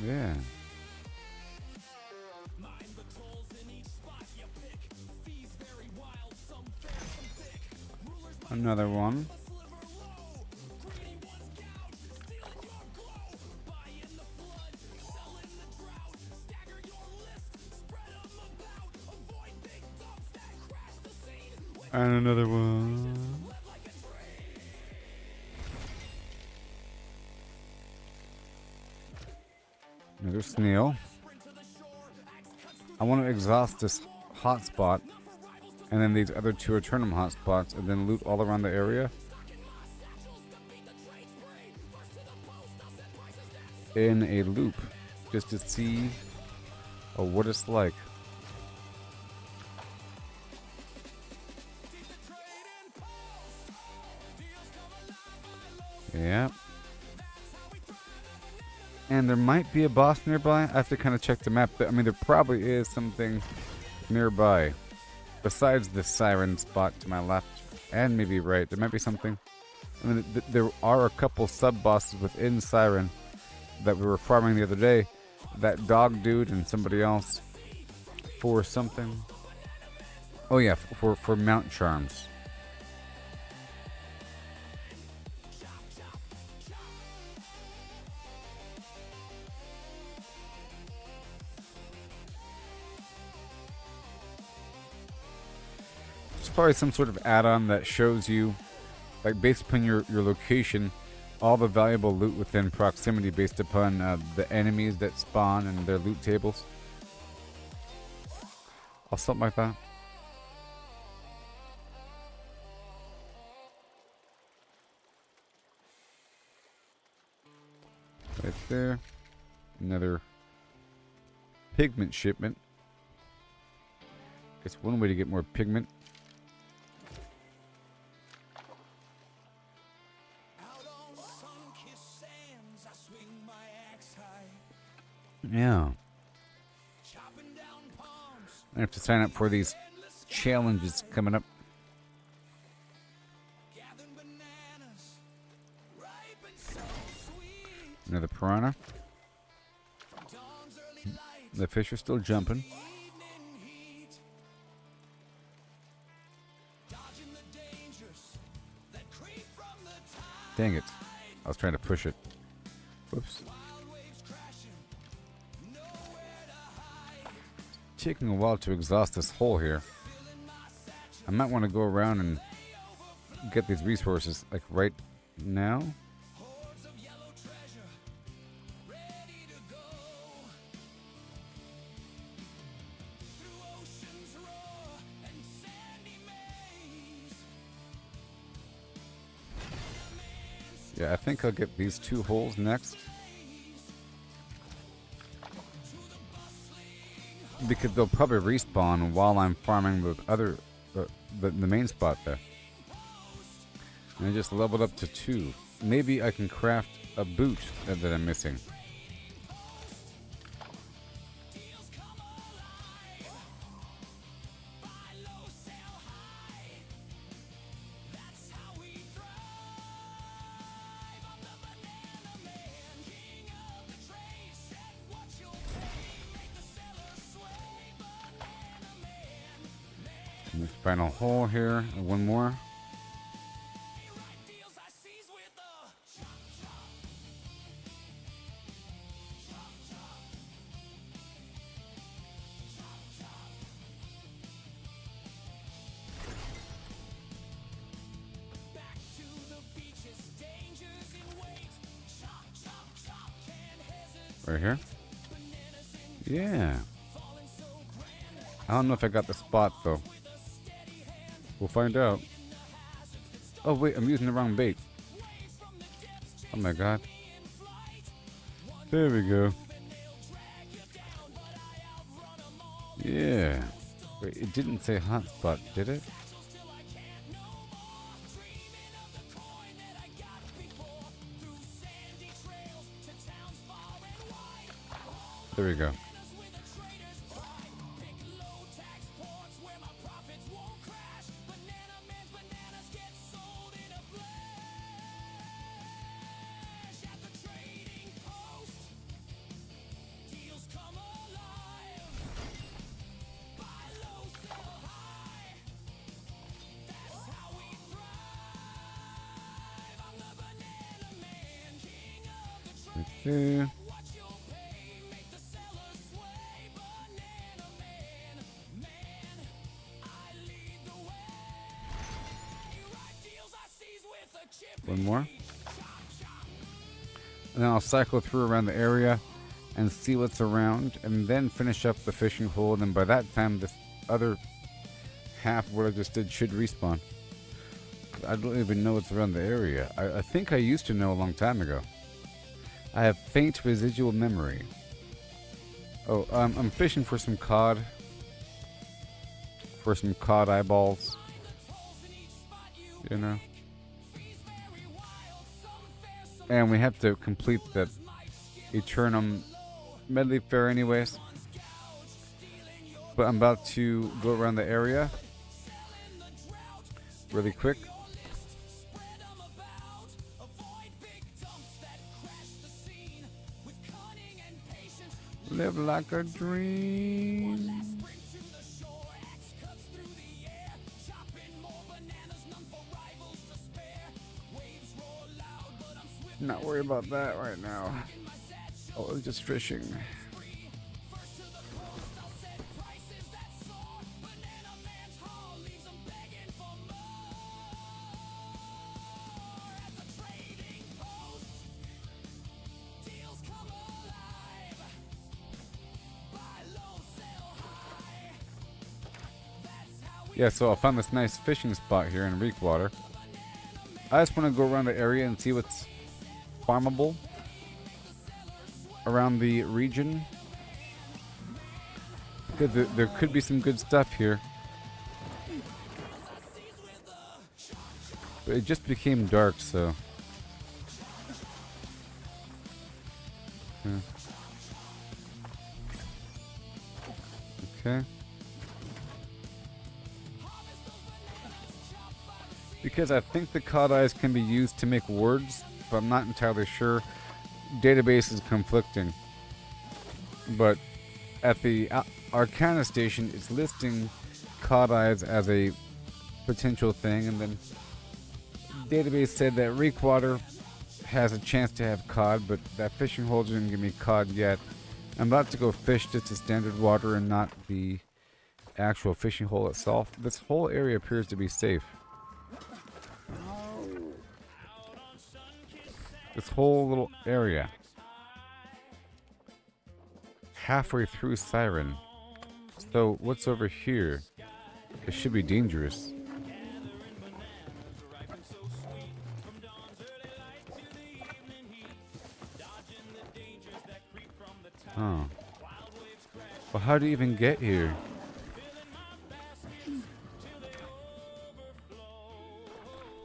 Speaker 1: Yeah. Another one. And another one. Another snail. I want to exhaust this hotspot, and then these other two Aeternum hotspots, and then loot all around the area. In a loop, just to see what it's like. Yeah. And there might be a boss nearby. I have to kind of check the map. I mean, there probably is something nearby. Besides the siren spot to my left. And maybe right. There might be something. I mean, there are a couple sub-bosses within Siren that we were farming the other day. That dog dude and somebody else. For something. Oh yeah, for Mount Charms. Probably some sort of add-on that shows you, like, based upon your location, all the valuable loot within proximity based upon the enemies that spawn and their loot tables. Or something like that. Right there. Another pigment shipment. Guess one way to get more pigment. Yeah. I have to sign up for these challenges coming up. Another piranha. The fish are still jumping. Dang it. I was trying to push it. Whoops. Taking a while to exhaust this hole here. I might want to go around and get these resources like right now. Yeah, I think I'll get these 2 holes next. Because they'll probably respawn while I'm farming the other, the main spot there. And I just leveled up to 2. Maybe I can craft a boot that I'm missing. And this final hole here, and 1 more. Right here? Yeah. I don't know if I got the spot though. We'll find out. Oh wait, I'm using the wrong bait. Oh my god. There we go. Yeah. Wait, it didn't say hotspot, did it? There we go. Okay. One more. And then I'll cycle through around the area and see what's around and then finish up the fishing hole. And then by that time, this other half of what I just did should respawn. I don't even know what's around the area. I think I used to know a long time ago. I have faint residual memory. Oh, I'm fishing for some cod. For some cod eyeballs. You know. And we have to complete that Aeternum medley fair anyways. But I'm about to go around the area really quick. Live like a dream. Not worry about that right now. Oh, just fishing. Yeah, so I found this nice fishing spot here in Reekwater. I just want to go around the area and see what's farmable around the region. Because there could be some good stuff here. But it just became dark, so... Okay. Because I think the cod eyes can be used to make words, but I'm not entirely sure. Database is conflicting. But at the Arcana station, it's listing cod eyes as a potential thing, and then database said that Reekwater has a chance to have cod, but that fishing hole didn't give me cod yet. I'm about to go fish just the standard water and not the actual fishing hole itself. This whole area appears to be safe. This whole little area. Halfway through Siren. So what's over here? It should be dangerous. Oh. Well, how do you even get here?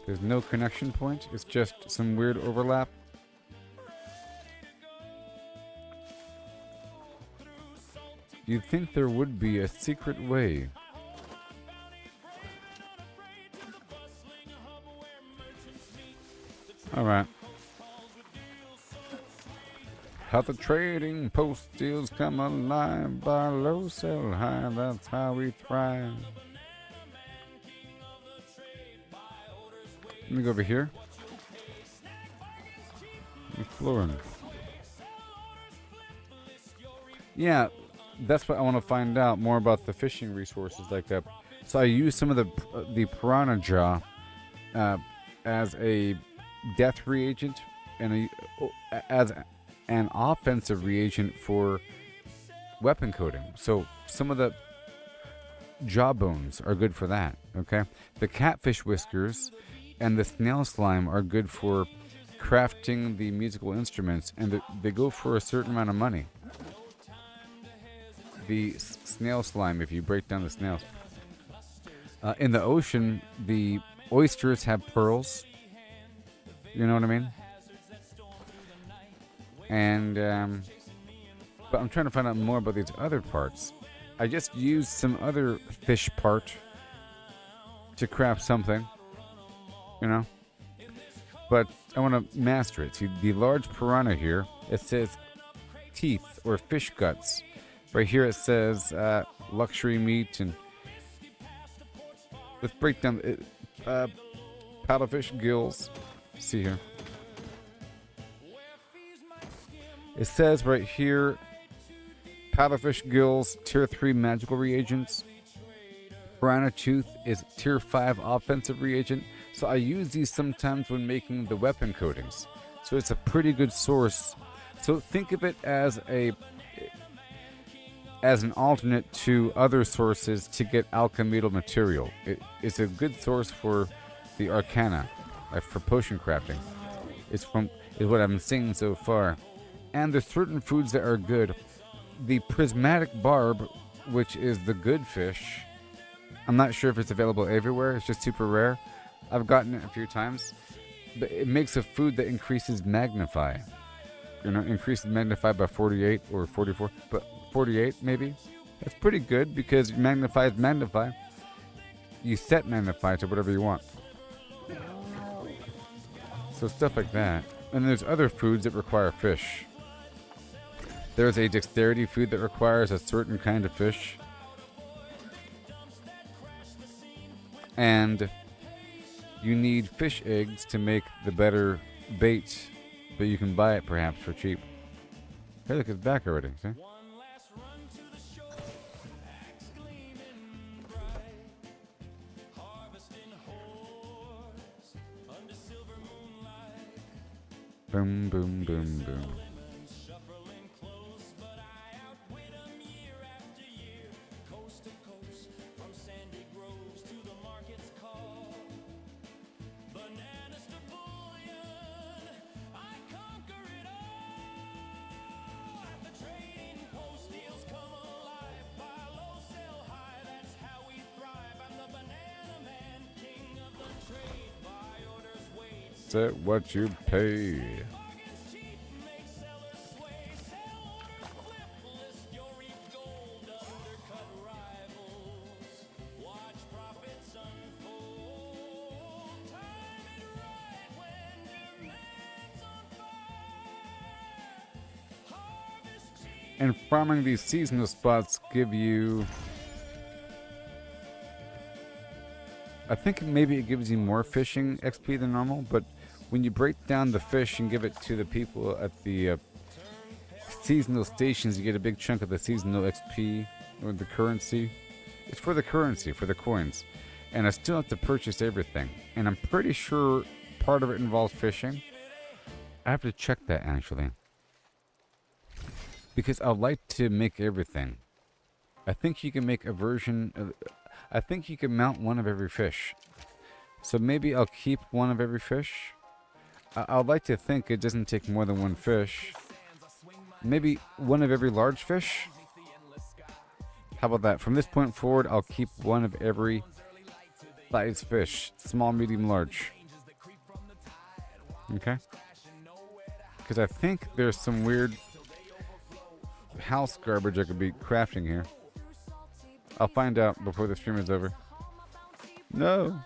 Speaker 1: There's no connection point. It's just some weird overlap. You'd think there would be a secret way. Alright. How the trading post deals come alive, buy low, sell high, that's how we thrive. Let me go over here. Exploring. Yeah, that's what I want to find out more about the fishing resources like that. So I use some of the piranha jaw as a death reagent and as an offensive reagent for weapon coating. So some of the jawbones are good for that. Okay, the catfish whiskers and the snail slime are good for crafting the musical instruments, and they go for a certain amount of money. The snail slime, if you break down the snails. In the ocean, the oysters have pearls. You know what I mean? And, but I'm trying to find out more about these other parts. I just used some other fish part to craft something. You know? But I want to master it. See, the large piranha here, it says teeth or fish guts. Right here it says luxury meat, and let's break down paddlefish gills. See here. It says right here, paddlefish gills, tier 3 magical reagents. Piranha tooth is tier 5 offensive reagent. So I use these sometimes when making the weapon coatings. So it's a pretty good source. So think of it as an alternate to other sources to get alchemical material. It's a good source for the arcana, like for potion crafting. Is what I'm seeing so far. And there's certain foods that are good. The prismatic barb, which is the good fish, I'm not sure if it's available everywhere. It's just super rare. I've gotten it a few times, but it makes a food that increases magnify. You know, increases magnify by 48 or 44, but 48 maybe. That's pretty good because magnify is magnify. You set magnify to whatever you want. So stuff like that. And there's other foods that require fish. There's a dexterity food that requires a certain kind of fish. And you need fish eggs to make the better bait, but you can buy it perhaps for cheap. Hey, look, it's back already. See? Boom, boom, boom, boom. Set what you pay. And farming these seasonal spots give you, I think maybe it gives you more fishing XP than normal, but when you break down the fish and give it to the people at the seasonal stations, you get a big chunk of the seasonal XP or the currency. It's for the currency, for the coins. And I still have to purchase everything. And I'm pretty sure part of it involves fishing. I have to check that actually. Because I'd like to make everything. I think you can make a version of, I think you can mount one of every fish. So maybe I'll keep one of every fish. I'd like to think it doesn't take more than one fish. Maybe one of every large fish? How about that? From this point forward, I'll keep one of every size fish. Small, medium, large. Okay? Because I think there's some weird house garbage I could be crafting here. I'll find out before the stream is over. No.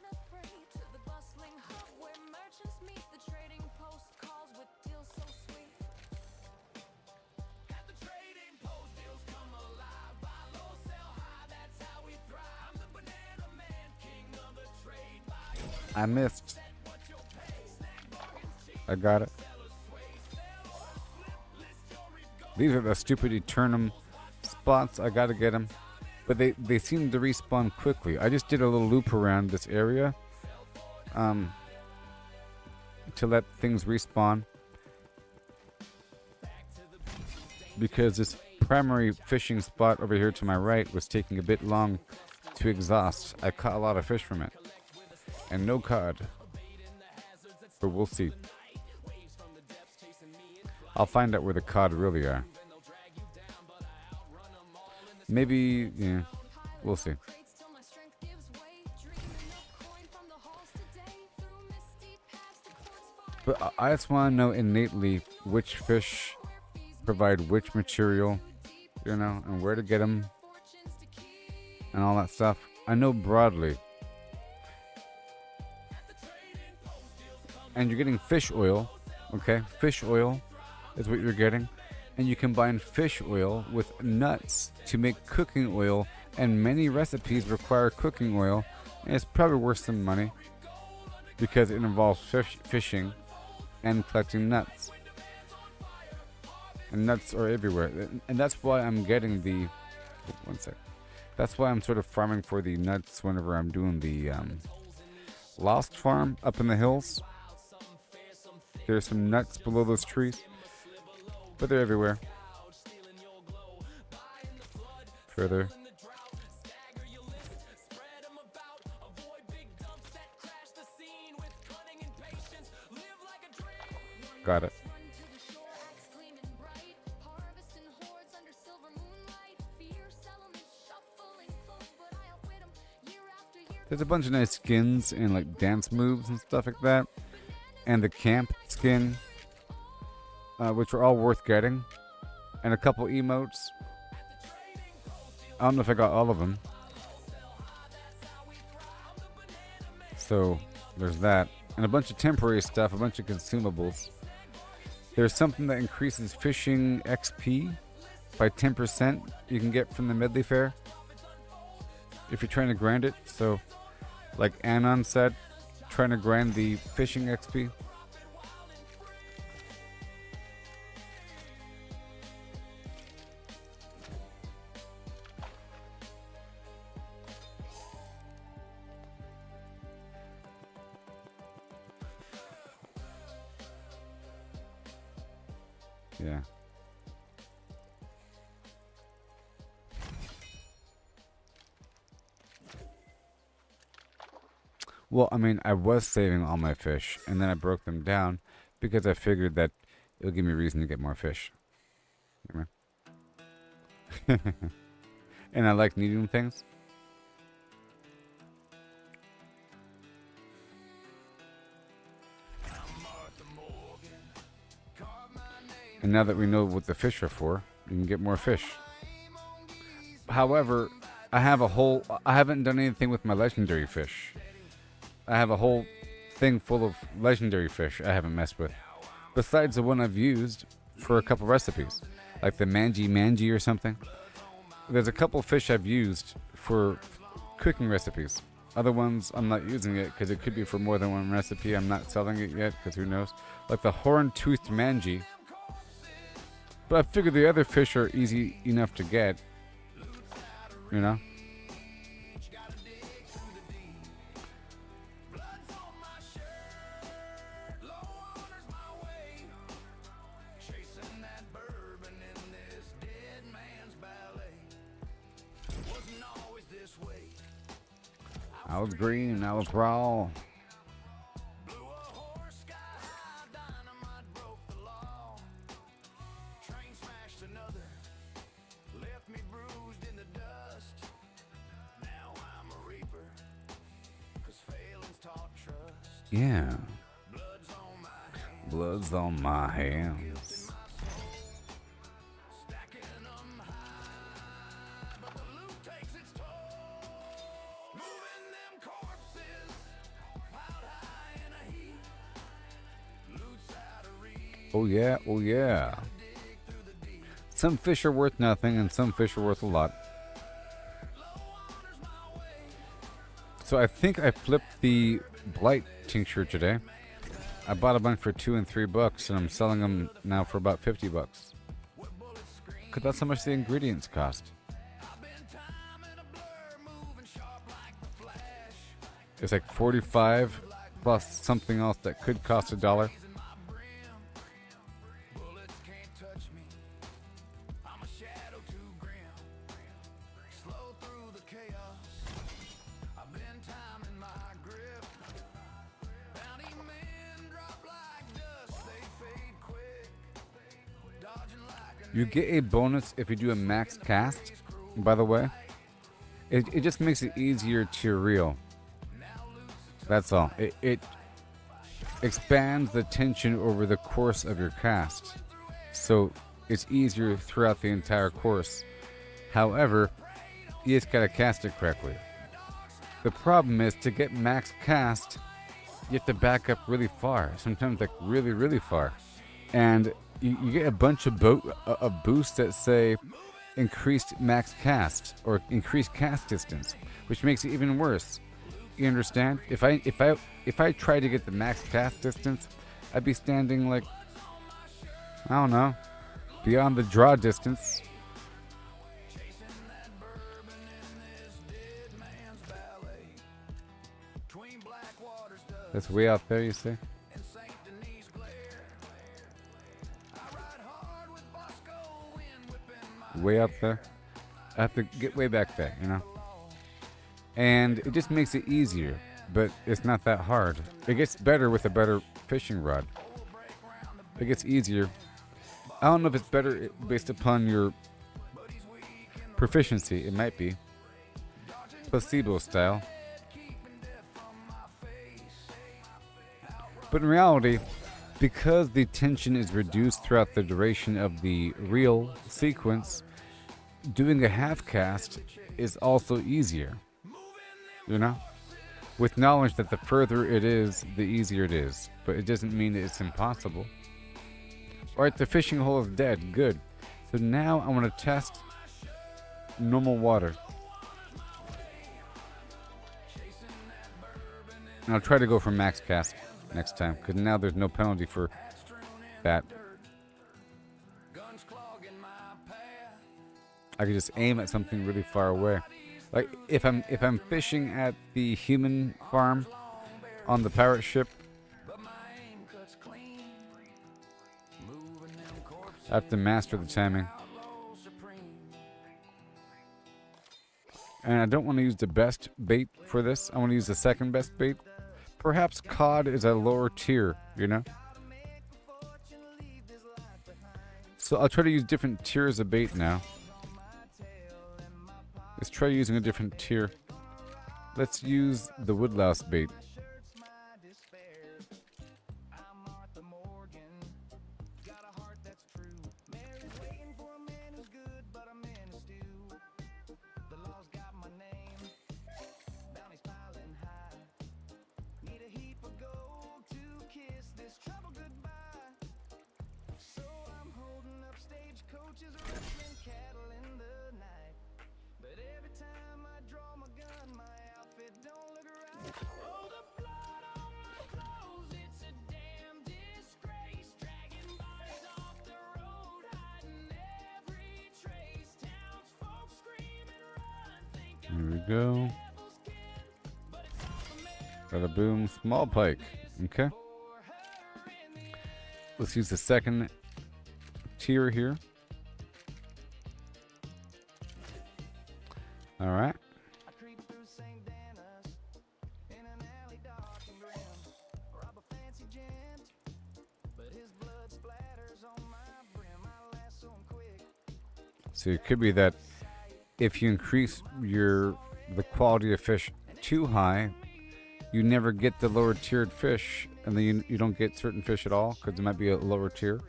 Speaker 1: I missed. I got it. These are the stupid Aeternum spots. I gotta get them. But they seem to respawn quickly. I just did a little loop around this area to let things respawn. Because this primary fishing spot over here to my right was taking a bit long to exhaust. I caught a lot of fish from it. And no cod. But we'll see. I'll find out where the cod really are. Maybe, yeah, we'll see. But I just want to know innately which fish provide which material, you know, and where to get them, and all that stuff. I know broadly. And you're getting fish oil, okay? Fish oil is what you're getting. And you combine fish oil with nuts to make cooking oil, and many recipes require cooking oil, and it's probably worth some money because it involves fishing and collecting nuts. And nuts are everywhere, and that's why I'm getting the. One sec. That's why I'm sort of farming for the nuts whenever I'm doing the Lost Farm up in the hills. There's some nuts below those trees. But they're everywhere. Further. Got it. There's a bunch of nice skins and like dance moves and stuff like that. And the camp skin. Which are all worth getting, and a couple emotes. I don't know if I got all of them. So there's that, and a bunch of temporary stuff, a bunch of consumables. There's something that increases fishing XP by 10% you can get from the Medley Fair if you're trying to grind it. So like Anon said, trying to grind the fishing XP. Yeah. Well, I mean, I was saving all my fish, and then I broke them down because I figured that it'll give me a reason to get more fish. You know? And I like needing things. And now that we know what the fish are for, you can get more fish. However, I haven't done anything with my legendary fish. I have a whole thing full of legendary fish I haven't messed with. Besides the one I've used for a couple recipes. Like the manji or something. There's a couple fish I've used for cooking recipes. Other ones, I'm not using it because it could be for more than one recipe. I'm not selling it yet because who knows. Like the horn-toothed manji. But I figure the other fish are easy enough to get. You know? I was green, I was raw.
Speaker 5: Blew a horse sky high, dynamite broke the law. Train smashed another, left me bruised in the dust. Now I'm a reaper, 'cause failing's taught trust.
Speaker 1: Yeah.
Speaker 5: Blood's on my hands,
Speaker 1: Blood's on my hands.
Speaker 5: stacking them high, but the loot takes its toll. Moving them corpses, piled high in a heap. Loot's out of reach,
Speaker 1: Oh yeah, oh yeah.
Speaker 5: dig through the deep.
Speaker 1: Some fish are worth nothing and some fish are worth a lot.
Speaker 5: Low water's my way.
Speaker 1: So I think I flipped the blight tincture today. I bought a bunch for $2 and $3 and I'm selling them now for about $50. Cause that's how much the ingredients cost.
Speaker 5: I've been timing a blur, moving sharp like the flash.
Speaker 1: It's like 45 plus something else that could cost $1.
Speaker 5: Raising my brim, bullets can't touch me. I'm a shadow too grim. Slow through the chaos. I've been timing my grip. Bounty men drop like dust, they fade quick. Dodging like a
Speaker 1: You get a bonus if you do a max cast, by the way. It just makes it easier to reel. That's all. It expands the tension over the course of your cast. So it's easier throughout the entire course. However, you just gotta cast it correctly. The problem is to get max cast, you have to back up really far. Sometimes like really, really far. And you get a bunch of boosts that say increased max cast or increased cast distance, which makes it even worse. You understand? If I tried to get the max cast distance, I'd be standing like, I don't know, beyond the draw distance. That's way out there, you see? Way up there. I have to get way back there, you know? And it just makes it easier, but it's not that hard. It gets better with a better fishing rod. It gets easier. I don't know if it's better based upon your proficiency. It might be. Placebo style. But in reality, because the tension is reduced throughout the duration of the reel sequence, doing a half cast is also easier. You know? With knowledge that the further it is, the easier it is. But it doesn't mean that it's impossible. Alright, the fishing hole is dead. Good. So now I want to test normal water. And I'll try to go for max cast next time, because now there's no penalty for that. I can just aim at something really far away. Like if I'm fishing at the human farm on the pirate ship, I have to master the timing. And I don't want to use the best bait for this. I want to use the second best bait. Perhaps cod is a lower tier, you know? So I'll try to use different tiers of bait now. Let's try using a different tier. Let's use the woodlouse bait. Here we go. Bada boom, small pike. Okay. Let's use the second tier here. All right. So it could be that if you increase the quality of fish too high, you never get the lower tiered fish, and then you don't get certain fish at all because it might be a lower tier.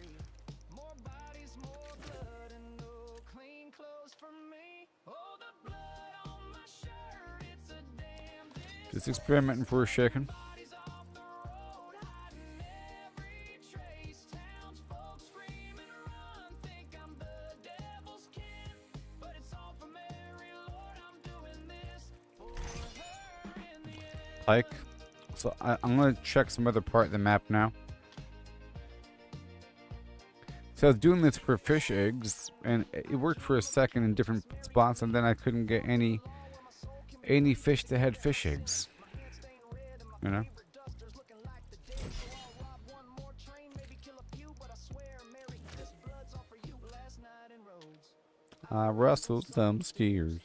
Speaker 1: Just experimenting for a second. Pike. So I'm going to check some other part of the map now. So I was doing this for fish eggs, and it worked for a second in different spots, and then I couldn't get any fish that had fish eggs. You know? I rustled some steers.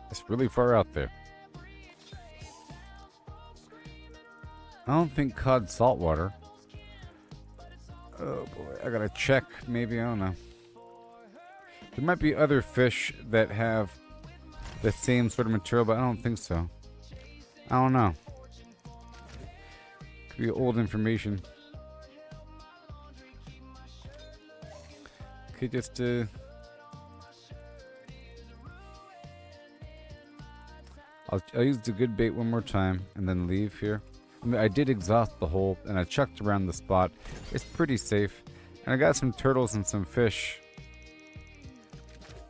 Speaker 1: It's really far out there. I don't think cod saltwater. Oh boy, I gotta check. Maybe, I don't know. There might be other fish that have the same sort of material, but I don't think so. I don't know. Could be old information. Okay, just I'll use the good bait one more time and then leave here. I mean, I did exhaust the hole and I chucked around the spot. It's pretty safe. And I got some turtles and some fish.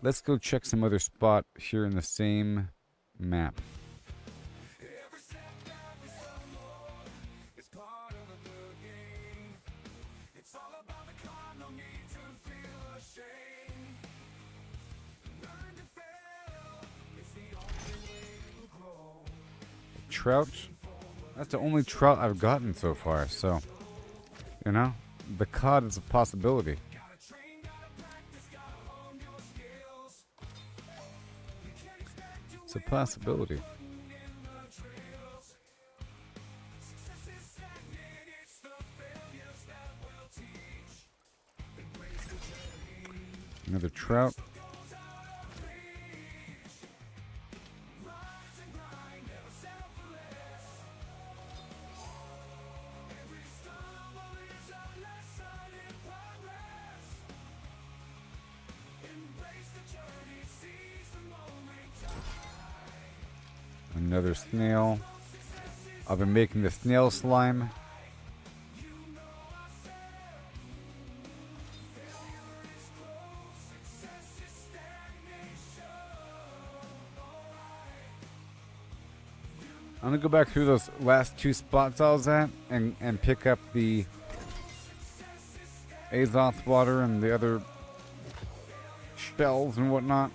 Speaker 1: Let's go check some other spot here in the same map. Trout. That's the only trout I've gotten so far, so, you know, the cod is a possibility. It's a possibility. Another trout. Another snail. I've been making the snail slime. I'm gonna go back through those last two spots I was at and pick up the Azoth water and the other shells and whatnot.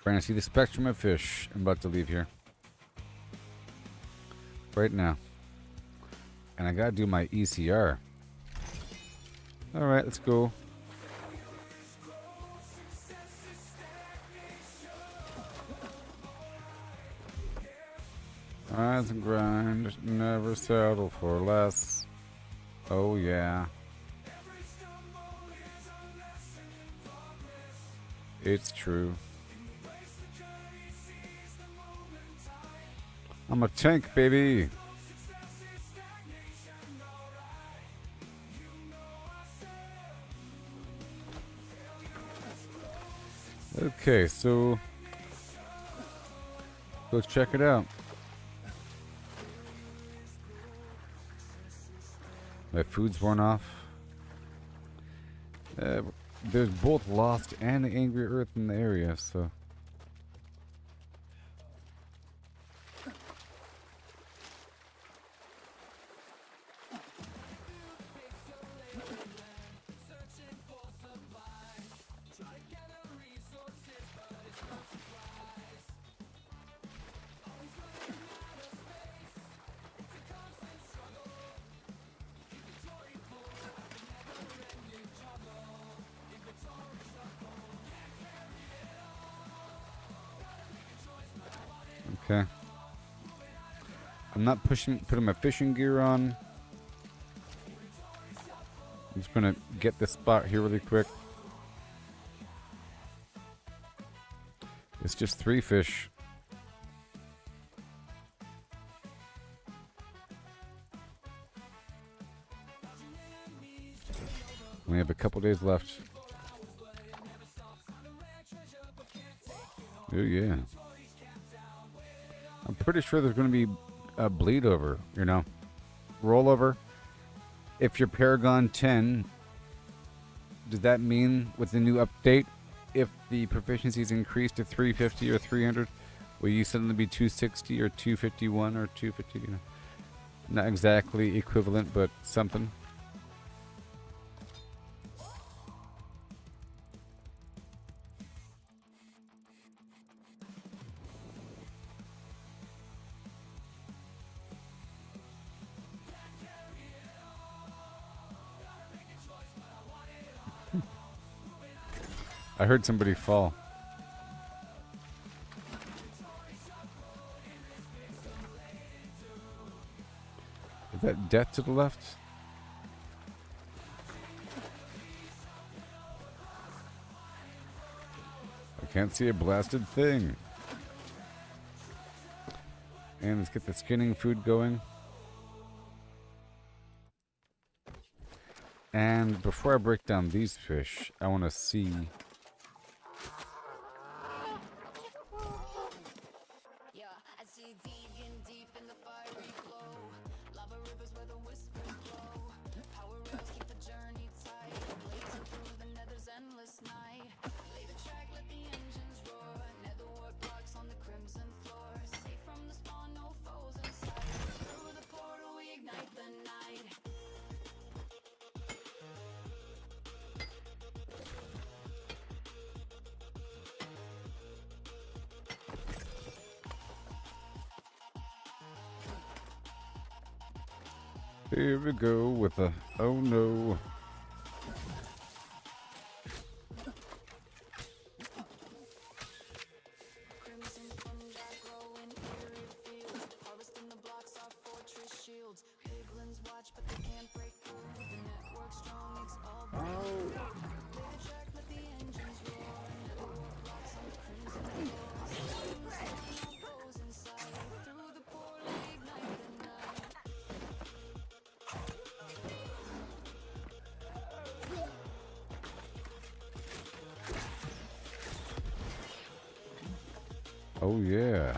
Speaker 1: Trying to see the spectrum of fish. I'm about to leave here. Right now. And I gotta do my ECR. Alright, let's go. Rise and grind, never settle for less. Oh yeah. It's true. I'm a tank, baby. Okay, so let's check it out. My food's worn off. there's both Lost and Angry Earth in the area, so. Okay. I'm not putting my fishing gear on. I'm just gonna get this spot here really quick. It's just 3 fish. We have a couple days left. Oh yeah. I'm pretty sure there's going to be a bleed over, you know, rollover. If you're Paragon 10, does that mean with the new update, if the proficiency is increased to 350 or 300, will you suddenly be 260 or 251 or 250? You know, not exactly equivalent, but something. I heard somebody fall. Is that death to the left? I can't see a blasted thing. And let's get the skinning food going. And before I break down these fish, I want to see.
Speaker 7: Yeah, I see digging deep in the fiery glow. Lava rivers where the whispers blow. Power rails keep the journey tight. Blazing through the nether's endless night. Lay the track, let the engines roar. Netherwork blocks on the crimson floor. Safe from the spawn, no foes in sight. Through the portal we ignite the night.
Speaker 1: Here we go with a, oh no.
Speaker 7: Crimson fungi grow in eerie fields. Harvesting the blocks our fortress shields. Piglins watch but they can't break through. The network strong, it's all breakthrough. Lay the track, let the engines roar. Netherwork blocks on the crimson floor. No foes in sight. Through the portal we ignite the night.
Speaker 1: Oh yeah.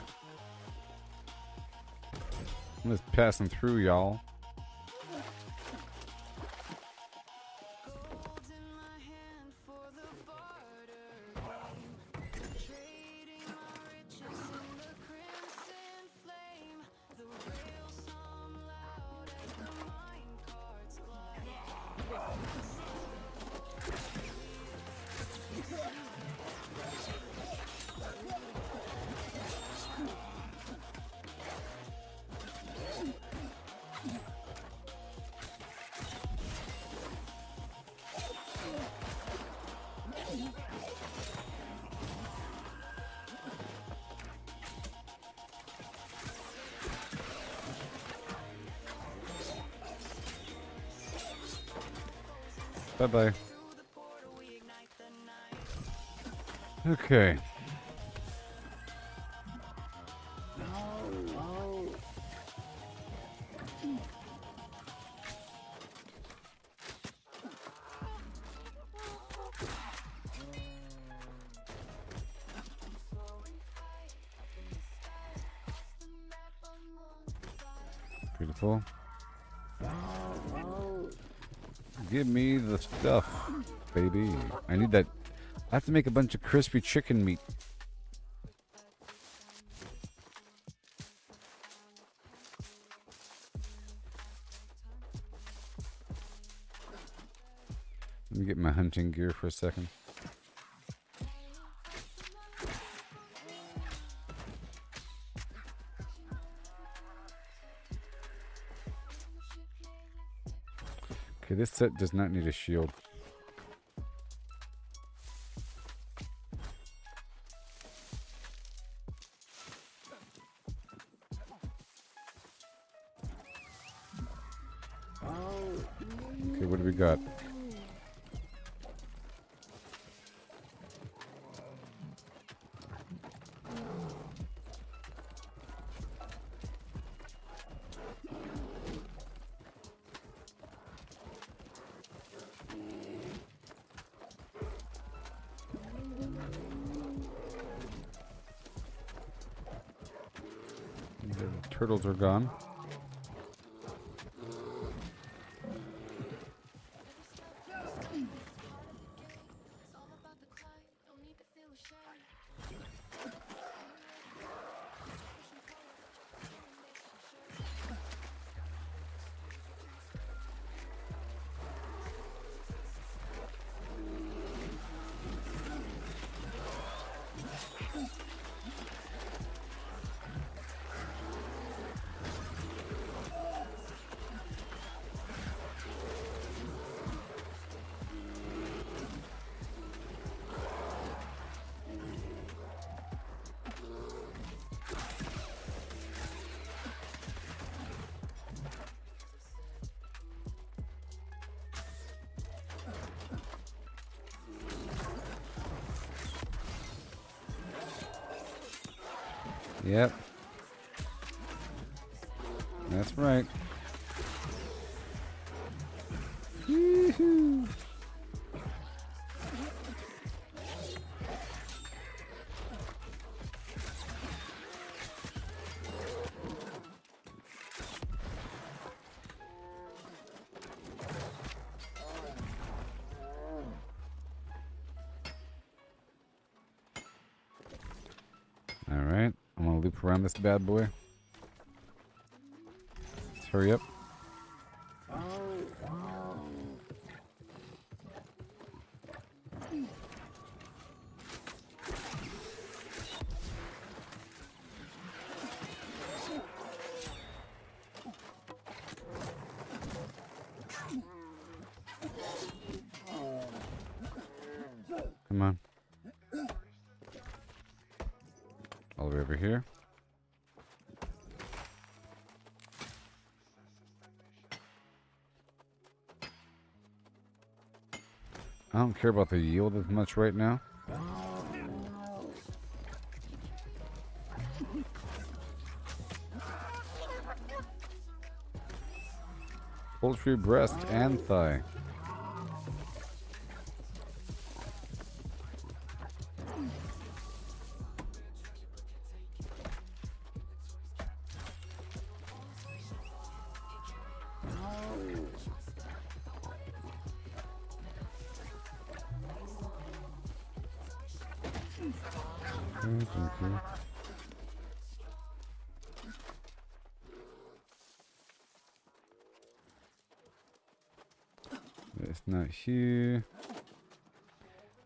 Speaker 1: I'm just passing through, y'all.
Speaker 7: Gold in my hand for the barter game. Trading my riches in the crimson flame. The rails hum loud as the mine carts glide.
Speaker 1: Bye-bye.
Speaker 7: Through the portal we ignite the night.
Speaker 1: Okay. Beautiful. Give me the stuff, baby. I need that. I have to make a bunch of crispy chicken meat. Let me get my hunting gear for a second. Okay, this set does not need a shield. Okay, what do we got? The turtles are gone. Yep. That's right. Woo-hoo. All right. I'm gonna loop around this bad boy. Let's hurry up. Come on. All the way over here. I don't care about the yield as much right now. Poultry breast and thigh. Thank you. It's not here.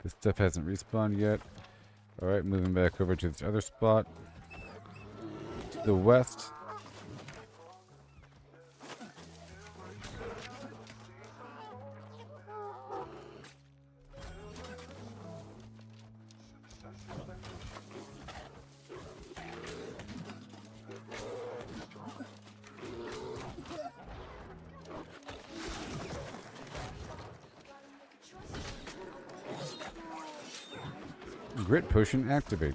Speaker 1: This stuff hasn't respawned yet. Alright, moving back over to this other spot. To the west. Grit potion activate.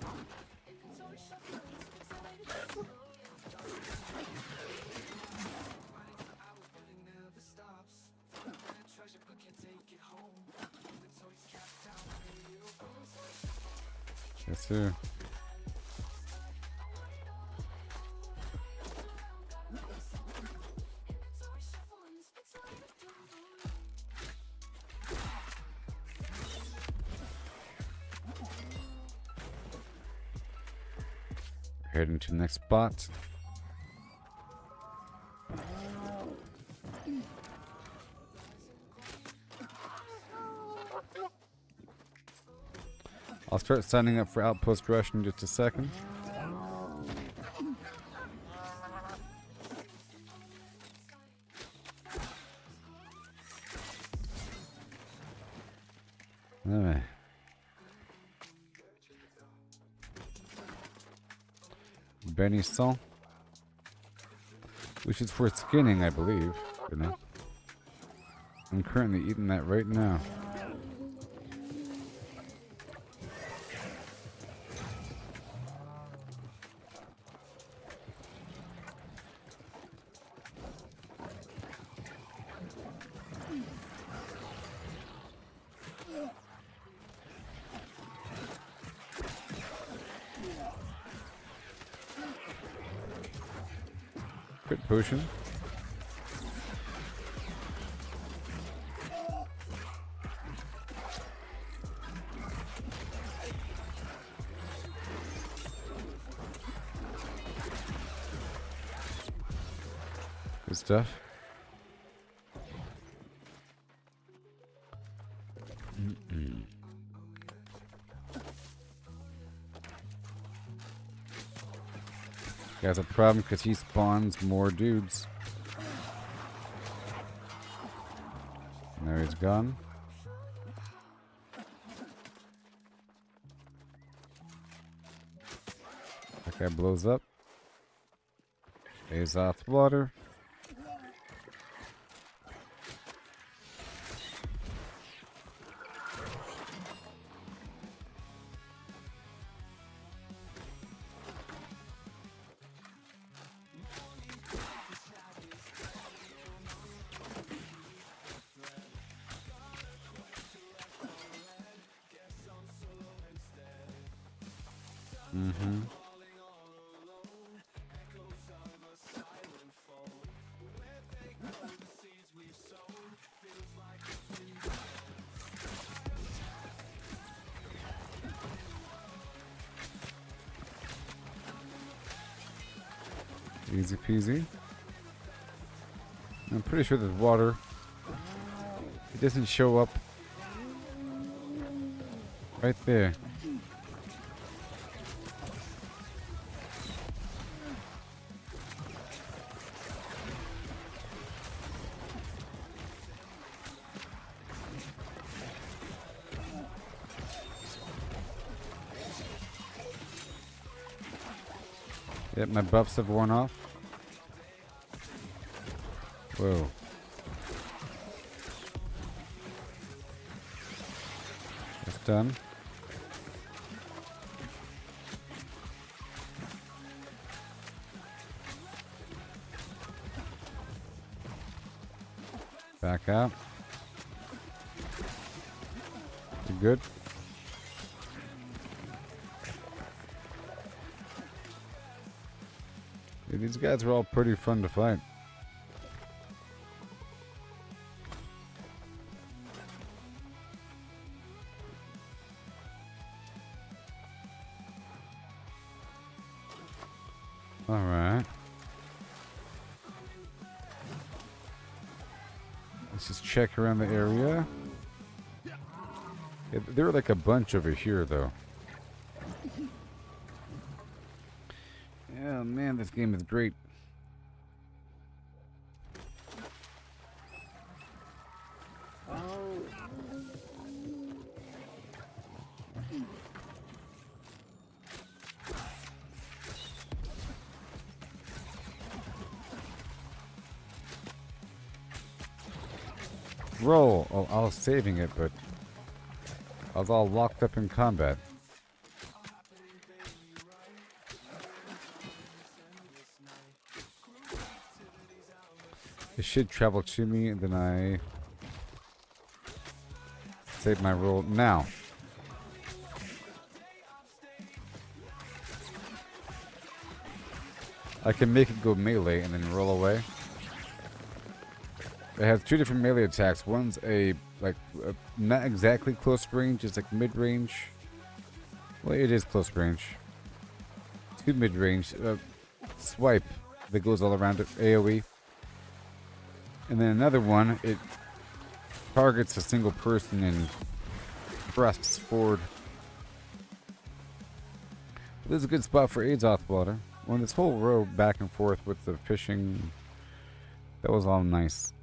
Speaker 1: Yes, sir. Heading to the next spot. I'll start signing up for Outpost Rush in just a second. Alright. Benison, which is for skinning, I believe. You know, I'm currently eating that right now. Crit potion. Good stuff. He has a problem because he spawns more dudes. And there he's gone. That guy blows up. Stays off the water. Easy peasy. I'm pretty sure there's water. It doesn't show up right there. Yep, my buffs have worn off. Whoa. That's done. Back out. You good? Yeah, these guys are all pretty fun to fight. Alright. Let's just check around the area. Yeah, there were like a bunch over here, though. Yeah, man, this game is great. Roll. Oh, I was saving it, but I was all locked up in combat. It should travel to me, and then I save my roll now. I can make it go melee and then roll away. It has two different melee attacks. One's a not exactly close range, it's like mid range. Well, it is close range. two mid-range. Swipe that goes all around it, AoE. And then another one, it targets a single person and thrusts forward. This is a good spot for Azoth water. Well, this whole row back and forth with the fishing, that was all nice.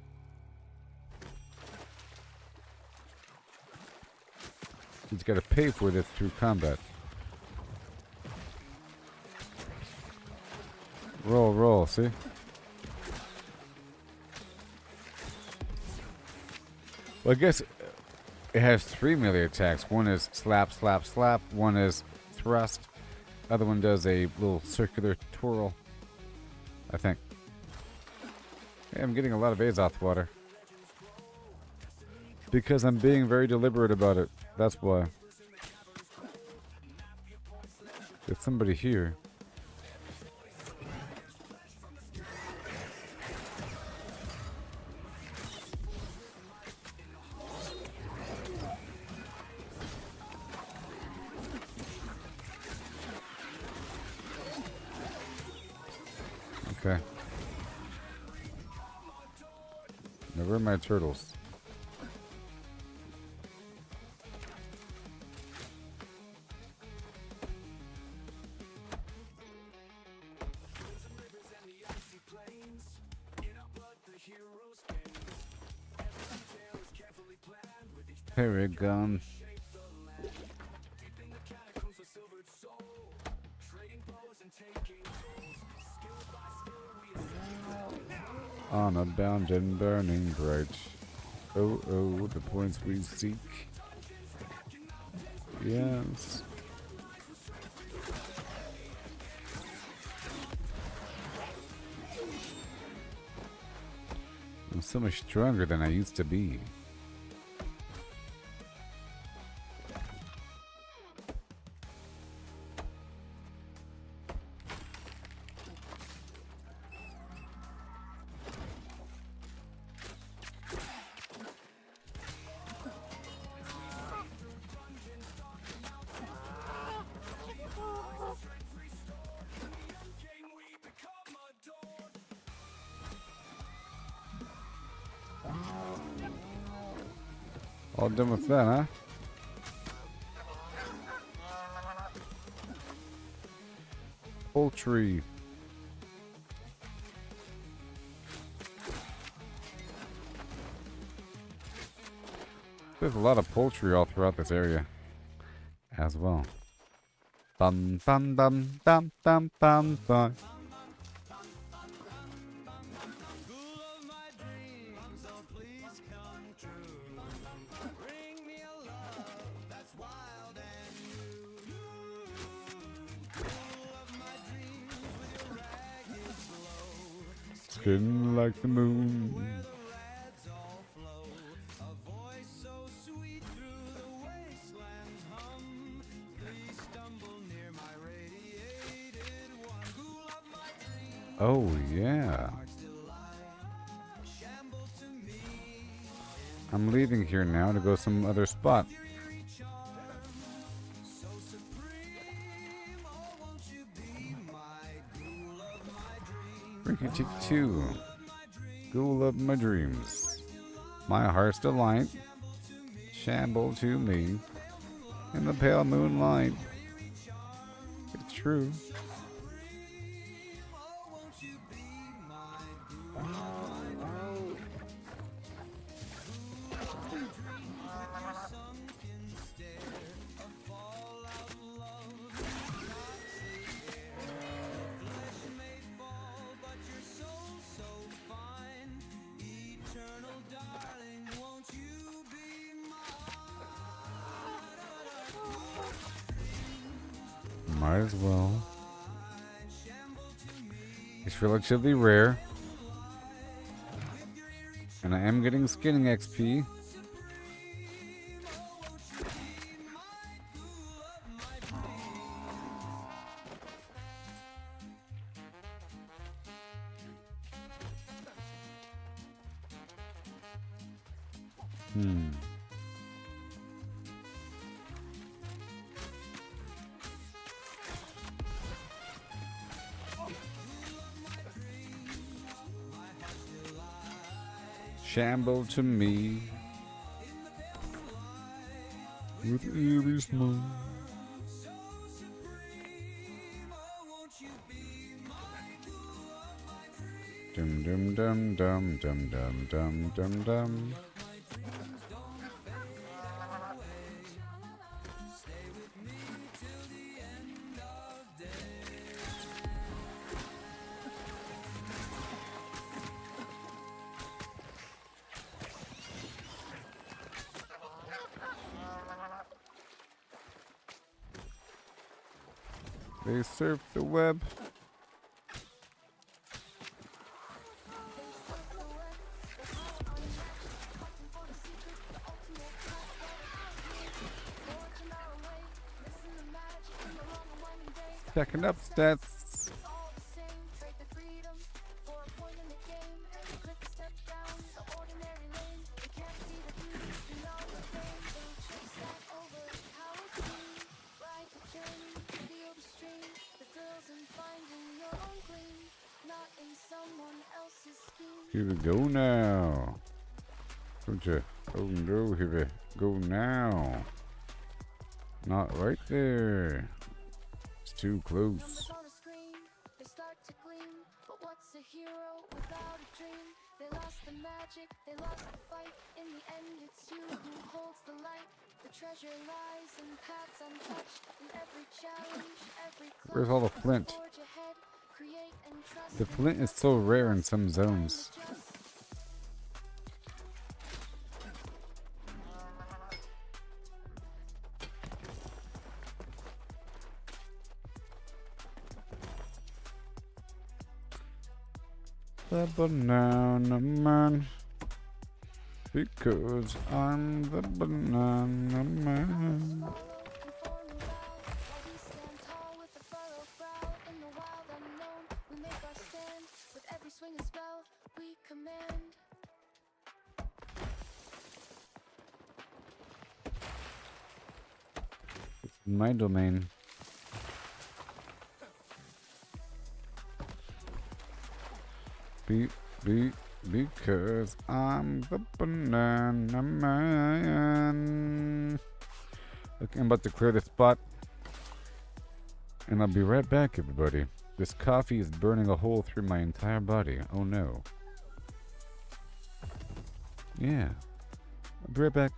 Speaker 1: He's got to pay for this through combat. Roll, roll, see? Well, I guess it has three melee attacks. One is slap, slap, slap. One is thrust. Other one does a little circular twirl, I think. Hey, I'm getting a lot of Azoth water. Because I'm being very deliberate about it. That's why. There's somebody here. Okay. Now where are my turtles? Paragon. On a bound and burning bright. Oh, oh, the points we seek. Yes. I'm so much stronger than I used to be. All done with that, huh? Poultry. There's a lot of poultry all throughout this area as well. Bum bum bum bum bum bum bum. Skin like the moon. Oh yeah. I'm leaving here now to go some other spot. Rickety 2. Ghoul of my dreams. My heart's delight. Shamble to me. In the pale moonlight. It's true. Might as well. It's relatively rare. And I am getting skinning XP. Shamble to me with every smile. Dum dum dum dum dum dum dum dum dum. They surf the web. Checking up stats. Here we go now. Don't you? Oh no, here we go now. Not right there. It's too close.
Speaker 7: They start to gleam, but what's a hero without a dream? They lost the magic, they lost the fight. In the end, it's you who holds the light. The treasure lies in paths untouched. In every challenge, every close.
Speaker 1: Where's all the flint? The flint is so rare in some zones. The banana man, because I'm the banana man. It's my domain. Because I'm the banana man. Okay, I'm about to clear this spot. And I'll be right back, everybody. This coffee is burning a hole through my entire body. Oh no. Yeah. I'll be right back.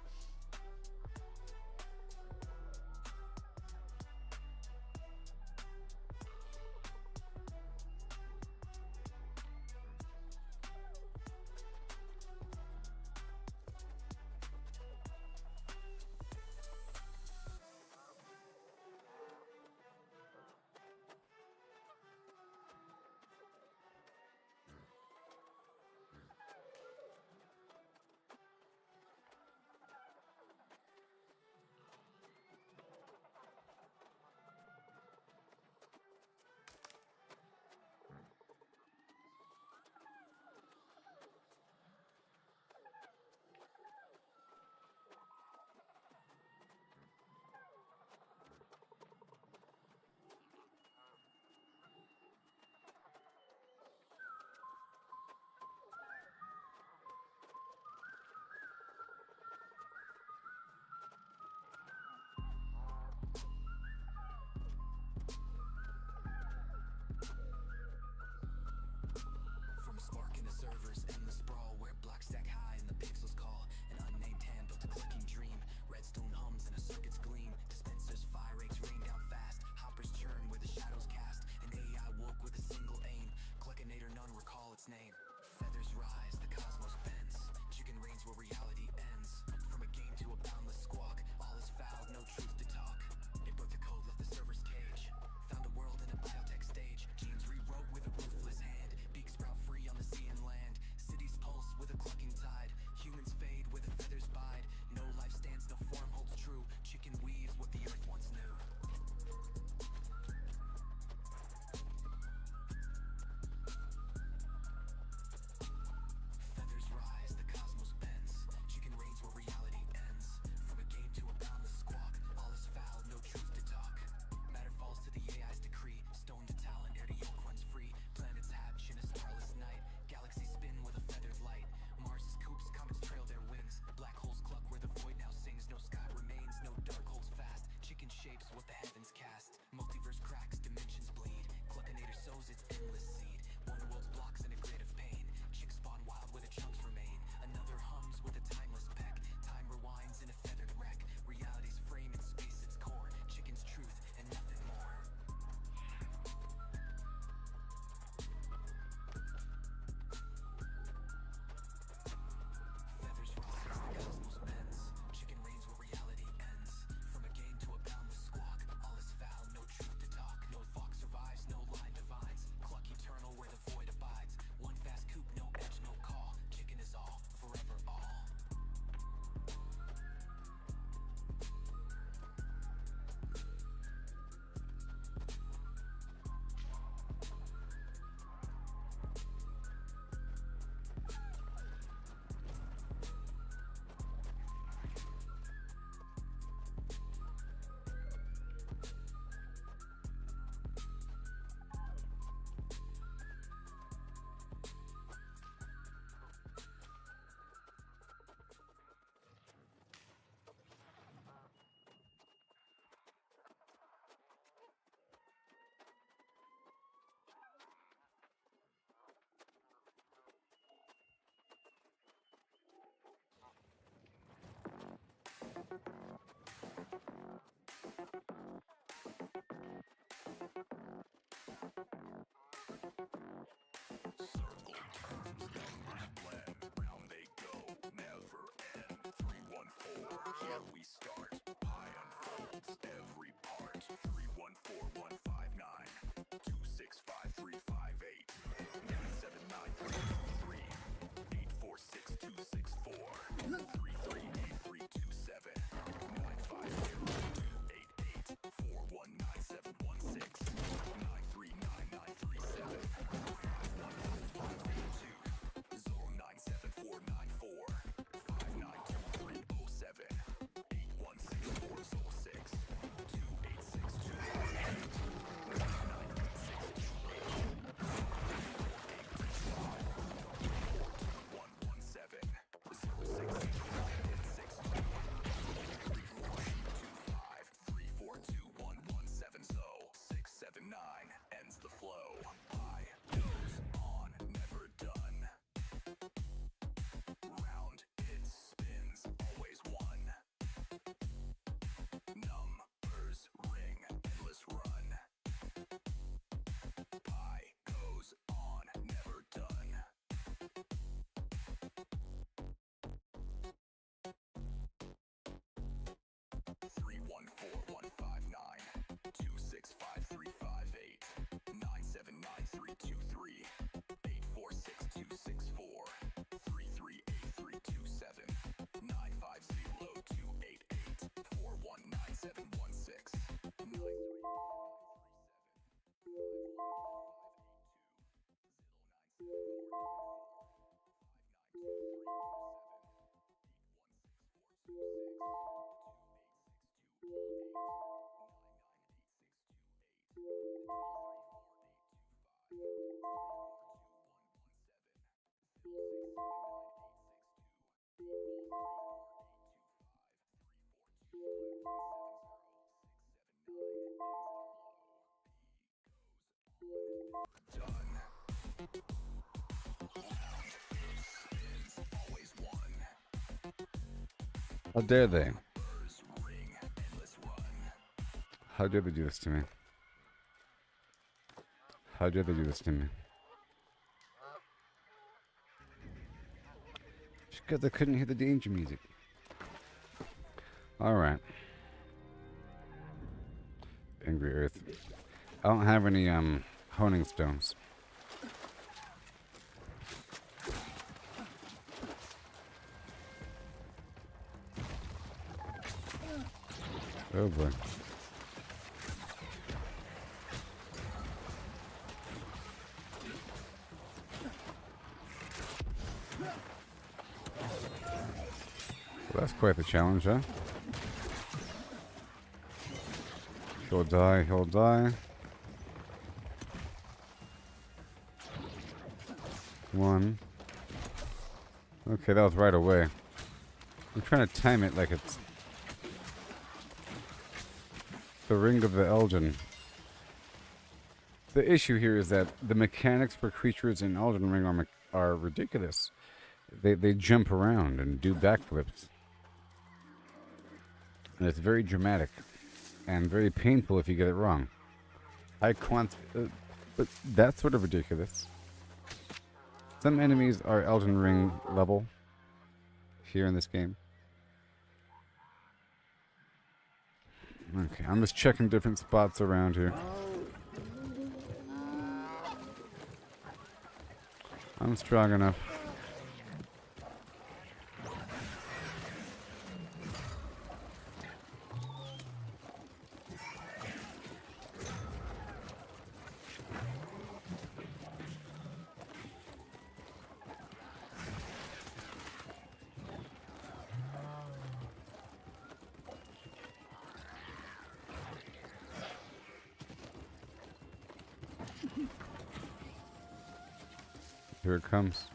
Speaker 1: How dare they? How dare they do this to me? How dare they do this to me? Just because I couldn't hear the danger music. Alright. Angry Earth. I don't have any, honing stones. Oh boy. Well, that's quite the challenge, huh? He'll die, he'll die. One. Okay, that was right away. I'm trying to time it like it's the Ring of the Elgin. The issue here is that the mechanics for creatures in Elden Ring are ridiculous. They jump around and do backflips. And it's very dramatic. And very painful if you get it wrong. But that's sort of ridiculous. Some enemies are Elden Ring level here in this game. Okay, I'm just checking different spots around here. I'm strong enough. Here it comes.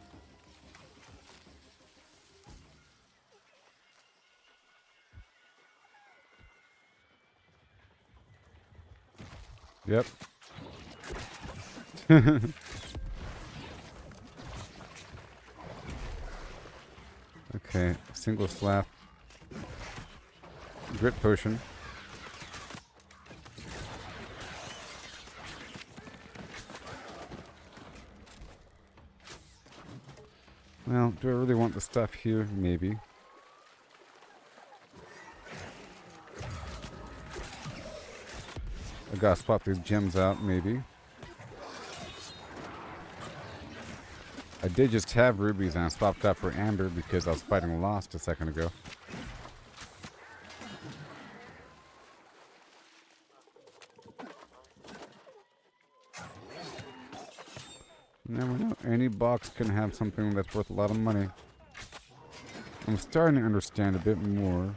Speaker 1: Yep. Okay, single slap. Grit potion. Well, do I really want the stuff here? Maybe. I gotta swap these gems out, maybe. I did just have rubies and I swapped out for amber because I was fighting Lost a second ago. You never know. Any box can have something that's worth a lot of money. I'm starting to understand a bit more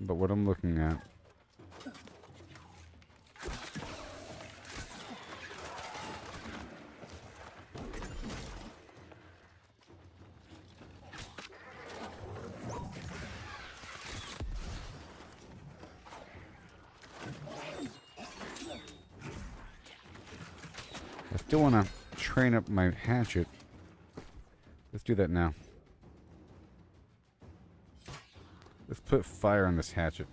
Speaker 1: about what I'm looking at. I still want to train up my hatchet. Let's do that now. Let's put fire on this hatchet.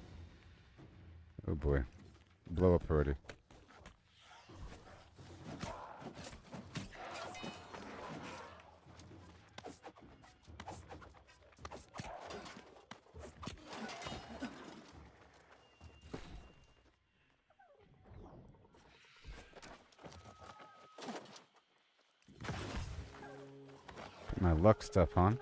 Speaker 1: Oh boy. Blow up already. Put my luck stuff on.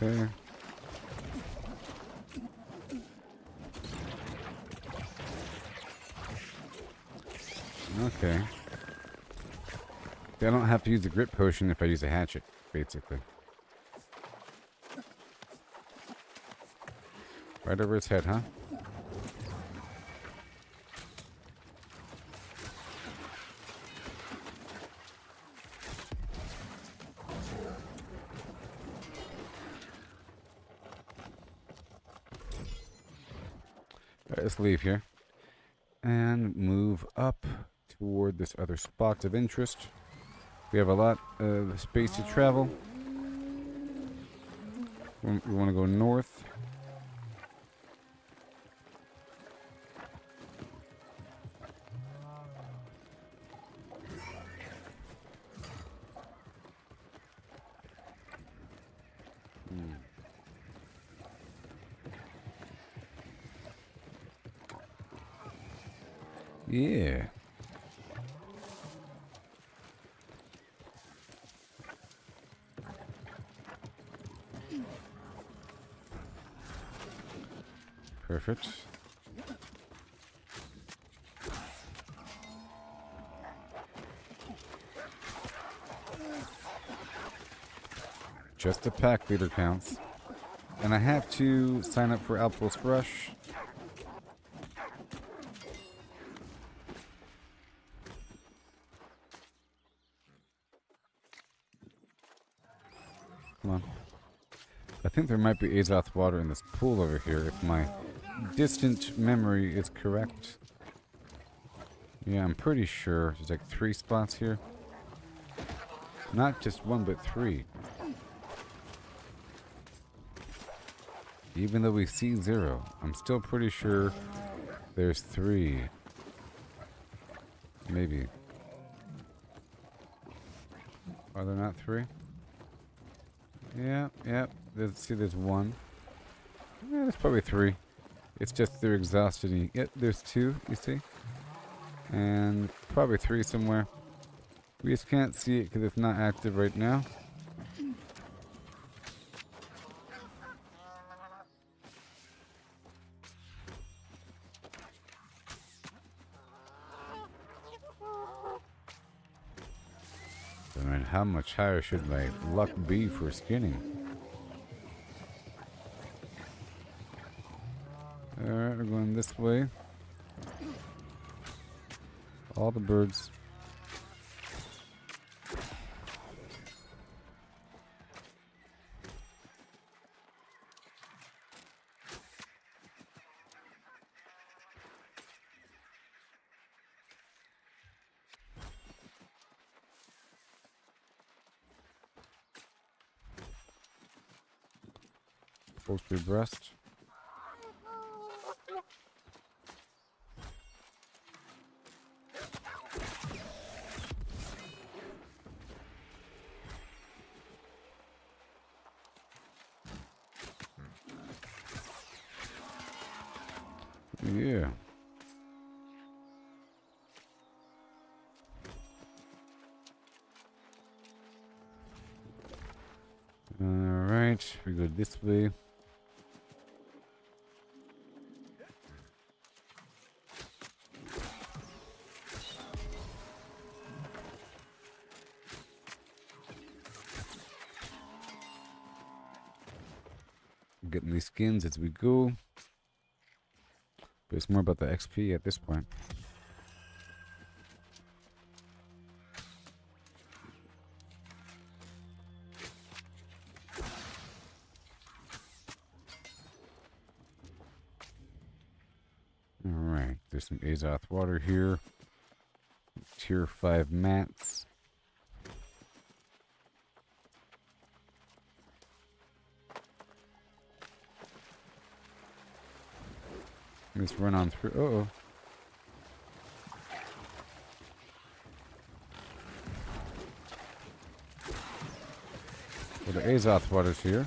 Speaker 1: Okay. Okay. I don't have to use the grit potion if I use a hatchet, basically. Right over his head, huh? Alright, let's leave here. And move up toward this other spot of interest. We have a lot of space to travel. We want to go north. Yeah. Perfect. Just a pack leader counts. And I have to sign up for Outpost Rush. Come on. I think there might be Azoth water in this pool over here if my distant memory is correct. Yeah, I'm pretty sure there's like 3 spots here. Not just 1, but 3. Even though we see 0, I'm still pretty sure there's 3. Maybe. Are there not 3? Yeah, yeah. There's 1. Yeah, there's probably 3. It's just they're exhausted. Yeah, there's 2, you see? And probably 3 somewhere. We just can't see it because it's not active right now. I mean, how much higher should my luck be for skinning? Alright, we're going this way. All the birds. Poultry breast. Yeah. All right, we go this way. Getting these skins as we go. But it's more about the XP at this point. Alright, there's some Azoth water here. Tier 5 mats. Let's run on through. Uh-oh. Well, the Azoth water's here.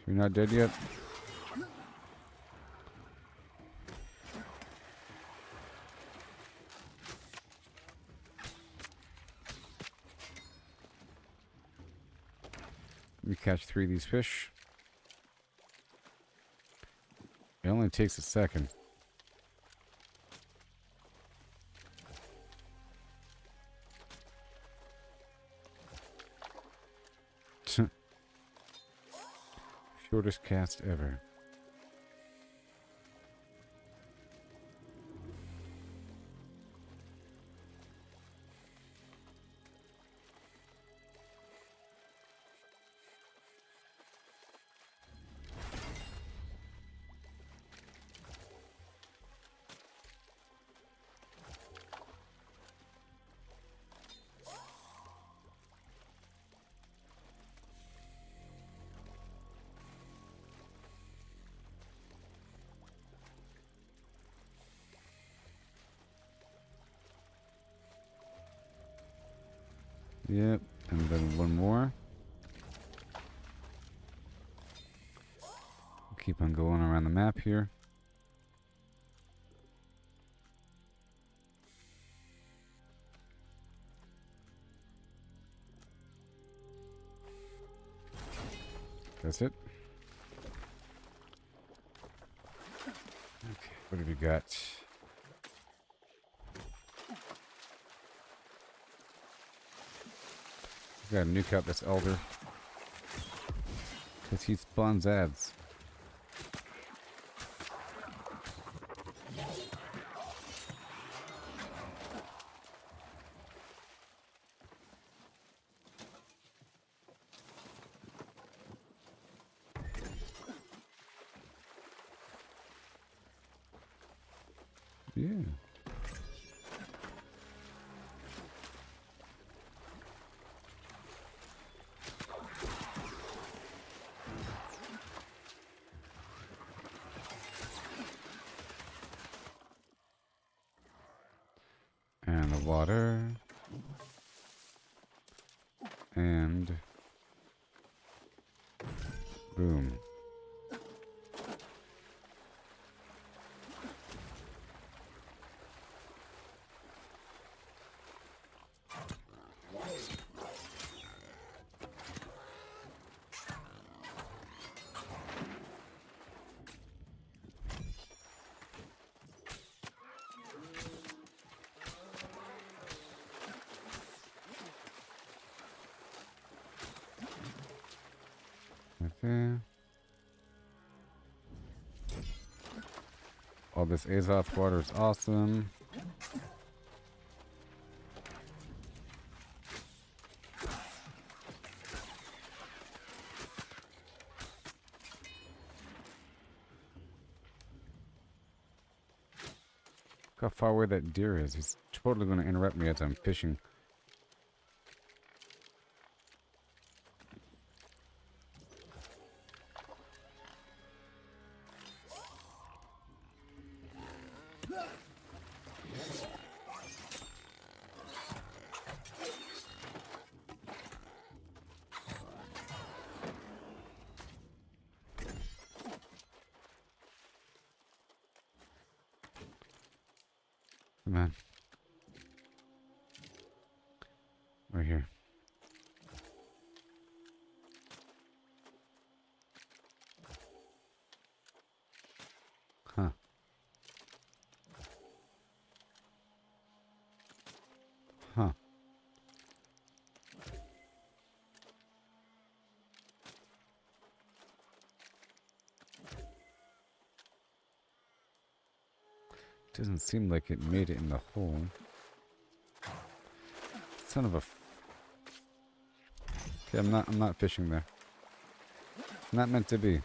Speaker 1: You're not dead yet? We catch 3 of these fish. It only takes a second. Shortest cast ever. Yep, and then one more. Keep on going around the map here. That's it. Okay, what have we got? We gotta nuke out this elder. Because he spawns ads. Yeah. And the water. And boom. Okay. All this Azoth water is awesome. how far away that deer is. He's totally going to interrupt me as I'm fishing. Come on. We're here. Huh. Huh. Doesn't seem like it made it in the hole. Son of a. Okay, I'm not fishing there. Not meant to be.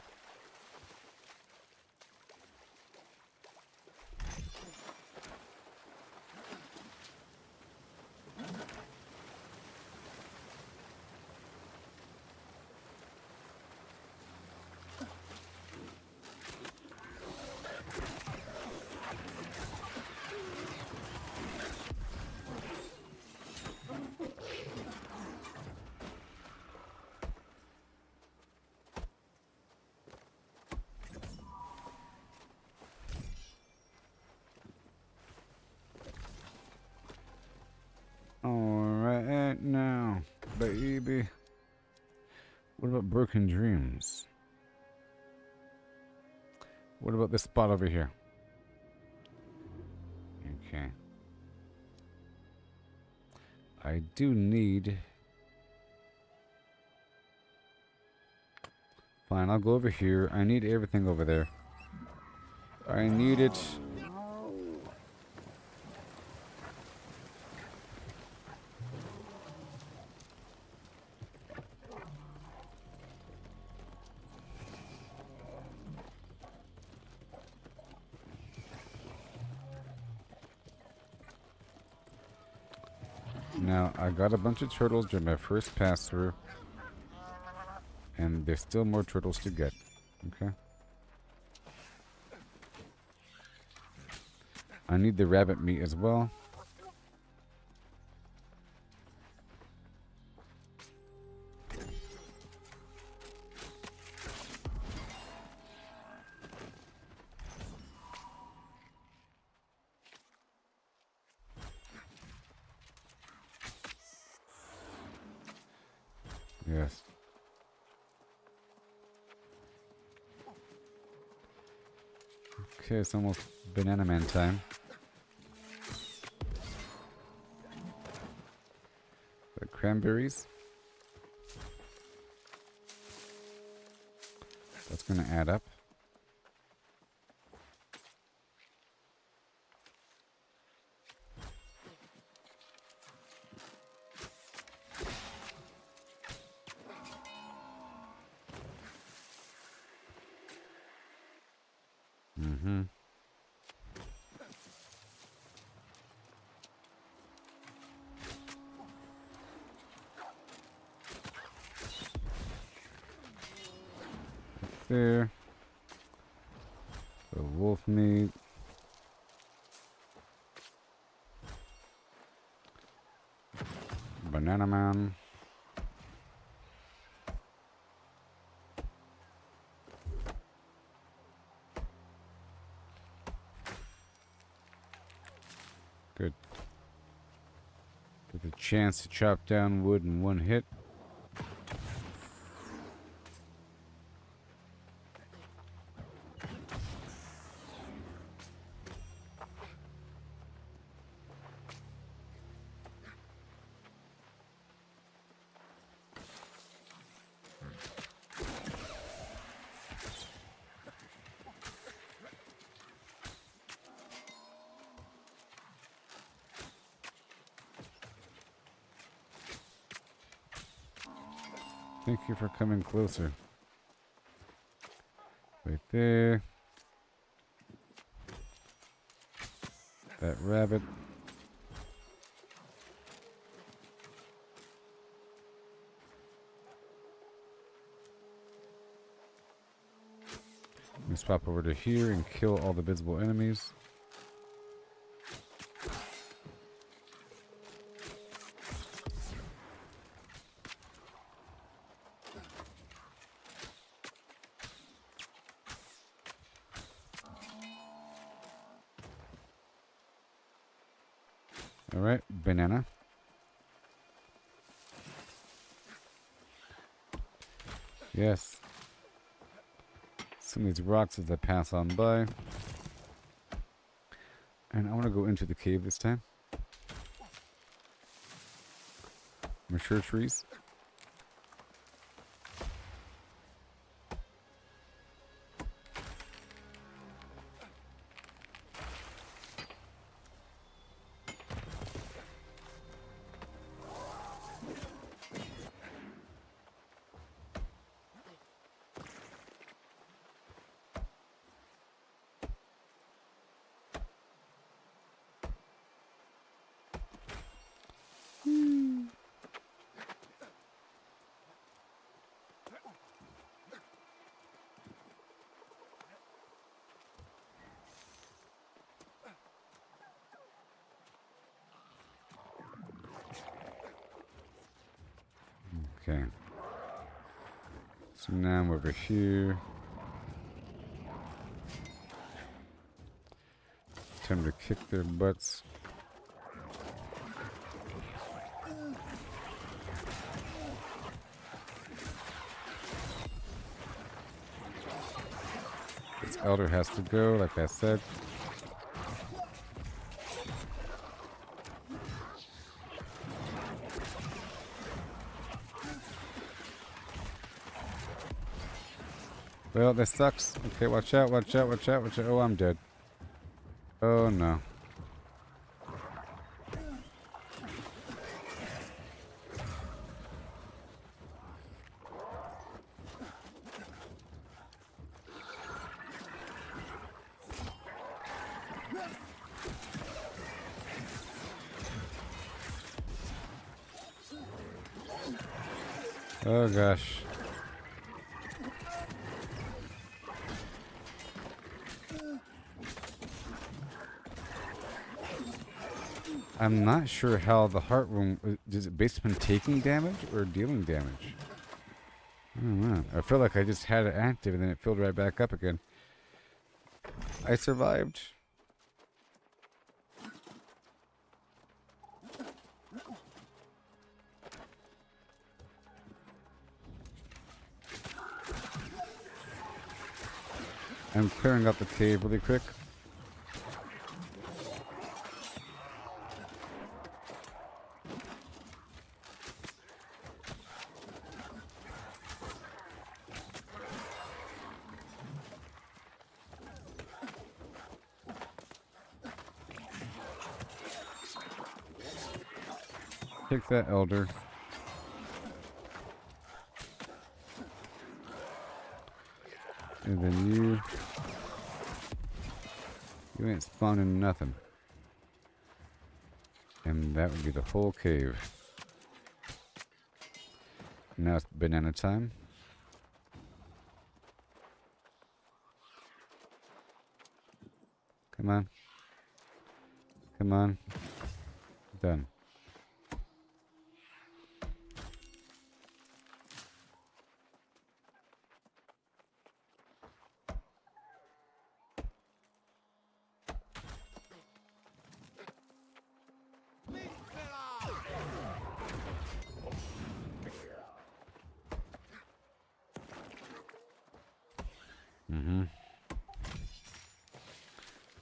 Speaker 1: Alright now, baby. What about broken dreams? What about this spot over here? Okay. I do need... Fine, I'll go over here. I need everything over there. I need it. Now, I got a bunch of turtles during my first pass through. And there's still more turtles to get. Okay. I need the rabbit meat as well. Yes. Okay, it's almost Banana Man time. The cranberries. That's going to add up. Mm-hmm. There. The wolf meat. Banana Man. Good. Get a chance to chop down wood in one hit. Thank you for coming closer. Right there. That rabbit. Let's swap over to here and kill all the visible enemies. Alright, banana. Yes. Some of these rocks as I pass on by. And I want to go into the cave this time. Mature trees. Okay. So now I'm over here. Time to kick their butts. This elder has to go, like I said. Well, this sucks. Okay, watch out, watch out, watch out, watch out. Oh, I'm dead. Oh, no. Oh, gosh. I'm not sure how the heart room is it based on taking damage or dealing damage. I don't know. I feel like I just had it active and then it filled right back up again. I survived. I'm clearing out the cave really quick. Take that elder. And then you ain't spawning nothing. And that would be the whole cave. Now it's banana time. Come on. Come on. Done.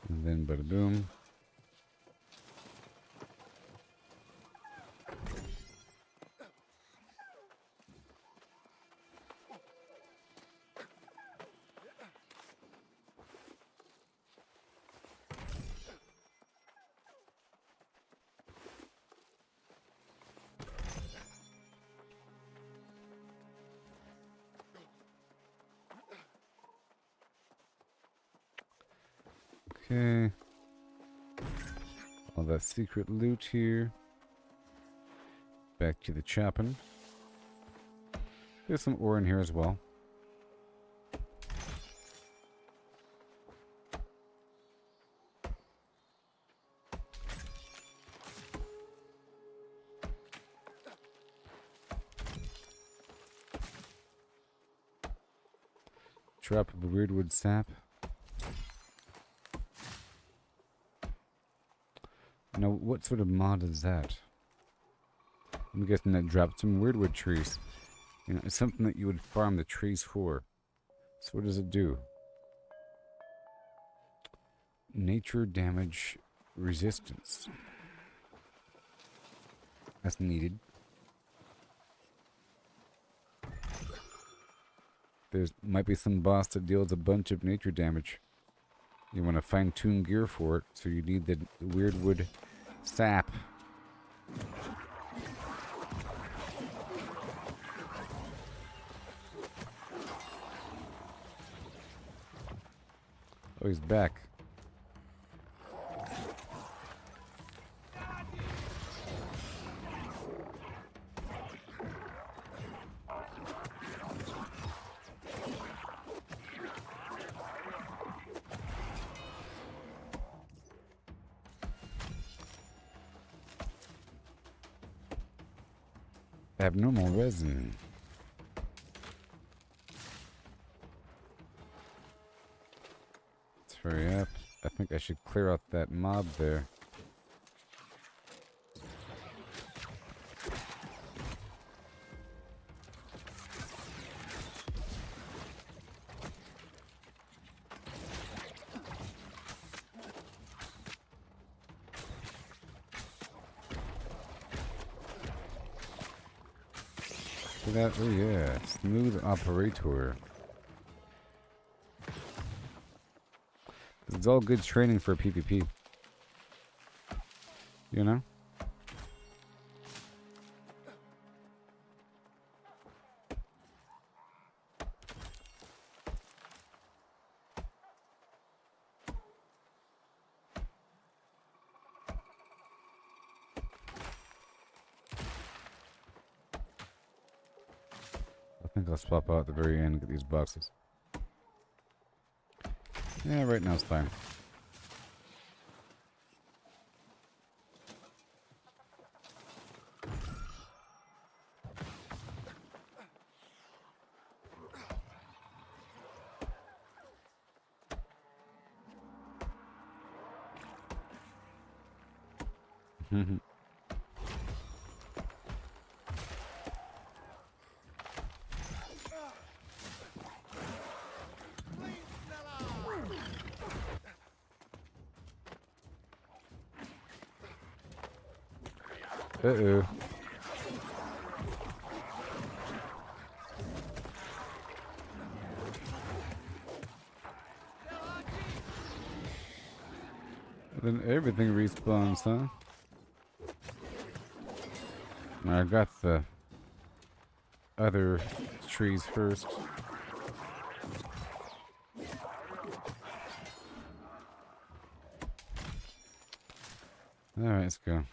Speaker 1: And then bada boom. Okay. that secret loot here. Back to the chopping. There's some ore in here as well. Drop of weirdwood sap. Now, what sort of mod is that? I'm guessing that dropped some weirdwood trees. You know, it's something that you would farm the trees for. So what does it do? Nature damage resistance. That's needed. There might be some boss that deals a bunch of nature damage. You want to fine-tune gear for it, so you need the weirdwood sap. Oh, he's back. Abnormal resin. Let's hurry up. I think I should clear out that mob there. That, oh yeah, smooth operator. It's all good training for PvP. You know? I think I'll swap out at the very end and get these boxes. Yeah, right now it's fine. Uh-oh. Then everything respawns, huh? I got the other trees first. Alright, let's go.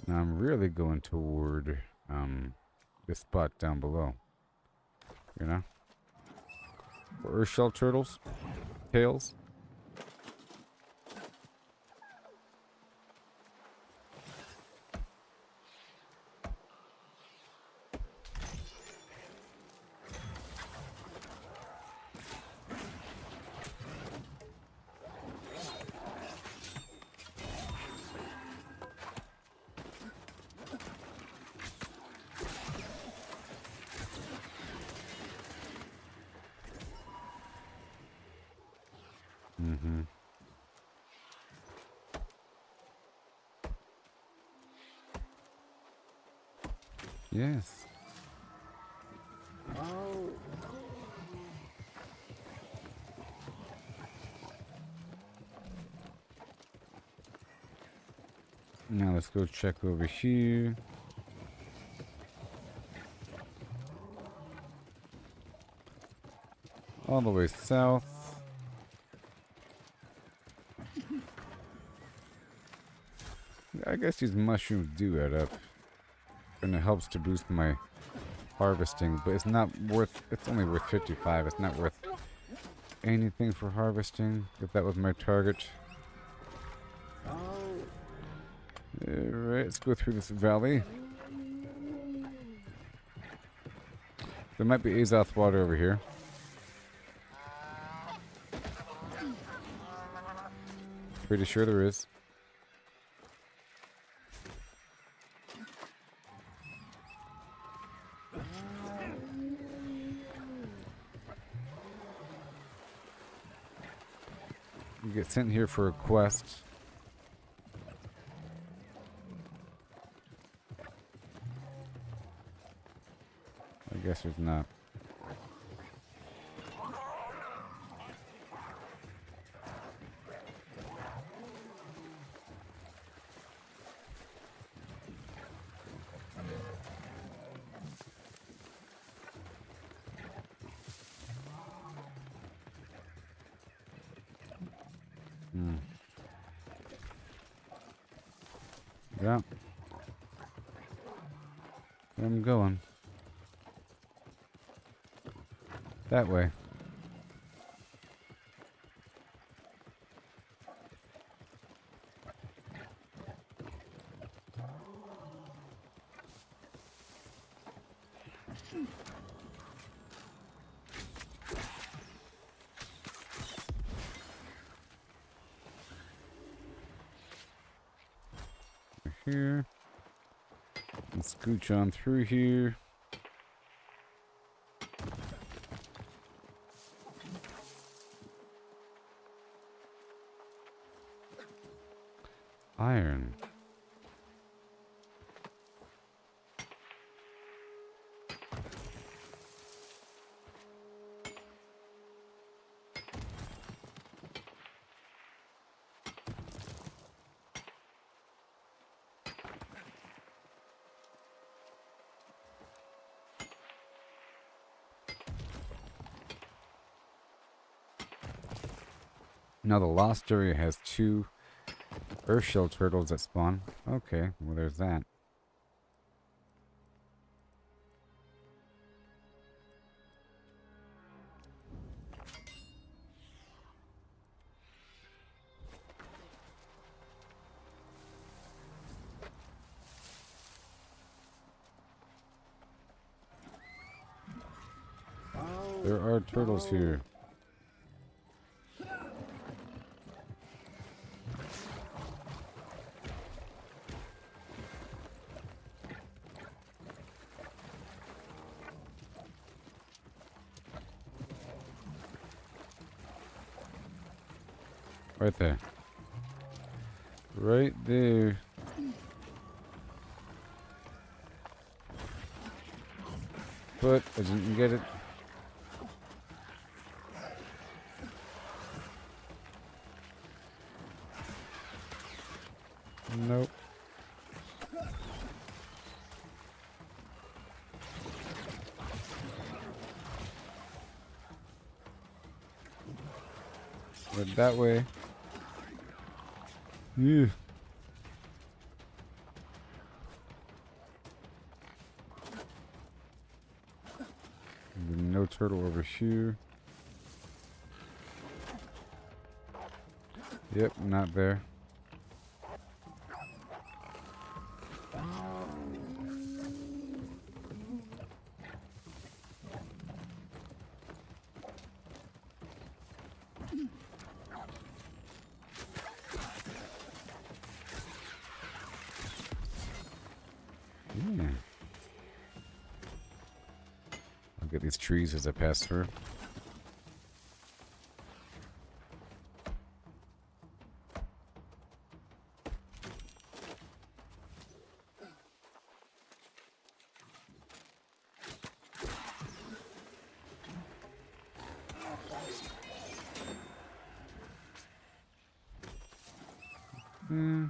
Speaker 1: Now I'm really going toward this spot down below. You know? For Earthshell turtles. Tails. Mm-hmm. Yes. Now let's go check over here. all the way south. I guess these mushrooms do add up. And it helps to boost my harvesting, but it's not worth, it's only worth 55. It's not worth anything for harvesting, if that was my target. Alright, let's go through this valley. There might be Azoth water over here. Pretty sure there is. You get sent here for a quest. I guess there's not. Yeah. Where I'm going. That way. Here. And scooch on through here. Iron. Now the lost area has 2 Earthshell turtles that spawn. Okay, well there's that. There are turtles here. Right there. Right there. But I didn't get it. Nope. Went that way. Yeah. No turtle over here. Yep, not there. Yeah. I'll get these trees as I pass through. I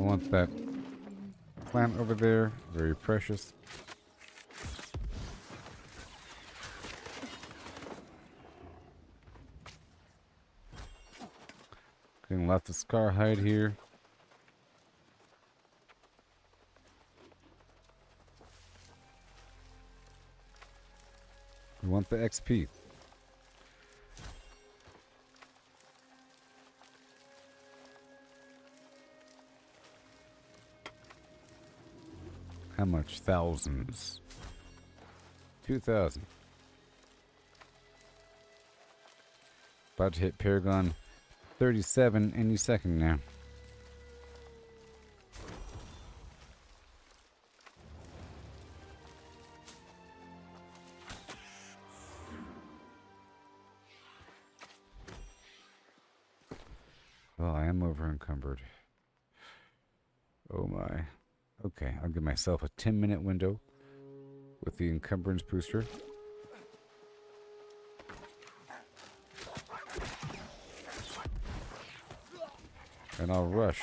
Speaker 1: want that plant over there, very precious. Getting lots of scar hide here. We want the XP. How much? Thousands. 2,000. About to hit Paragon 37 any second now. Well, I am over encumbered. Oh my. Okay, I'll give myself a 10-minute window with the encumbrance booster. And I'll rush.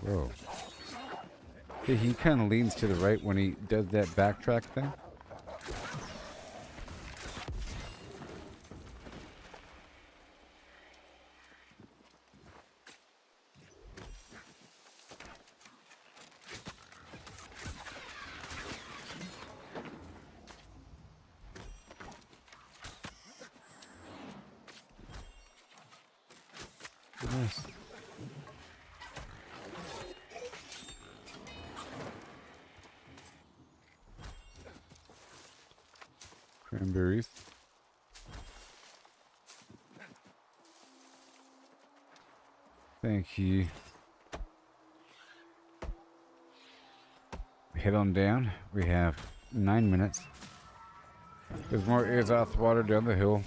Speaker 1: Whoa. Yeah, he kind of leans to the right when he does that backtrack thing. Nice. Cranberries. Thank you. Head on down. We have 9 minutes. There's more Azoth water down the hill.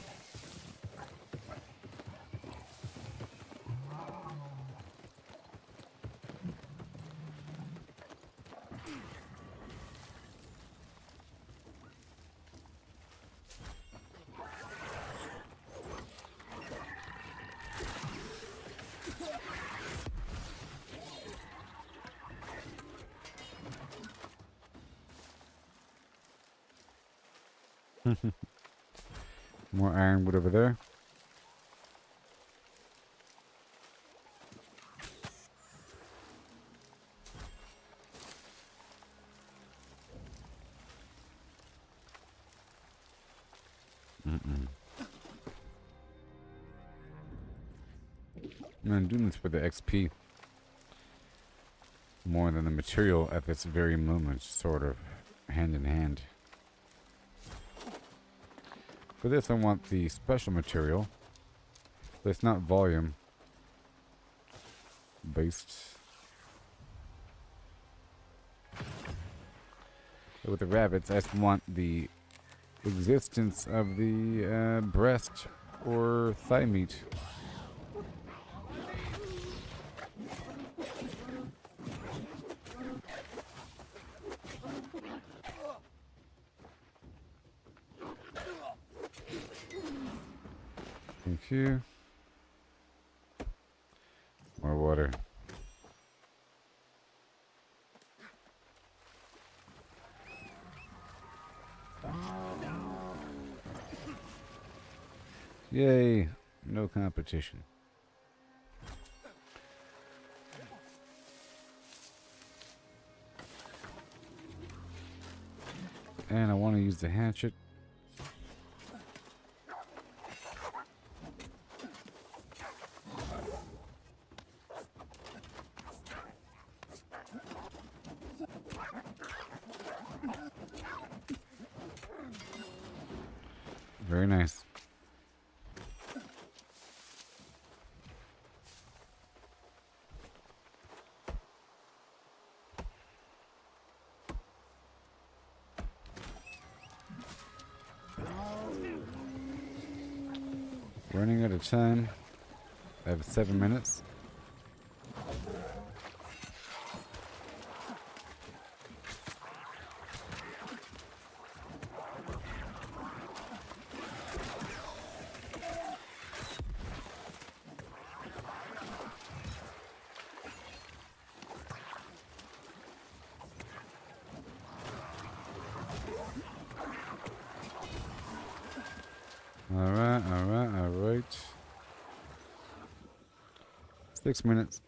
Speaker 1: More ironwood over there. I'm doing this for the XP more than the material at this very moment, sort of hand in hand. For this I want the special material, but it's not volume based. But with the rabbits I just want the existence of the breast or thigh meat. Thank you. More water. Yay, no competition. And I want to use the hatchet. Very nice. Running out of time. I have 7 minutes. 6 minutes.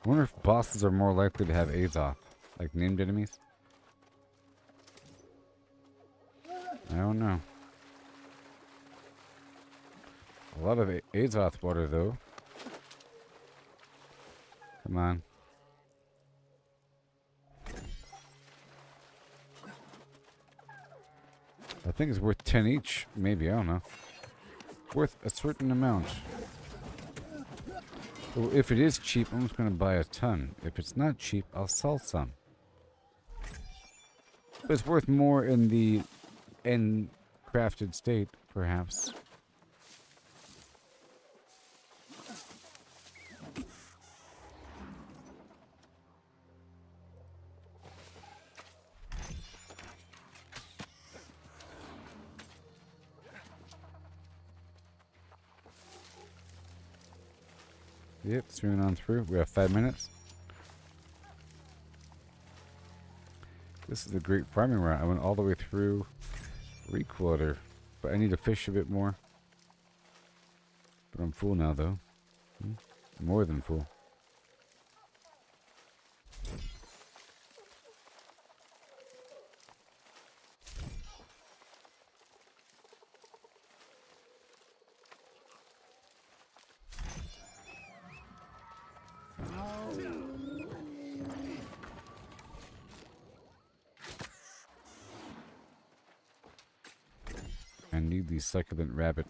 Speaker 1: I wonder if bosses are more likely to have Azoth, like named enemies. I don't know. A lot of Azoth water, though. Come on. I think it's worth 10 each. Maybe, I don't know. Worth a certain amount. Well, if it is cheap, I'm just going to buy a ton. If it's not cheap, I'll sell some. But it's worth more in the end crafted state, perhaps. Yep, swinging on through. We have 5 minutes. This is a great farming route. I went all the way through Requoter, but I need to fish a bit more. But I'm full now, though. More than full. I need the succulent rabbit.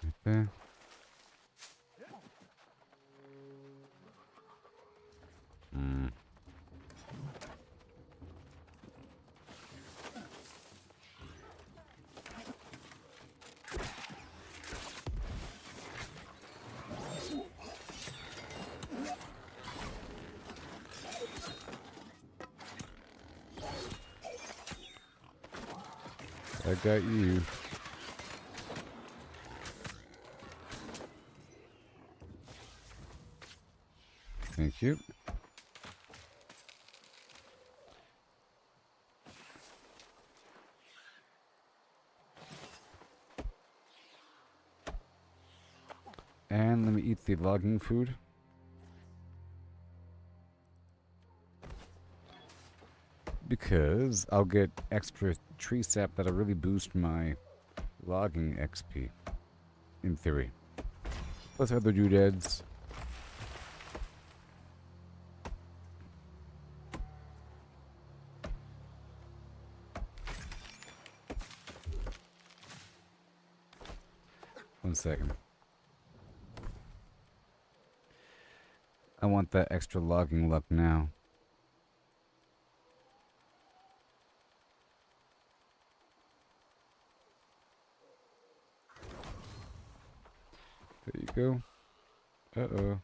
Speaker 1: Right there. I got you. Thank you. And let me eat the logging food. Because I'll get extra tree sap that'll really boost my logging XP. In theory. Plus other doodads. One second. I want that extra logging luck now. There you go. Uh-oh.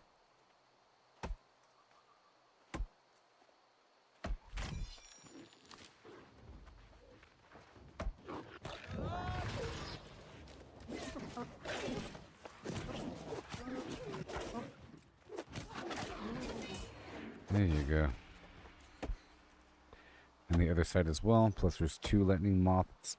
Speaker 1: There you go. And the other side as well. Plus there's 2 lightning moths.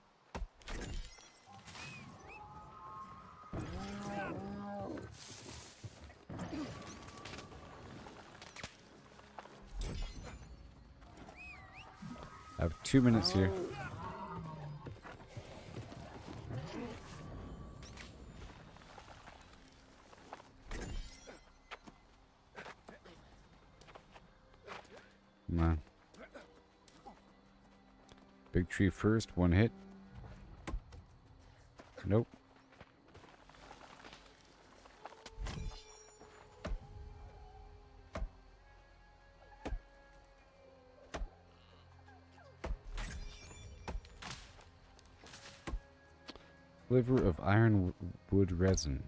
Speaker 1: I have 2 minutes here. Come on. Big tree first, 1 hit. Nope. Liver of ironwood resin.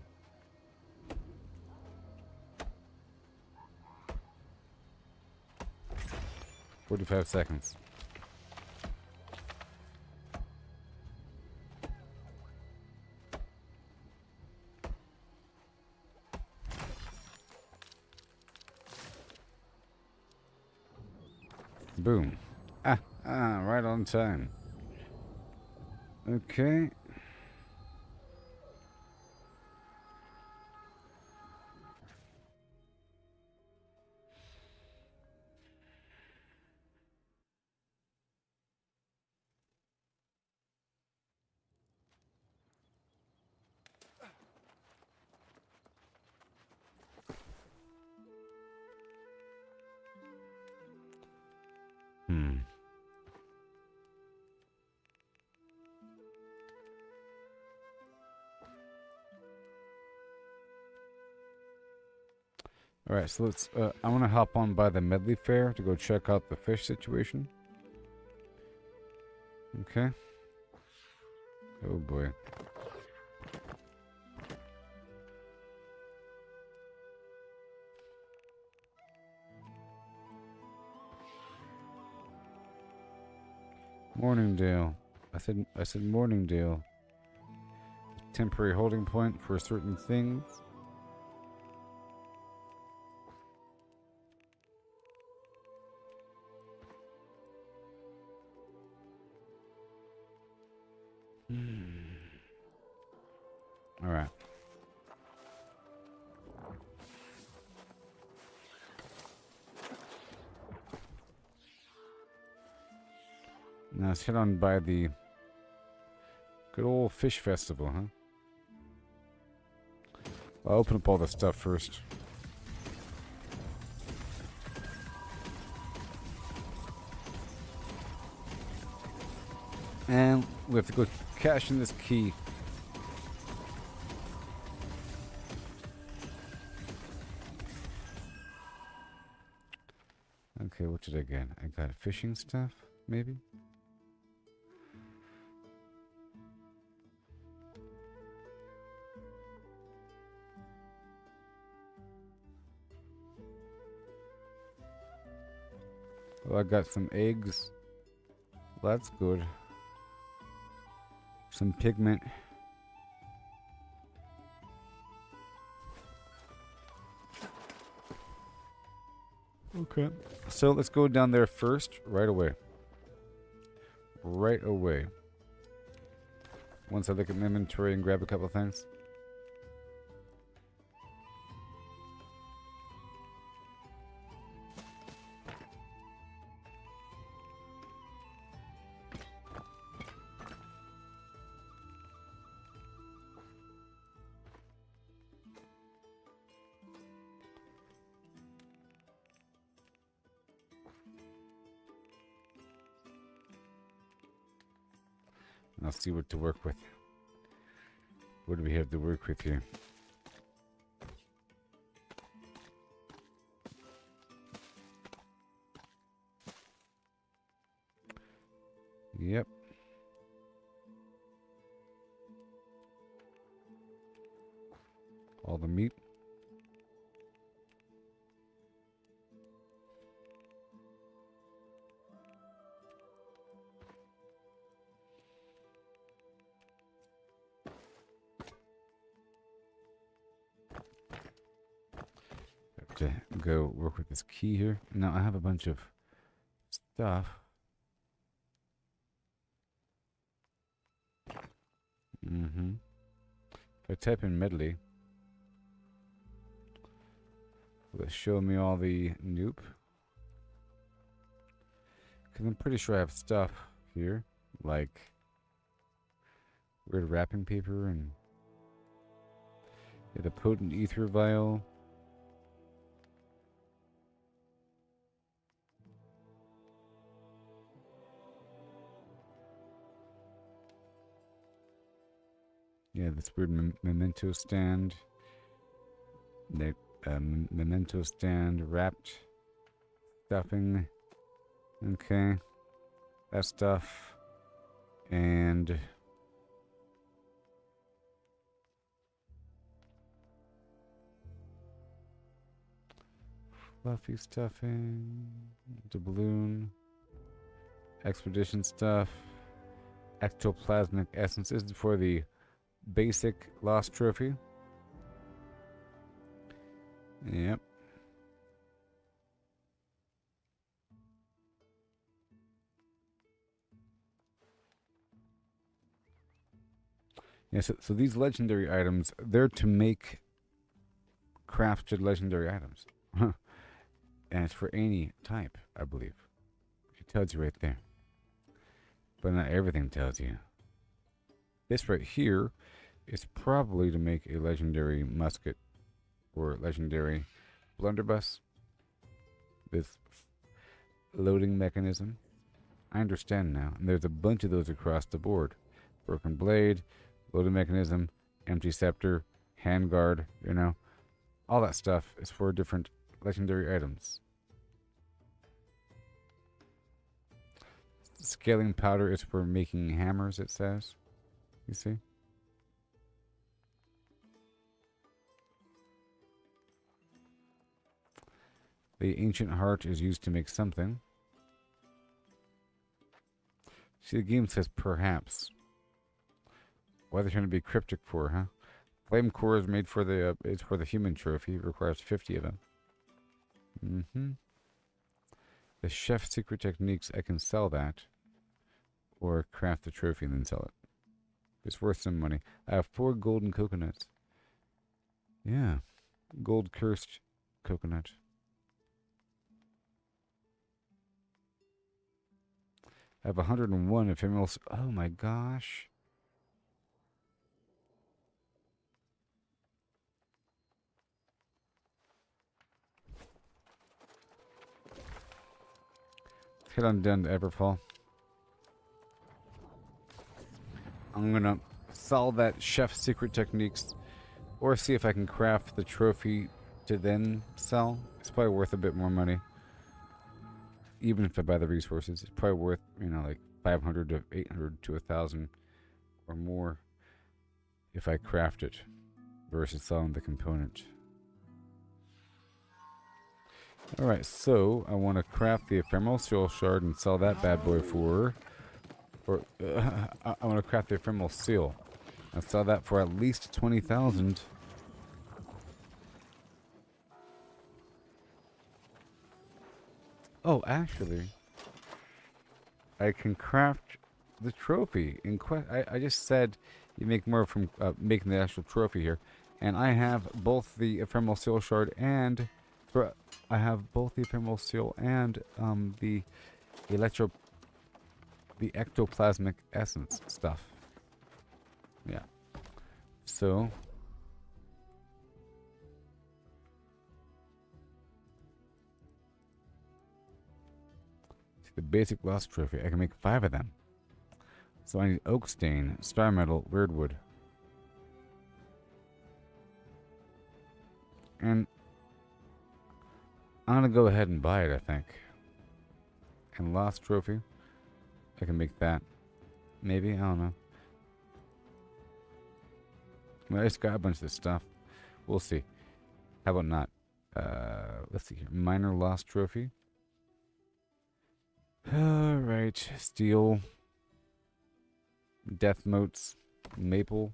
Speaker 1: "45 seconds. Boom. Right on time. Okay. Alright, so let's, I want to hop on by the Medley Fair to go check out the fish situation. Okay. Oh boy. Morningdale. I said Morningdale. Temporary holding point for certain things. Alright. Now let's head on by the good old fish festival, huh? I'll open up all the stuff first. And we have to go cash in this key. Okay, what did I get? I got fishing stuff, maybe? Oh, I got some eggs. Well, that's good. Some pigment. Okay. So let's go down there first, right away. Right away. Once I look at my inventory and grab a couple things. I'll see what to work with. What do we have to work with here? Yep. All the meat. To go work with this key here. Now I have a bunch of stuff. If I type in medley, will it show me all the nope? Because I'm pretty sure I have stuff here, like weird wrapping paper and the potent ether vial. Yeah, this weird memento stand. The memento stand, wrapped stuffing. Okay, that stuff, and fluffy stuffing, doubloon, expedition stuff, ectoplasmic essence. This is for the basic lost trophy. Yep. Yeah, so these legendary items, they're to make crafted legendary items. And it's for any type, I believe. It tells you right there. But not everything tells you. This right here is probably to make a legendary musket or legendary blunderbuss. This loading mechanism. I understand now. And there's a bunch of those across the board. Broken blade, loading mechanism, empty scepter, handguard, you know. All that stuff is for different legendary items. Scaling powder is for making hammers, it says. You see? The ancient heart is used to make something. See, the game says perhaps. Why are they trying to be cryptic for, huh? Flame core is made for the it's for the human trophy. It requires 50 of them. The chef's secret techniques, I can sell that. Or craft the trophy and then sell it. It's worth some money. I have 4 golden coconuts. Yeah. Gold cursed coconut. I have 101 ephemeral. Oh my gosh. Let's head on down to Everfall. I'm gonna sell that chef's secret techniques, or see if I can craft the trophy to then sell. It's probably worth a bit more money. Even if I buy the resources, it's probably worth, you know, like 500 to 800 to 1,000 or more if I craft it versus selling the component. Alright, so I want to craft the ephemeral seal shard and sell that bad boy for... I want to craft the ephemeral seal and sell that for at least 20,000. Oh, actually, I can craft the trophy. I just said you make more from making the actual trophy here, and I have both the ephemeral seal shard and I have both the ephemeral seal and the ectoplasmic essence stuff. Yeah. So the basic lost trophy. I can make 5 of them. So I need oak stain, star metal, weirdwood. And I'm gonna go ahead and buy it, I think. And lost trophy. I can make that. Maybe, I don't know. I just got a bunch of this stuff. We'll see. How about not? Let's see here. Minor lost trophy. Alright. Steel. Death motes. Maple.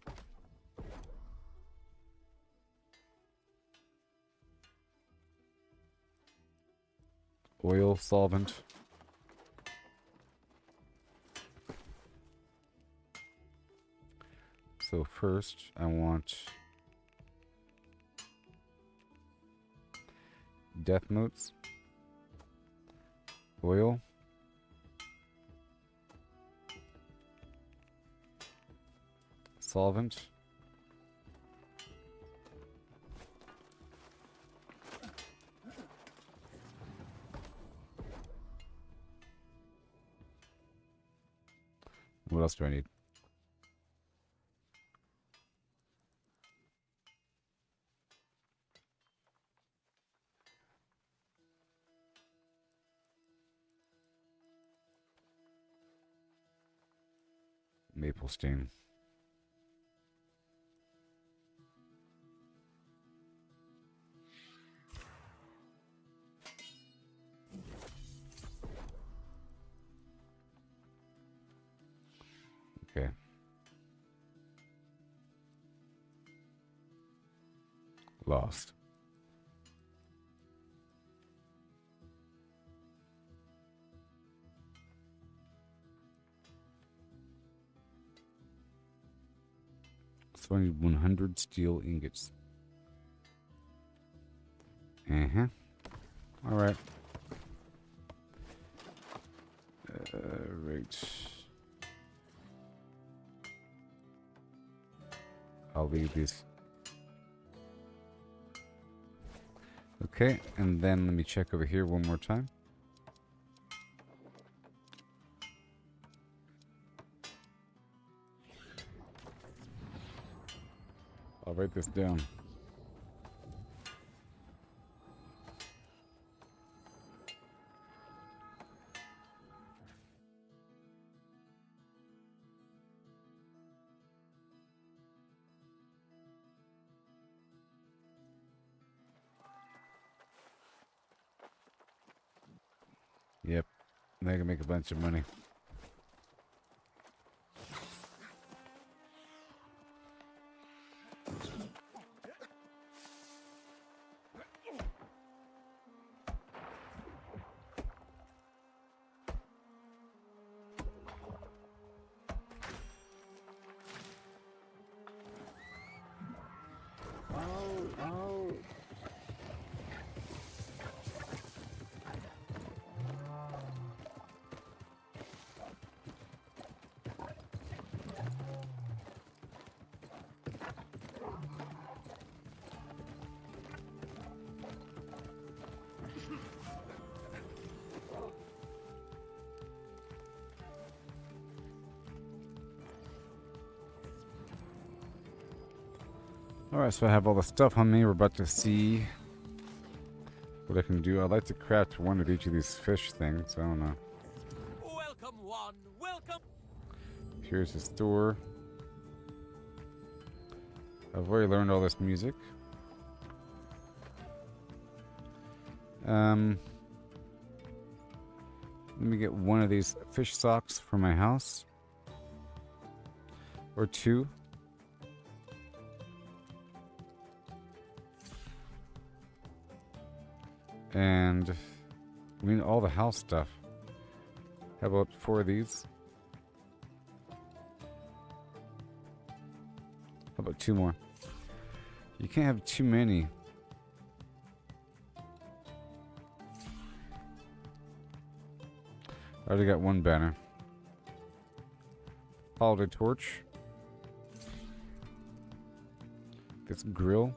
Speaker 1: Oil solvent. So first, I want death motes, oil, solvent, what else do I need? Maple stain. Okay. Lost. So I need 100 steel ingots. Uh-huh. Alright. Right. I'll leave these. Okay, and then let me check over here one more time. I'll write this down. Yep, they can make a bunch of money. Alright, so I have all the stuff on me. We're about to see what I can do. I'd like to craft one of each of these fish things. I don't know.
Speaker 5: Welcome one, welcome.
Speaker 1: Here's the store. I've already learned all this music. Let me get one of these fish socks for my house. Or two. And we need all the house stuff. How about 4 of these? How about 2 more? You can't have too many. I already got 1 banner. Holiday torch. This grill.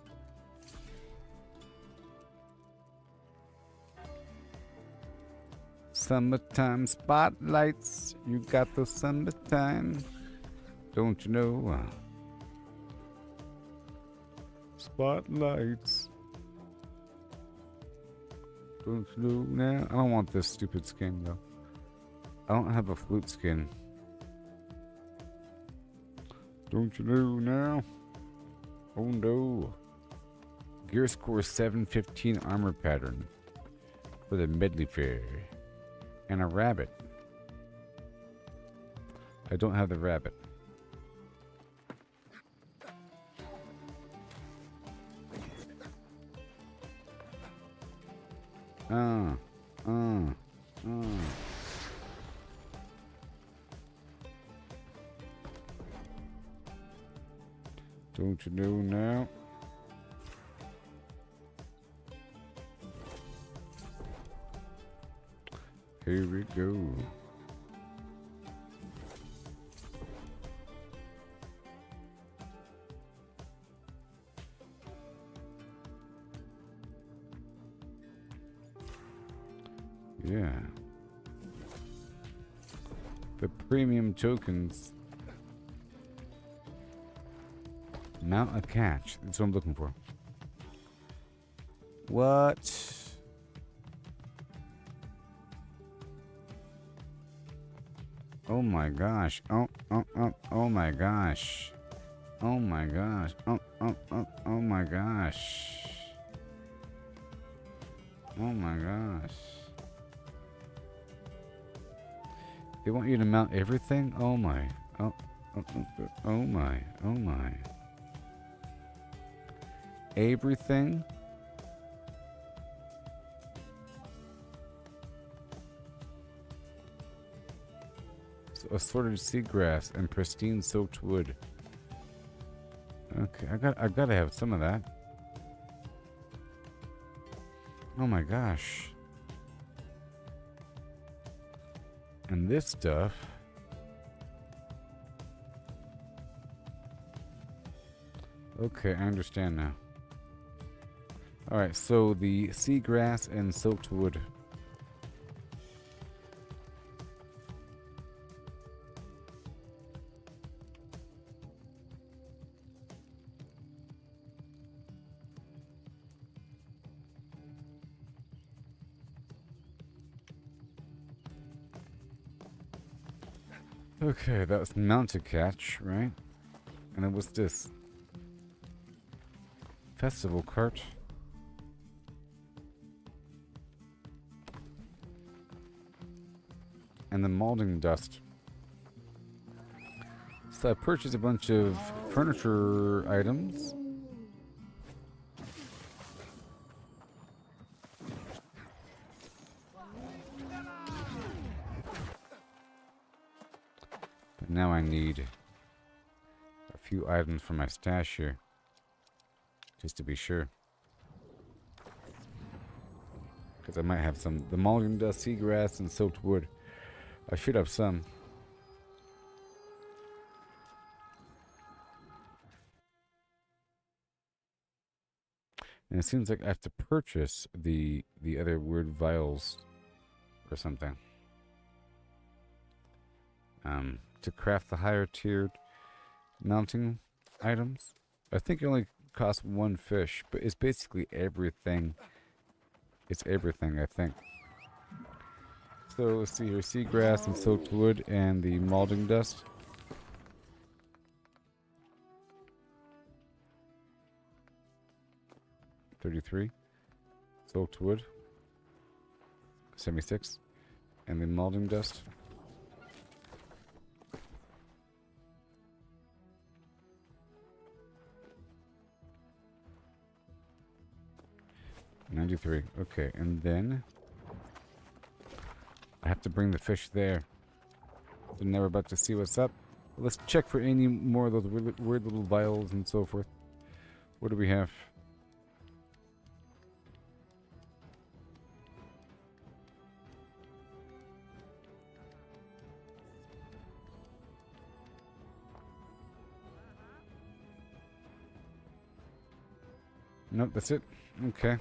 Speaker 1: Summertime spotlights. You got the summertime. Don't you know? Spotlights. Don't you know now? I don't want this stupid skin though. I don't have a flute skin. Don't you know now? Oh no. Gear score 715 armor pattern for the medley fair. And a rabbit. I don't have the rabbit. Don't you know now? Here we go. Yeah. The premium tokens. Mount a catch. That's what I'm looking for. What? Oh my gosh. Oh my gosh. Oh my gosh. Oh my gosh. Oh my gosh. They want you to mount everything? Oh my. Oh my. Oh my. Everything? Assorted seagrass and pristine soaked wood. Okay, I gotta have some of that. Oh my gosh. And this stuff. Okay, I understand now. Alright, so the seagrass and soaked wood. Okay, that was mounted catch, right? And then what's this? Festival cart. And the molding dust. So I purchased a bunch of furniture items. But now I need a few items for my stash here. Just to be sure. Because I might have some. The molding dust, seagrass, and soaked wood. I should have some. And it seems like I have to purchase the other weird vials or something. To craft the higher tiered mounting items. I think it only costs one fish, but it's basically everything. It's everything, I think. So let's see here, seagrass and soaked wood and the molding dust. $33. Soaked wood. $76. And the molding dust. $93. Okay, and then I have to bring the fish there. So now we're about to see what's up. Let's check for any more of those weird little vials and so forth. What do we have? Nope, that's it. Okay.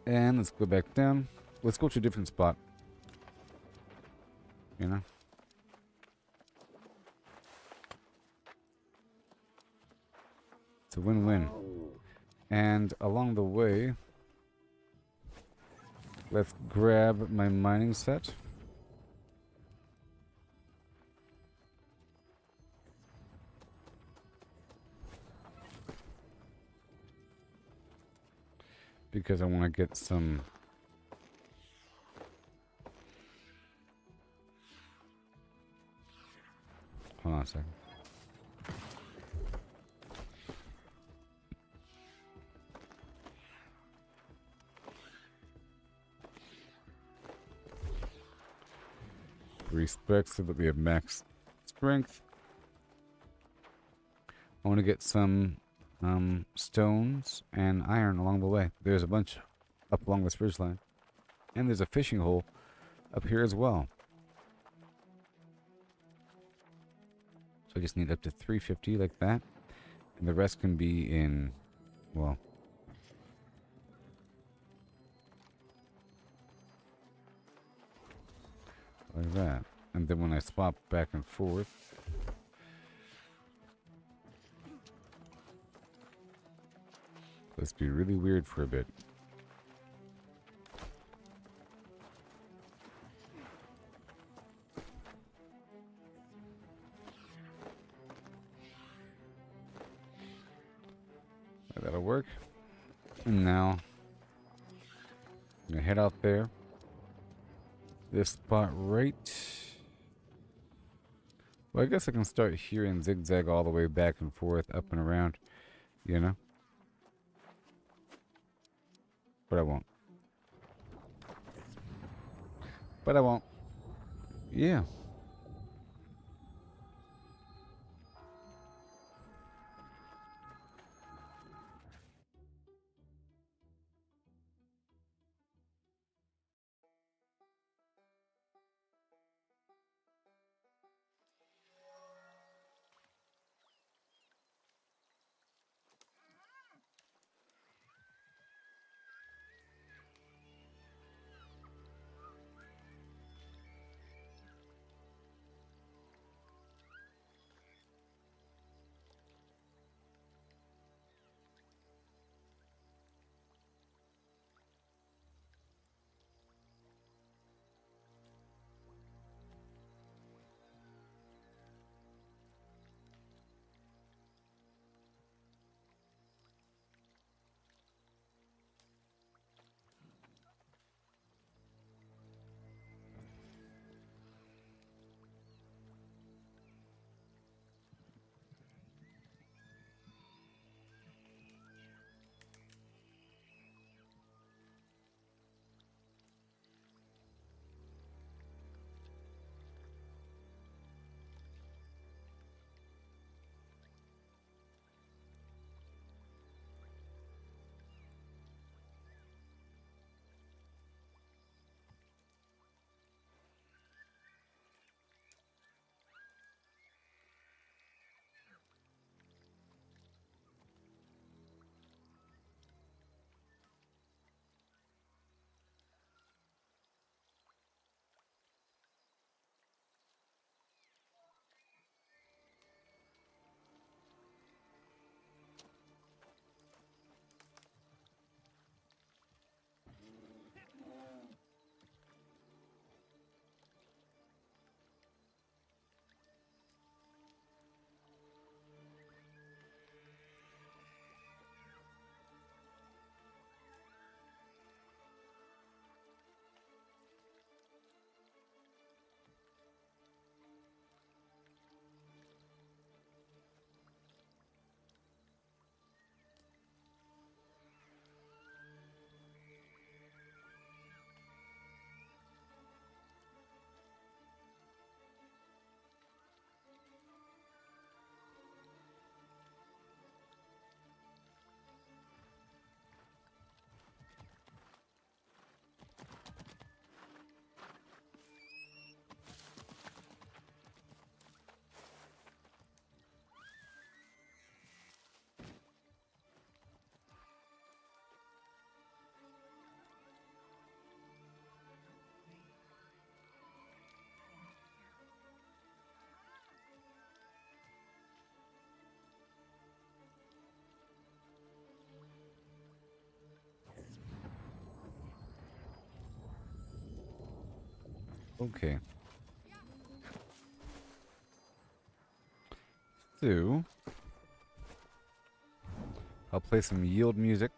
Speaker 1: And let's go back down. Let's go to a different spot. You know? It's a win-win. And along the way, let's grab my mining set. Because I want to get some hold on a second. Respect so that we have max strength. I want to get some stones and iron along the way. There's a bunch up along this ridge line. And there's a fishing hole up here as well. So I just need up to 350 like that. And the rest can be in, well, like that. And then when I swap back and forth, let's be really weird for a bit. That'll work. And now, I'm gonna head out there. This spot right. Well, I guess I can start here and zigzag all the way back and forth, up and around, you know? But I won't. But I won't. Yeah. Okay. So, I'll play some yield music.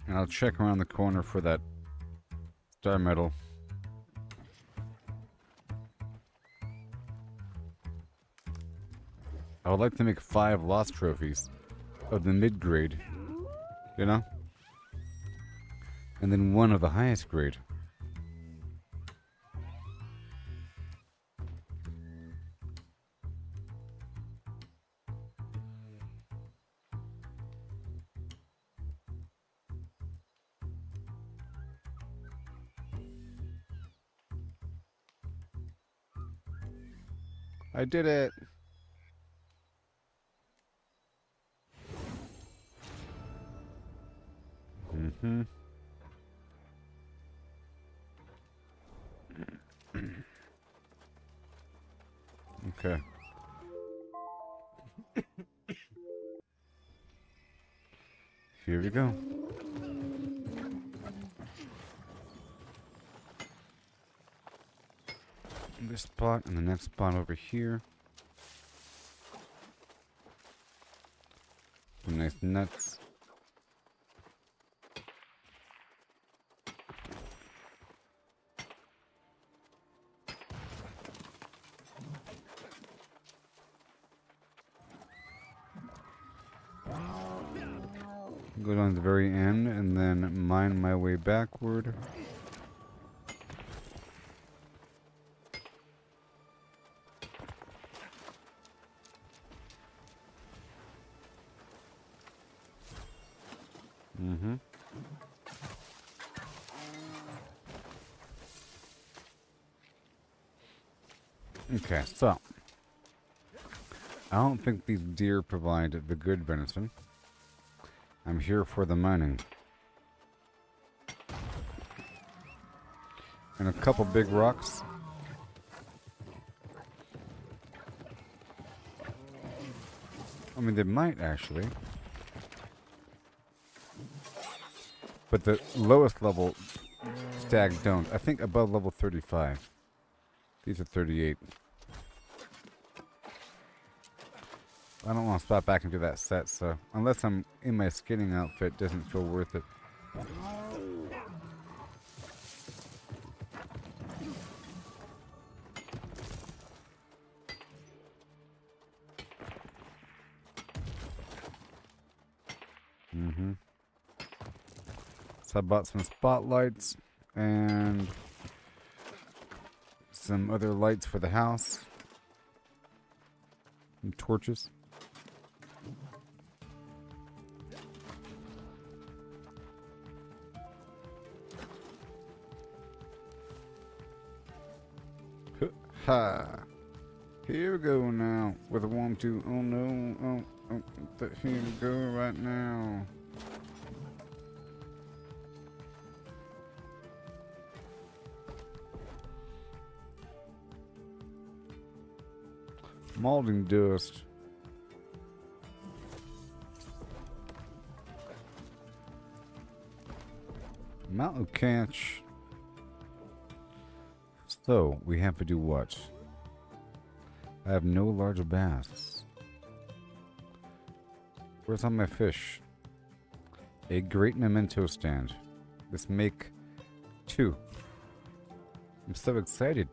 Speaker 1: And I'll check around the corner for that star medal. I would like to make 5 lost trophies of the mid-grade, you know? And then 1 of the highest grade. I did it! Mm-hmm. Okay. Here we go. This spot and the next spot over here. Some nice nuts. Go down to the very end and then mine my way backward. Mm-hmm. Okay, so I don't think these deer provide the good venison. I'm here for the mining. And a couple big rocks. I mean, they might actually. But the lowest level stags don't. I think above level 35. These are 38. I don't want to spot back into that set, so unless I'm in my skinning outfit, it doesn't feel worth it. Mm-hmm. So I bought some spotlights and some other lights for the house. Some torches. Ha! Here we go now with a 1, 2. Oh no! Oh, here we go right now. Molding dust. Mountain catch. So, we have to do what? I have no larger bass. Where's all my fish? A great memento stand. Let's make 2. I'm so excited.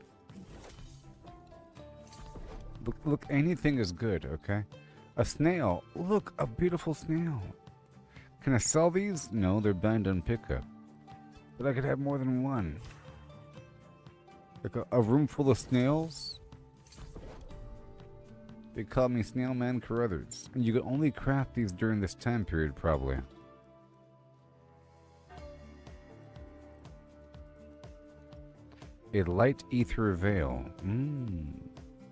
Speaker 1: Look, anything is good, okay? A snail. Look, a beautiful snail. Can I sell these? No, they're banned on pickup. But I could have more than one. Like a room full of snails. They call me Snail Man Carruthers. And you can only craft these during this time period, probably. A light ether veil.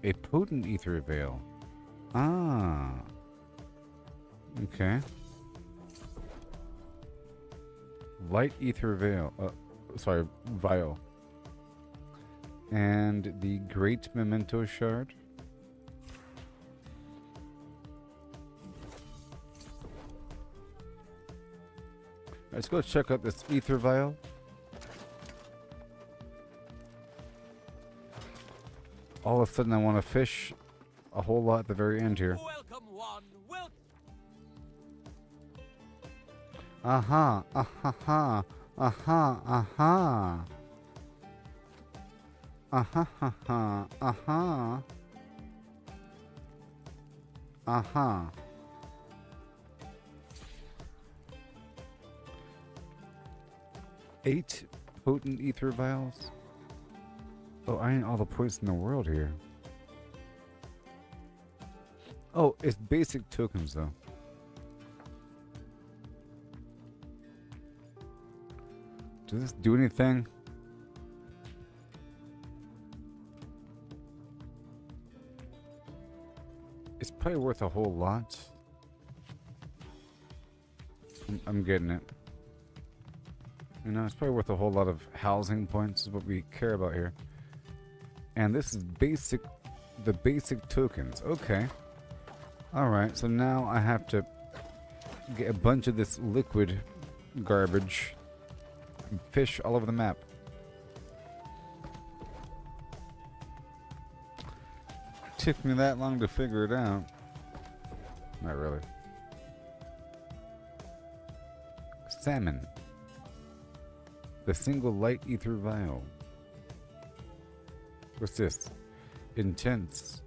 Speaker 1: A potent ether veil. Ah. Okay. Light ether veil. Sorry, vial. And the Great Memento Shard. Let's go check out this Ether Vial. All of a sudden I want to fish a whole lot at the very end here.
Speaker 5: Welcome one, welcome.
Speaker 1: Aha, aha, aha, aha. Aha, aha, aha. Aha. Eight potent ether vials. Oh, I need all the points in the world here. Oh, it's basic tokens though. Does this do anything? It's probably worth a whole lot. I'm getting it. You know, it's probably worth a whole lot of housing points is what we care about here. And this is basic, the basic tokens. Okay. Alright, so now I have to get a bunch of this liquid garbage and fish all over the map. Took me that long to figure it out. Not really. Salmon. The single light ether vial. What's this? Intense.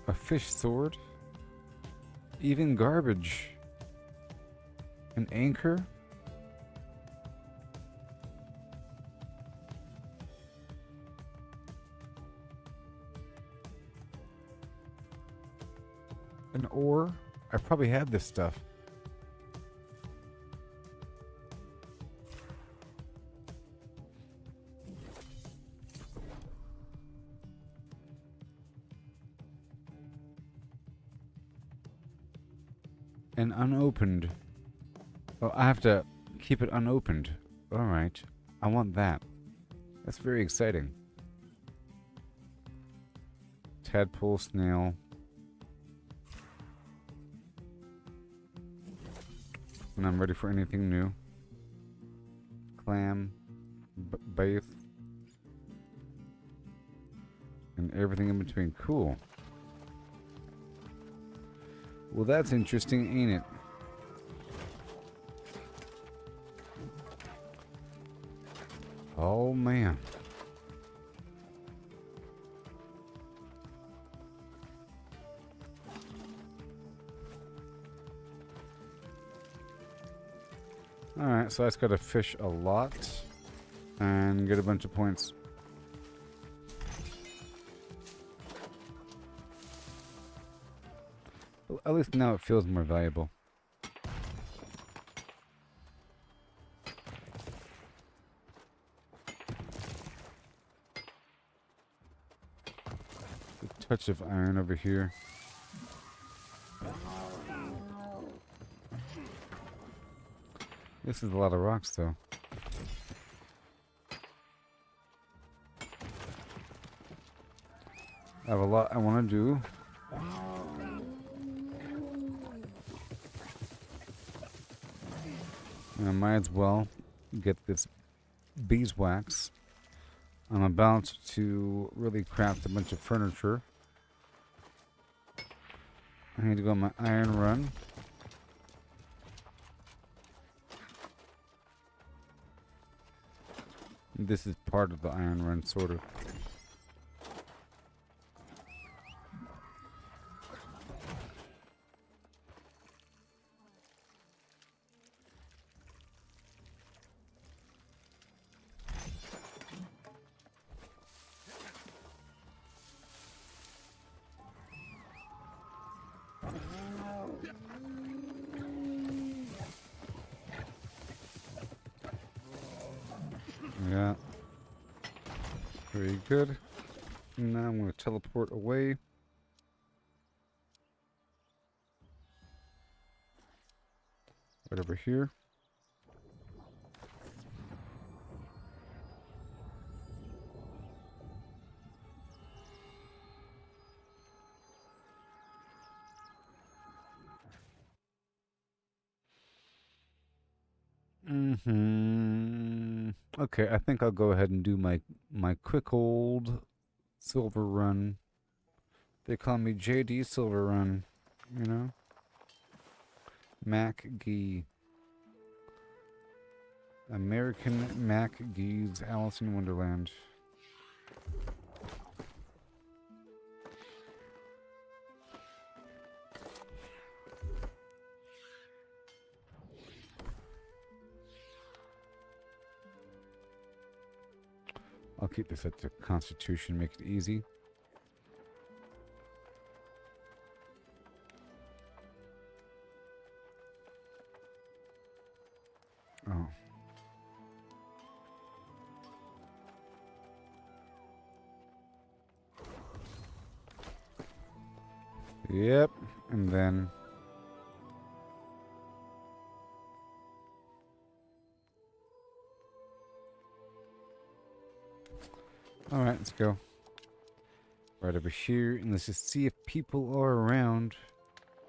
Speaker 1: A fish sword? Even garbage. An anchor? An ore? I probably had this stuff. And unopened. Oh, I have to keep it unopened. Alright. I want that. That's very exciting. Tadpole, snail. And I'm ready for anything new. Clam. Baith. And everything in between. Cool. Well, that's interesting, ain't it? Oh, man. Alright, so I just gotta fish a lot and get a bunch of points. Well, at least now it feels more valuable. A touch of iron over here. This is a lot of rocks, though. I have a lot I want to do. And I might as well get this beeswax. I'm about to really craft a bunch of furniture. I need to go on my iron run. This is part of the iron run, sort of. Yeah. Very good. Now I'm going to teleport away. Right over here. Okay, I think I'll go ahead and do my quick old silver run. They call me JD Silver Run, you know? Mac Gee. American Mac Gee's Alice in Wonderland. I'll keep this at the Constitution, make it easy. Oh. Yep, and then all right, let's go right over here and let's just see if people are around.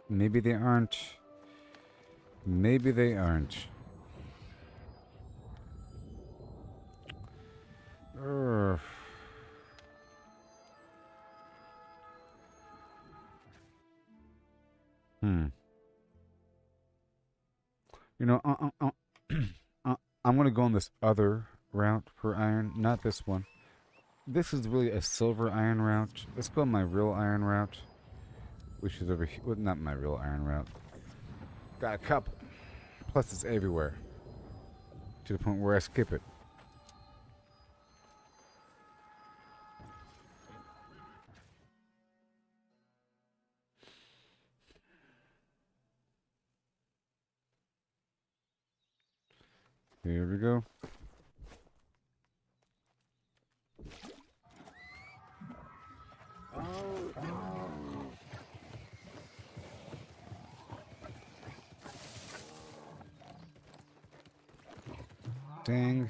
Speaker 1: Maybe they aren't. Maybe they aren't. Urgh. You know, I'm gonna go on this other route for iron, not this one. This is really a silver iron route. Let's go on my real iron route, which is over here. Well, not my real iron route. Got a couple. Plus, it's everywhere. To the point where I skip it. Here we go. Dang.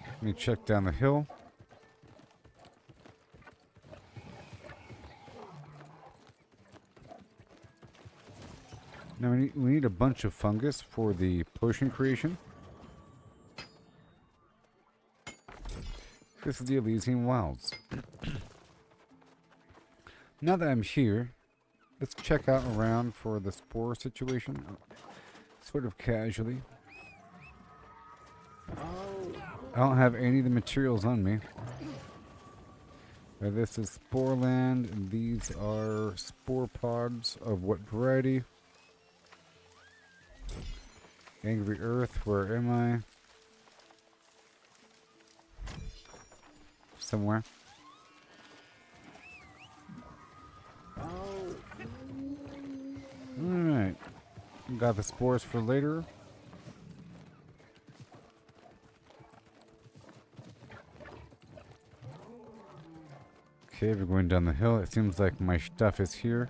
Speaker 1: Let me check down the hill. Now we need a bunch of fungus for the potion creation. This is the Elysian Wilds. Now that I'm here, let's check out around for the spore situation. Sort of casually. I don't have any of the materials on me. This is spore land, and these are spore pods of what variety? Angry Earth, where am I? Somewhere. Alright. Got the spores for later. Okay, we're going down the hill. It seems like my stuff is here.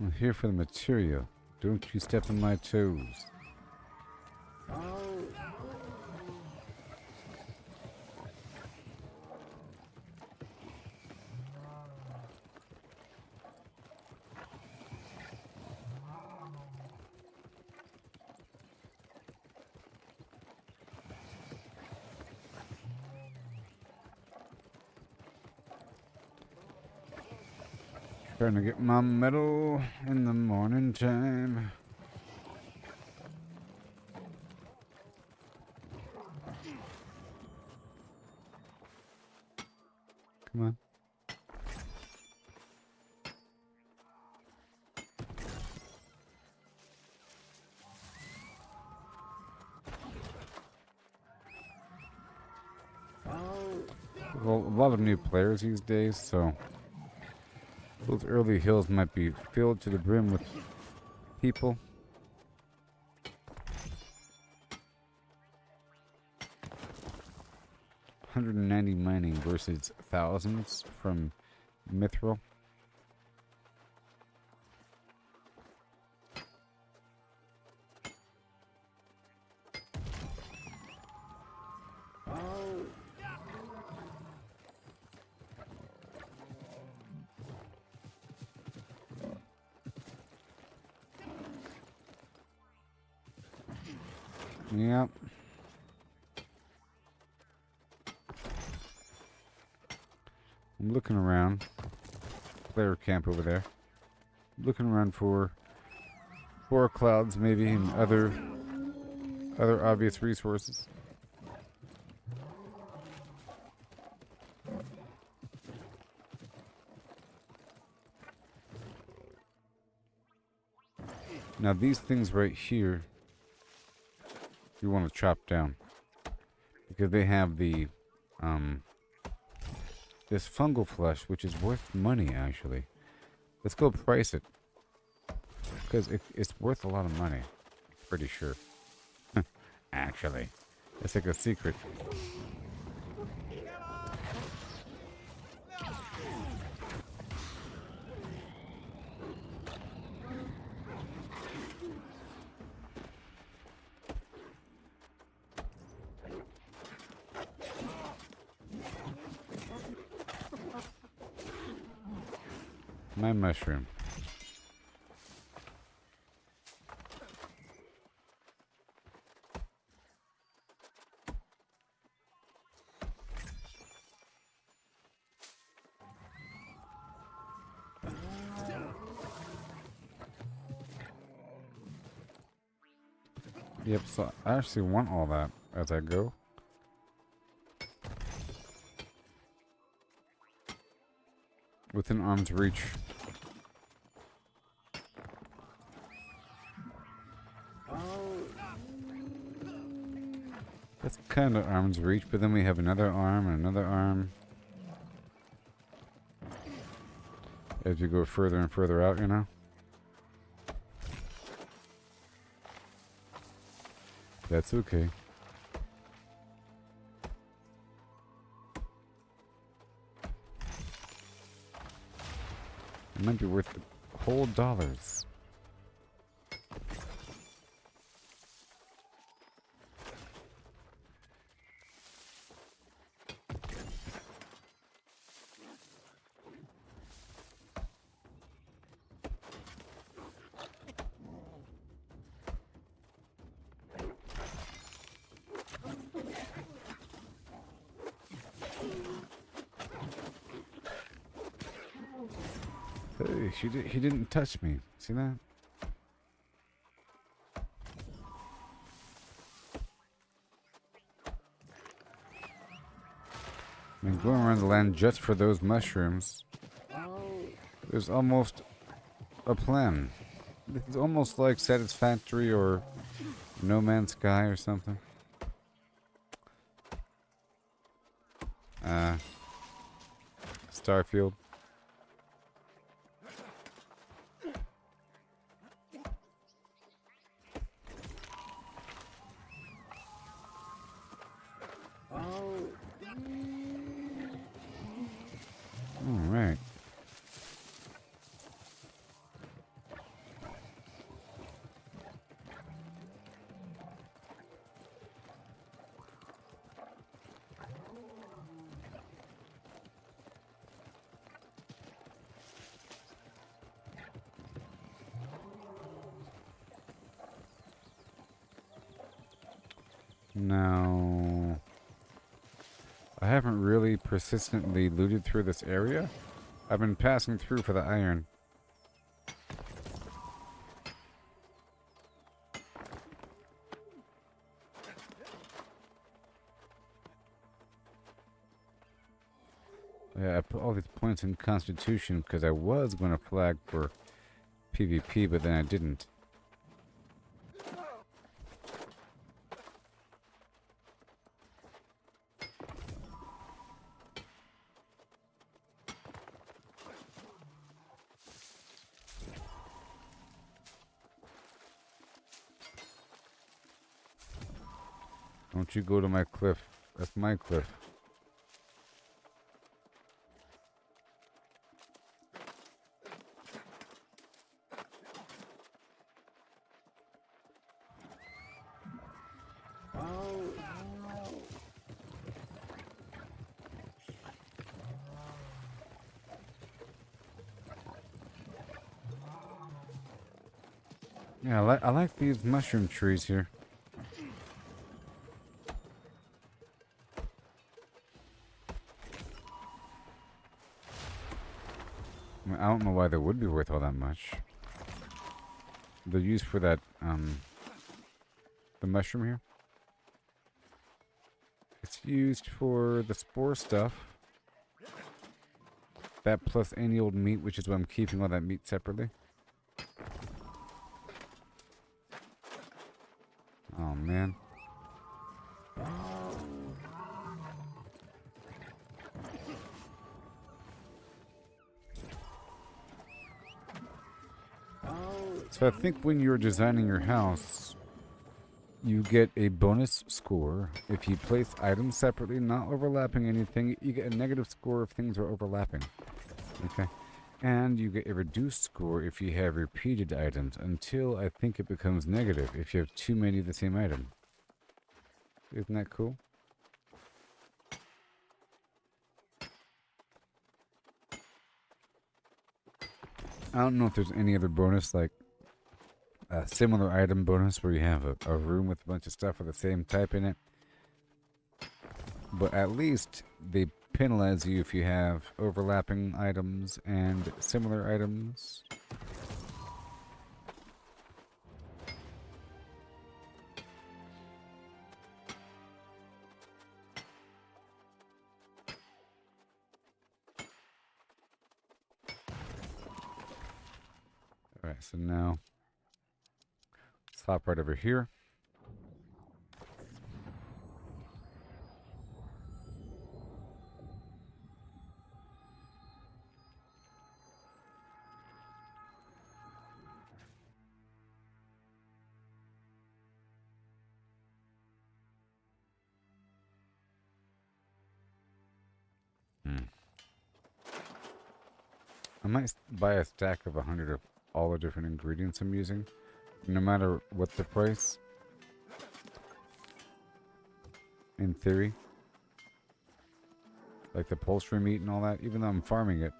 Speaker 1: I'm here for the material. Don't you step on my toes. Trying to get my medal in the morning time. Come on. Well, a lot of new players these days, so those early hills might be filled to the brim with people. 190 mining versus thousands from Mithril. Yep. I'm looking around. Player camp over there. Looking around for clouds maybe and other obvious resources. Now these things right here you want to chop down because they have the this fungal flesh, which is worth money actually. Let's go price it because it's worth a lot of money. Pretty sure. Actually, it's like a secret. My mushroom. Yep, so I actually want all that as I go. Within arm's reach. That's kind of arm's reach, but then we have another arm and another arm. As you go further and further out, you know? That's okay. It might be worth whole dollars. Hey, he didn't touch me. See that? I mean, going around the land just for those mushrooms. There's almost a plan. It's almost like Satisfactory or No Man's Sky or something. Starfield. Alright. Now, I haven't really persistently looted through this area. I've been passing through for the iron. Yeah, I put all these points in Constitution because I was going to flag for PvP, but then I didn't. Don't you go to my cliff. That's my cliff. Yeah, I like these mushroom trees here. I mean, I don't know why they would be worth all that much. They're used for that, the mushroom here. It's used for the spore stuff. That plus any old meat, which is why I'm keeping all that meat separately. Oh, man. So I think when you're designing your house, you get a bonus score if you place items separately, not overlapping anything. You get a negative score if things are overlapping. Okay. And you get a reduced score if you have repeated items, until I think it becomes negative if you have too many of the same item. Isn't that cool? I don't know if there's any other bonus, like a similar item bonus where you have a room with a bunch of stuff with the same type in it. But at least they penalize you if you have overlapping items and similar items. Alright, so now let's hop right over here. I might buy a stack of 100 of all the different ingredients I'm using, no matter what the price. In theory. Like the poultry meat and all that, even though I'm farming it,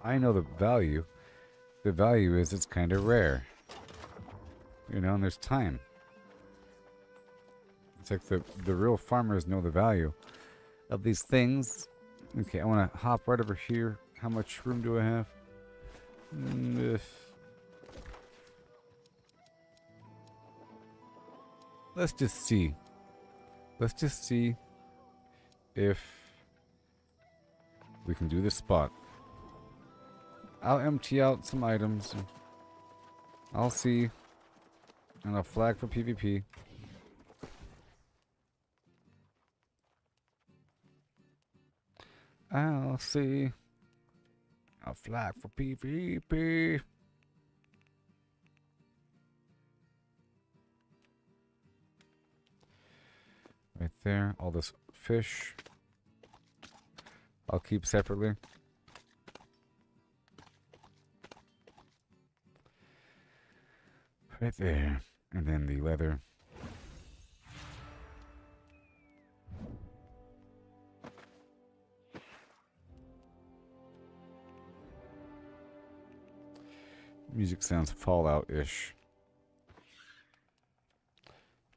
Speaker 1: I know the value. The value is it's kind of rare. You know, and there's time. It's like the real farmers know the value of these things. Okay, I want to hop right over here. How much room do I have? Let's just see. Let's just see if we can do this spot. I'll empty out some items. I'll see. And I'll flag for PvP. I'll see. I'll flag for PvP. Right there. All this fish I'll keep separately. Right there. And then the leather. Music sounds Fallout-ish.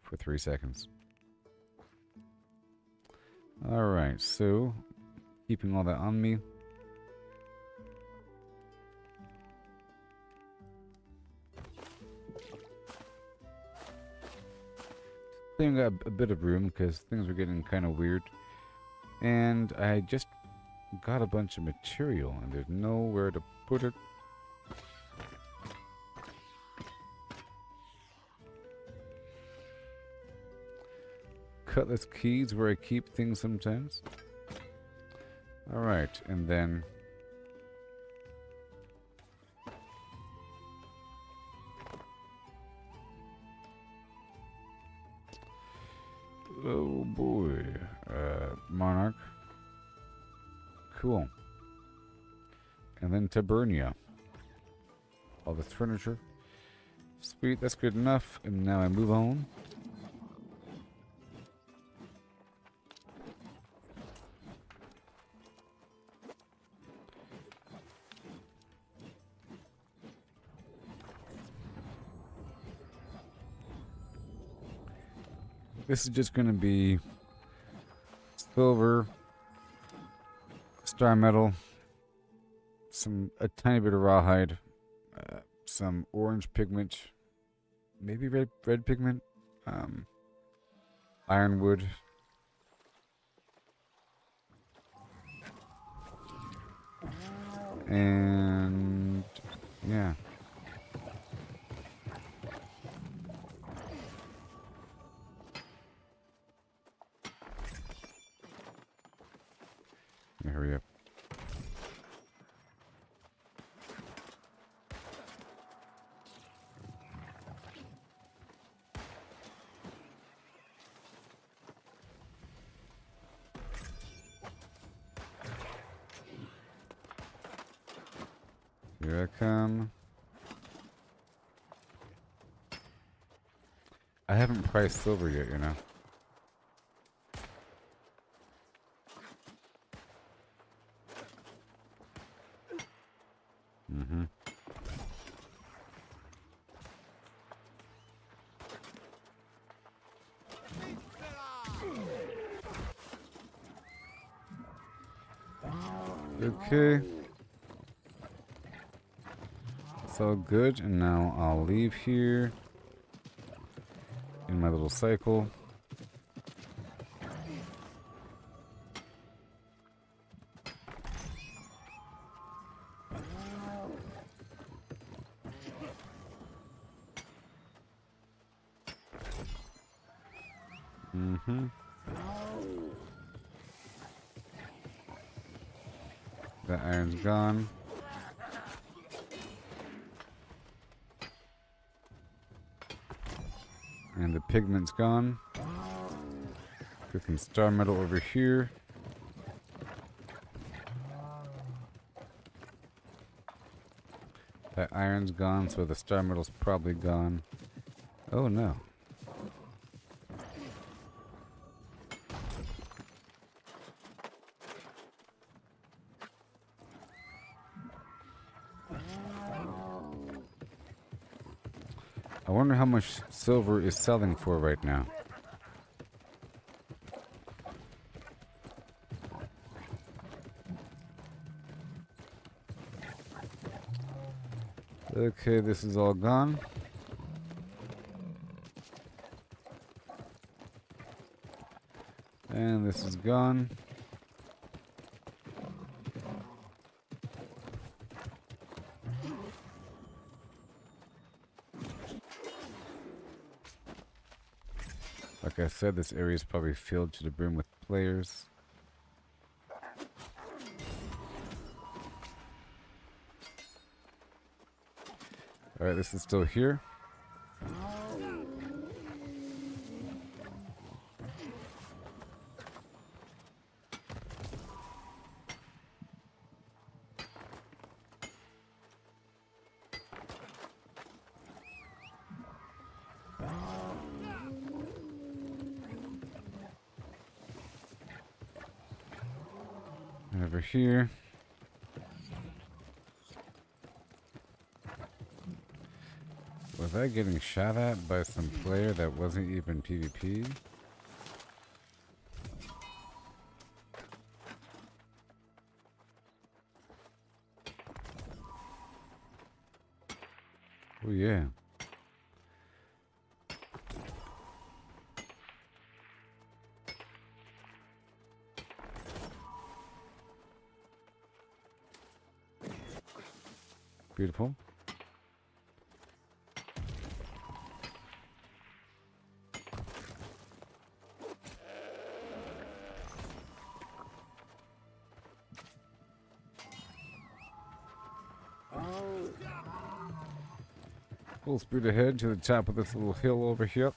Speaker 1: For 3 seconds. Alright, so keeping all that on me. Clearing up a bit of room because things are getting kind of weird. And I just got a bunch of material and there's nowhere to put it. Cutlass keys where I keep things sometimes. Alright, and then oh boy. Monarch. Cool. And then Tabernia. All this furniture. Sweet, that's good enough. And now I move on. This is just going to be silver, star metal, a tiny bit of rawhide, some orange pigment, maybe red pigment, ironwood, and yeah. Hurry up. Here I come. I haven't priced silver yet, you know. Mm-hmm. Okay. It's all good, and now I'll leave here in my little cycle. Mm-hmm. The iron's gone. And the pigment's gone. Put some star metal over here. That iron's gone, so the star metal's probably gone. Oh no. I wonder how much silver is selling for right now. Okay, this is all gone. And this is gone. Like I said, this area is probably filled to the brim with players. Alright, this is still here. And over here. Was I getting shot at by some player that wasn't even PvP? Oh yeah. Beautiful. Full speed ahead to the top of this little hill over here.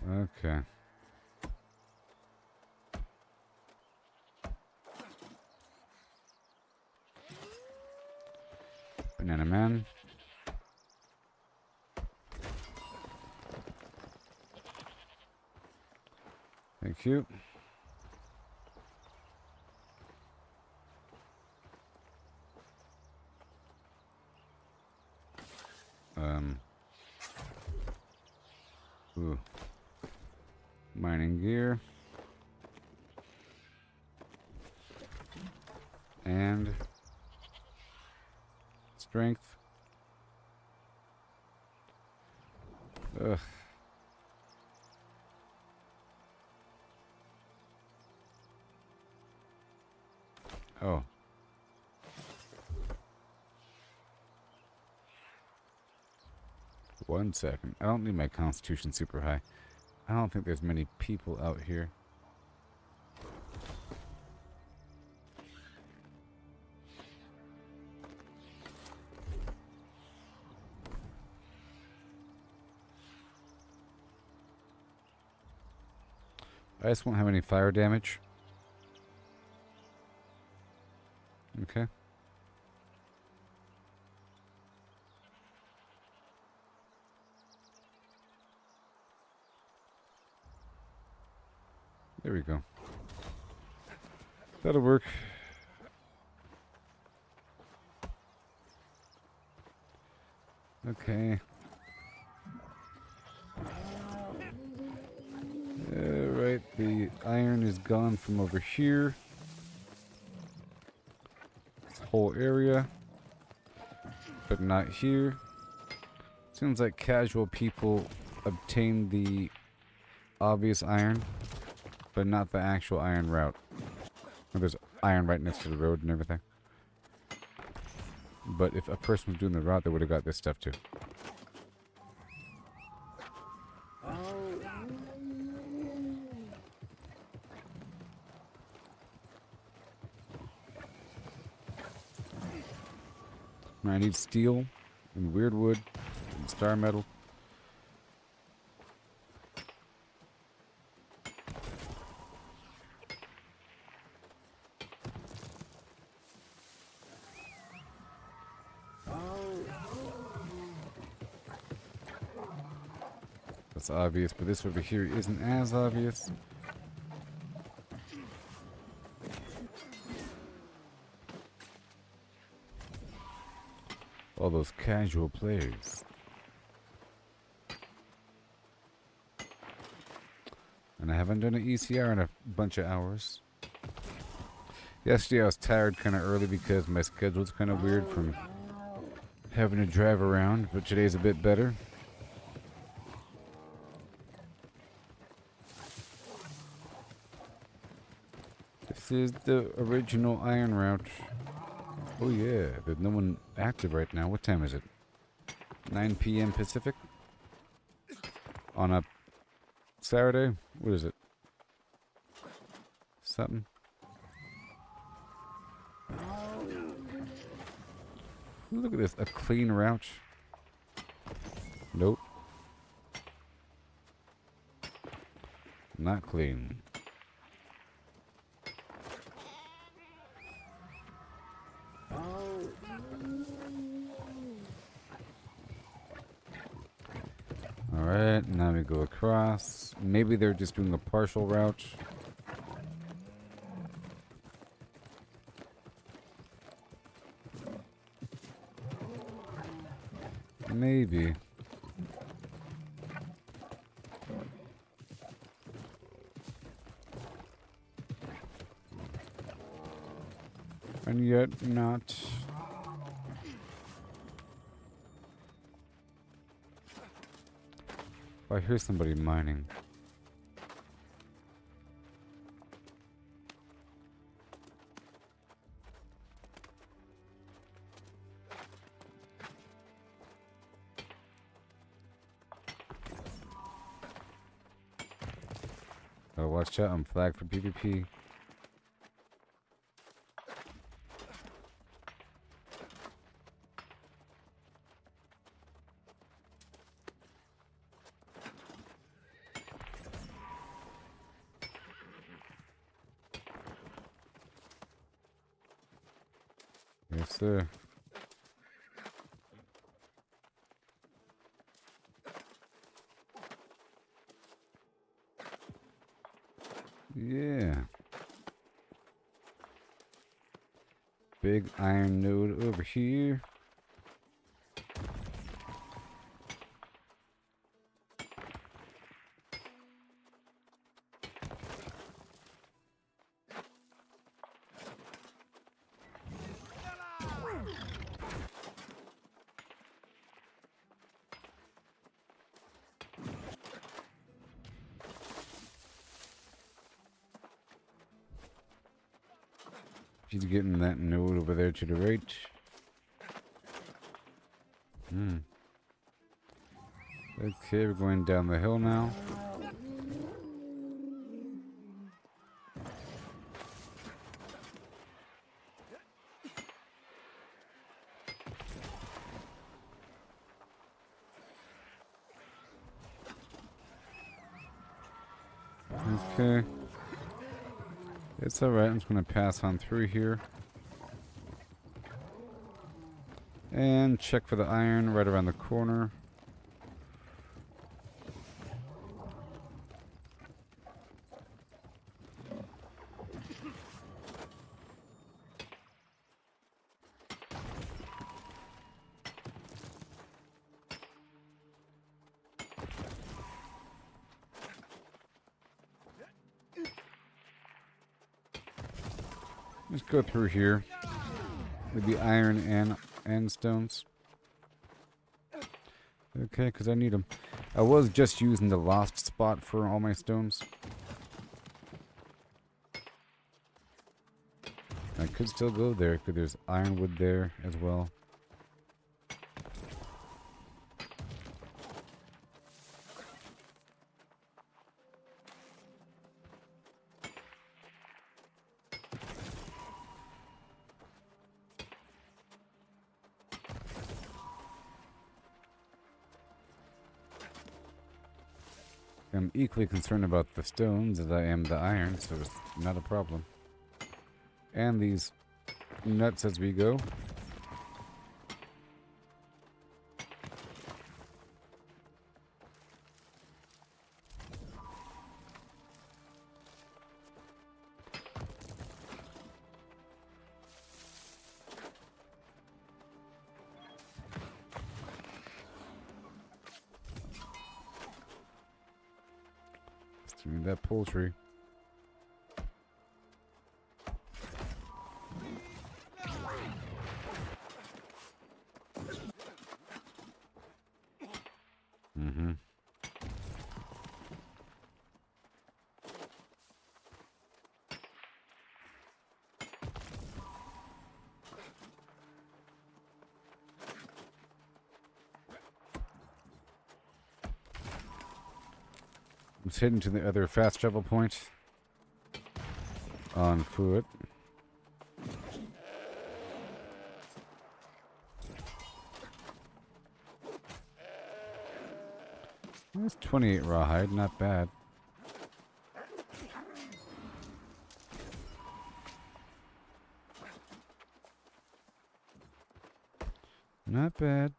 Speaker 1: Okay. Banana man. Thank you. Ooh. Mining gear. And strength. Ugh. Oh. One second. I don't need my constitution super high. I don't think there's many people out here. I just won't have any fire damage. Okay. There we go. That'll work. Okay. Right, the iron is gone from over here. This whole area. But not here. Seems like casual people obtain the obvious iron, but not the actual iron route. There's iron right next to the road and everything. But if a person was doing the route, they would have got this stuff too. I need steel and weird wood and star metal. That's obvious, but this over here isn't as obvious. All those casual players. And I haven't done an ECR in a bunch of hours. Yesterday I was tired kind of early because my schedule's kind of weird from having to drive around, but today's a bit better. This is the original iron route. Oh yeah, there's no one active right now. What time is it? 9 p.m. Pacific? On a Saturday? What is it? Something? Look at this, a clean route. Nope. Not clean. Alright, now we go across. Maybe they're just doing a partial route. Maybe. And yet not. I hear somebody mining. Oh, watch out, I'm flagged for PvP. Yes, sir. Yeah. Big iron node over here. She's getting that node over there to the right. Okay, we're going down the hill now. Okay. It's alright, I'm just going to pass on through here. And check for the iron right around the corner. Let's go through here with the iron and stones. Okay, because I need them. I was just using the lost spot for all my stones. I could still go there because there's ironwood there as well. I'm equally concerned about the stones as I am the iron, so it's not a problem. And these nuts as we go. Give me that poultry. Let's head into the other fast travel point on foot. That's 28 rawhide, not bad. Not bad.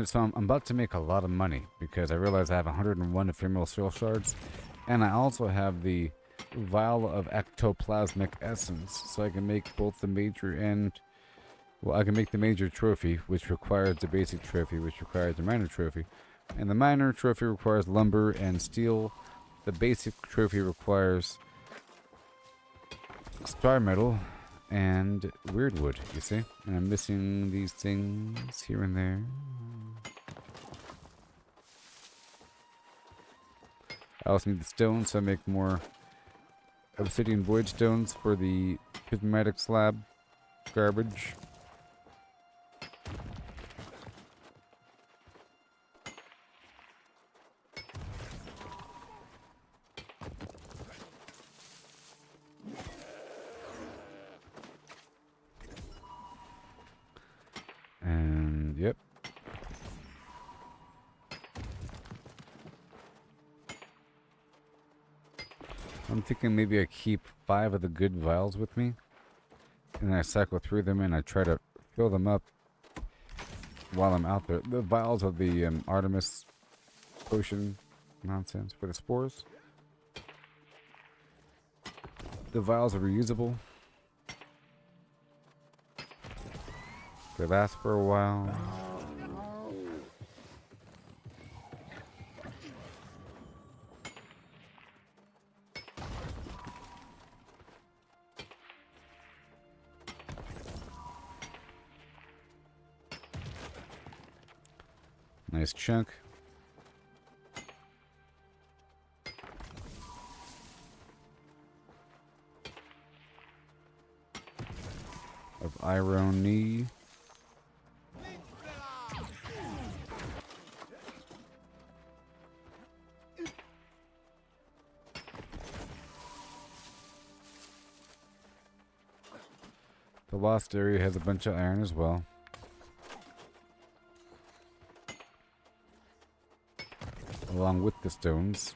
Speaker 1: So I'm about to make a lot of money because I realize I have 101 ephemeral soil shards, and I also have the vial of ectoplasmic essence, so I can make both the major and, well, I can make the major trophy, which requires the basic trophy, which requires the minor trophy, and the minor trophy requires lumber and steel. The basic trophy requires star metal and weirdwood, you see? And I'm missing these things here and there. I also need the stones, so I make more obsidian void stones for the prismatic slab garbage. And yep. I'm thinking maybe I keep 5 of the good vials with me, and then I cycle through them and I try to fill them up while I'm out there. The vials of the Artemis potion nonsense for the spores. The vials are reusable. They last for a while. Nice chunk. Of irony. The lost area has a bunch of iron as well. Along with the stones.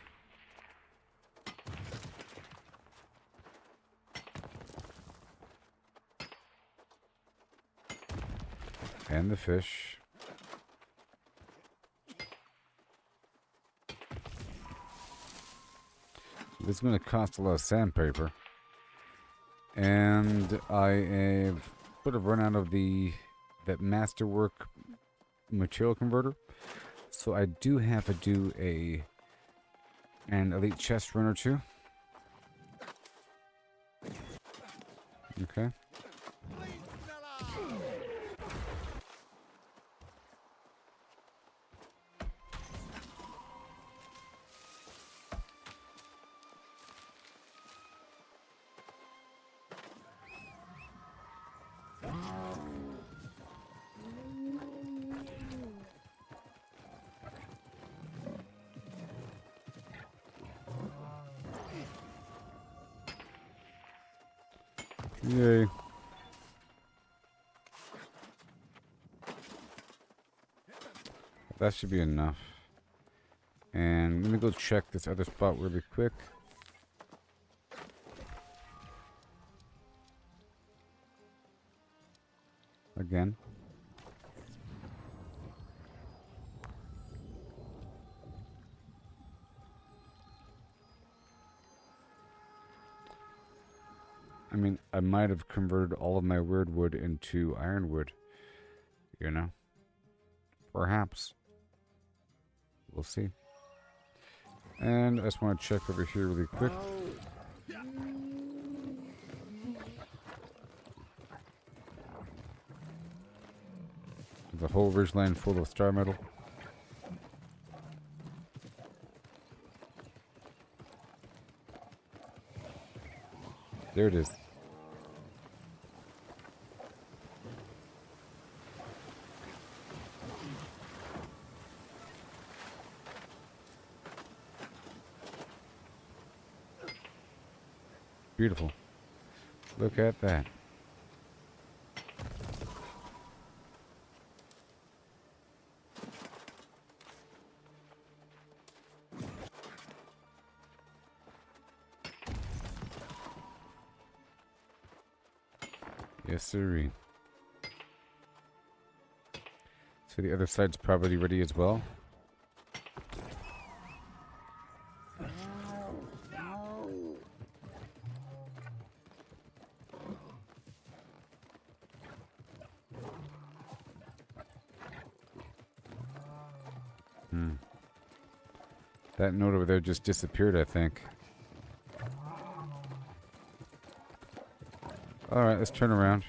Speaker 1: And the fish. This is going to cost a lot of sandpaper. And I have sort of run out of that masterwork material converter. So I do have to do an elite chest run or two. Okay. Yay. That should be enough. And I'm gonna go check this other spot really quick. Again. I mean, I might have converted all of my weird wood into ironwood. You know? Perhaps. We'll see. And I just want to check over here really quick. The whole ridgeline full of star metal. There it is. Beautiful. Look at that. Yes, sirree. So the other side's probably ready as well. That note over there just disappeared, I think. Alright, let's turn around.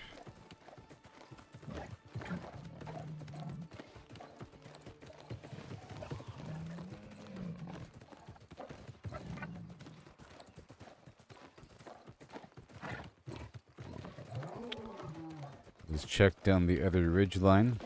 Speaker 1: Let's check down the other ridge line.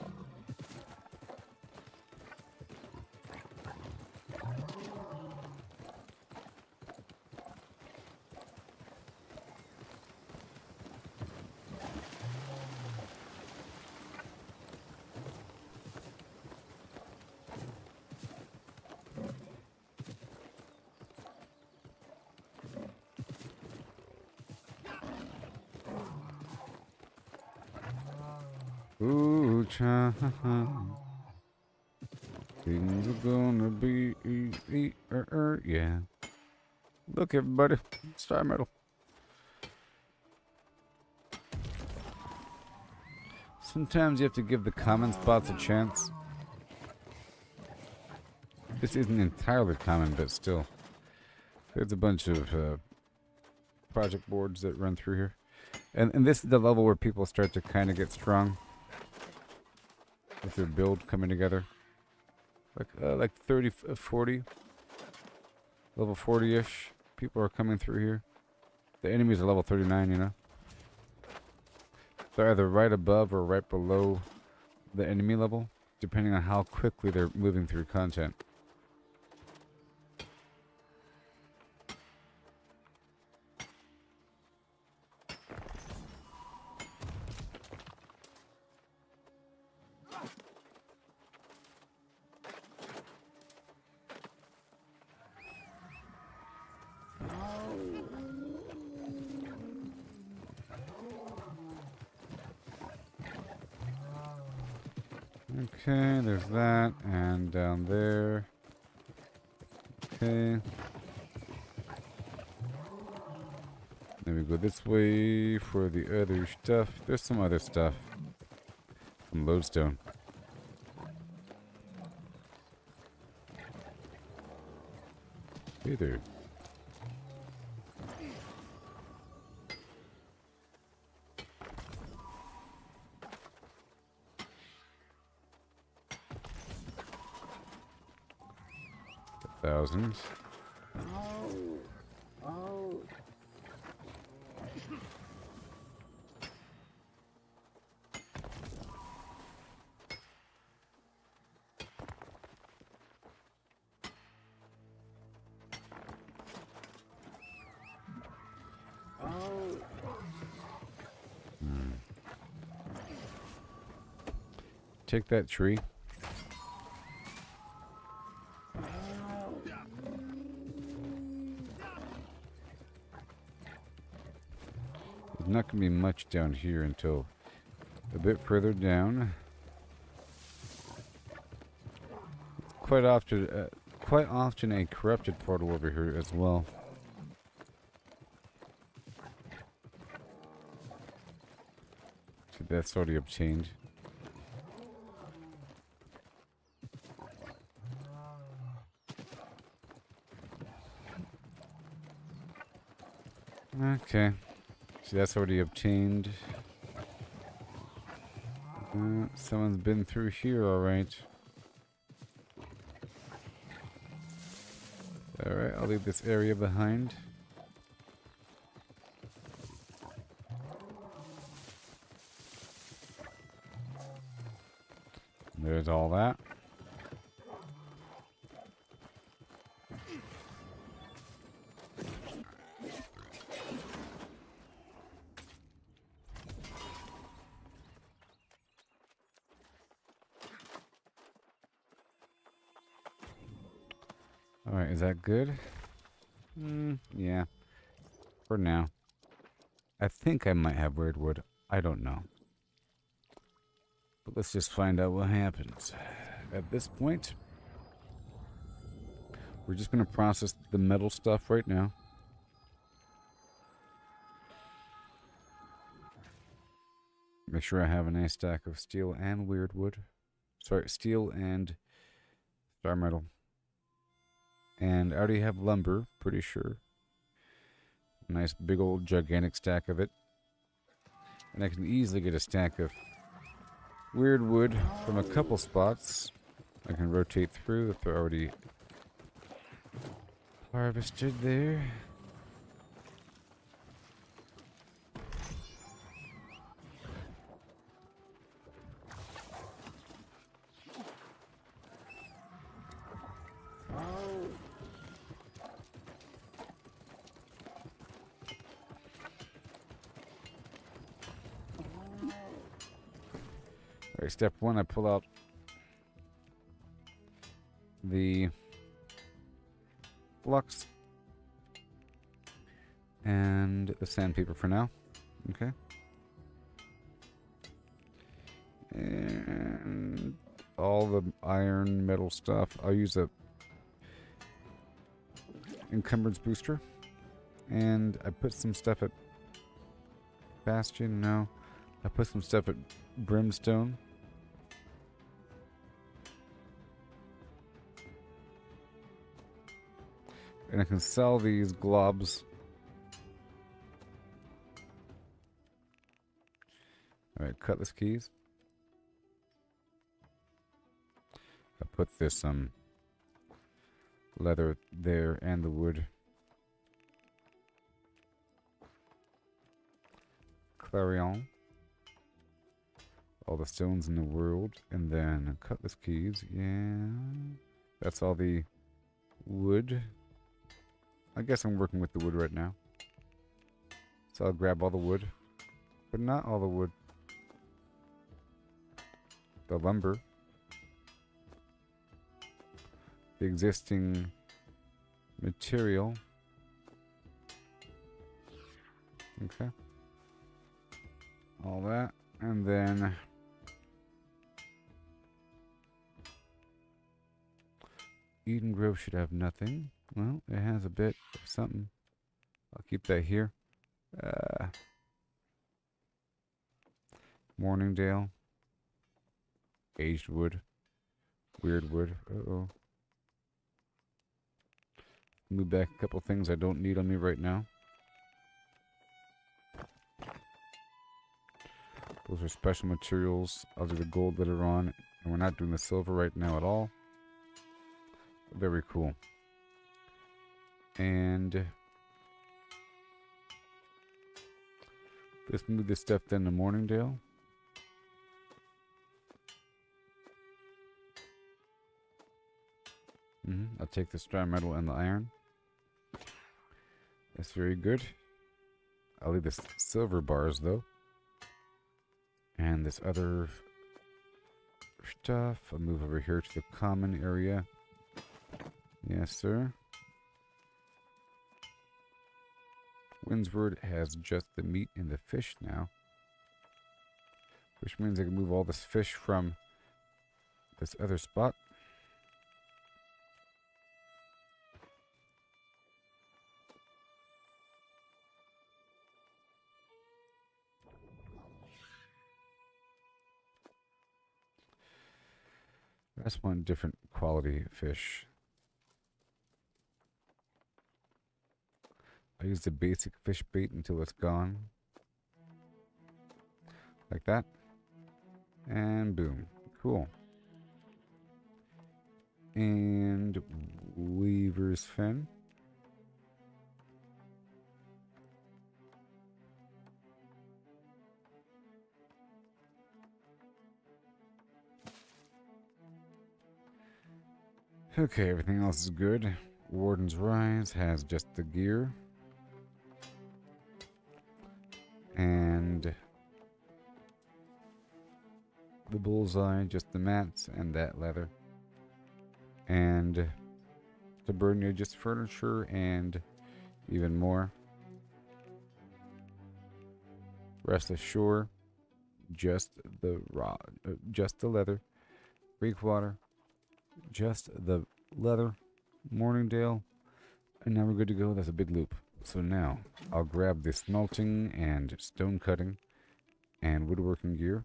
Speaker 1: Ooh, time. Things are gonna be yeah. Look, everybody, star medal. Sometimes you have to give the common spots a chance. This isn't entirely common, but still. There's a bunch of project boards that run through here. And this is the level where people start to kind of get strong. With their build coming together. Like 30, 40. Level 40-ish. People are coming through here. The enemies are level 39, you know. They're either right above or right below the enemy level, depending on how quickly they're moving through content. Okay, there's that, and down there. Okay. Then we go this way for the other stuff. There's some other stuff. Some lodestone. Hey there. Thousands. Take that tree. There's not going to be much down here until a bit further down. Quite often a corrupted portal over here as well. So that's already obtained. Okay. So that's already obtained. Someone's been through here, alright. Alright, I'll leave this area behind. There's all that. Alright, is that good? Yeah. For now. I think I might have weird wood. I don't know. But let's just find out what happens. At this point, we're just going to process the metal stuff right now. Make sure I have a nice stack of steel and weird wood. Sorry, steel and star metal. And I already have lumber, pretty sure. Nice big old gigantic stack of it. And I can easily get a stack of weird wood from a couple spots. I can rotate through if they're already harvested there. Alright, step one, I pull out the blocks and the sandpaper for now. Okay. And all the iron, metal stuff. I'll use a encumbrance booster. And I put some stuff at Bastion. No. I put some stuff at Brimstone. And I can sell these globs. Alright, cutlass keys. I put this leather there and the wood. Clarion. All the stones in the world. And then cutlass keys. Yeah. That's all the wood. I guess I'm working with the wood right now. So I'll grab all the wood. But not all the wood. The lumber. The existing material. Okay. All that. And then Eden Grove should have nothing. Well, it has a bit of something. I'll keep that here. Morningdale. Aged wood. Weird wood. Uh-oh. Move back a couple things I don't need on me right now. Those are special materials. I'll do the gold later on. And we're not doing the silver right now at all. Very cool. And let's move this stuff then to Morningdale. I'll take the dry metal and the iron. That's very good. I'll leave the silver bars though. And this other stuff. I'll move over here to the common area. Yes, sir. Windsward has just the meat and the fish now. Which means I can move all this fish from this other spot. That's one different quality fish. I use the basic fish bait until it's gone. Like that. And boom. Cool. And Weaver's Fin. Okay, everything else is good. Warden's Rise has just the gear. And the bullseye, just the mats and that leather. And Tabernia, just furniture and even more. Restless Shore, just the just the leather. Breakwater, just the leather. Morningdale, and now we're good to go. That's a big loop. So now I'll grab the smelting and stone cutting and woodworking gear.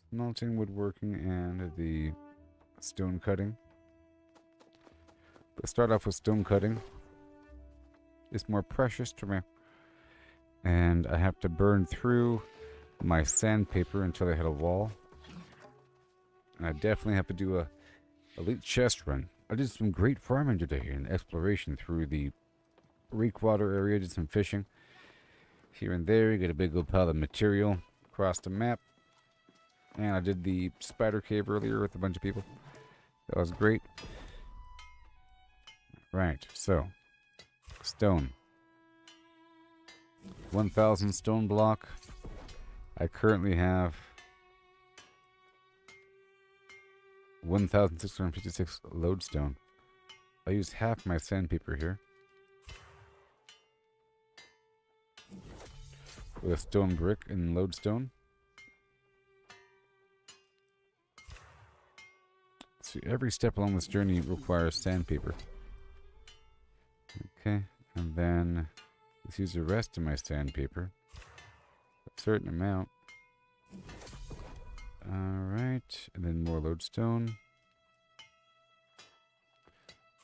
Speaker 1: Smelting, woodworking, and the stone cutting. Let's start off with stone cutting. It's more precious to me. And I have to burn through my sandpaper until I hit a wall. And I definitely have to do a elite chest run. I did some great farming today and exploration through the Breakwater area. Did some fishing here and there. You get a big old pile of material across the map. And I did the spider cave earlier with a bunch of people. That was great. Right, so stone. 1,000 stone block. I currently have 1,656 lodestone. I'll use half my sandpaper here. With a stone brick and lodestone. See, every step along this journey requires sandpaper. Okay, and then let's use the rest of my sandpaper. A certain amount. Alright, and then more lodestone.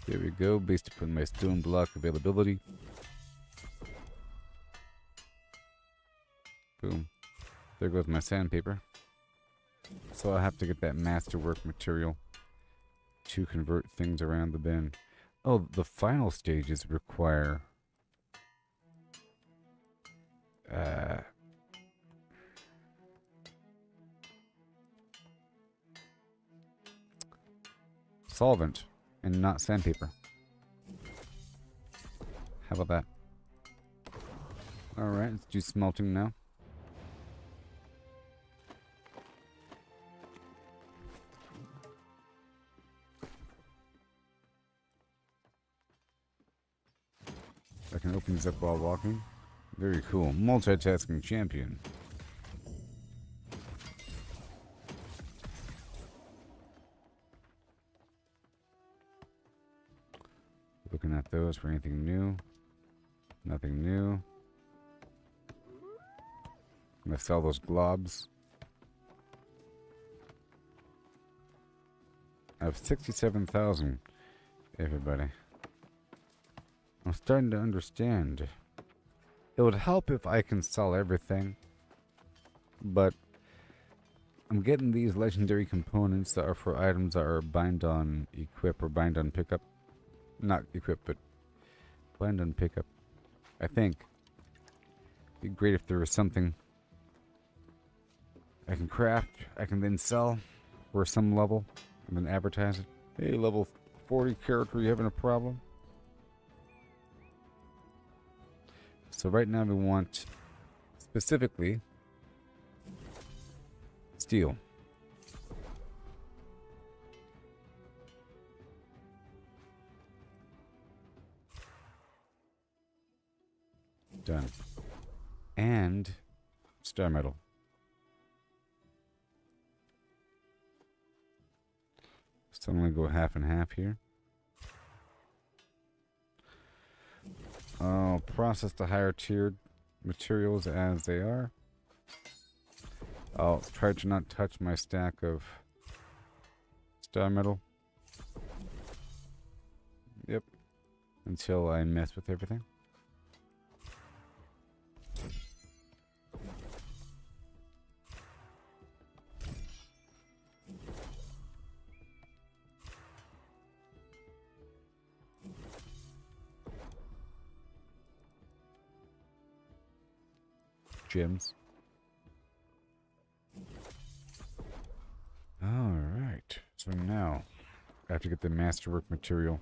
Speaker 1: There we go, based upon my stone block availability. Boom. There goes my sandpaper. So I'll have to get that masterwork material to convert things around the bend. Oh, the final stages require solvent and not sandpaper. How about that? Alright, let's do smelting now. I can open these up while walking. Very cool. Multitasking champion. Looking at those for anything new. Nothing new. I'm gonna sell those globs. I have 67,000, everybody. I'm starting to understand. It would help if I can sell everything, but I'm getting these legendary components that are for items that are bind on equip or bind on pickup. Not equip, but bind on pickup. I think it'd be great if there was something I can craft, I can then sell for some level, and then advertise it. Hey, level 40 character, you having a problem? So right now we want specifically steel. Done. And star metal. So I'm going to go half and half here. I'll process the higher tiered materials as they are. I'll try to not touch my stack of star metal. Yep. Until I mess with everything. Gems. Alright. So now I have to get the masterwork material.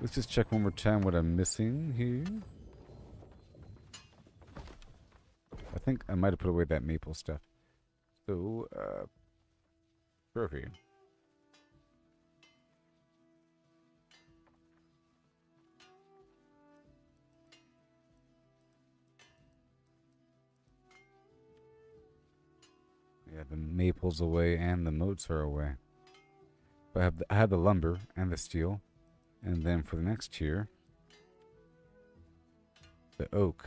Speaker 1: Let's just check one more time what I'm missing here. I think I might have put away that maple stuff. So, trophy. Yeah, the maple's away and the moats are away. But I have the lumber and the steel. And then for the next tier, the oak.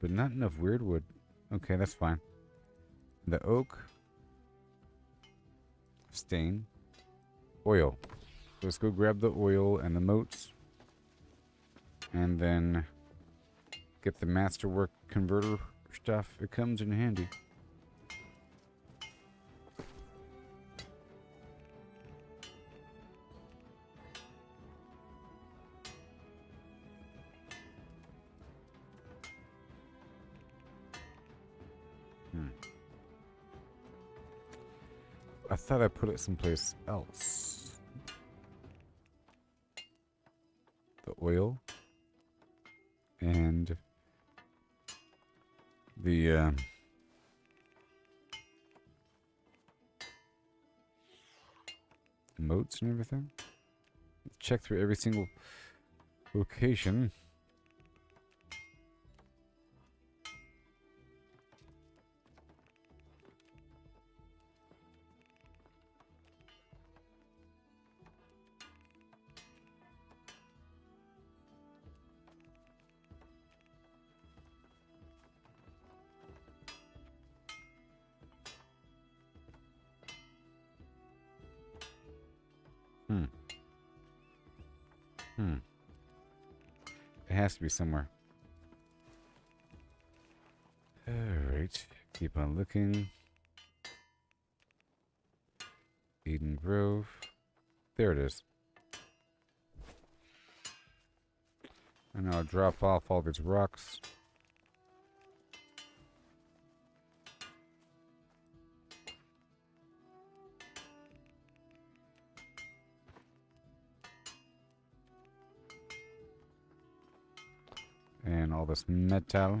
Speaker 1: But not enough weird wood. Okay, that's fine. The oak. Stain. Oil. So let's go grab the oil and the moats. And then get the masterwork converter stuff. It comes in handy. I thought I put it someplace else. The oil and the emotes and everything. Check through every single location. It has to be somewhere. Alright. Keep on looking. Eden Grove. There it is. And I'll drop off all these rocks. And all this metal.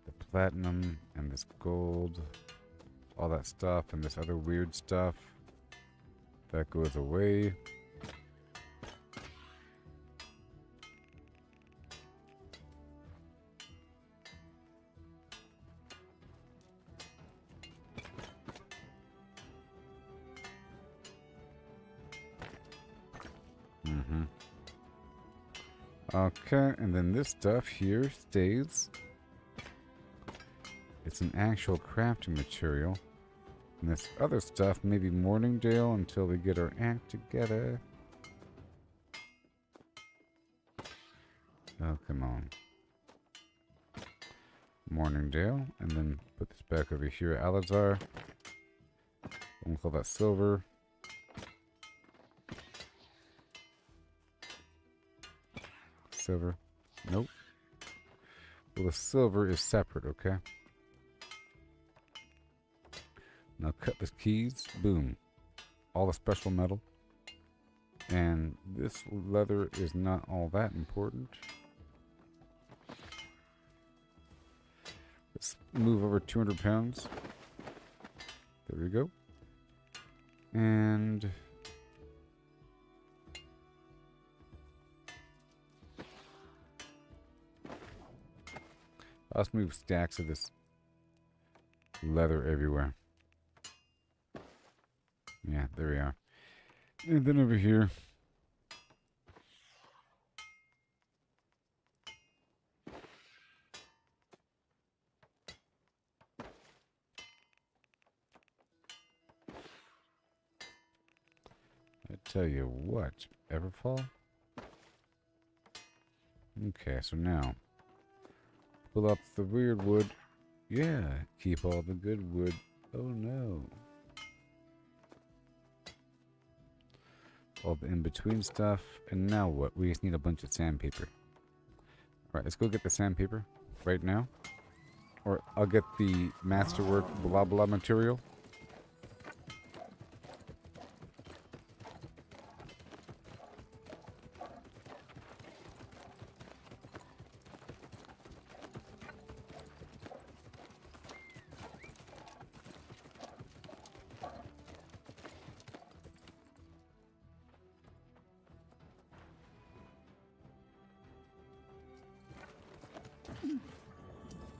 Speaker 1: The platinum and this gold. All that stuff and this other weird stuff. That goes away. Okay, and then this stuff here stays. It's an actual crafting material. And this other stuff may be Morningdale until we get our act together. Oh, come on. Morningdale, and then put this back over here, Alizar. We'll call that silver. Silver. Nope. Well, the silver is separate, okay? Now cut the keys. Boom. All the special metal. And this leather is not all that important. Let's move over 200 pounds. There we go. And let's move stacks of this leather everywhere. Yeah, there we are. And then over here. I tell you what, Everfall? Okay, so now pull up the weird wood. Yeah, keep all the good wood. Oh no. All the in-between stuff. And now what? We just need a bunch of sandpaper. Alright, let's go get the sandpaper right now. Or I'll get the masterwork blah blah material.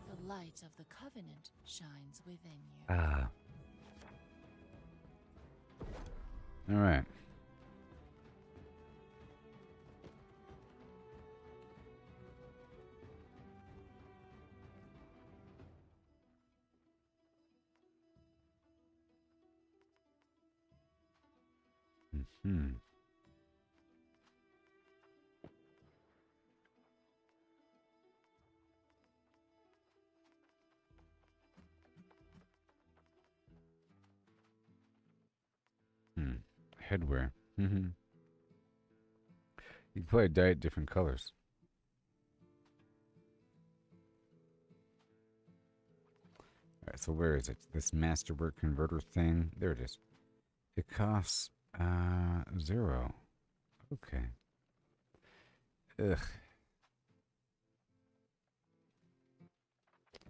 Speaker 7: The light of the covenant shines within you.
Speaker 1: Ah. Alright. Mm-hmm. Headwear. Mm-hmm. You can probably dye it different colors. Alright, So where is it? This masterwork converter thing. There it is. It costs 0. Okay. Ugh.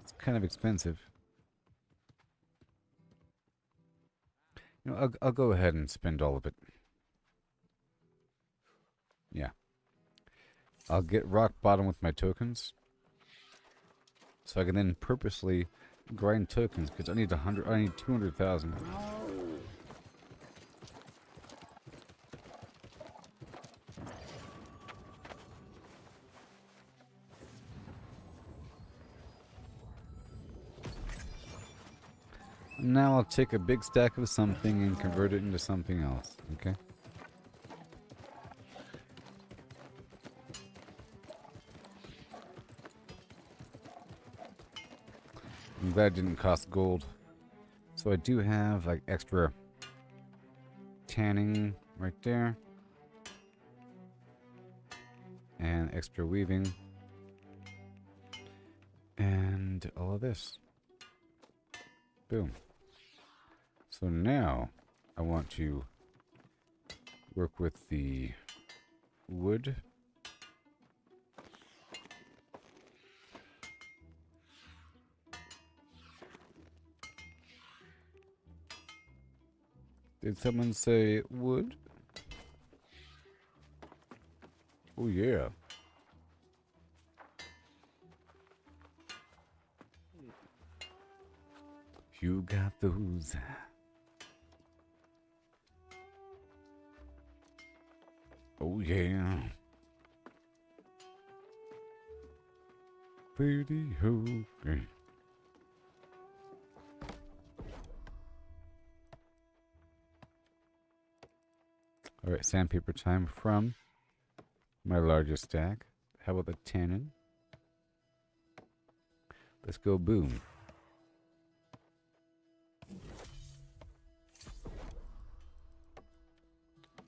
Speaker 1: It's kind of expensive. You know, I'll go ahead and spend all of it. Yeah. I'll get rock bottom with my tokens. So I can then purposely grind tokens because I need 200,000. Now I'll take a big stack of something and convert it into something else, okay? I'm glad it didn't cost gold. So I do have like extra tanning right there. And extra weaving. And all of this. Boom. So now I want to work with the wood. Did someone say wood? Oh yeah. You got those. Oh yeah. Pretty okay. Alright, sandpaper time from my largest stack. How about the tannin? Let's go boom.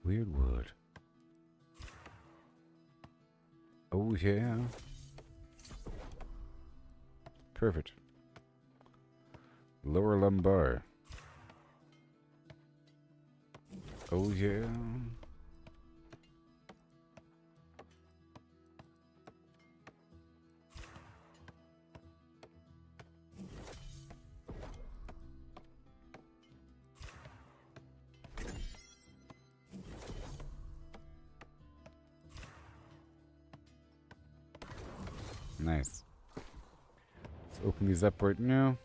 Speaker 1: Weird wood. Oh yeah. Perfect. Lower lumbar. Oh yeah. Nice. Let's open these up right now.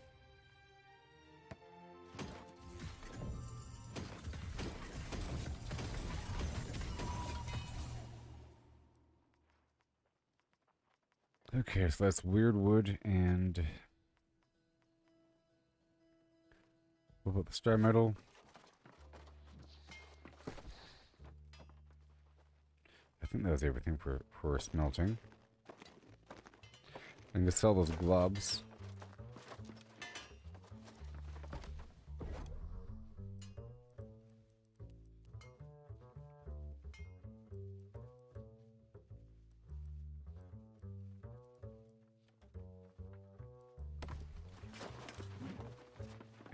Speaker 1: Okay, so that's weird wood and what about the star metal? I think that was everything for smelting. I'm gonna sell those globs.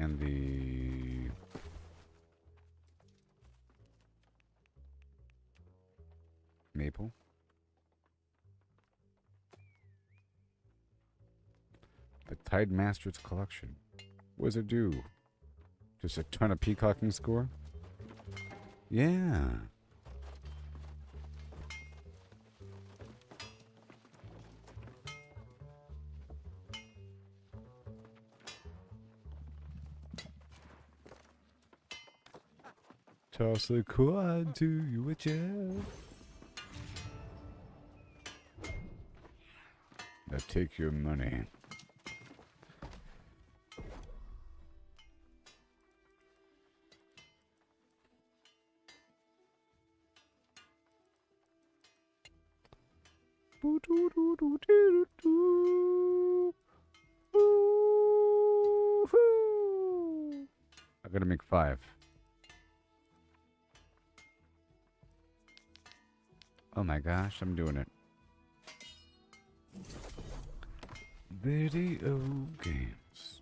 Speaker 1: And the maple. The Tide Masters collection. What does it do? Just a ton of peacocking score? Yeah. Toss a quad to you, witcher. Now take your money. I'm gonna make 5. Oh my gosh, I'm doing it. Video games.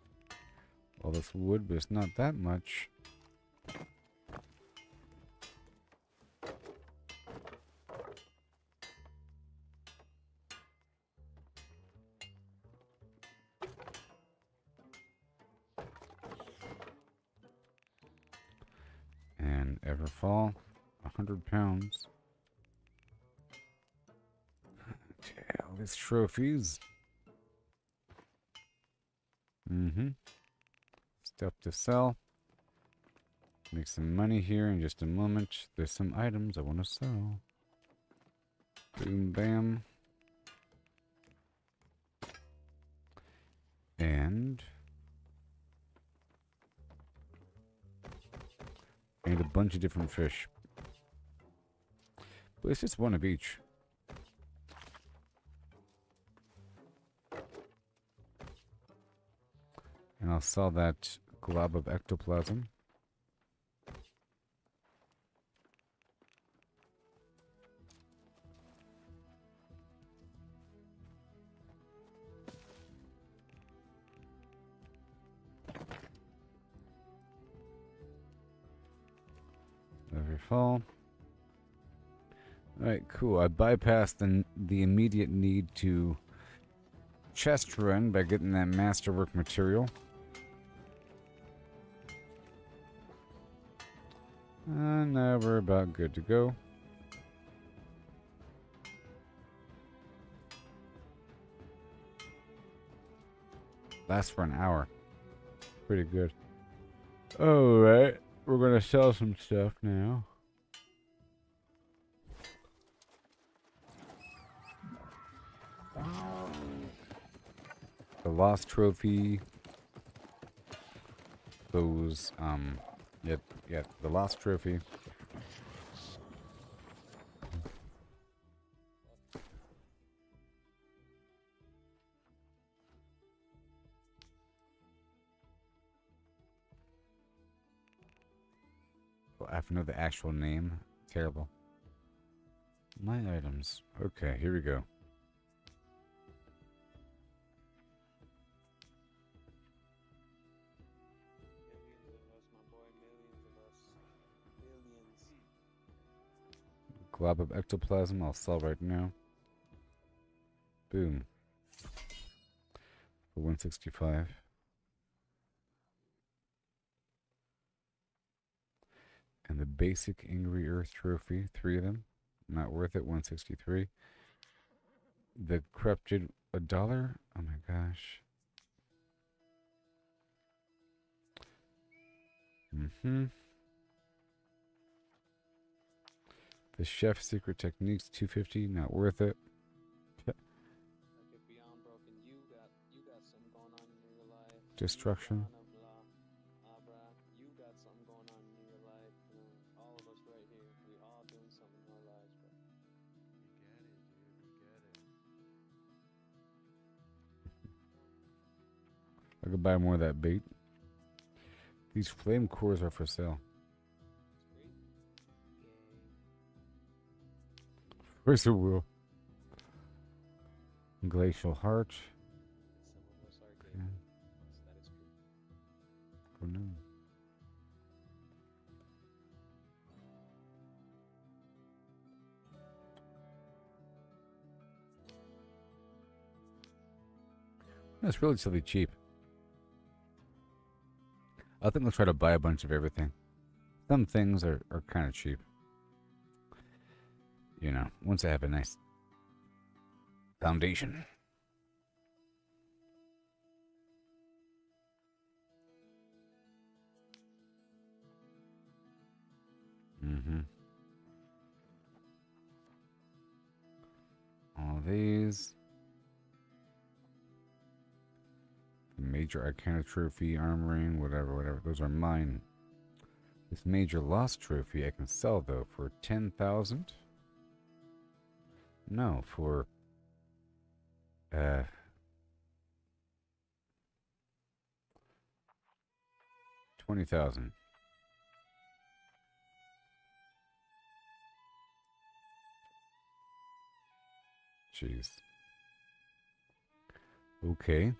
Speaker 1: all this wood, but it's not that much. And Everfall, 100 pounds. Okay, all these trophies. Stuff to sell. Make some money here in just a moment. There's some items I want to sell. Boom, bam. And I need a bunch of different fish. But it's just one of each. And I'll sell that glob of ectoplasm. Every fall. Alright, cool. I bypassed the immediate need to chest run by getting that masterwork material. Now we're about good to go. Lasts for an hour. Pretty good. Alright, we're gonna sell some stuff now. The lost trophy. Those, yeah, the lost trophy. Oh, I have to know the actual name. Terrible. My items. Okay, here we go. Glob of ectoplasm, I'll sell right now. Boom. For 165. And the basic Angry Earth trophy, 3 of them. Not worth it, 163. The corrupted, $1. Oh my gosh. The chef secret techniques, 250, not worth it. Destruction. I could buy more of that bait. These flame cores are for sale. Where's the wheel? Glacial heart. Okay. Oh no. That's relatively cheap. I think I'll try to buy a bunch of everything. Some things are kind of cheap. You know, once I have a nice foundation. All these. Major Arcana Trophy, Armoring, whatever. Those are mine. This Major Lost Trophy I can sell, though, for 10,000. No, for 20,000. Jeez. Okay.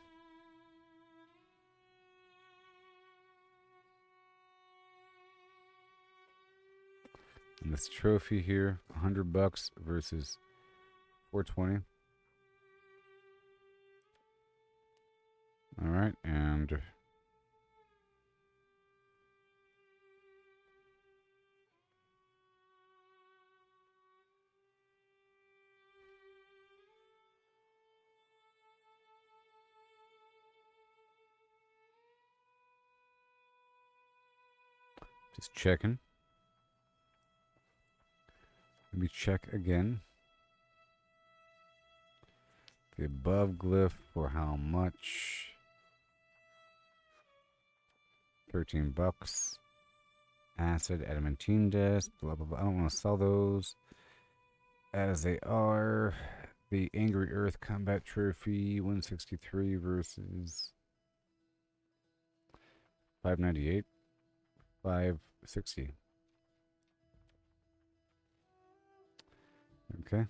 Speaker 1: And this trophy here, $100 versus 420. All right, and just checking. Let me check again. The above glyph for how much? $13. Acid, adamantine dust, blah blah blah. I don't want to sell those as they are. The Angry Earth Combat Trophy, 163 versus 598, 560. Okay.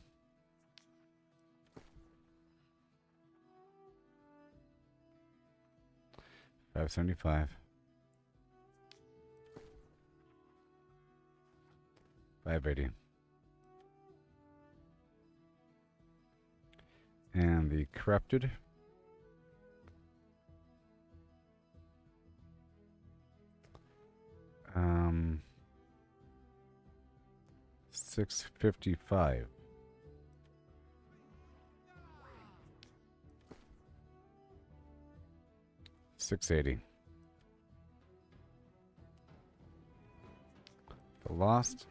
Speaker 1: $575. 580. And the corrupted. $655. $680. The lost.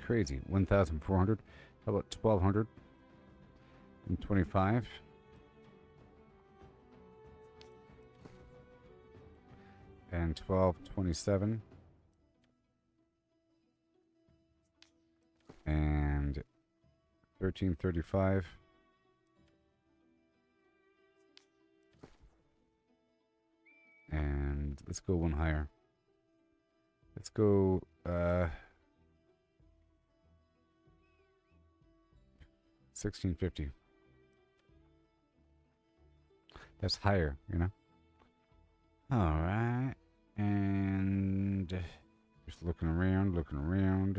Speaker 1: Crazy. 1,400. How about 1,225? And 1,227. And 1,335. And let's go one higher. Let's go 1,650. That's higher, you know. All right, and just looking around, looking around.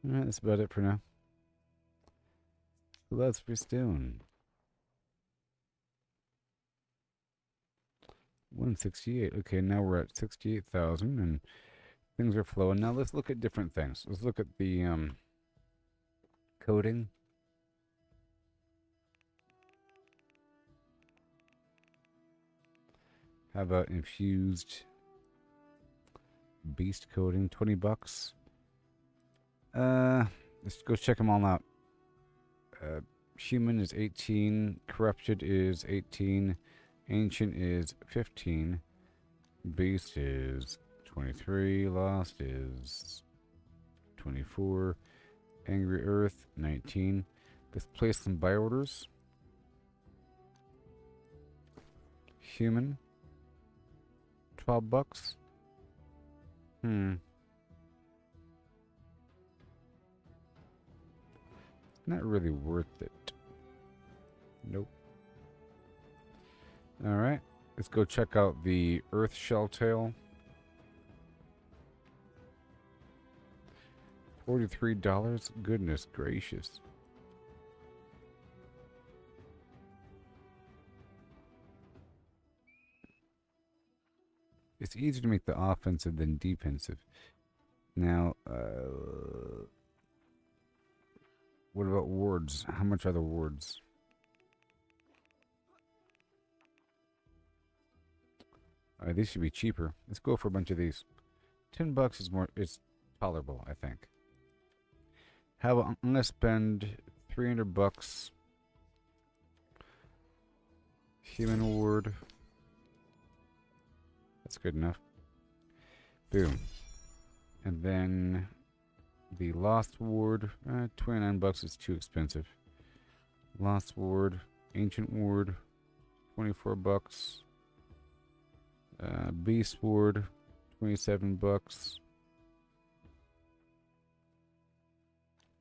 Speaker 1: All right, that's about it for now. Who else for stone? 168. Okay, now we're at 68,000 and things are flowing. Now let's look at different things. Let's look at the coding. How about infused beast coding? $20. Let's go check them all out. Human is 18, corrupted is 18, ancient is 15, beast is 23, lost is 24, angry earth 19. Let's place some buy orders. Human, $12. Not really worth it. Nope. Alright. Let's go check out the Earth Shelltail. $43? Goodness gracious. It's easier to make the offensive than defensive. Now, what about wards? How much are the wards? Alright, these should be cheaper. Let's go for a bunch of these. $10 is more, it's tolerable, I think. How about, I'm gonna spend $300. Human ward. That's good enough. Boom. And then the Lost Ward, $29 is too expensive. Lost Ward, Ancient Ward, 24 bucks. Beast Ward, 27 bucks.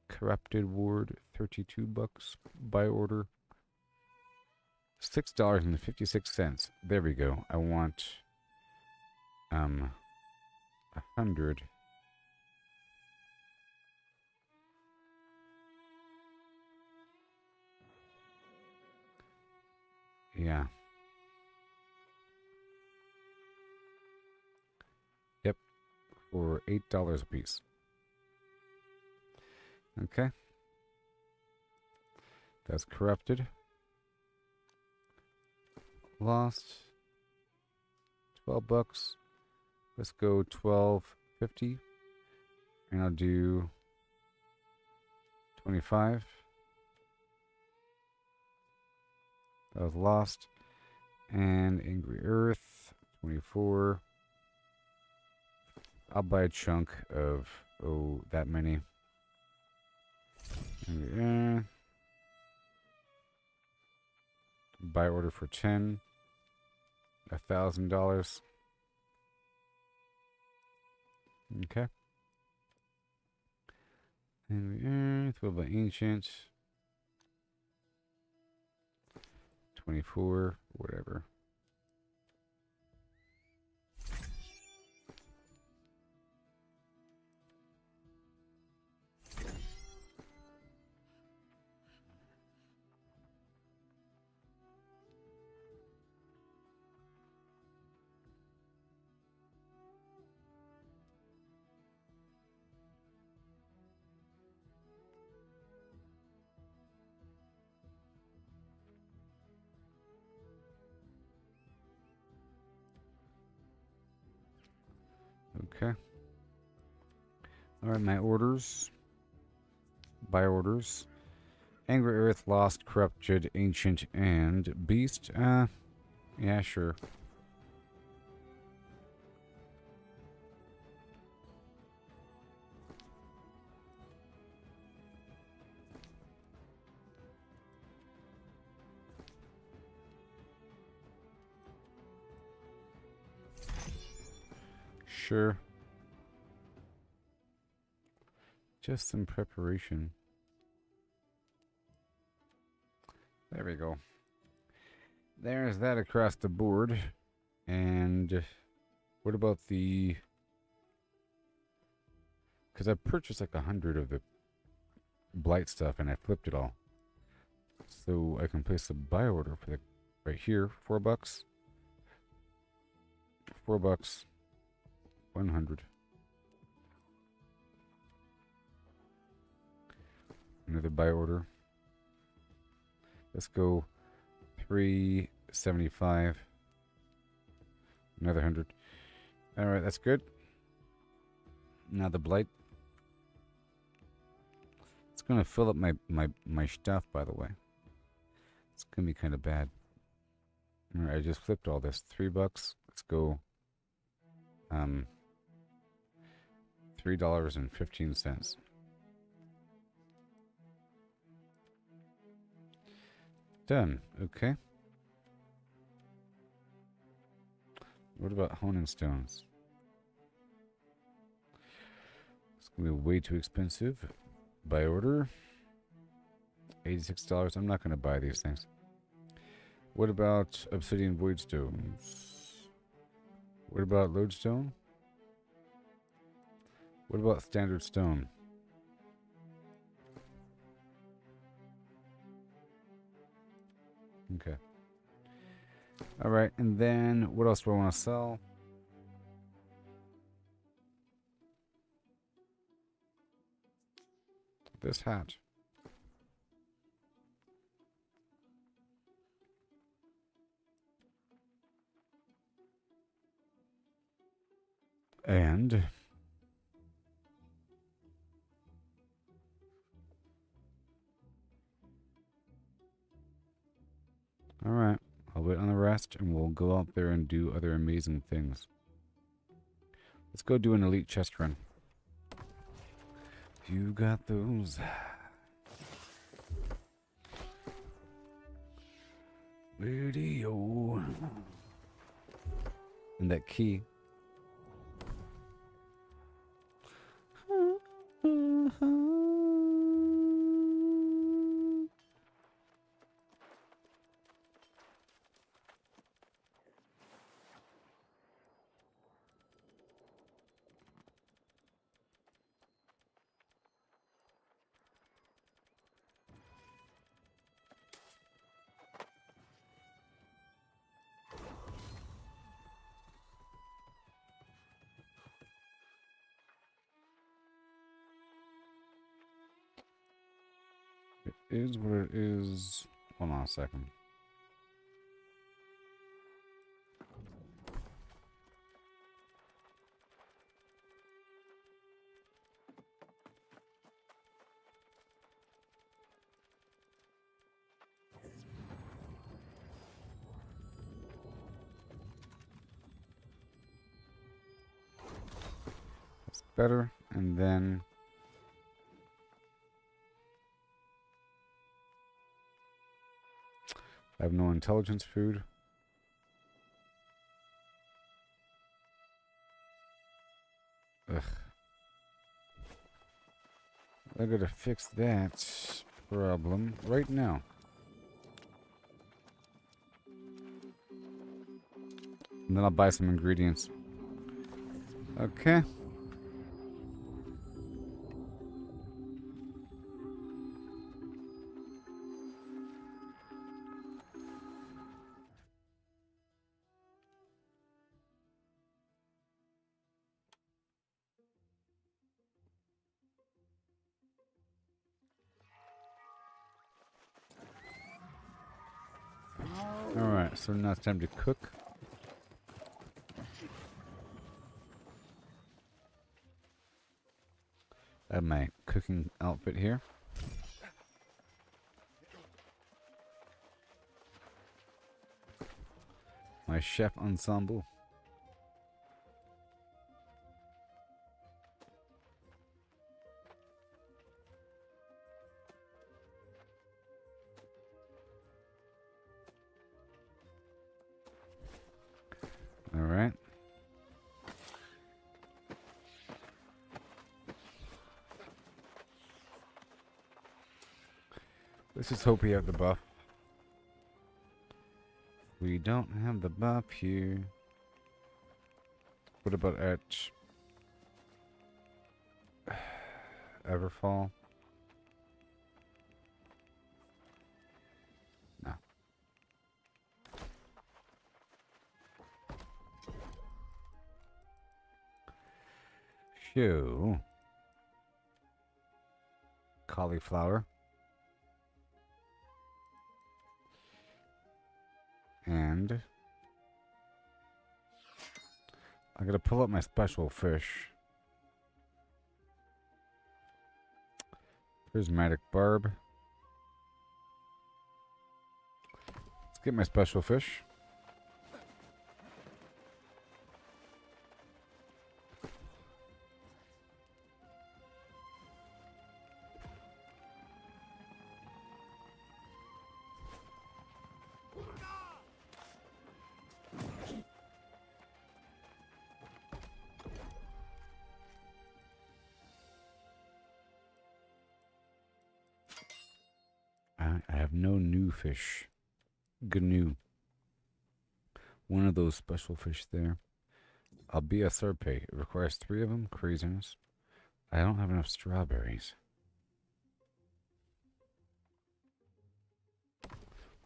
Speaker 1: Corrupted Ward, 32 bucks. Buy order. $6.56. There we go. I want 100. Yeah. Yep. For $8 a piece. Okay. That's corrupted. Lost. 12 bucks. Let's go 12.50. And I'll do 25. That was lost. And Angry Earth, 24. I'll buy a chunk of, that many. Buy order for 10. $1,000. Okay. And what about Ancient? 24, whatever. Okay. Alright, my orders. Buy orders. Angry Earth, Lost, Corrupted, Ancient, and Beast. Yeah, sure. Sure. Just some preparation. There we go. There's that across the board. And what about the... Because I purchased like 100 of the blight stuff and I flipped it all. So I can place a buy order for the... Right here, 4 bucks. 4 bucks. 100. Another buy order. Let's go 375. Another 100. All right, that's good. Now the blight. It's gonna fill up my stuff, by the way. It's gonna be kind of bad. All right, I just flipped all this. 3 bucks. Let's go. $3.15. Done. Okay. What about honing stones? It's gonna be way too expensive. Buy order. $86. I'm not gonna buy these things. What about obsidian void stones? What about lodestone? What about standard stone? Okay. Alright, and then what else do I want to sell? This hat. And alright, I'll wait on the rest and we'll go out there and do other amazing things. Let's go do an elite chest run. You got those. Video. And that key. It is what it is. Hold on a second. That's better. And then I have no intelligence food. Ugh. I gotta fix that problem right now. And then I'll buy some ingredients. Okay. Alright, so now it's time to cook. I have my cooking outfit here. My chef ensemble. All right. Let's just hope we have the buff. We don't have the buff here. What about at Everfall? No. Phew. Cauliflower. And I gotta pull up my special fish. Prismatic barb. Let's get my special fish. I have no new fish. GNU. One of those special fish there. I'll be a serpe. It requires 3 of them. Craziness. I don't have enough strawberries.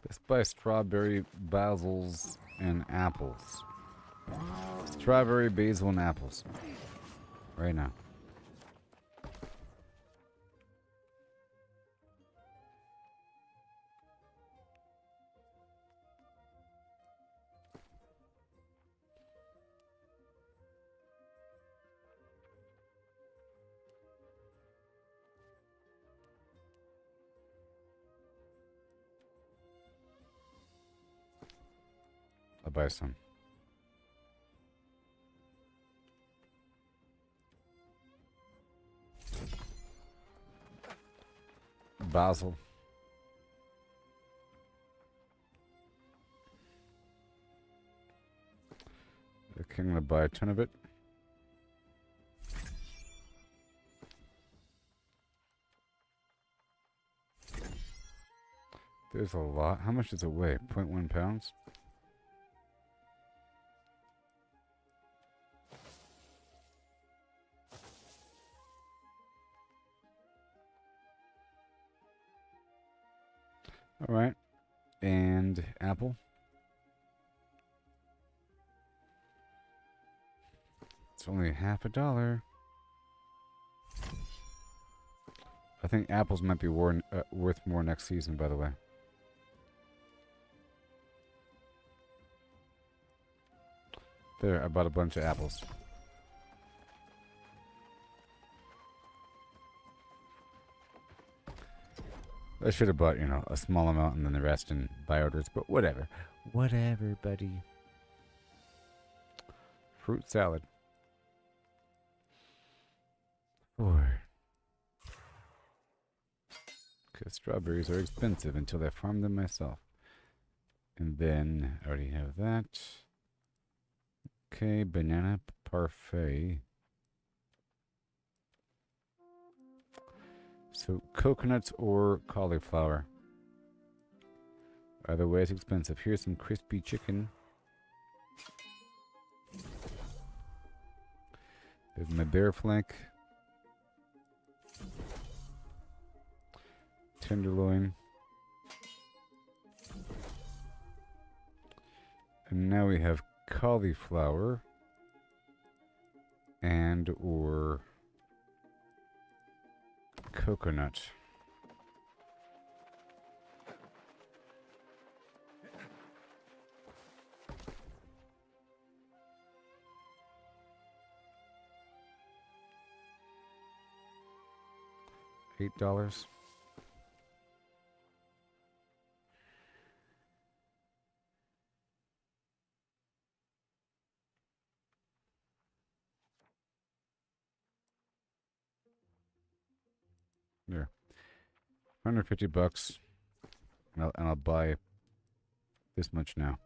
Speaker 1: Let's buy strawberry, basils, and apples. Strawberry, basil, and apples. Right now. I'll buy some. Basil. Okay, I'm gonna buy a ton of it. There's a lot. How much does it weigh? 0.1 pounds? All right. And apple. It's only $50. I think apples might be worth more next season, by the way. There, I bought a bunch of apples. I should have bought, you know, a small amount and then the rest in buy orders, but whatever. Whatever, buddy. Fruit salad. 4. Because strawberries are expensive until I farm them myself. And then, I already have that. Okay, banana parfait. So, coconuts or cauliflower. Either way, it's expensive. Here's some crispy chicken. There's my bear flank. Tenderloin. And now we have cauliflower and or coconut. $8. There. $150. And I'll buy this much now.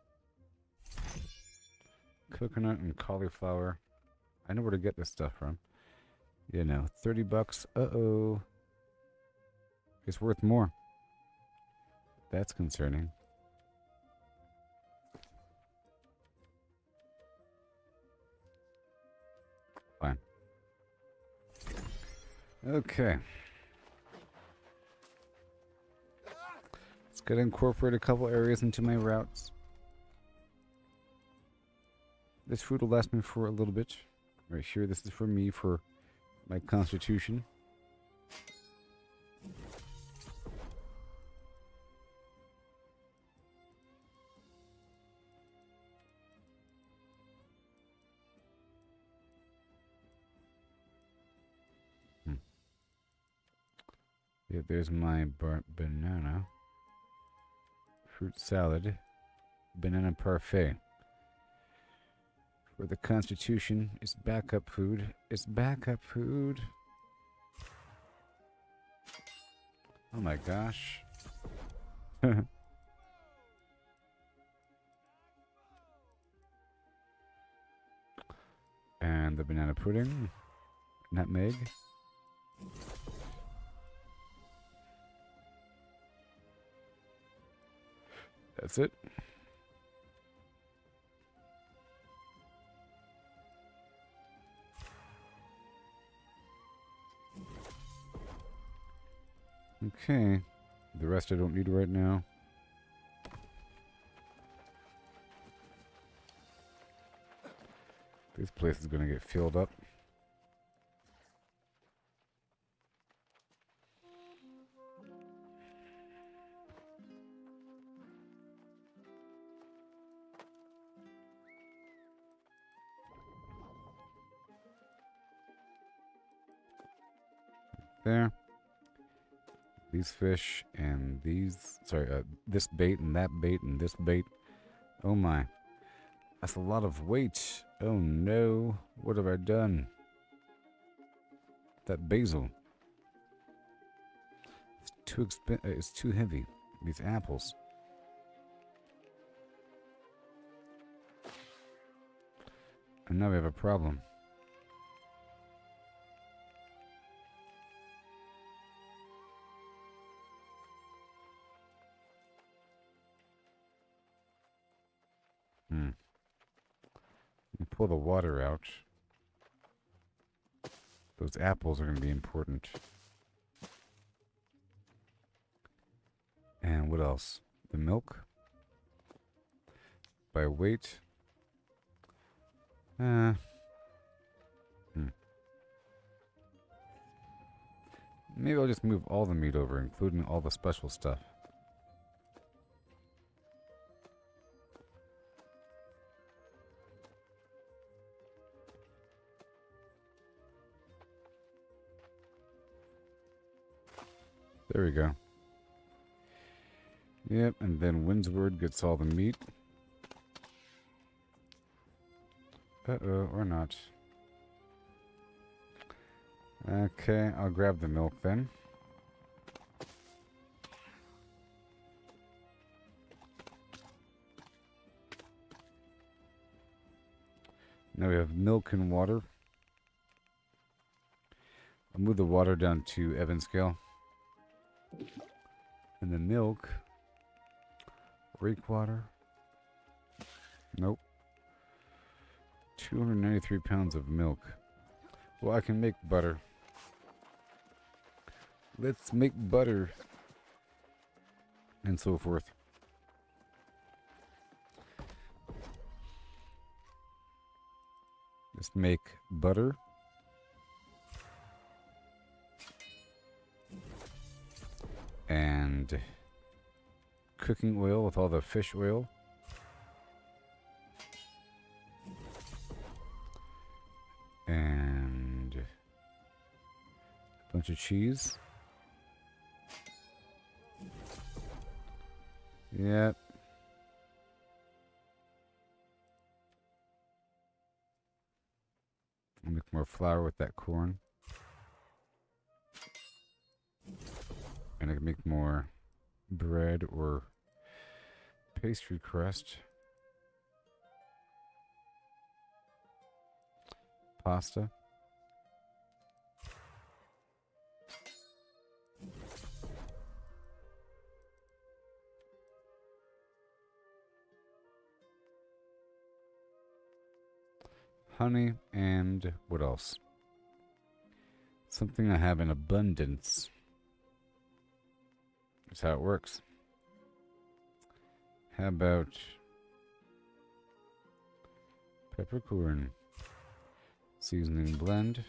Speaker 1: Coconut and cauliflower. I know where to get this stuff from. You know, $30. Uh-oh. It's worth more. That's concerning. Fine. Okay. It's gonna incorporate a couple areas into my routes. This food will last me for a little bit. Right here, this is for me, for my constitution. Yeah, there's my banana. Fruit salad. Banana parfait. For the constitution, it's backup food. It's backup food. Oh my gosh. And the banana pudding. Nutmeg. That's it. Okay. The rest I don't need right now. This place is going to get filled up. There. These fish and these, sorry, this bait and that bait and this bait. Oh my. That's a lot of weight. Oh no. What have I done? That basil. It's too it's too heavy. These apples. And now we have a problem. We pull the water out. Those apples are going to be important. And what else? The milk. By weight. Maybe I'll just move all the meat over, including all the special stuff. There we go. Yep, and then Windsward gets all the meat. Uh-oh, or not. Okay, I'll grab the milk then. Now we have milk and water. I'll move the water down to even scale. And the milk. Rake water. Nope. 293 pounds of milk. Well, I can make butter. Let's make butter. And so forth. Let's make butter. And cooking oil with all the fish oil. And a bunch of cheese. Yep. I'll make more flour with that corn. And I can make more bread or pastry crust. Pasta. Honey and what else? Something I have in abundance. That's how it works. How about peppercorn? Seasoning blend.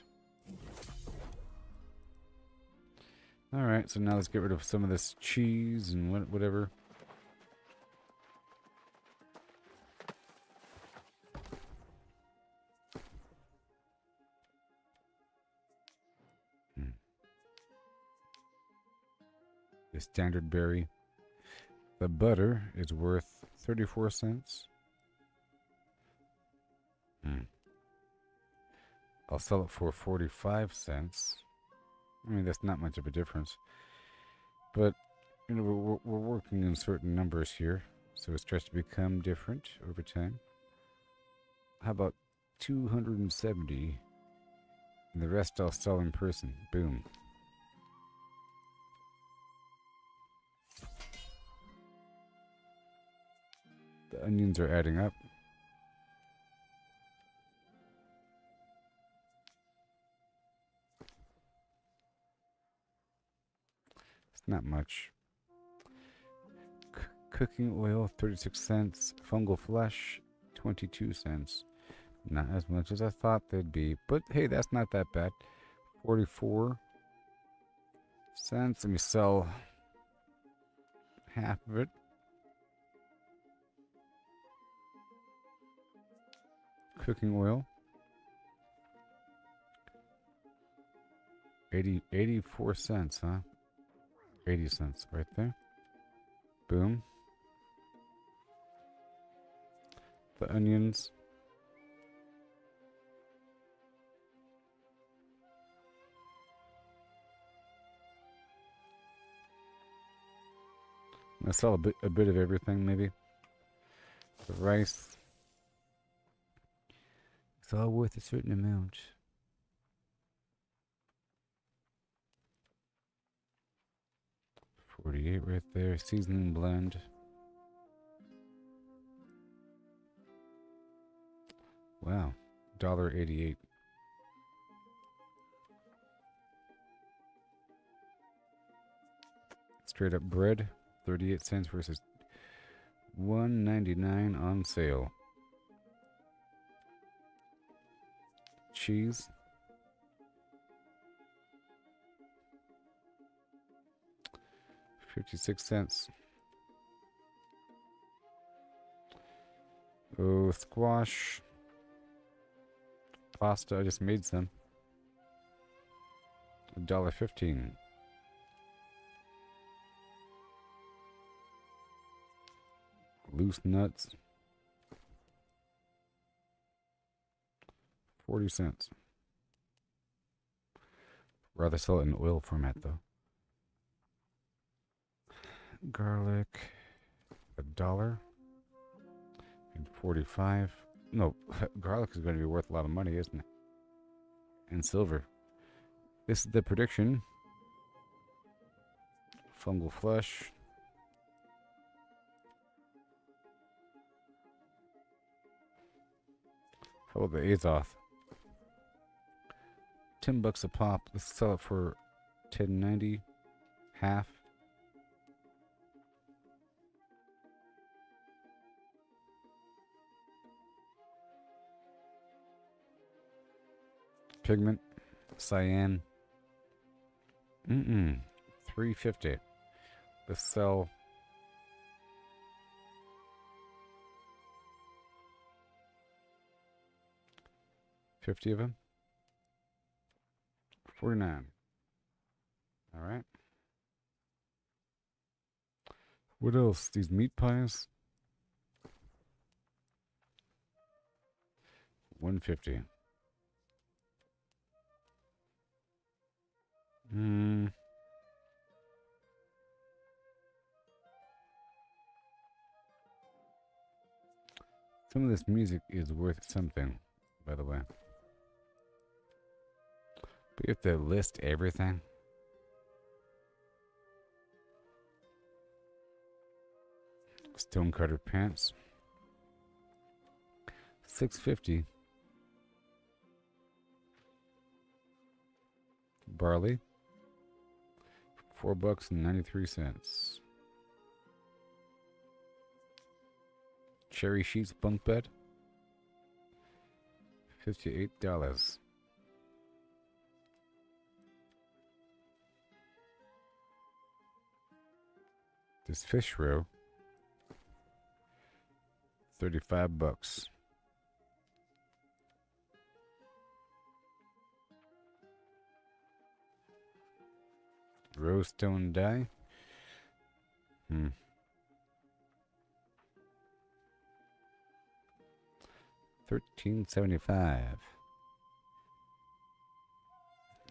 Speaker 1: Alright, so now let's get rid of some of this cheese and whatever. The standard berry. The butter is worth 34 cents. I'll sell it for 45 cents. I mean, that's not much of a difference. But, you know, we're working in certain numbers here. So it starts to become different over time. How about 270? And the rest I'll sell in person. Boom. The onions are adding up. It's not much. Cooking oil, 36 cents. Fungal flesh, 22 cents. Not as much as I thought they'd be. But hey, that's not that bad. 44 cents. Let me sell half of it. Cooking oil. 84 cents, huh? 80 cents right there. Boom. The onions. I sell a bit of everything, maybe. The rice. It's all worth a certain amount. $48 right there. Seasoning blend. Wow. $1.88. Straight up bread. 38 cents versus $1.99 on sale. Cheese. $0.56. Oh, squash. Pasta, I just made some. $1.15. Loose nuts. 40 cents. Rather sell it in oil format though. Garlic, $1.45. No, garlic is going to be worth a lot of money, isn't it? And silver. This is the prediction. Fungal flesh. How about the Azoth? $10 a pop. Let's sell it for $10.90. Half. Pigment, cyan. $3.50. Let's sell 50 of them. 49. All right. What else? These meat pies. 150. Some of this music is worth something, by the way. But you have to list everything. Stonecutter pants. $6.50. Barley. $4.93. Cherry sheets bunk bed. $58. This fish roe. $35. Rose stone dye. $13.75.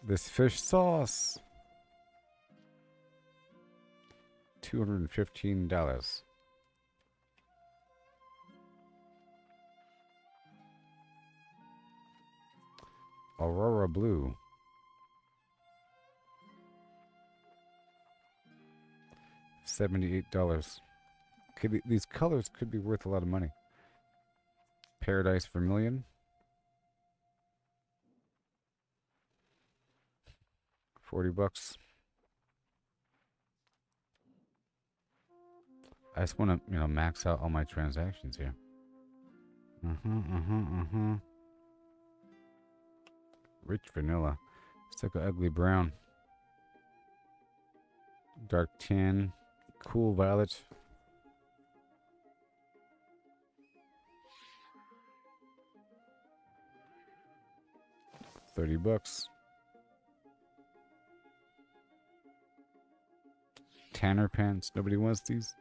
Speaker 1: This fish sauce. $215. Aurora blue. $78. These colors could be worth a lot of money. Paradise Vermilion. $40. I just want to, max out all my transactions here. Rich vanilla. It's like an ugly brown. Dark tan. Cool violet. $30. Tanner pants. Nobody wants these.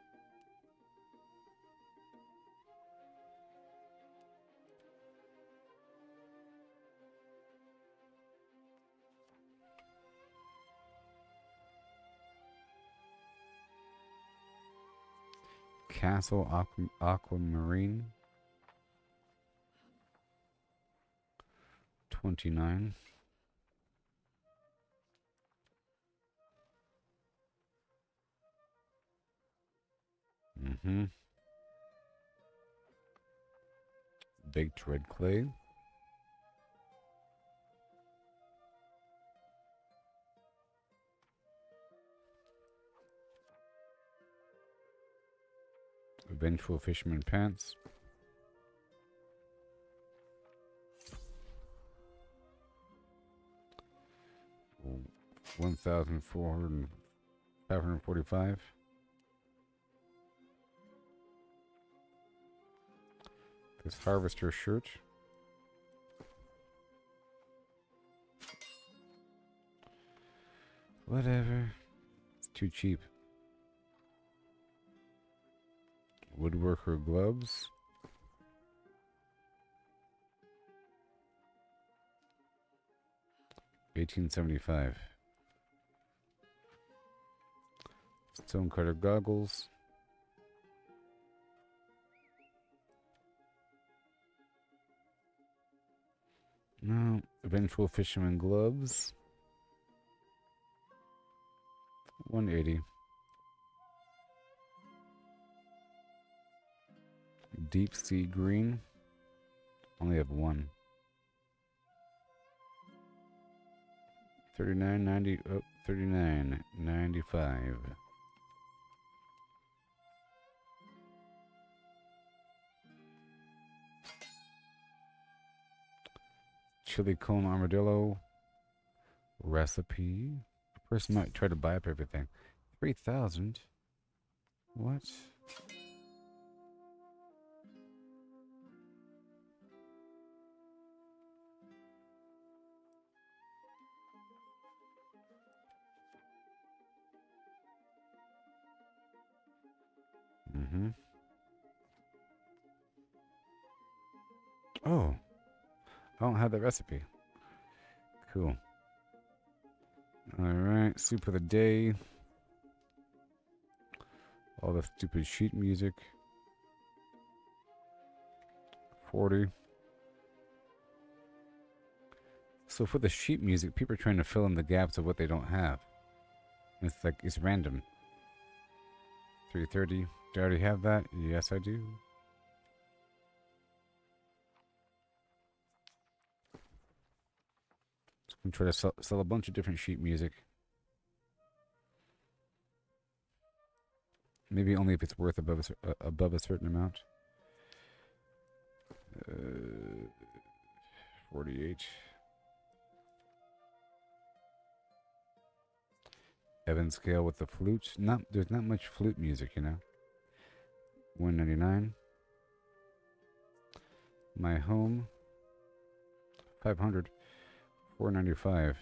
Speaker 1: Castle Aquamarine. 29. Mm-hmm. Baked red clay. Vengeful fisherman pants. Oh, 1,545. This harvester shirt. Whatever. It's too cheap. Woodworker gloves. $18.75. Stonecutter goggles. No. Vengeful fisherman gloves. $180. Deep sea green. Only have one. $39.90. Oh, $39.95. Chili cone armadillo recipe. A person might try to buy up everything. 3,000. What? Mm-hmm. Oh. I don't have the recipe. Cool. Alright, soup of the day. All the stupid sheet music. 40. So for the sheet music, people are trying to fill in the gaps of what they don't have. It's like, it's random. 330. Do I already have that? Yes, I do. So I'm trying to sell a bunch of different sheet music. Maybe only if it's worth above a certain amount. 48. Evan scale with the flute. There's not much flute music, you know. 199. My home. 500. 495.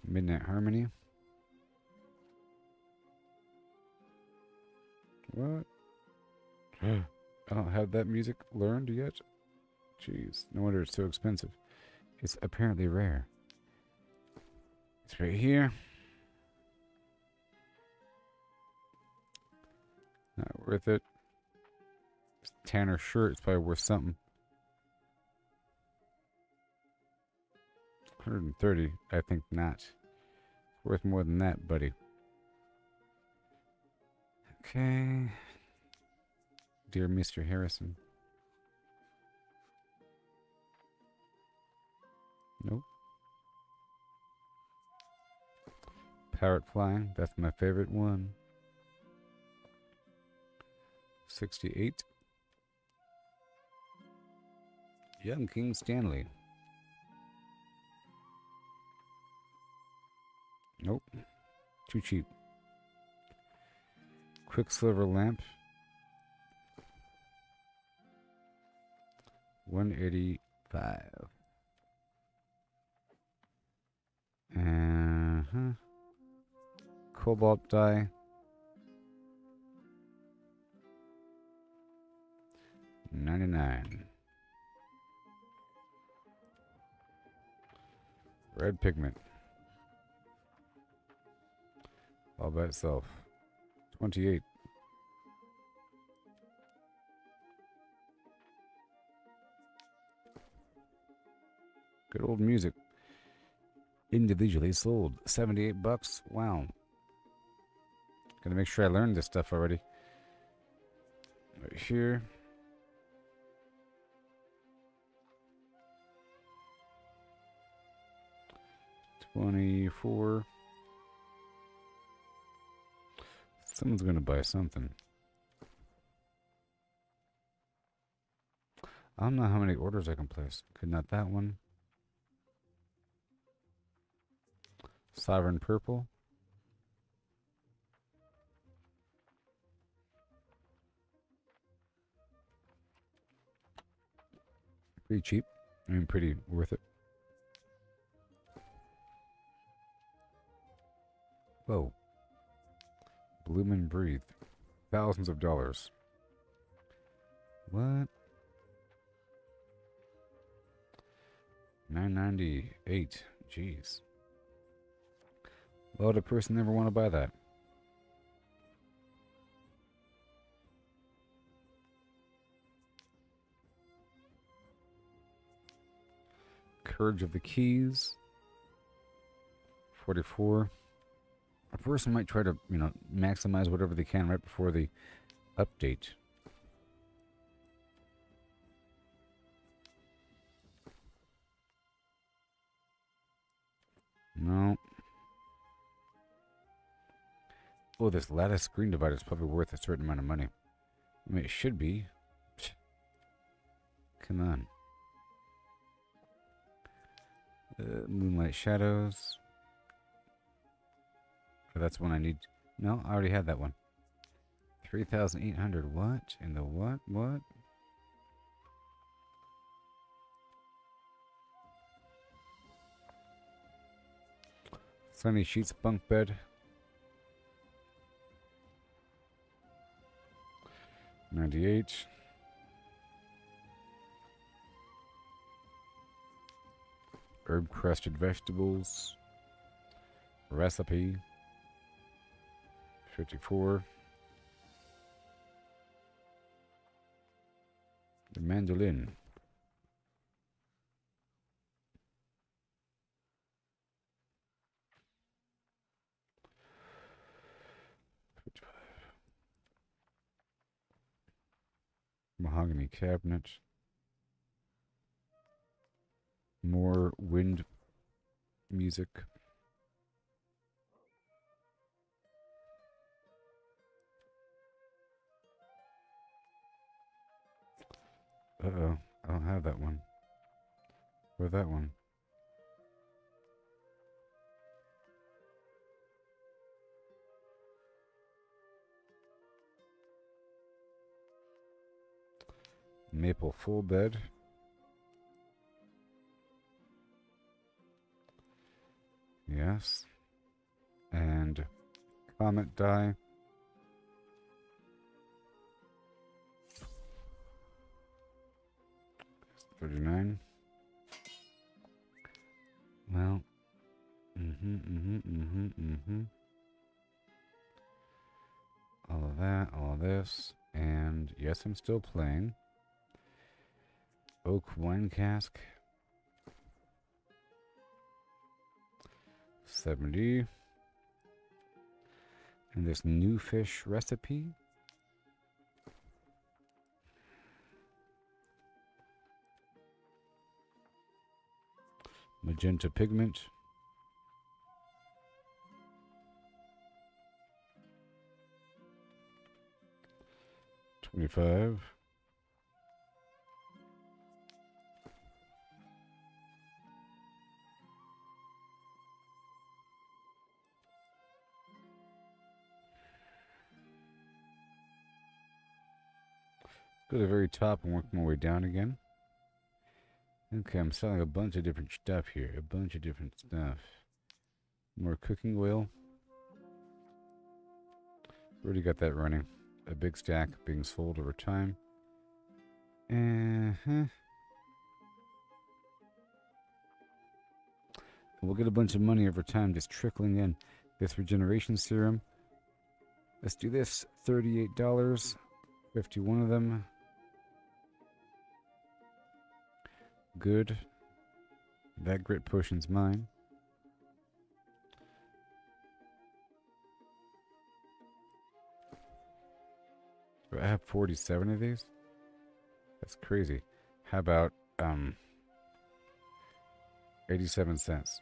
Speaker 1: Midnight Harmony. What? I don't have that music learned yet. Jeez, no wonder it's so expensive. It's apparently rare. It's right here. Not worth it. It's a Tanner shirt. It's probably worth something. 130. I think not. It's worth more than that, buddy. Okay. Dear Mr. Harrison. Nope. Parrot flying. That's my favorite one. 68. Young King Stanley. Nope. Too cheap. Quicksilver lamp. 185. Cobalt dye. 99. Red pigment. All by itself. 28. Good old music. Individually sold. 78 bucks. Wow. Gotta make sure I learned this stuff already. Right here. $24. Someone's gonna buy something. I don't know how many orders I can place. Could not that one. Sovereign Purple. Pretty cheap. I mean, pretty worth it. Whoa. Bloom and Breathe. Thousands of dollars. What? $9.98. Jeez. Why would a person never want to buy that? Courage of the Keys. 44. A person might try to, maximize whatever they can right before the update. No. Oh, this lattice screen divider is probably worth a certain amount of money. I mean, it should be. Come on. Moonlight Shadows. Oh, that's one I need. No, I already had that one. 3,800. What? In the what? What? Sunny Sheets Bunk Bed. 98. Herb crusted vegetables. Recipe. 54. The mandolin. Mahogany cabinet. More wind music. Uh-oh. I don't have that one. Or that one. Maple full bed. Yes. And comet die. $39. Well. All of that, all of this. And yes, I'm still playing. Oak wine cask. 70. And this new fish recipe. Magenta pigment. $25. Go to the very top and work my way down again. Okay, I'm selling a bunch of different stuff here. A bunch of different stuff. More cooking oil. Already got that running. A big stack being sold over time. We'll get a bunch of money over time just trickling in. This regeneration serum. Let's do this. $38. 51 of them. Good. That grit potion's mine. Do I have 47 of these? That's crazy. How about 87 cents?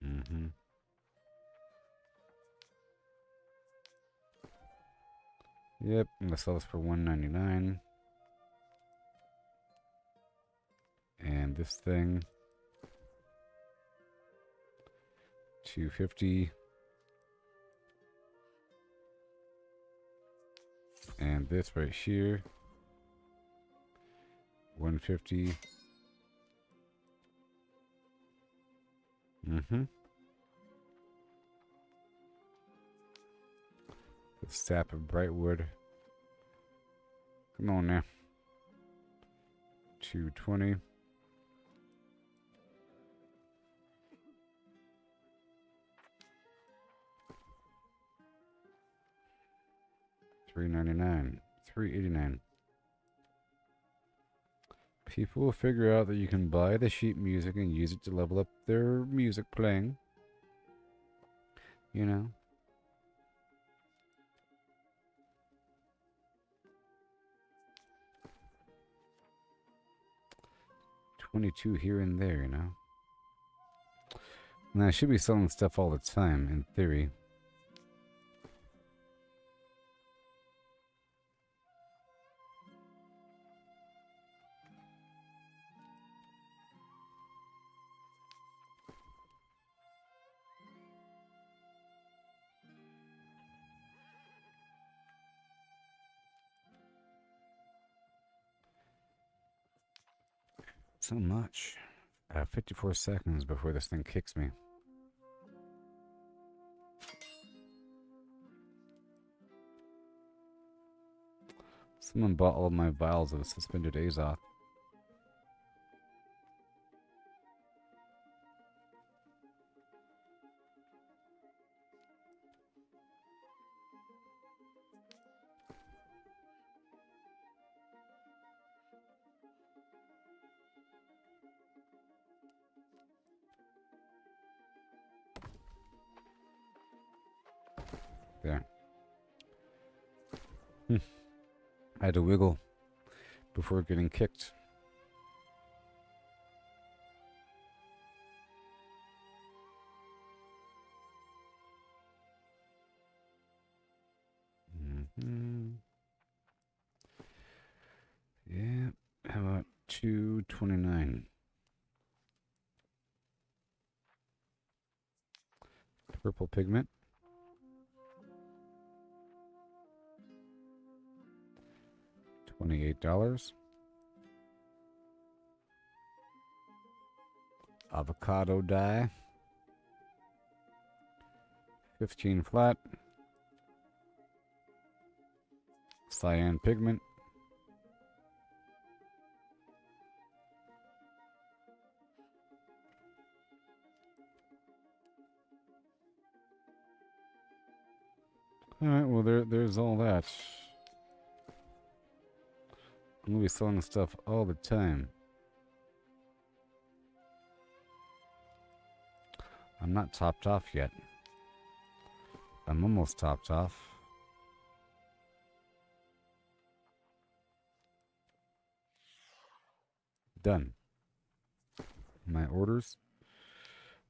Speaker 1: Mm-hmm. Yep, I'm gonna sell this for $1.99. And this thing $2.50. And this right here $1.50. Mm-hmm. The sap of Brightwood. Come on now. $2.20. $3.99. $3.89. People will figure out that you can buy the sheet music and use it to level up their music playing. You know? $22 here and there, you know? And I should be selling stuff all the time, in theory. So much. 54 seconds before this thing kicks me. Someone bought all of my vials of suspended Azoth. There. I had to wiggle before getting kicked. Yeah. How about $2.29? Purple pigment. $28. Avocado dye. 15 flat. Cyan pigment. Alright, well there's all that. I'm gonna be selling stuff all the time. I'm not topped off yet. I'm almost topped off. Done. My orders.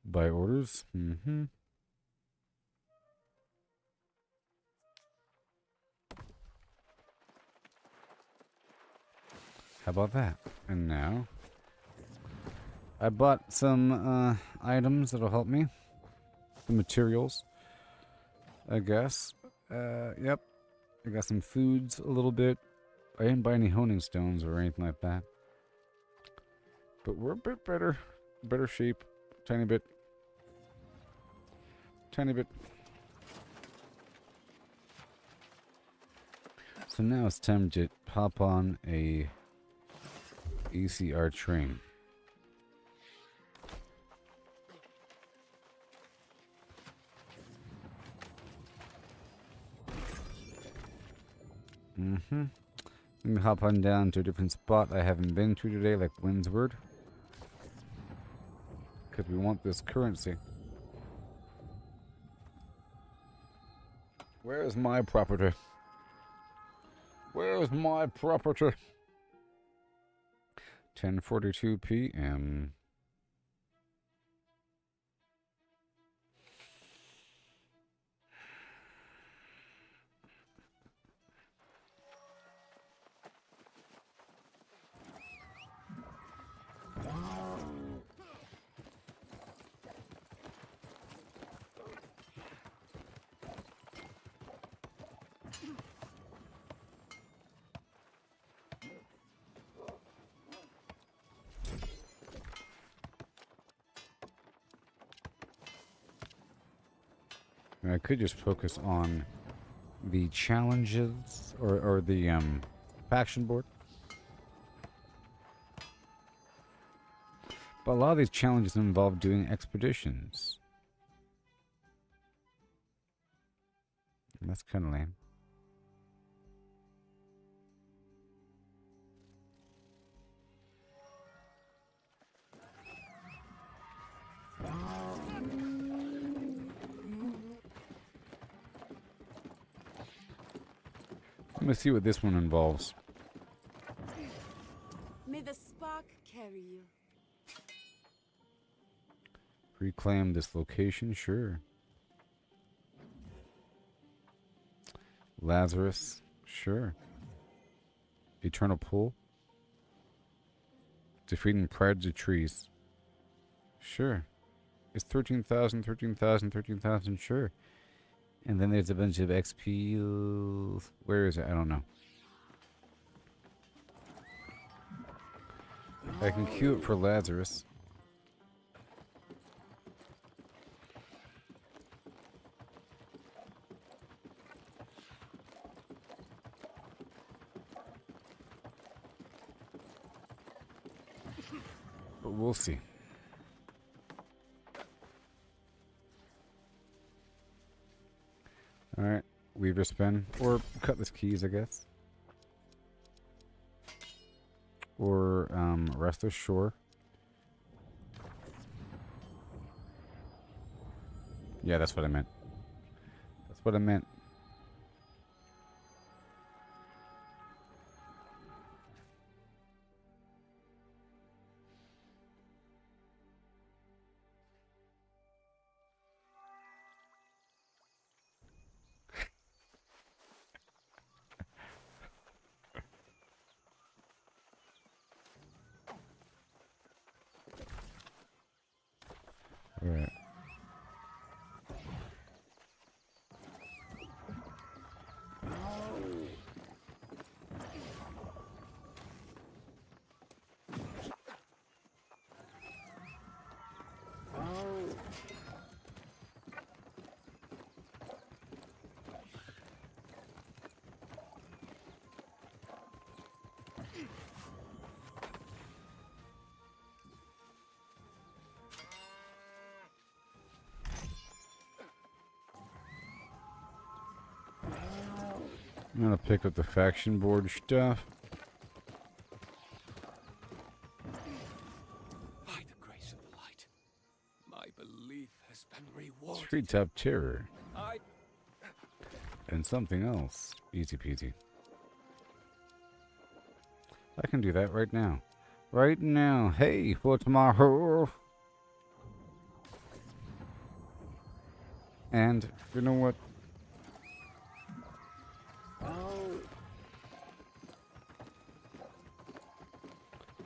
Speaker 1: Buy orders. Mm-hmm. How about that? And now I bought some items that'll help me. The materials, I guess. Yep. I got some foods a little bit. I didn't buy any honing stones or anything like that. But we're a bit better. Better shape. Tiny bit. Tiny bit. So now it's time to hop on a ECR train. Mm-hmm. Let me hop on down to a different spot I haven't been to today, like Windsward. Because we want this currency. Where is my property? Where is my property? 10:42 p.m. I could just focus on the challenges or the faction board. But a lot of these challenges involve doing expeditions. And that's kind of lame. Let me see what this one involves.
Speaker 8: May the spark carry you.
Speaker 1: Reclaim this location, sure. Lazarus, sure. Eternal Pool. Defeating Pride of Trees. Sure. It's 13,000, 13,000, 13,000, sure. And then there's a bunch of XP. Where is it? I don't know. I can queue it for Lazarus. But we'll see. Alright, Weaver spin. Or Cutlass Keys, I guess. Or Restless Shore. Yeah, that's what I meant. That's what I meant. Alright. I'm gonna pick up the faction board stuff.
Speaker 5: By the grace of the light, my belief has been rewarded.
Speaker 1: Treetop Terror.
Speaker 5: I
Speaker 1: And something else. Easy peasy. I can do that right now. Right now. Hey, for tomorrow. And you know what?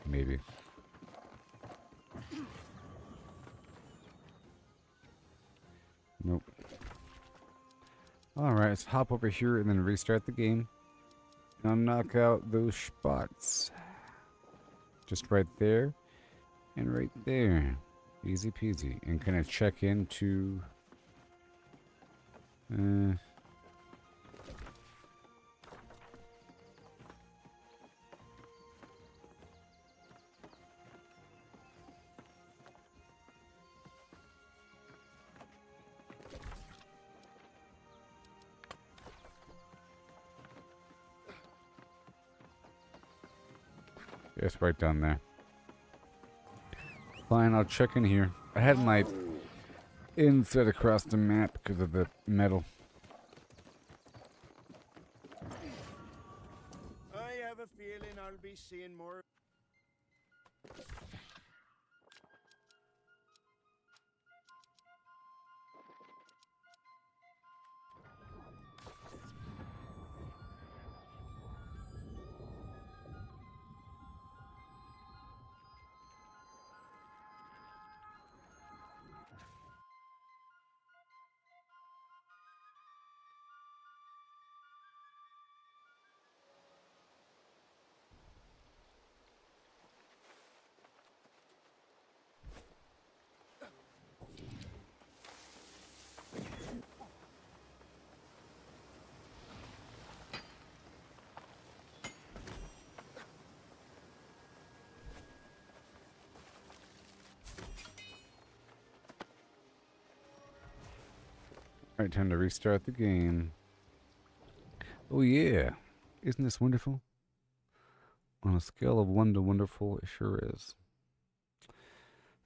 Speaker 1: Maybe. Nope. Alright, let's hop over here and then restart the game. And I'll knock out those spots. Just right there. And right there. Easy peasy. And kind of check into... It's right down there. Fine, I'll check in here. I had my inset across the map because of the metal.
Speaker 9: I have a feeling I'll be seeing more.
Speaker 1: Alright, time to restart the game. Oh yeah. Isn't this wonderful? On a scale of 1 to wonderful, it sure is.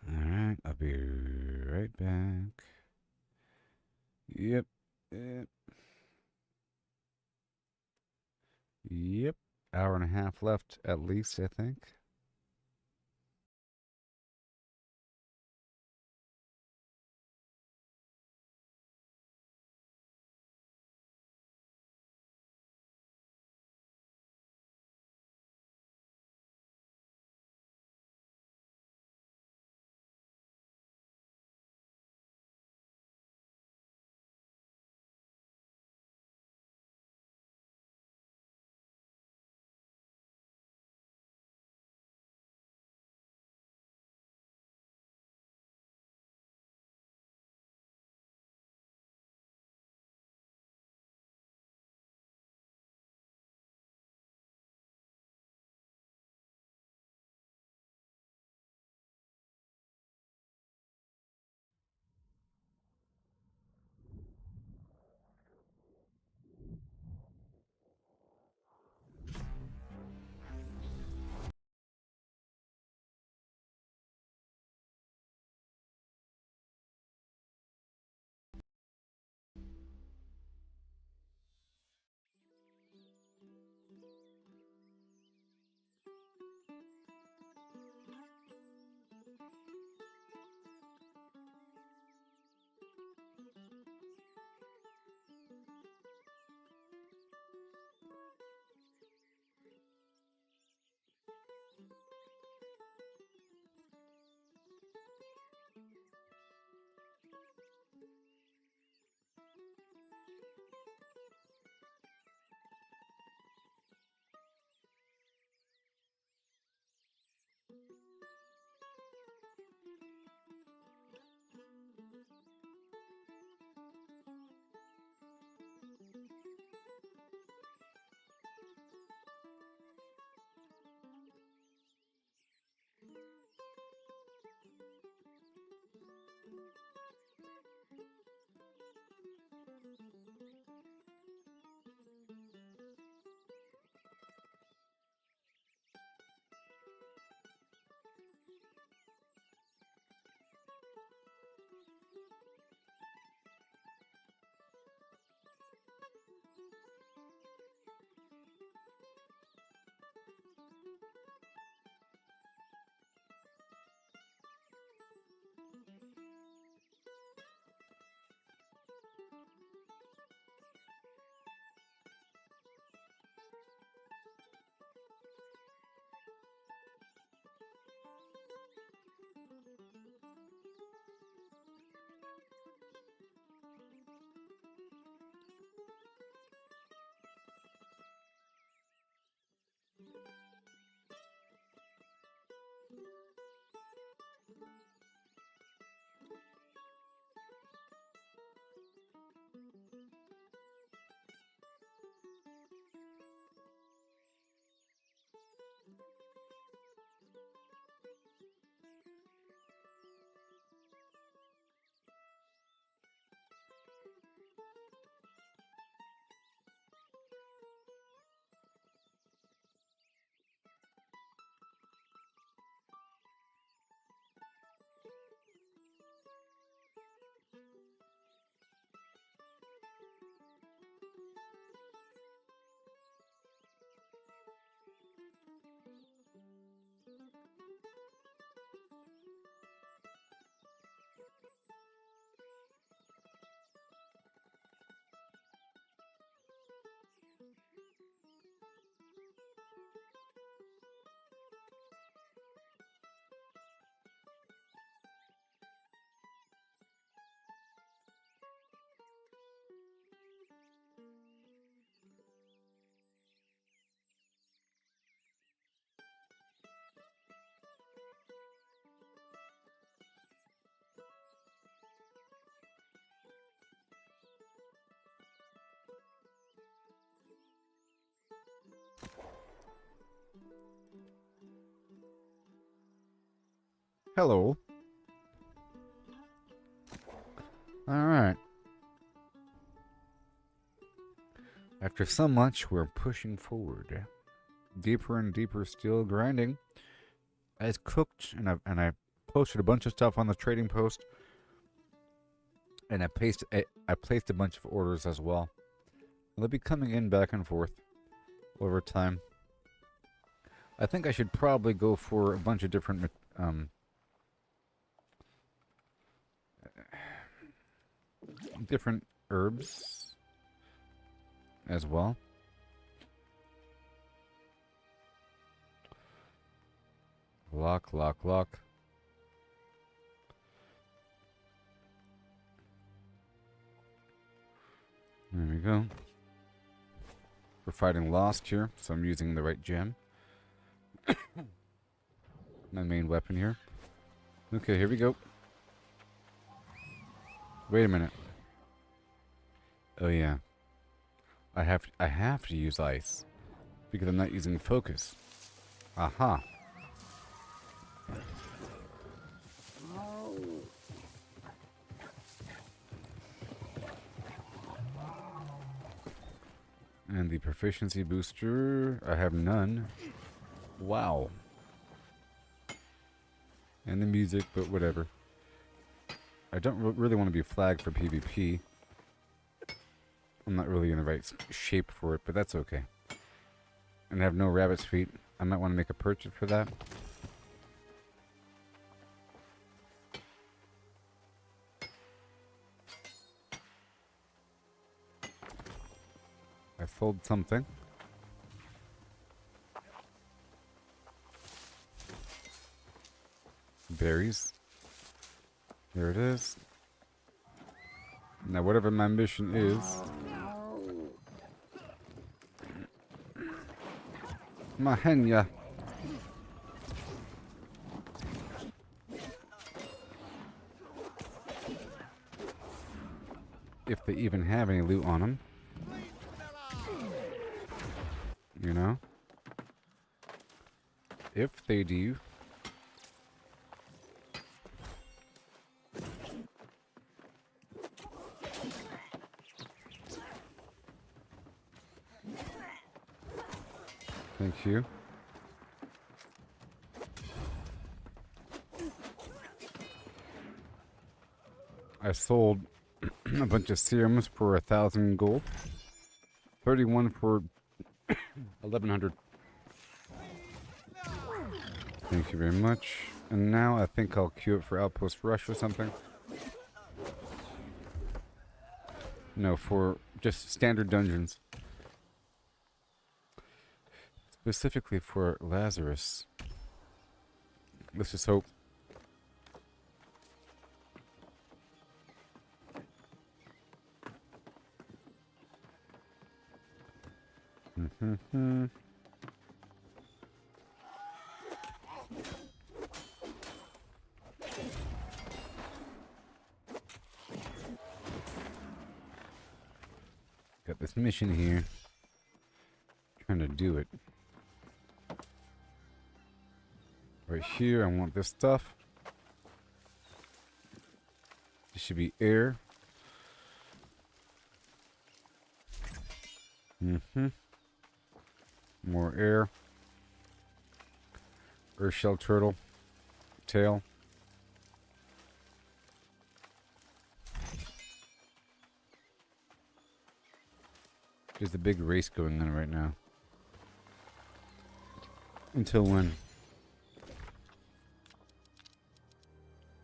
Speaker 1: Alright, I'll be right back. Yep. Yep. Hour and a half left at least, I think. Hello. Alright. After so much, we're pushing forward. Deeper and deeper still grinding. It's cooked, and I posted a bunch of stuff on the trading post. And I placed a bunch of orders as well. They'll be coming in back and forth over time. I think I should probably go for a bunch of different different herbs as well. Lock. There we go. We're fighting Lost here, so I'm using the right gem. My main weapon here. Okay, here we go. Wait a minute. Oh yeah. I have to use ice because I'm not using focus. Aha. And the proficiency booster, I have none. Wow. And the music, but whatever. I don't really want to be flagged for PvP. I'm not really in the right shape for it, but that's okay. And I have no rabbit's feet. I might want to make a purchase for that. I sold something. Berries. There it is. Now whatever my mission is. Mahenya. If they even have any loot on them. You know? If they do. Thank you. I sold a bunch of serums for 1,000 gold. 31 for 1,100. Thank you very much. And now I think I'll queue it for Outpost Rush or something. No, for just standard dungeons. Specifically for Lazarus. Let's just hope. Got this mission here. Trying to do it. Right here, I want this stuff. This should be air. More air. Earth shell turtle. Tail. There's a big race going on right now. Until when?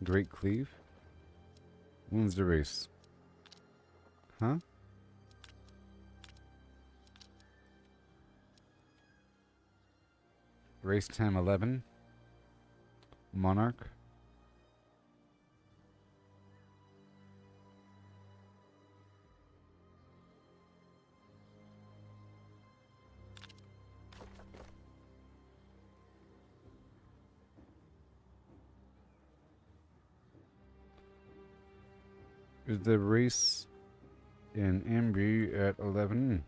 Speaker 1: Great Cleave. Wins the race. Huh? Race time 11. Monarch. Is the race in MB at 11?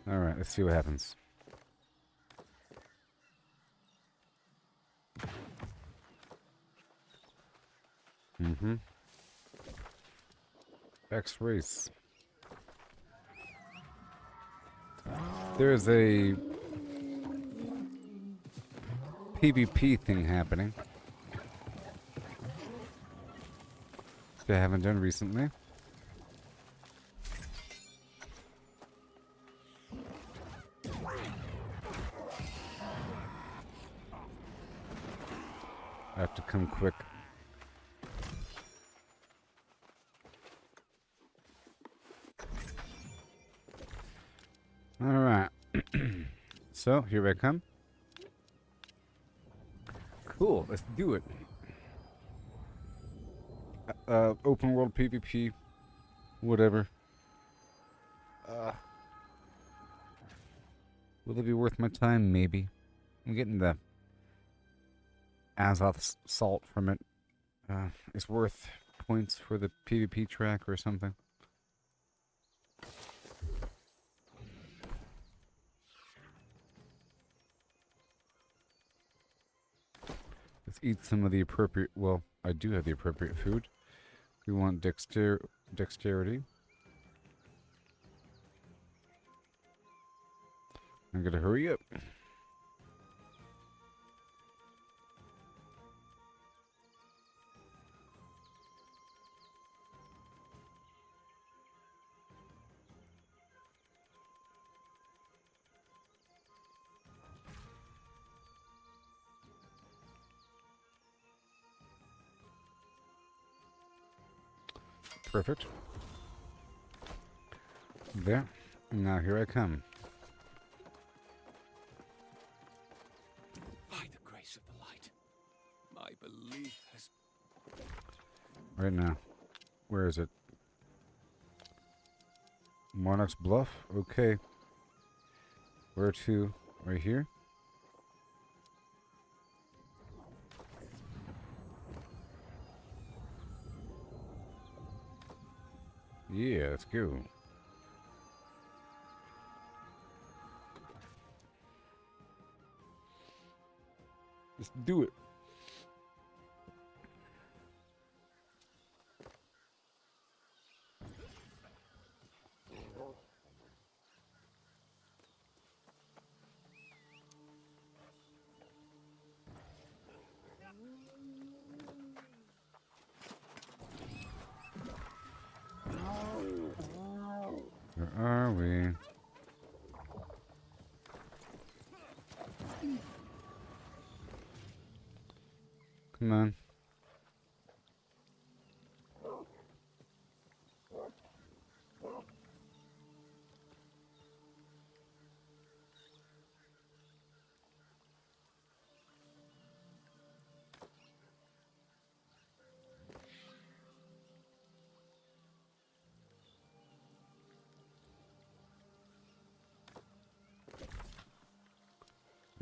Speaker 1: All right, let's see what happens. Mm-hmm. X race. There's a PvP thing happening that I haven't done recently. I have to come quick. All right. So, here I come. Cool, let's do it. Open world PvP, whatever. Will it be worth my time? Maybe. I'm getting the Azoth salt from it. It's worth points for the PvP track or something. Let's eat some of the appropriate... Well, I do have the appropriate food. We want dexterity. I'm gonna hurry up. Perfect. There. And now here I come.
Speaker 5: By the grace of the light, my belief has...
Speaker 1: Right now. Where is it? Monarch's Bluff? Okay. Where to? Right here? Yeah, let's go. Let's do it. Where are we? Come on.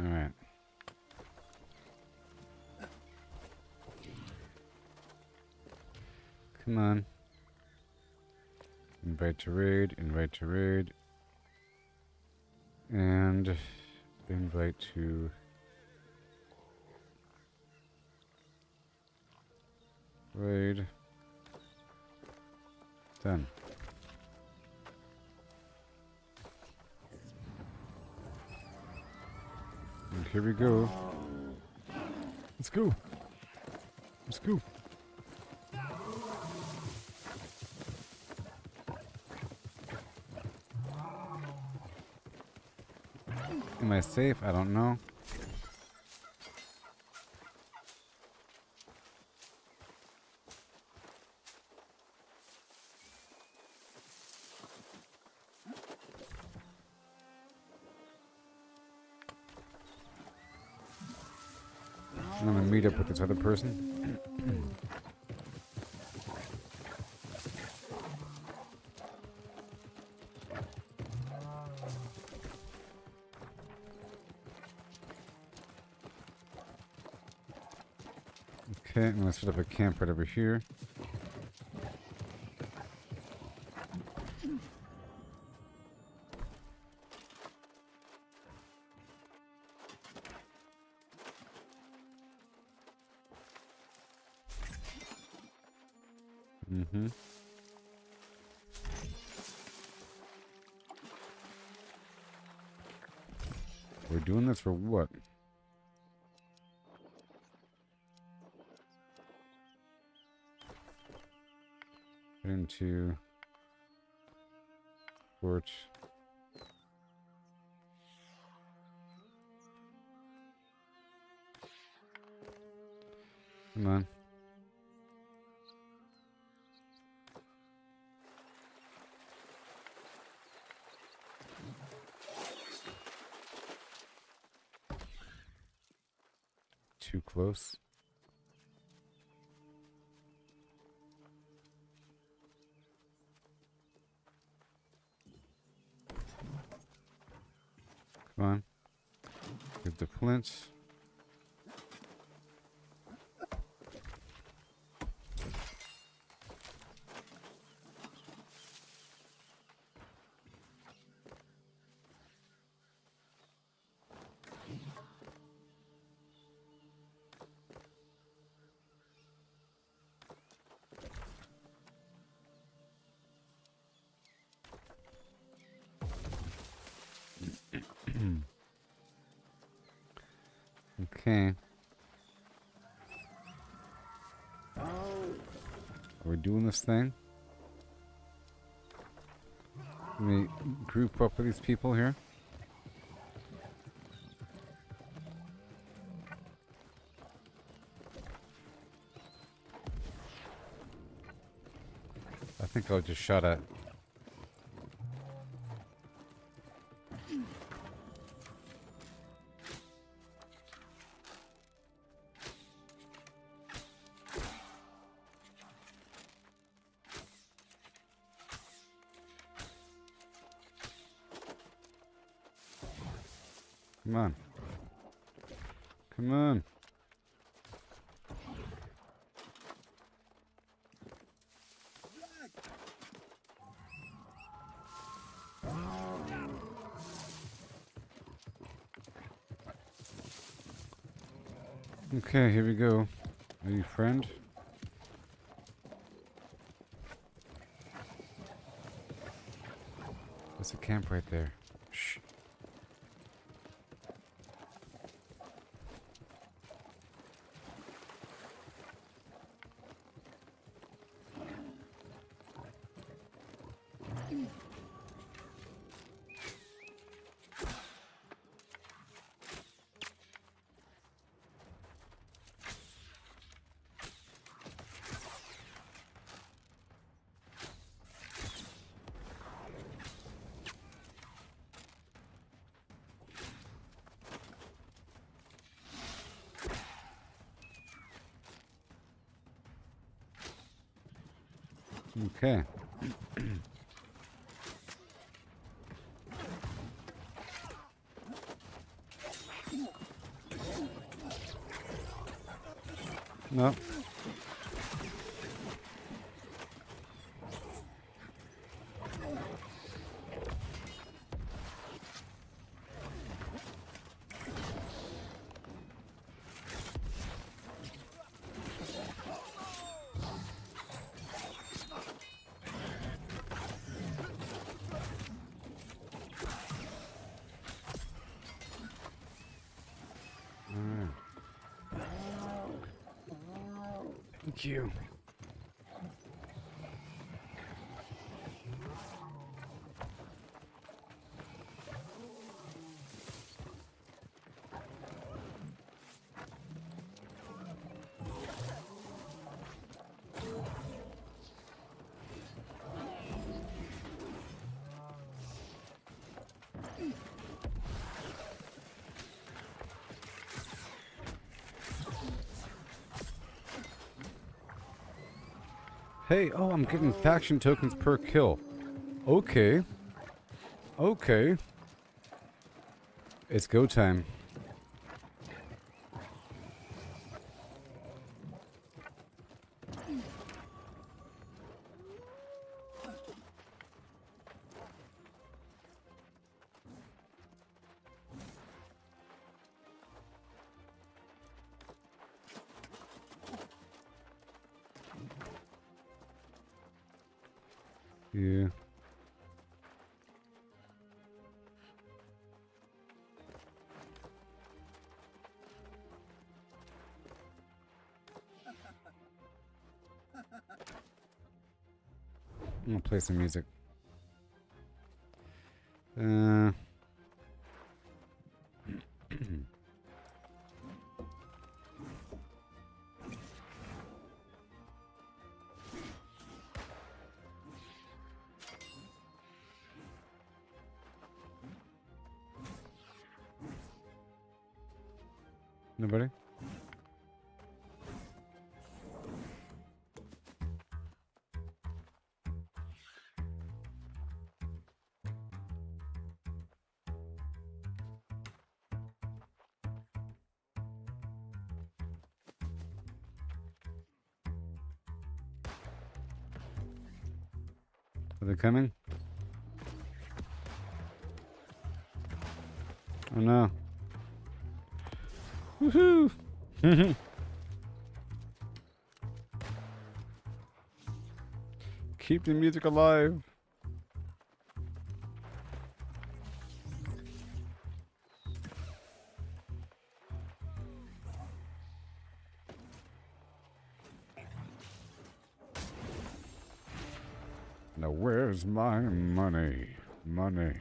Speaker 1: All right. Come on. Invite to raid, invite to raid. And invite to raid. Done. And here we go. Let's go. Let's go. Am I safe? I don't know. I'm gonna meet up with this other person. Okay, I'm gonna set up a camp right over here. Mm-hmm. We're doing this for what? Get into torch. Come on. Too close. Come on. Get the flint. Okay. We're doing this thing. Let me group up with these people here. I think I'll just shot at. Come on. Come on. Okay, here we go. Are you friend? There's a camp right there. Shh. Okay. No. Thank you. Hey, oh, I'm getting faction tokens per kill. Okay. Okay. It's go time. Yeah. I'm gonna play some music. Nobody? Are they coming? Oh no. Woohoo! Keep the music alive. Now where's my money? Money.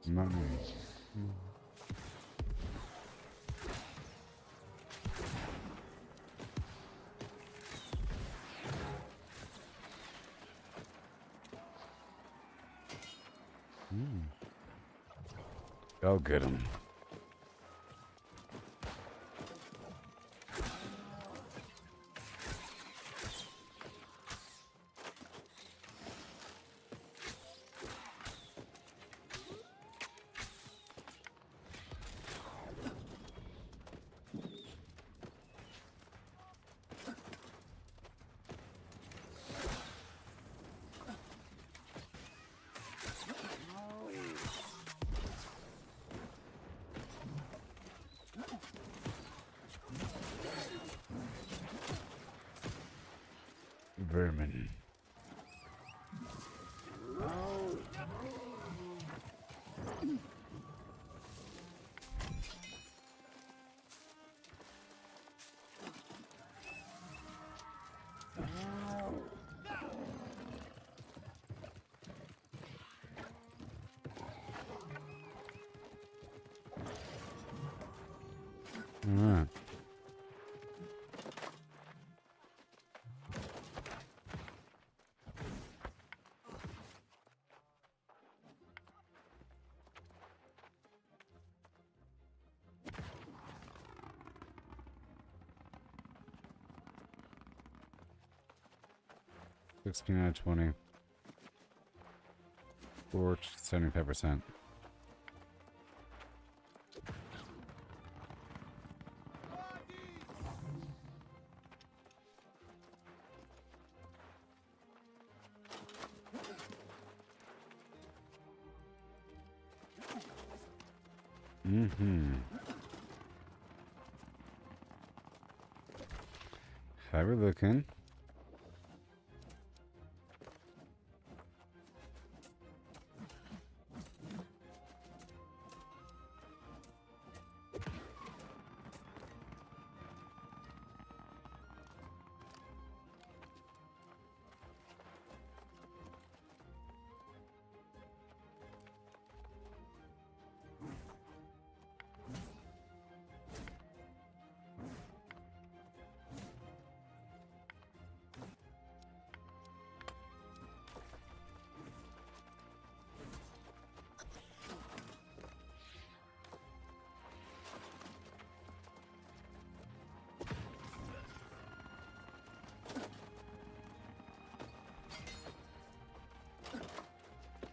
Speaker 1: Money. Go get him. Vermin. All right. $16 out of 20. Or 75%. How we looking?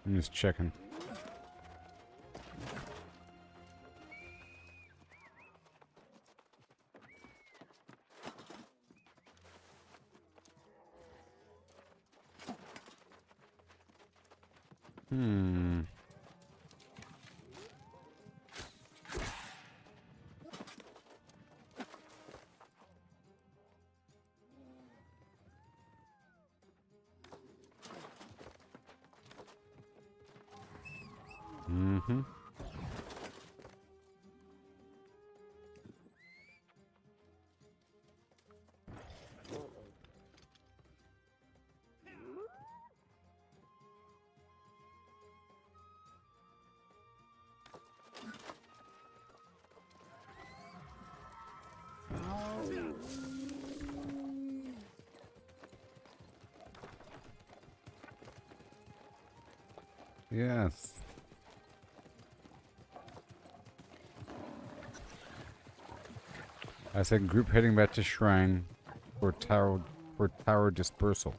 Speaker 1: I'm just checking. Hmm. Mm-hmm. Yes. I said group heading back to shrine for tower dispersal.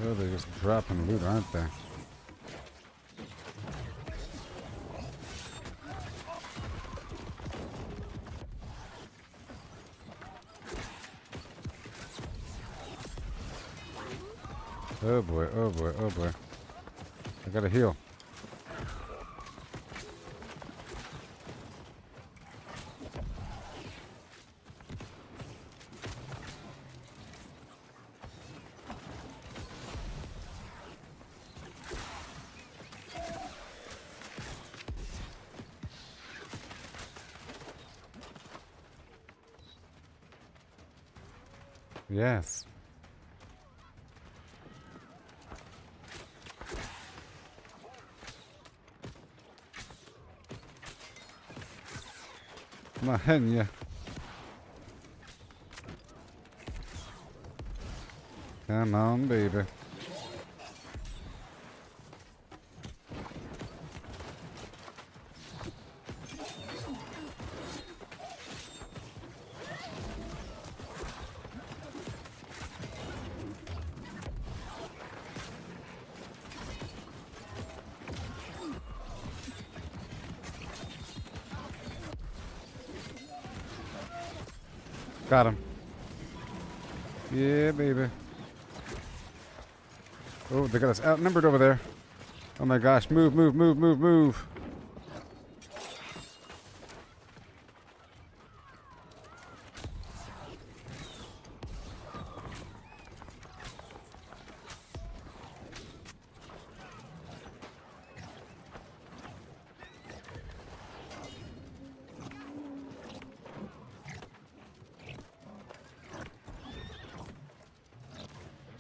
Speaker 1: Oh, they're just dropping loot, aren't they? Oh boy, oh boy, oh boy. I gotta heal. Yes. Come on, yeah. Come on, baby. Got him. Yeah, baby. Oh, they got us outnumbered over there. Oh my gosh, move, move, move, move, move.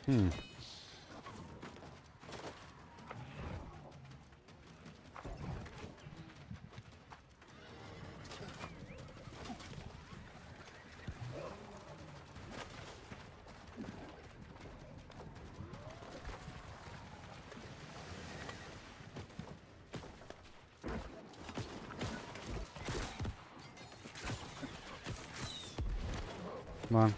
Speaker 1: Hmm. Come on.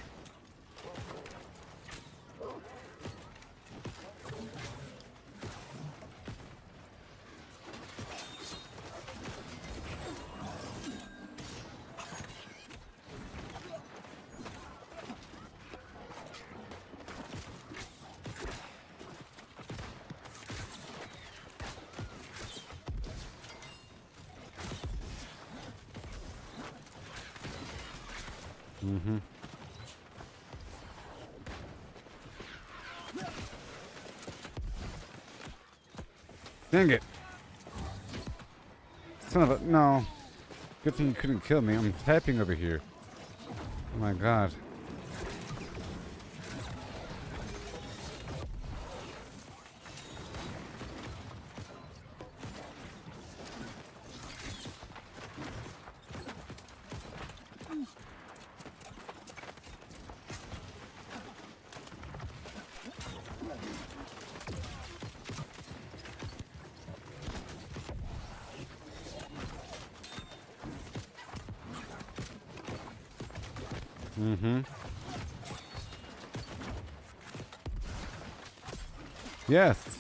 Speaker 1: Mm-hmm. Dang it. Son of a... No. Good thing you couldn't kill me. I'm typing over here. Oh my god. Mm-hmm. Yes.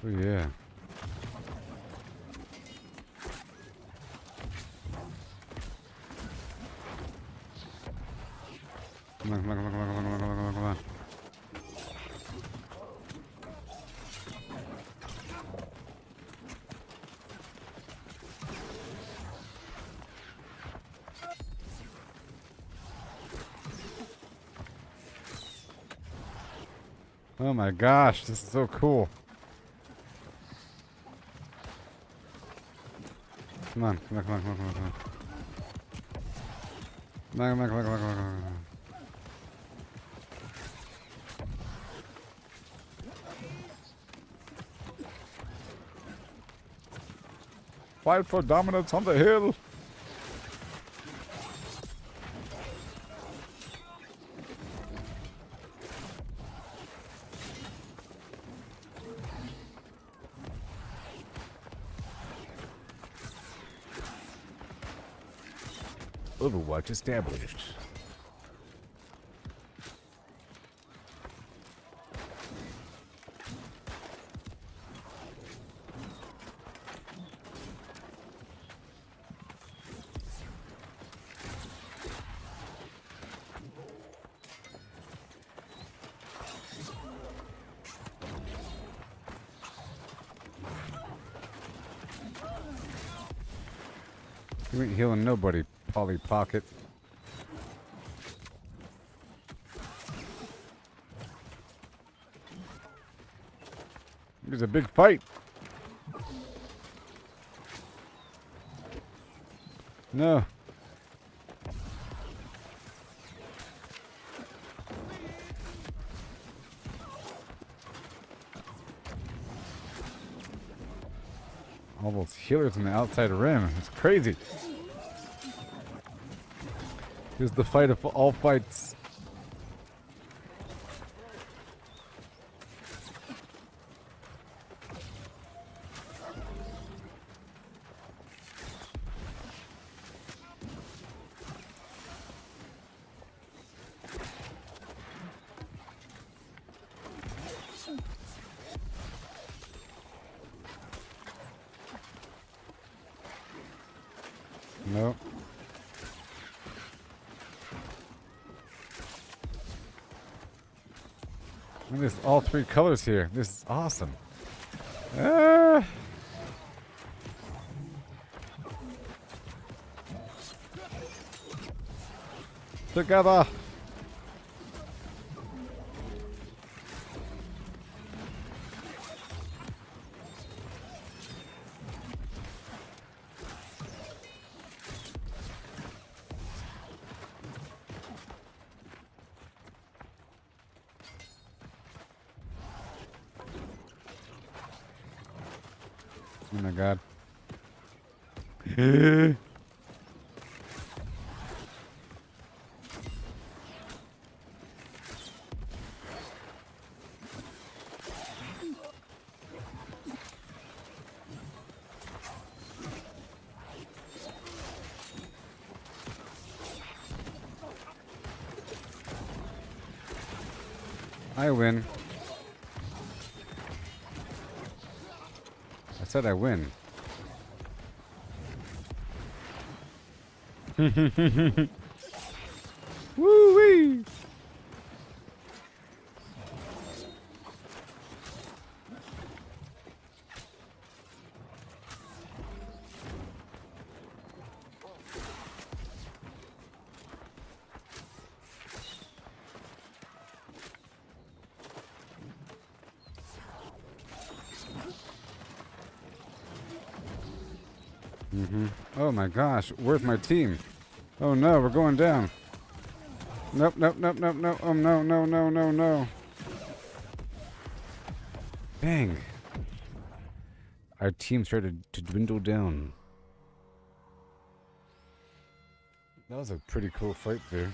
Speaker 1: Oh yeah. Come on, come on, come on, come on, come on, come on, come on, come on. Oh my gosh, this is so cool. Come on, come on, come on, come on, come on, come on. Come on, come on, come on, come on, come on, come on. Fight for dominance on the hill. Overwatch established. You ain't healing nobody, Polly Pocket. There's a big fight. No. All those healers on the outside rim. It's crazy. Here's the fight of all fights. No. And there's all three colors here. This is awesome. Together. Oh my god. I win. I said I win. Woo-wee! Oh my gosh, where's my team? Oh no, we're going down. Nope, nope, nope, nope, nope. Oh no, no, no, no, no. Dang. Our team started to dwindle down. That was a pretty cool fight there.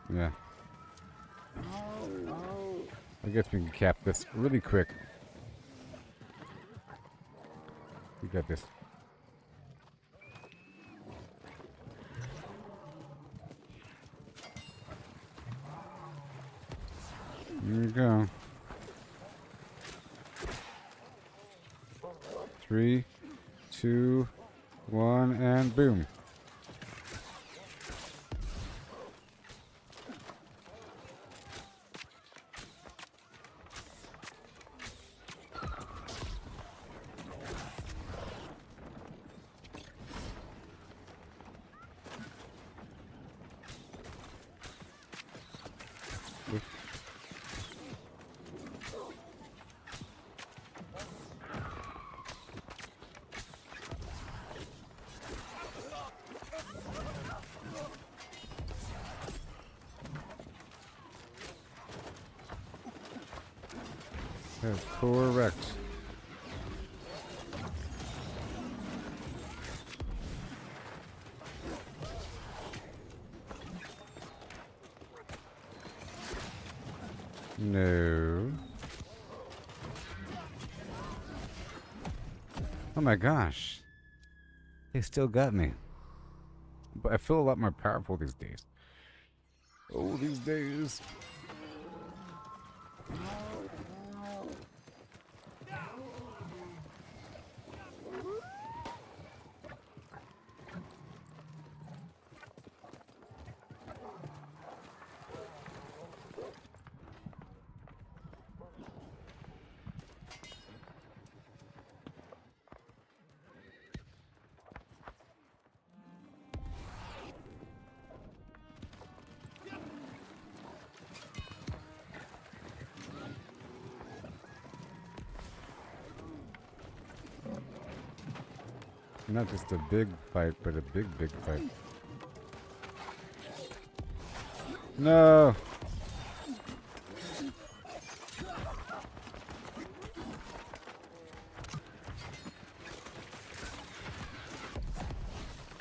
Speaker 1: Yeah. I guess we can cap this really quick. We got this. Here we go. 3, 2, 1, and boom. That's correct. No. Oh my gosh. They still got me. But I feel a lot more powerful these days. Oh, these days. Not just a big fight, but a big, big fight. No!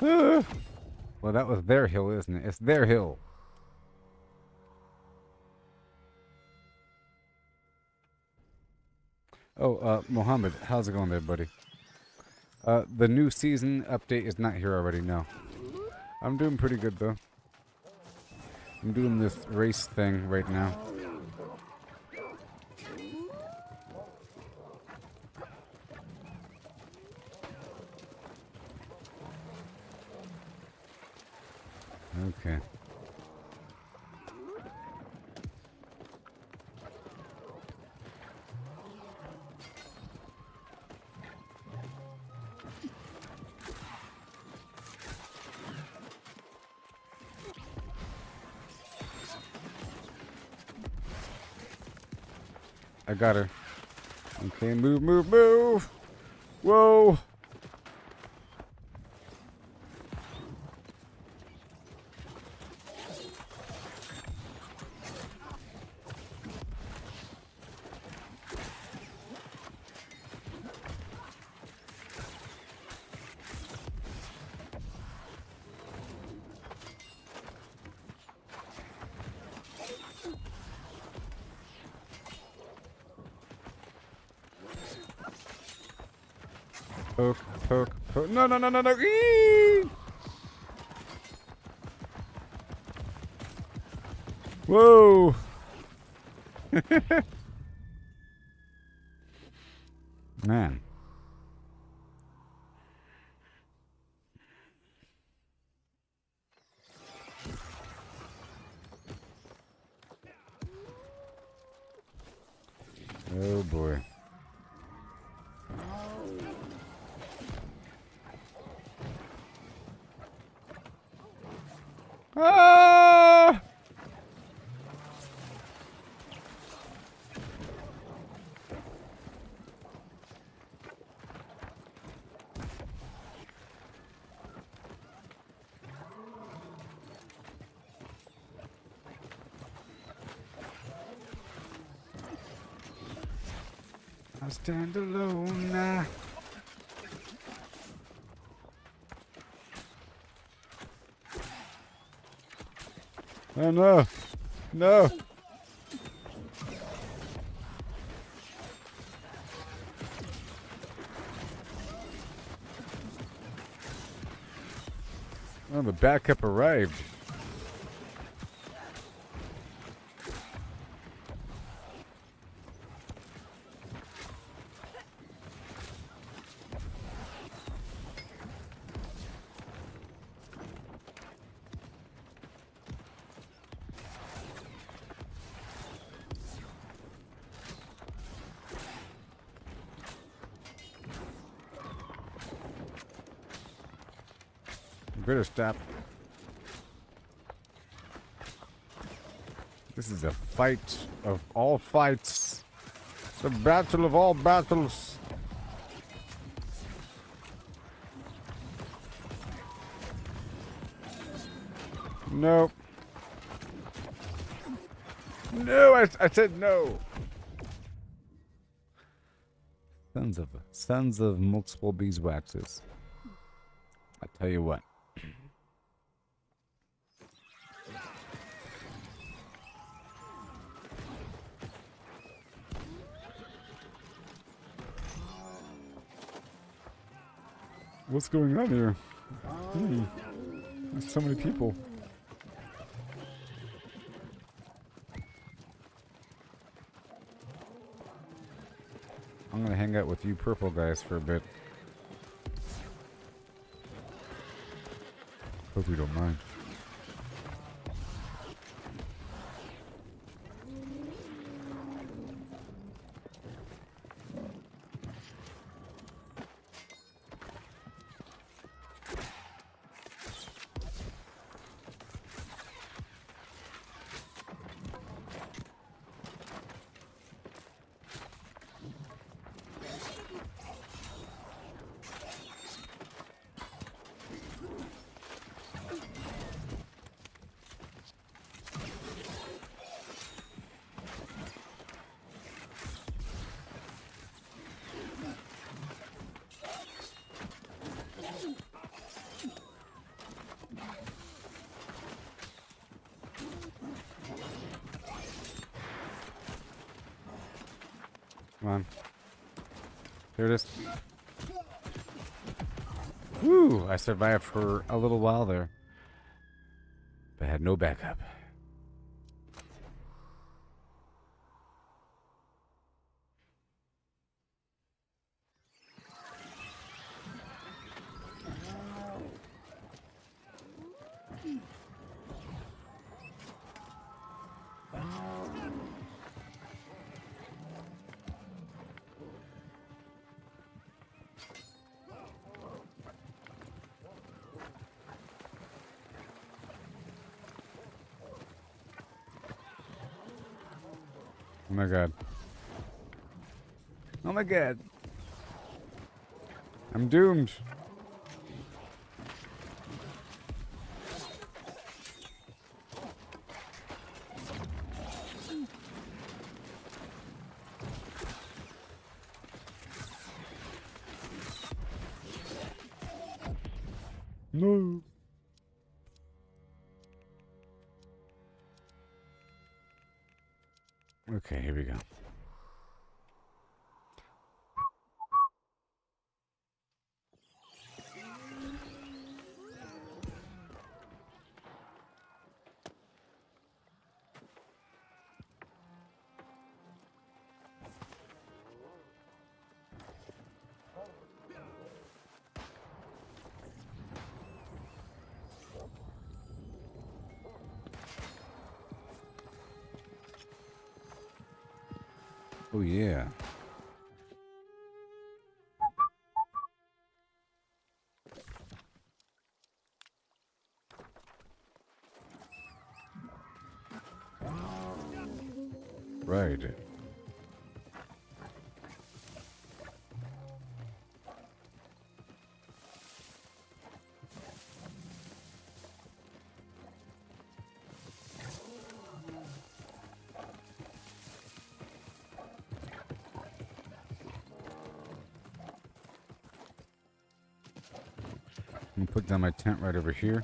Speaker 1: Ah! Well, that was their hill, isn't it? It's their hill. Oh, Mohammed, how's it going there, buddy? The new season update is not here already, no. I'm doing pretty good, though. I'm doing this race thing right now. Okay. I got her. Okay, move, move, move! Whoa! Poke, poke, poke. No, no, no, no, no. Eee! Whoa. Man. Oh boy. Ah! I stand alone now. Oh no. No. Oh, the backup arrived. Better stop. This is a fight of all fights. The battle of all battles. No. No, I said no. Sons of multiple beeswaxes. I tell you what. What's going on here? There's so many people. I'm gonna hang out with you purple guys for a bit. Hope you don't mind. Come on. Here it is. Woo! I survived for a little while there. But I had no backup. Oh my god. Oh my god. I'm doomed. No. Okay, here we go. Oh yeah. Right. I'm gonna put down my tent right over here.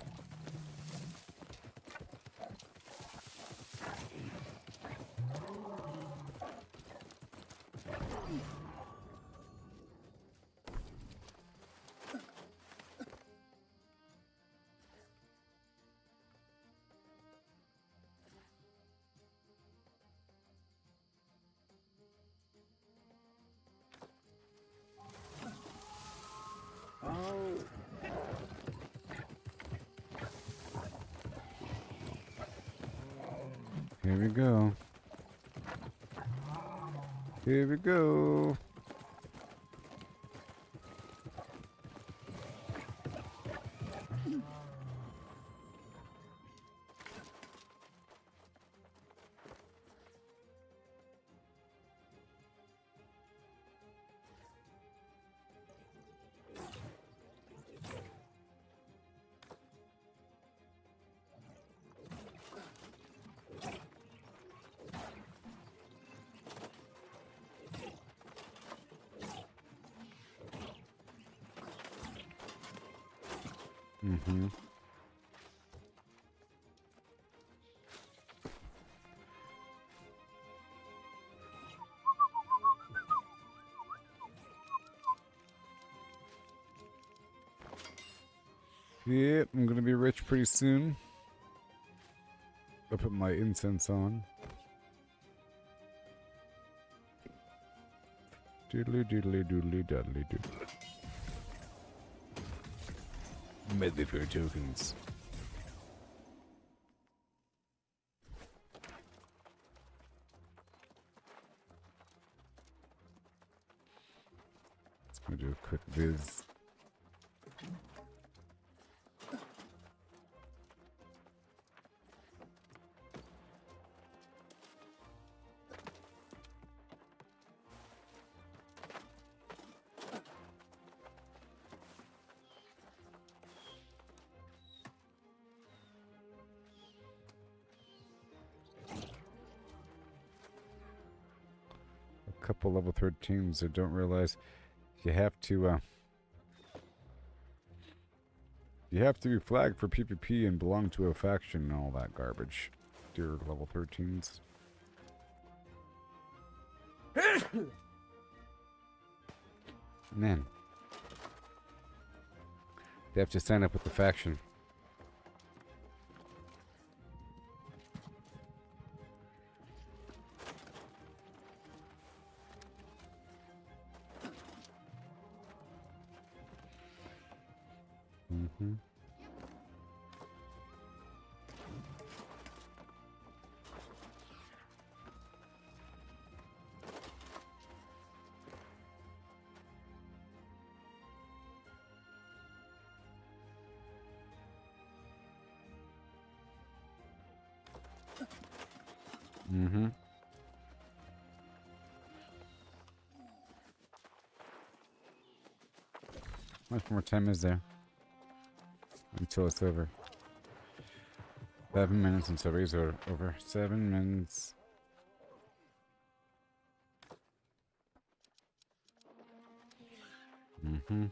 Speaker 1: Here we go. Here we go. Mm-hmm. Yep, I'm gonna be rich pretty soon. I'll put my incense on. Doodly doodly doodly doodly doodly. Medley for tokens. Let's go do a quick viz. Couple level 13s that don't realize you have to be flagged for PvP and belong to a faction and all that garbage. Dear level 13s. Man. They have to sign up with the faction. Mm-hmm. Mm-hmm. How much more time is there? Until it's over. 7 minutes until it's over. 7 minutes. Mm-hmm.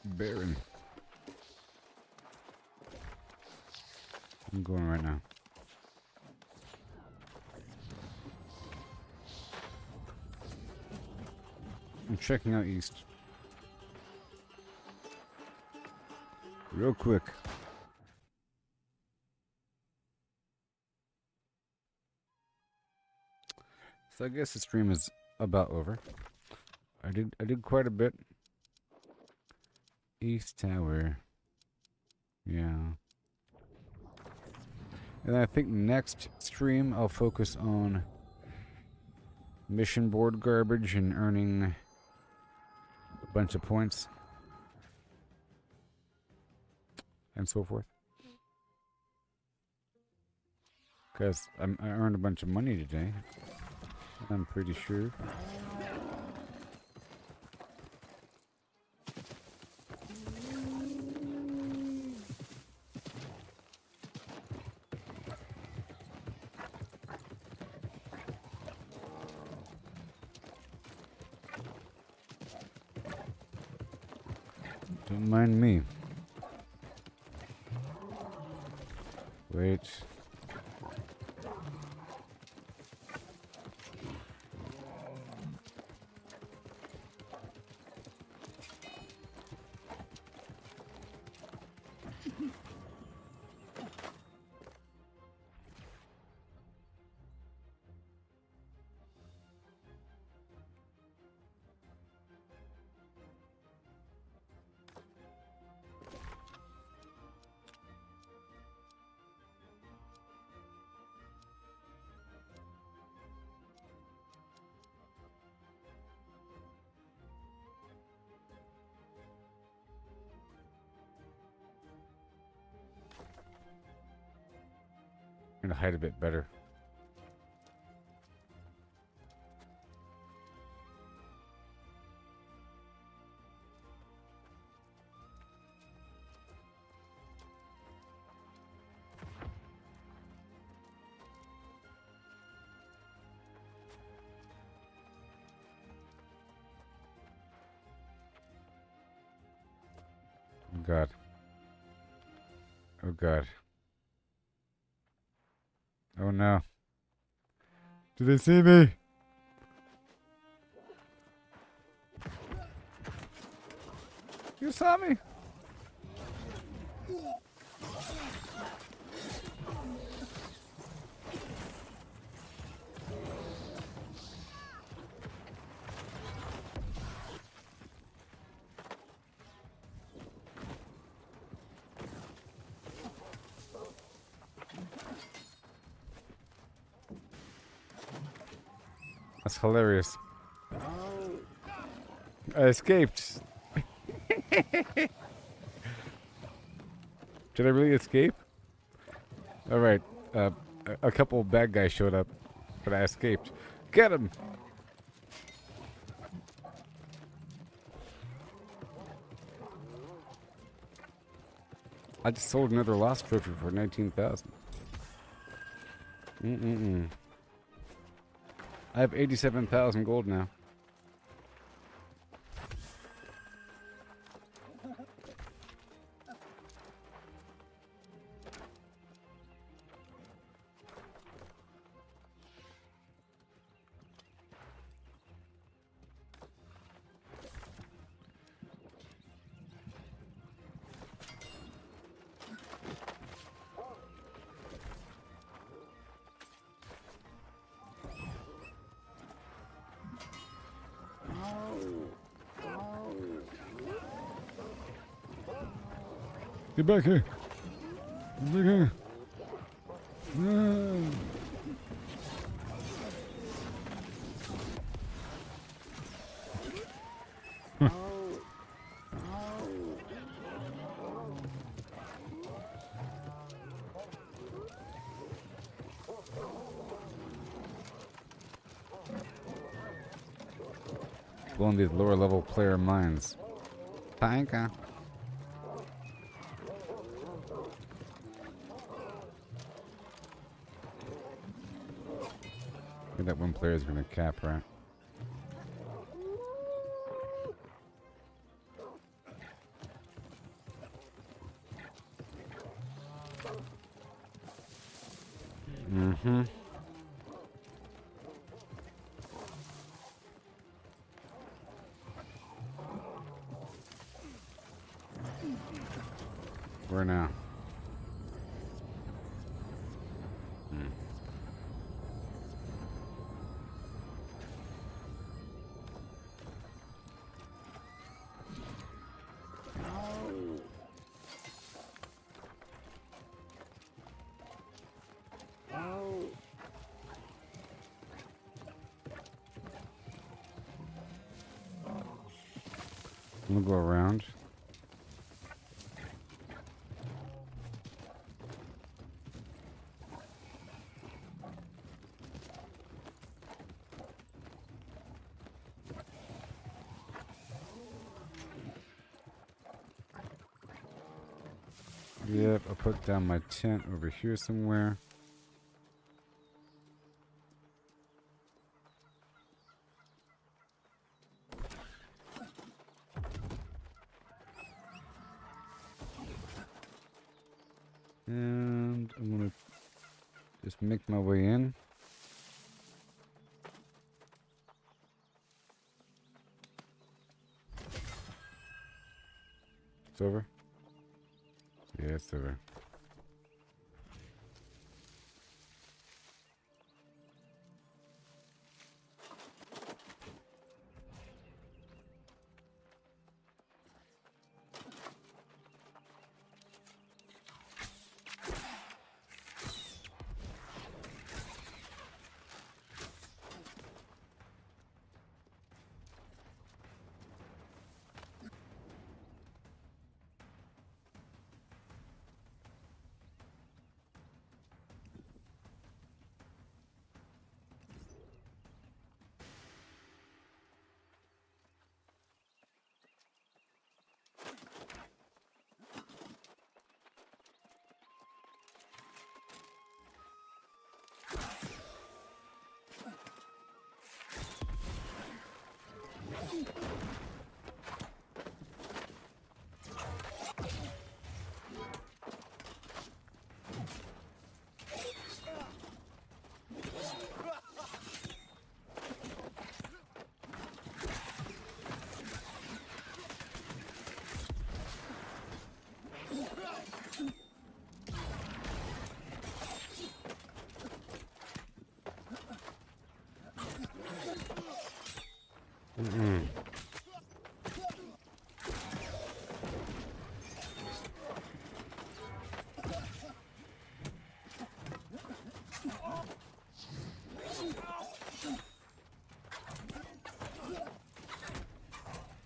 Speaker 1: Baron. I'm going right now. I'm checking out east. Real quick. So I guess the stream is about over. I did quite a bit. East Tower. Yeah. And I think next stream I'll focus on mission board garbage and earning a bunch of points. And so forth. Because I earned a bunch of money today. I'm pretty sure. Don't mind me. Wait. I'm gonna hide a bit better. Oh God. Oh God. Oh no. Do they see me? You saw me? That's hilarious. I escaped. Did I really escape? Alright. A couple bad guys showed up, but I escaped. Get him! I just sold another lost trophy for 19,000. I have 87,000 gold now. Get back here. Get back here. No. Blowing these lower level player minds. Panka. That one player is going to cap, right? Mm-hmm. Where now? I'm gonna go around. Yep, I'll put down my tent over here somewhere. And I'm gonna just make my way in. It's over? Yeah, it's over.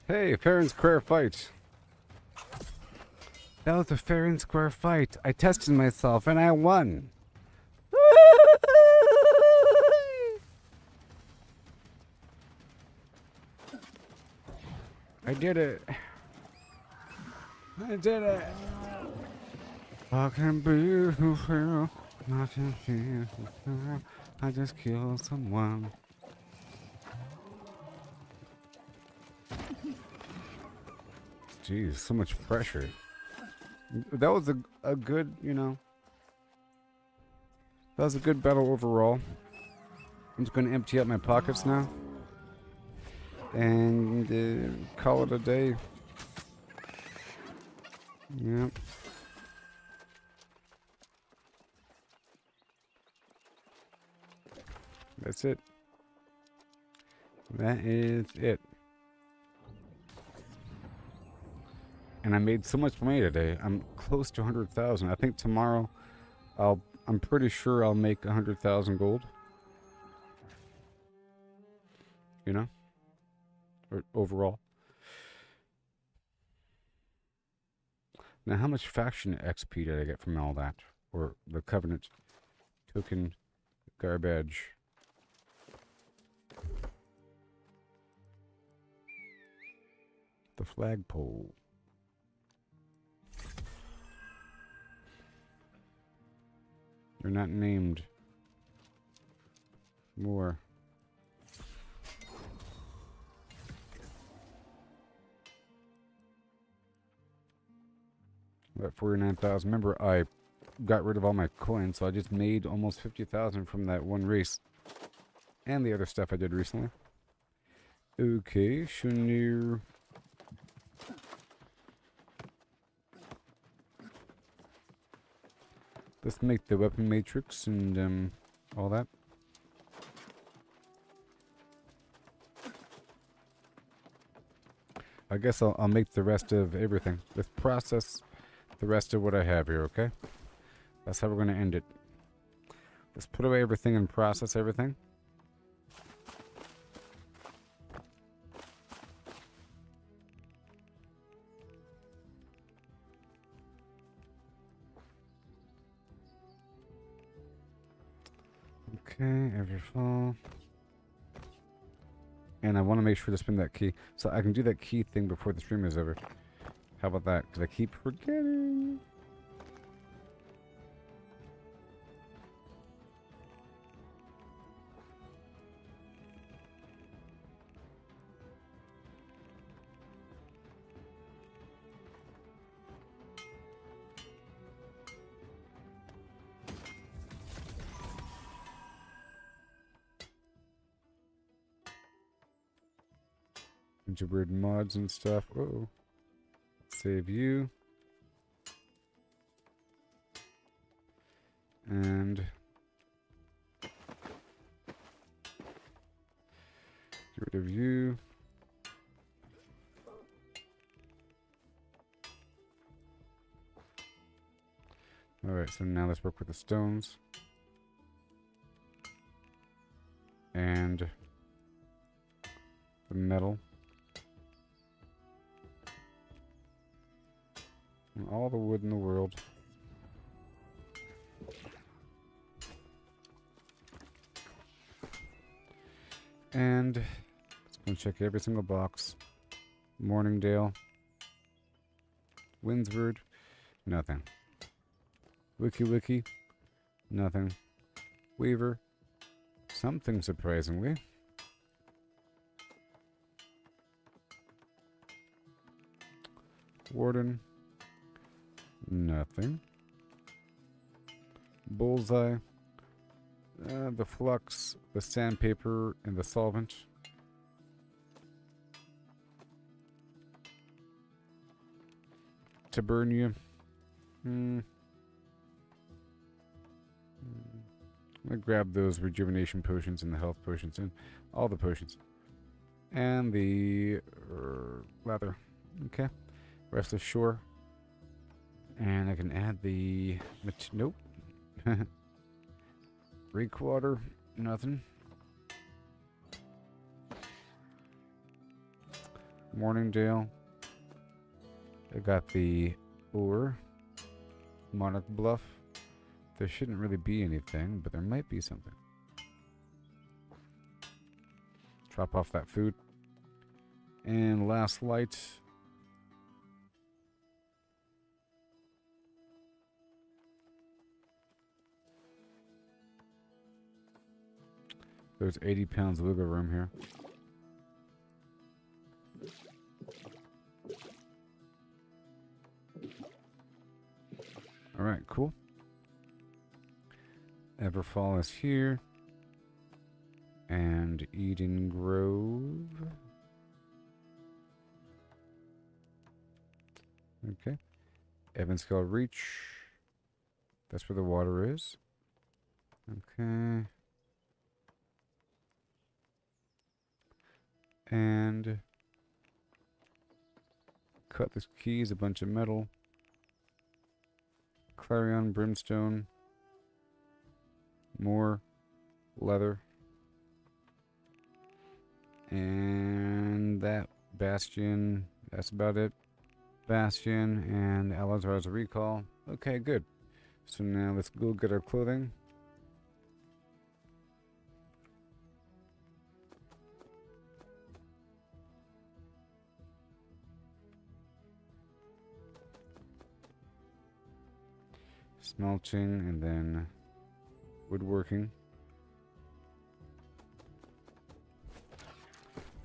Speaker 1: Hey, fair and square fight. That was a fair and square fight. I tested myself and I won. I did it. I did it. I can be who feel nothing here. I just killed someone. Jeez, so much pressure. That was a good, you know. That was a good battle overall. I'm just going to empty out my pockets now. And call it a day. Yep. That's it. That is it. And I made so much money today. I'm close to 100,000. I think tomorrow I'm pretty sure I'll make 100,000 gold. You know? Or overall. Now how much faction XP did I get from all that? Or the Covenant token garbage? The flagpole. They're not named. More. About 49,000. Remember, I got rid of all my coins, so I just made almost 50,000 from that one race. And the other stuff I did recently. Okay, Shunir. Let's make the weapon matrix and all that. I guess I'll make the rest of everything. Let's process the rest of what I have here, okay? That's how we're going to end it. Let's put away everything and process everything. Okay, every fall. And I want to make sure to spin that key. So I can do that key thing before the stream is over. How about that? Because I keep forgetting. Bunch of weird mods and stuff. Uh-oh. Save you. And get rid of you. Alright, so now let's work with the stones. And the metal. And all the wood in the world. And let's go and check every single box. Morningdale. Windsward. Nothing. Wiki. Nothing. Weaver. Something surprisingly. Warden. Nothing. Bullseye. The flux, the sandpaper, and the solvent. Tabernia. I'm gonna grab those rejuvenation potions and the health potions and all the potions. And the leather. Okay. Rest of shore. And I can add the... Nope. Breakwater. Nothing. Morningdale. I got the ore. Monarch Bluff. There shouldn't really be anything, but there might be something. Drop off that food. And last light. There's 80 pounds of wiggle room here. Alright, cool. Everfall is here. And Eden Grove. Okay. Evanscale Reach. That's where the water is. Okay. And cut this keys, a bunch of metal. Clarion, brimstone. More leather. And that bastion, that's about it. Bastion and Alazar has a recall. Okay, good. So now let's go get our clothing. Smelting and then woodworking.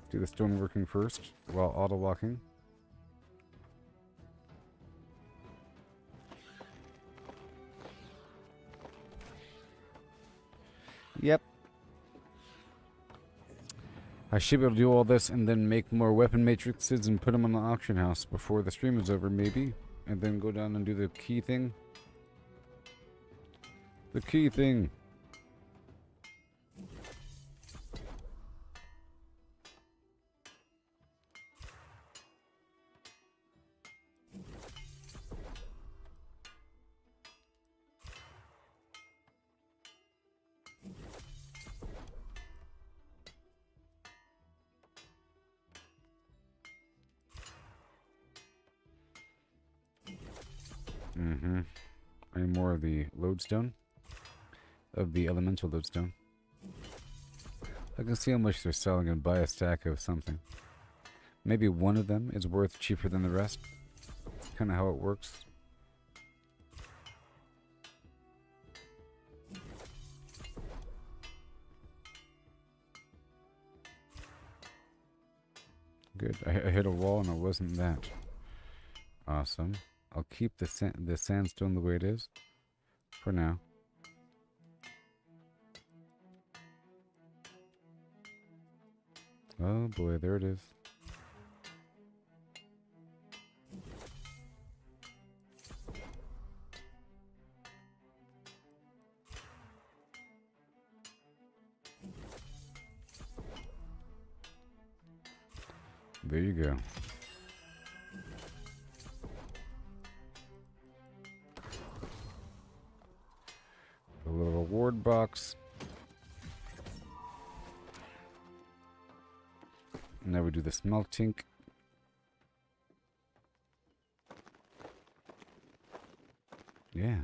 Speaker 1: Do the stoneworking first while auto walking. Yep. I should be able to do all this and then make more weapon matrices and put them on the auction house before the stream is over, maybe. And then go down and do the key thing. The key thing. I need more of the lodestone. Of the elemental lodestone. I can see how much they're selling and buy a stack of something. Maybe one of them is worth cheaper than the rest. That's kind of how it works. Good. I hit a wall and it wasn't that. Awesome. I'll keep the sandstone the way it is for now. Oh boy, there it is. There you go. A little reward box. Now we do the smelting. Yeah.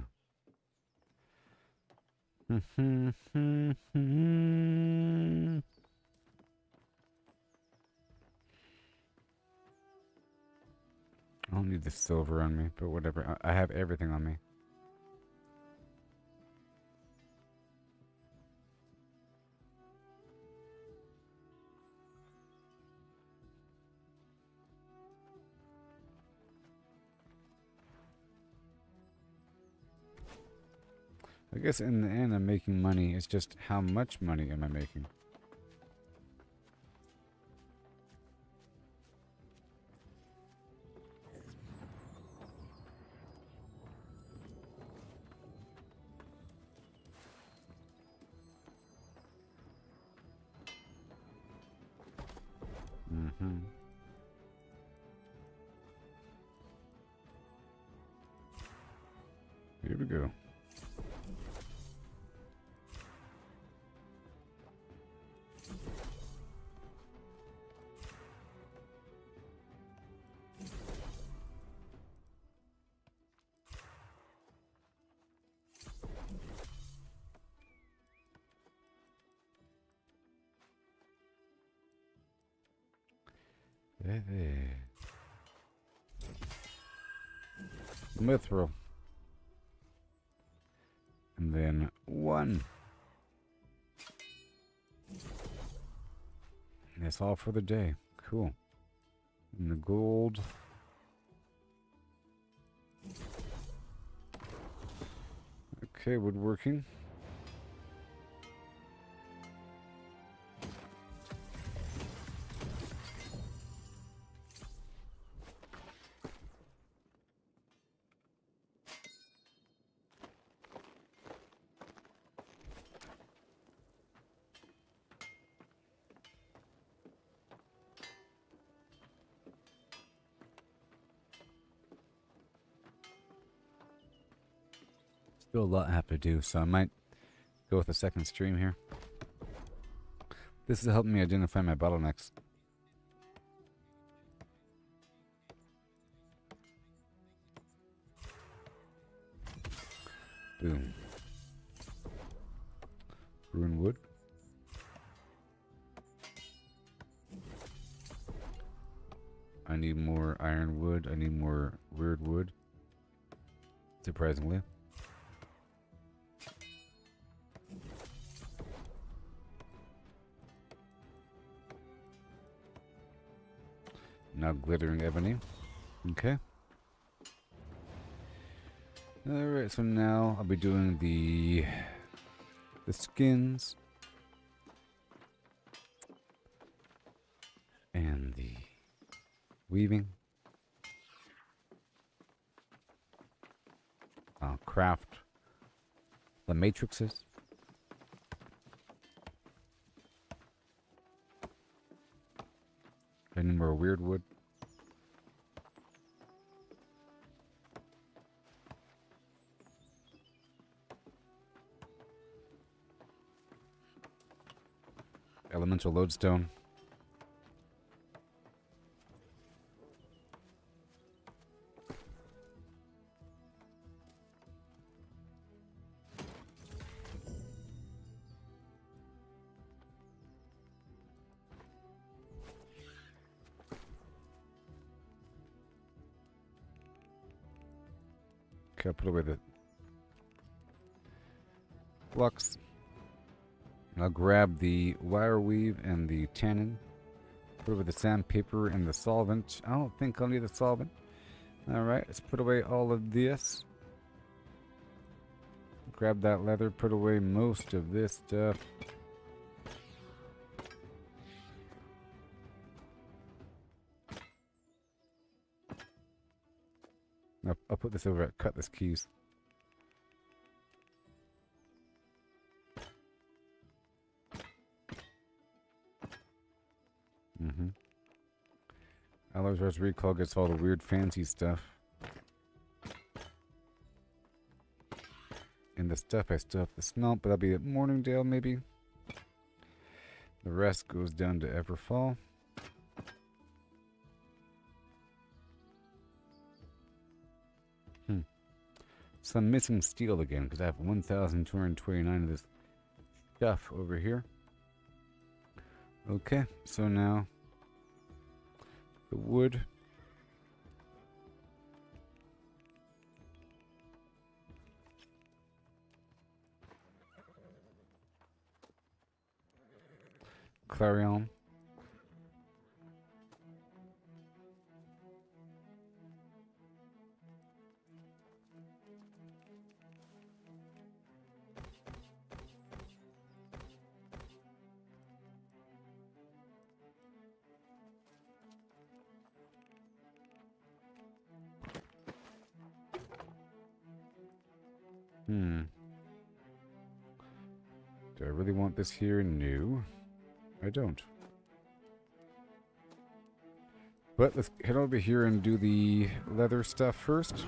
Speaker 1: I don't need the silver on me, but whatever. I have everything on me. I guess in the end I'm making money. It's just how much money am I making? Here we go. Mithril. And then 1. And that's all for the day. Cool. And the gold. Okay, woodworking. Still a lot I have to do, so I might go with a second stream here. This is helping me identify my bottlenecks. Boom. Rune wood. I need more iron wood. I need more weird wood. Surprisingly. Now glittering ebony. Okay. Alright, so now I'll be doing the skins and the weaving. I'll craft The matrices. Any more weird wood? Elemental lodestone. Okay, I'll put away the flux. I'll grab the wire weave and the tannin. Put away the sandpaper and the solvent. I don't think I'll need the solvent. Alright, let's put away all of this. Grab that leather, put away most of this stuff. I'll put this over at Cutlass Keys. Alloys Recall gets all the weird fancy stuff. And the stuff I still have to smelt, but that'll be at Morningdale maybe. The rest goes down to Everfall. So I'm missing steel again because I have 1,229 of this stuff over here. Okay, so now the wood. Clarion. Do I really want this here? No, I don't. But let's head over here and do the leather stuff first.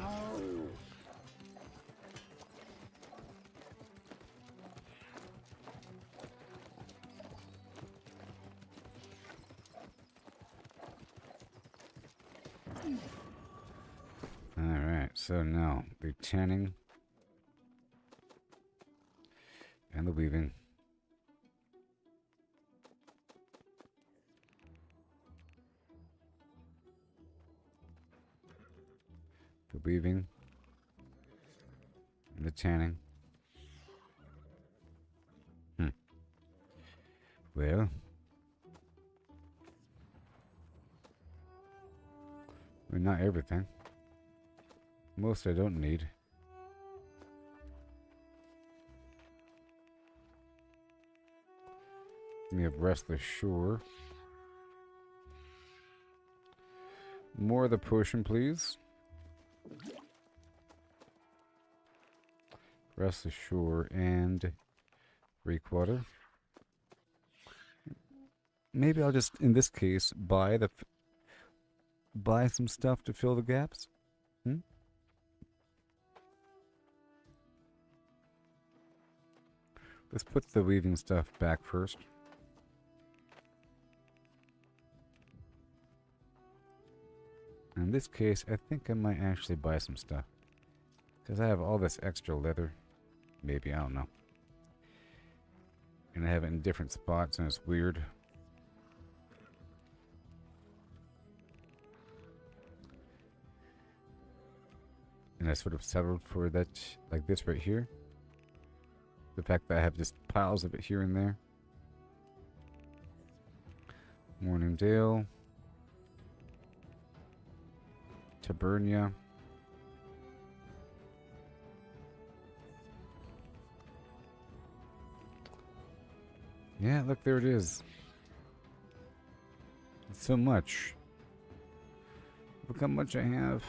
Speaker 1: Alright, so now the tanning and the weaving. The weaving and the tanning. Well, I mean, not everything. Most I don't need. We have Restless Shore. More of the potion, please. Restless Shore and Breakwater. Maybe I'll just, in this case, buy some stuff to fill the gaps. Let's put the weaving stuff back first. In this case, I think I might actually buy some stuff. Because I have all this extra leather. Maybe, I don't know. And I have it in different spots and it's weird. And I sort of settled for that, like this right here. The fact that I have just piles of it here and there. Morningdale. Tabernia. Yeah, look, there it is. It's so much. Look how much I have.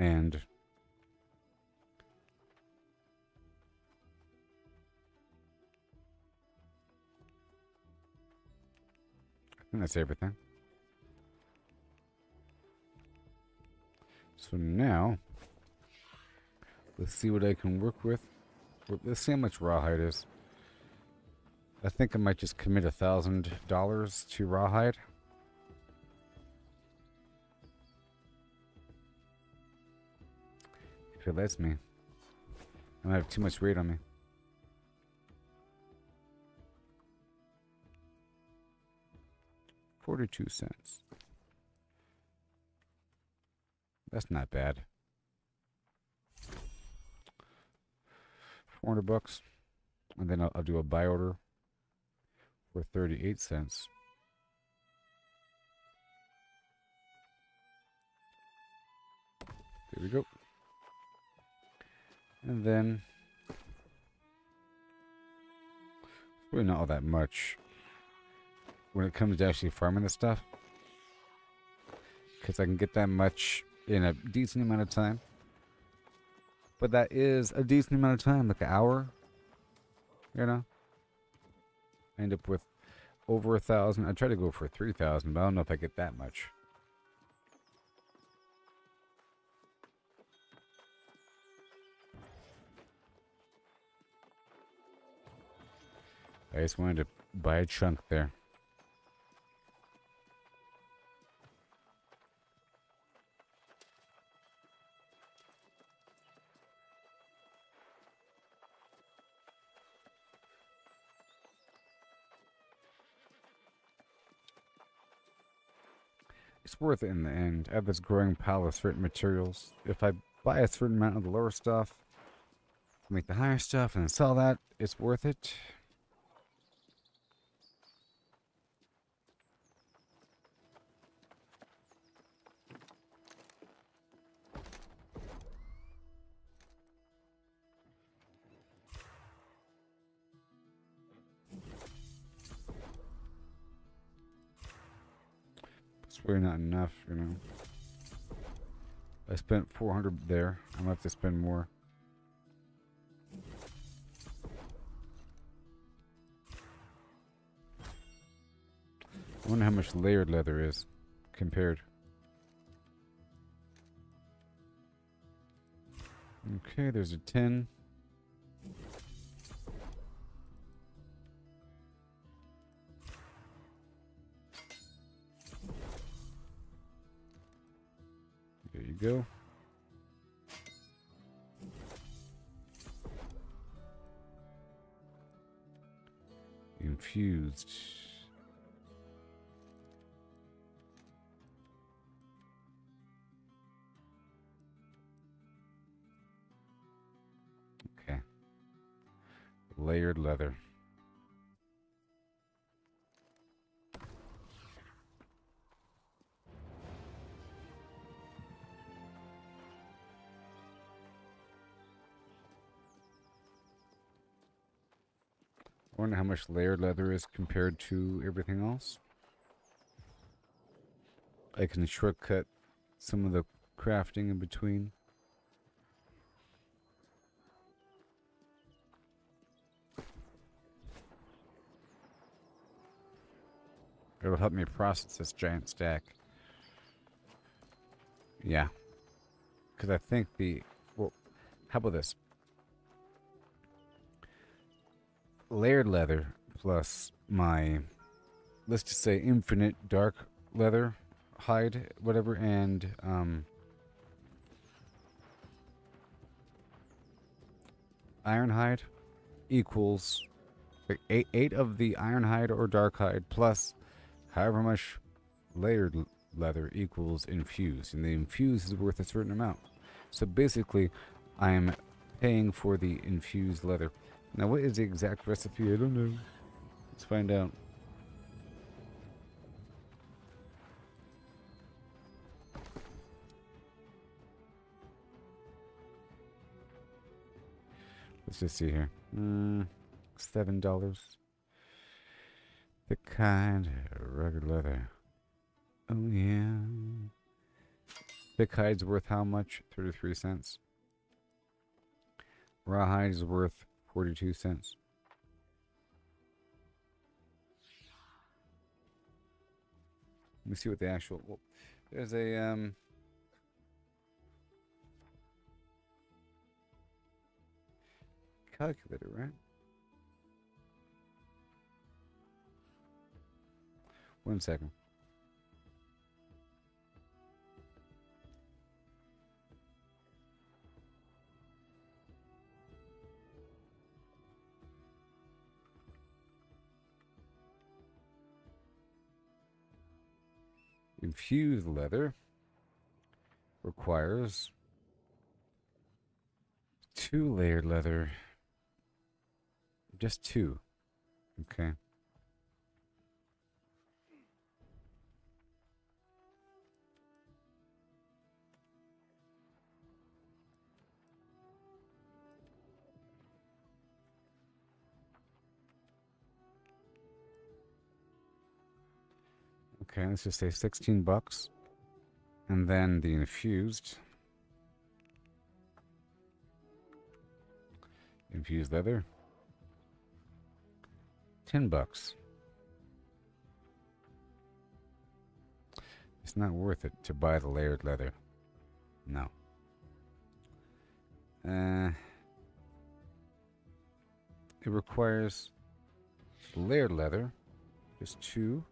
Speaker 1: And I think that's everything. So now, let's see what I can work with. Let's see how much rawhide is. I think I might just commit $1,000 to rawhide. If it lets me. I don't have too much weight on me. $0.42. That's not bad. $400, and then I'll do a buy order for 38 cents. There we go. And then really not all that much when it comes to actually farming this stuff, because I can get that much in a decent amount of time. But that is a decent amount of time, like an hour. You know, I end up with over 1,000. I try to go for 3,000, but I don't know if I get that much. I just wanted to buy a chunk there. It's worth it in the end. I have this growing pile of certain materials. If I buy a certain amount of the lower stuff, make the higher stuff, and then sell that, it's worth it. It's really not enough, you know. I spent 400 there. I'm gonna have to spend more. I wonder how much layered leather is compared. Okay, there's a 10. There you go. Infused. Okay. Layered leather. I wonder how much layered leather is compared to everything else. I can shortcut some of the crafting in between. It'll help me process this giant stack. Yeah. Because I think well, how about this? Layered leather plus my, let's just say, infinite dark leather, hide, whatever, and iron hide equals like eight of the iron hide or dark hide plus however much layered leather equals infused, and the infused is worth a certain amount. So basically, I'm paying for the infused leather. Now, what is the exact recipe? I don't know. Let's find out. Let's just see here. $7. The kind of rugged leather. Oh yeah. Thick hide's worth how much? 33 cents. Rawhide is worth 42 cents. Let me see what the actual... Well, there's a... calculator, right? One second. Infused leather requires 2 layered leather. Just 2. Okay. Okay, let's just say $16. And then the infused leather, $10. It's not worth it to buy the layered leather. No. It requires layered leather, just 2.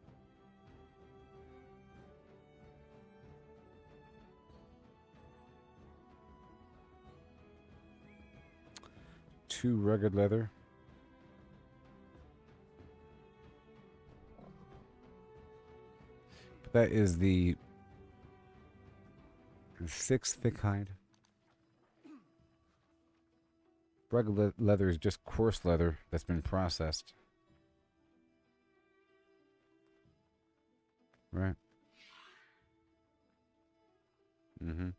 Speaker 1: Two rugged leather. But that is the 6 thick hide. Rugged leather is just coarse leather that's been processed. Right. Mm-hmm.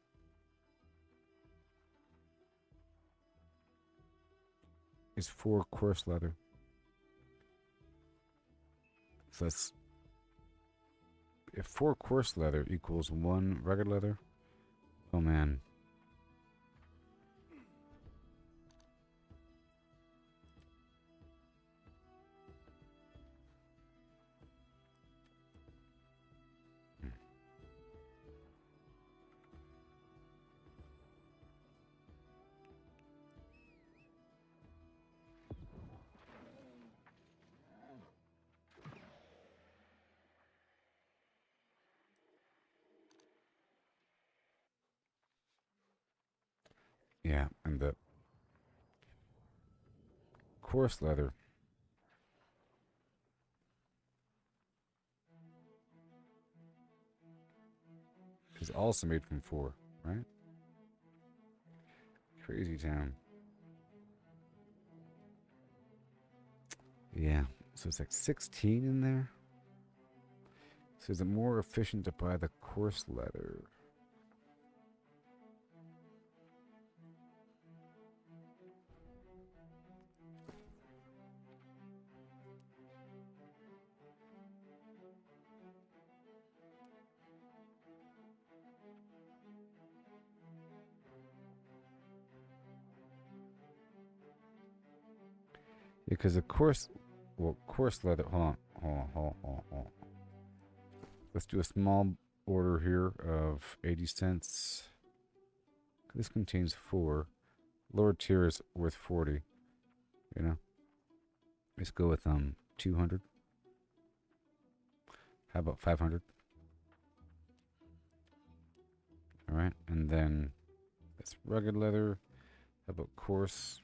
Speaker 1: Is 4 coarse leather. So that's if 4 coarse leather equals 1 rugged leather. Oh man. Yeah, and the coarse leather is also made from 4, right? Crazy town. Yeah, so it's like 16 in there. So is it more efficient to buy the coarse leather? Because the coarse leather. Hold on. Let's do a small order here of 80 cents. This contains 4. Lower tier is worth 40. You know. Let's go with 200. How about 500? All right, and then that's rugged leather. How about coarse?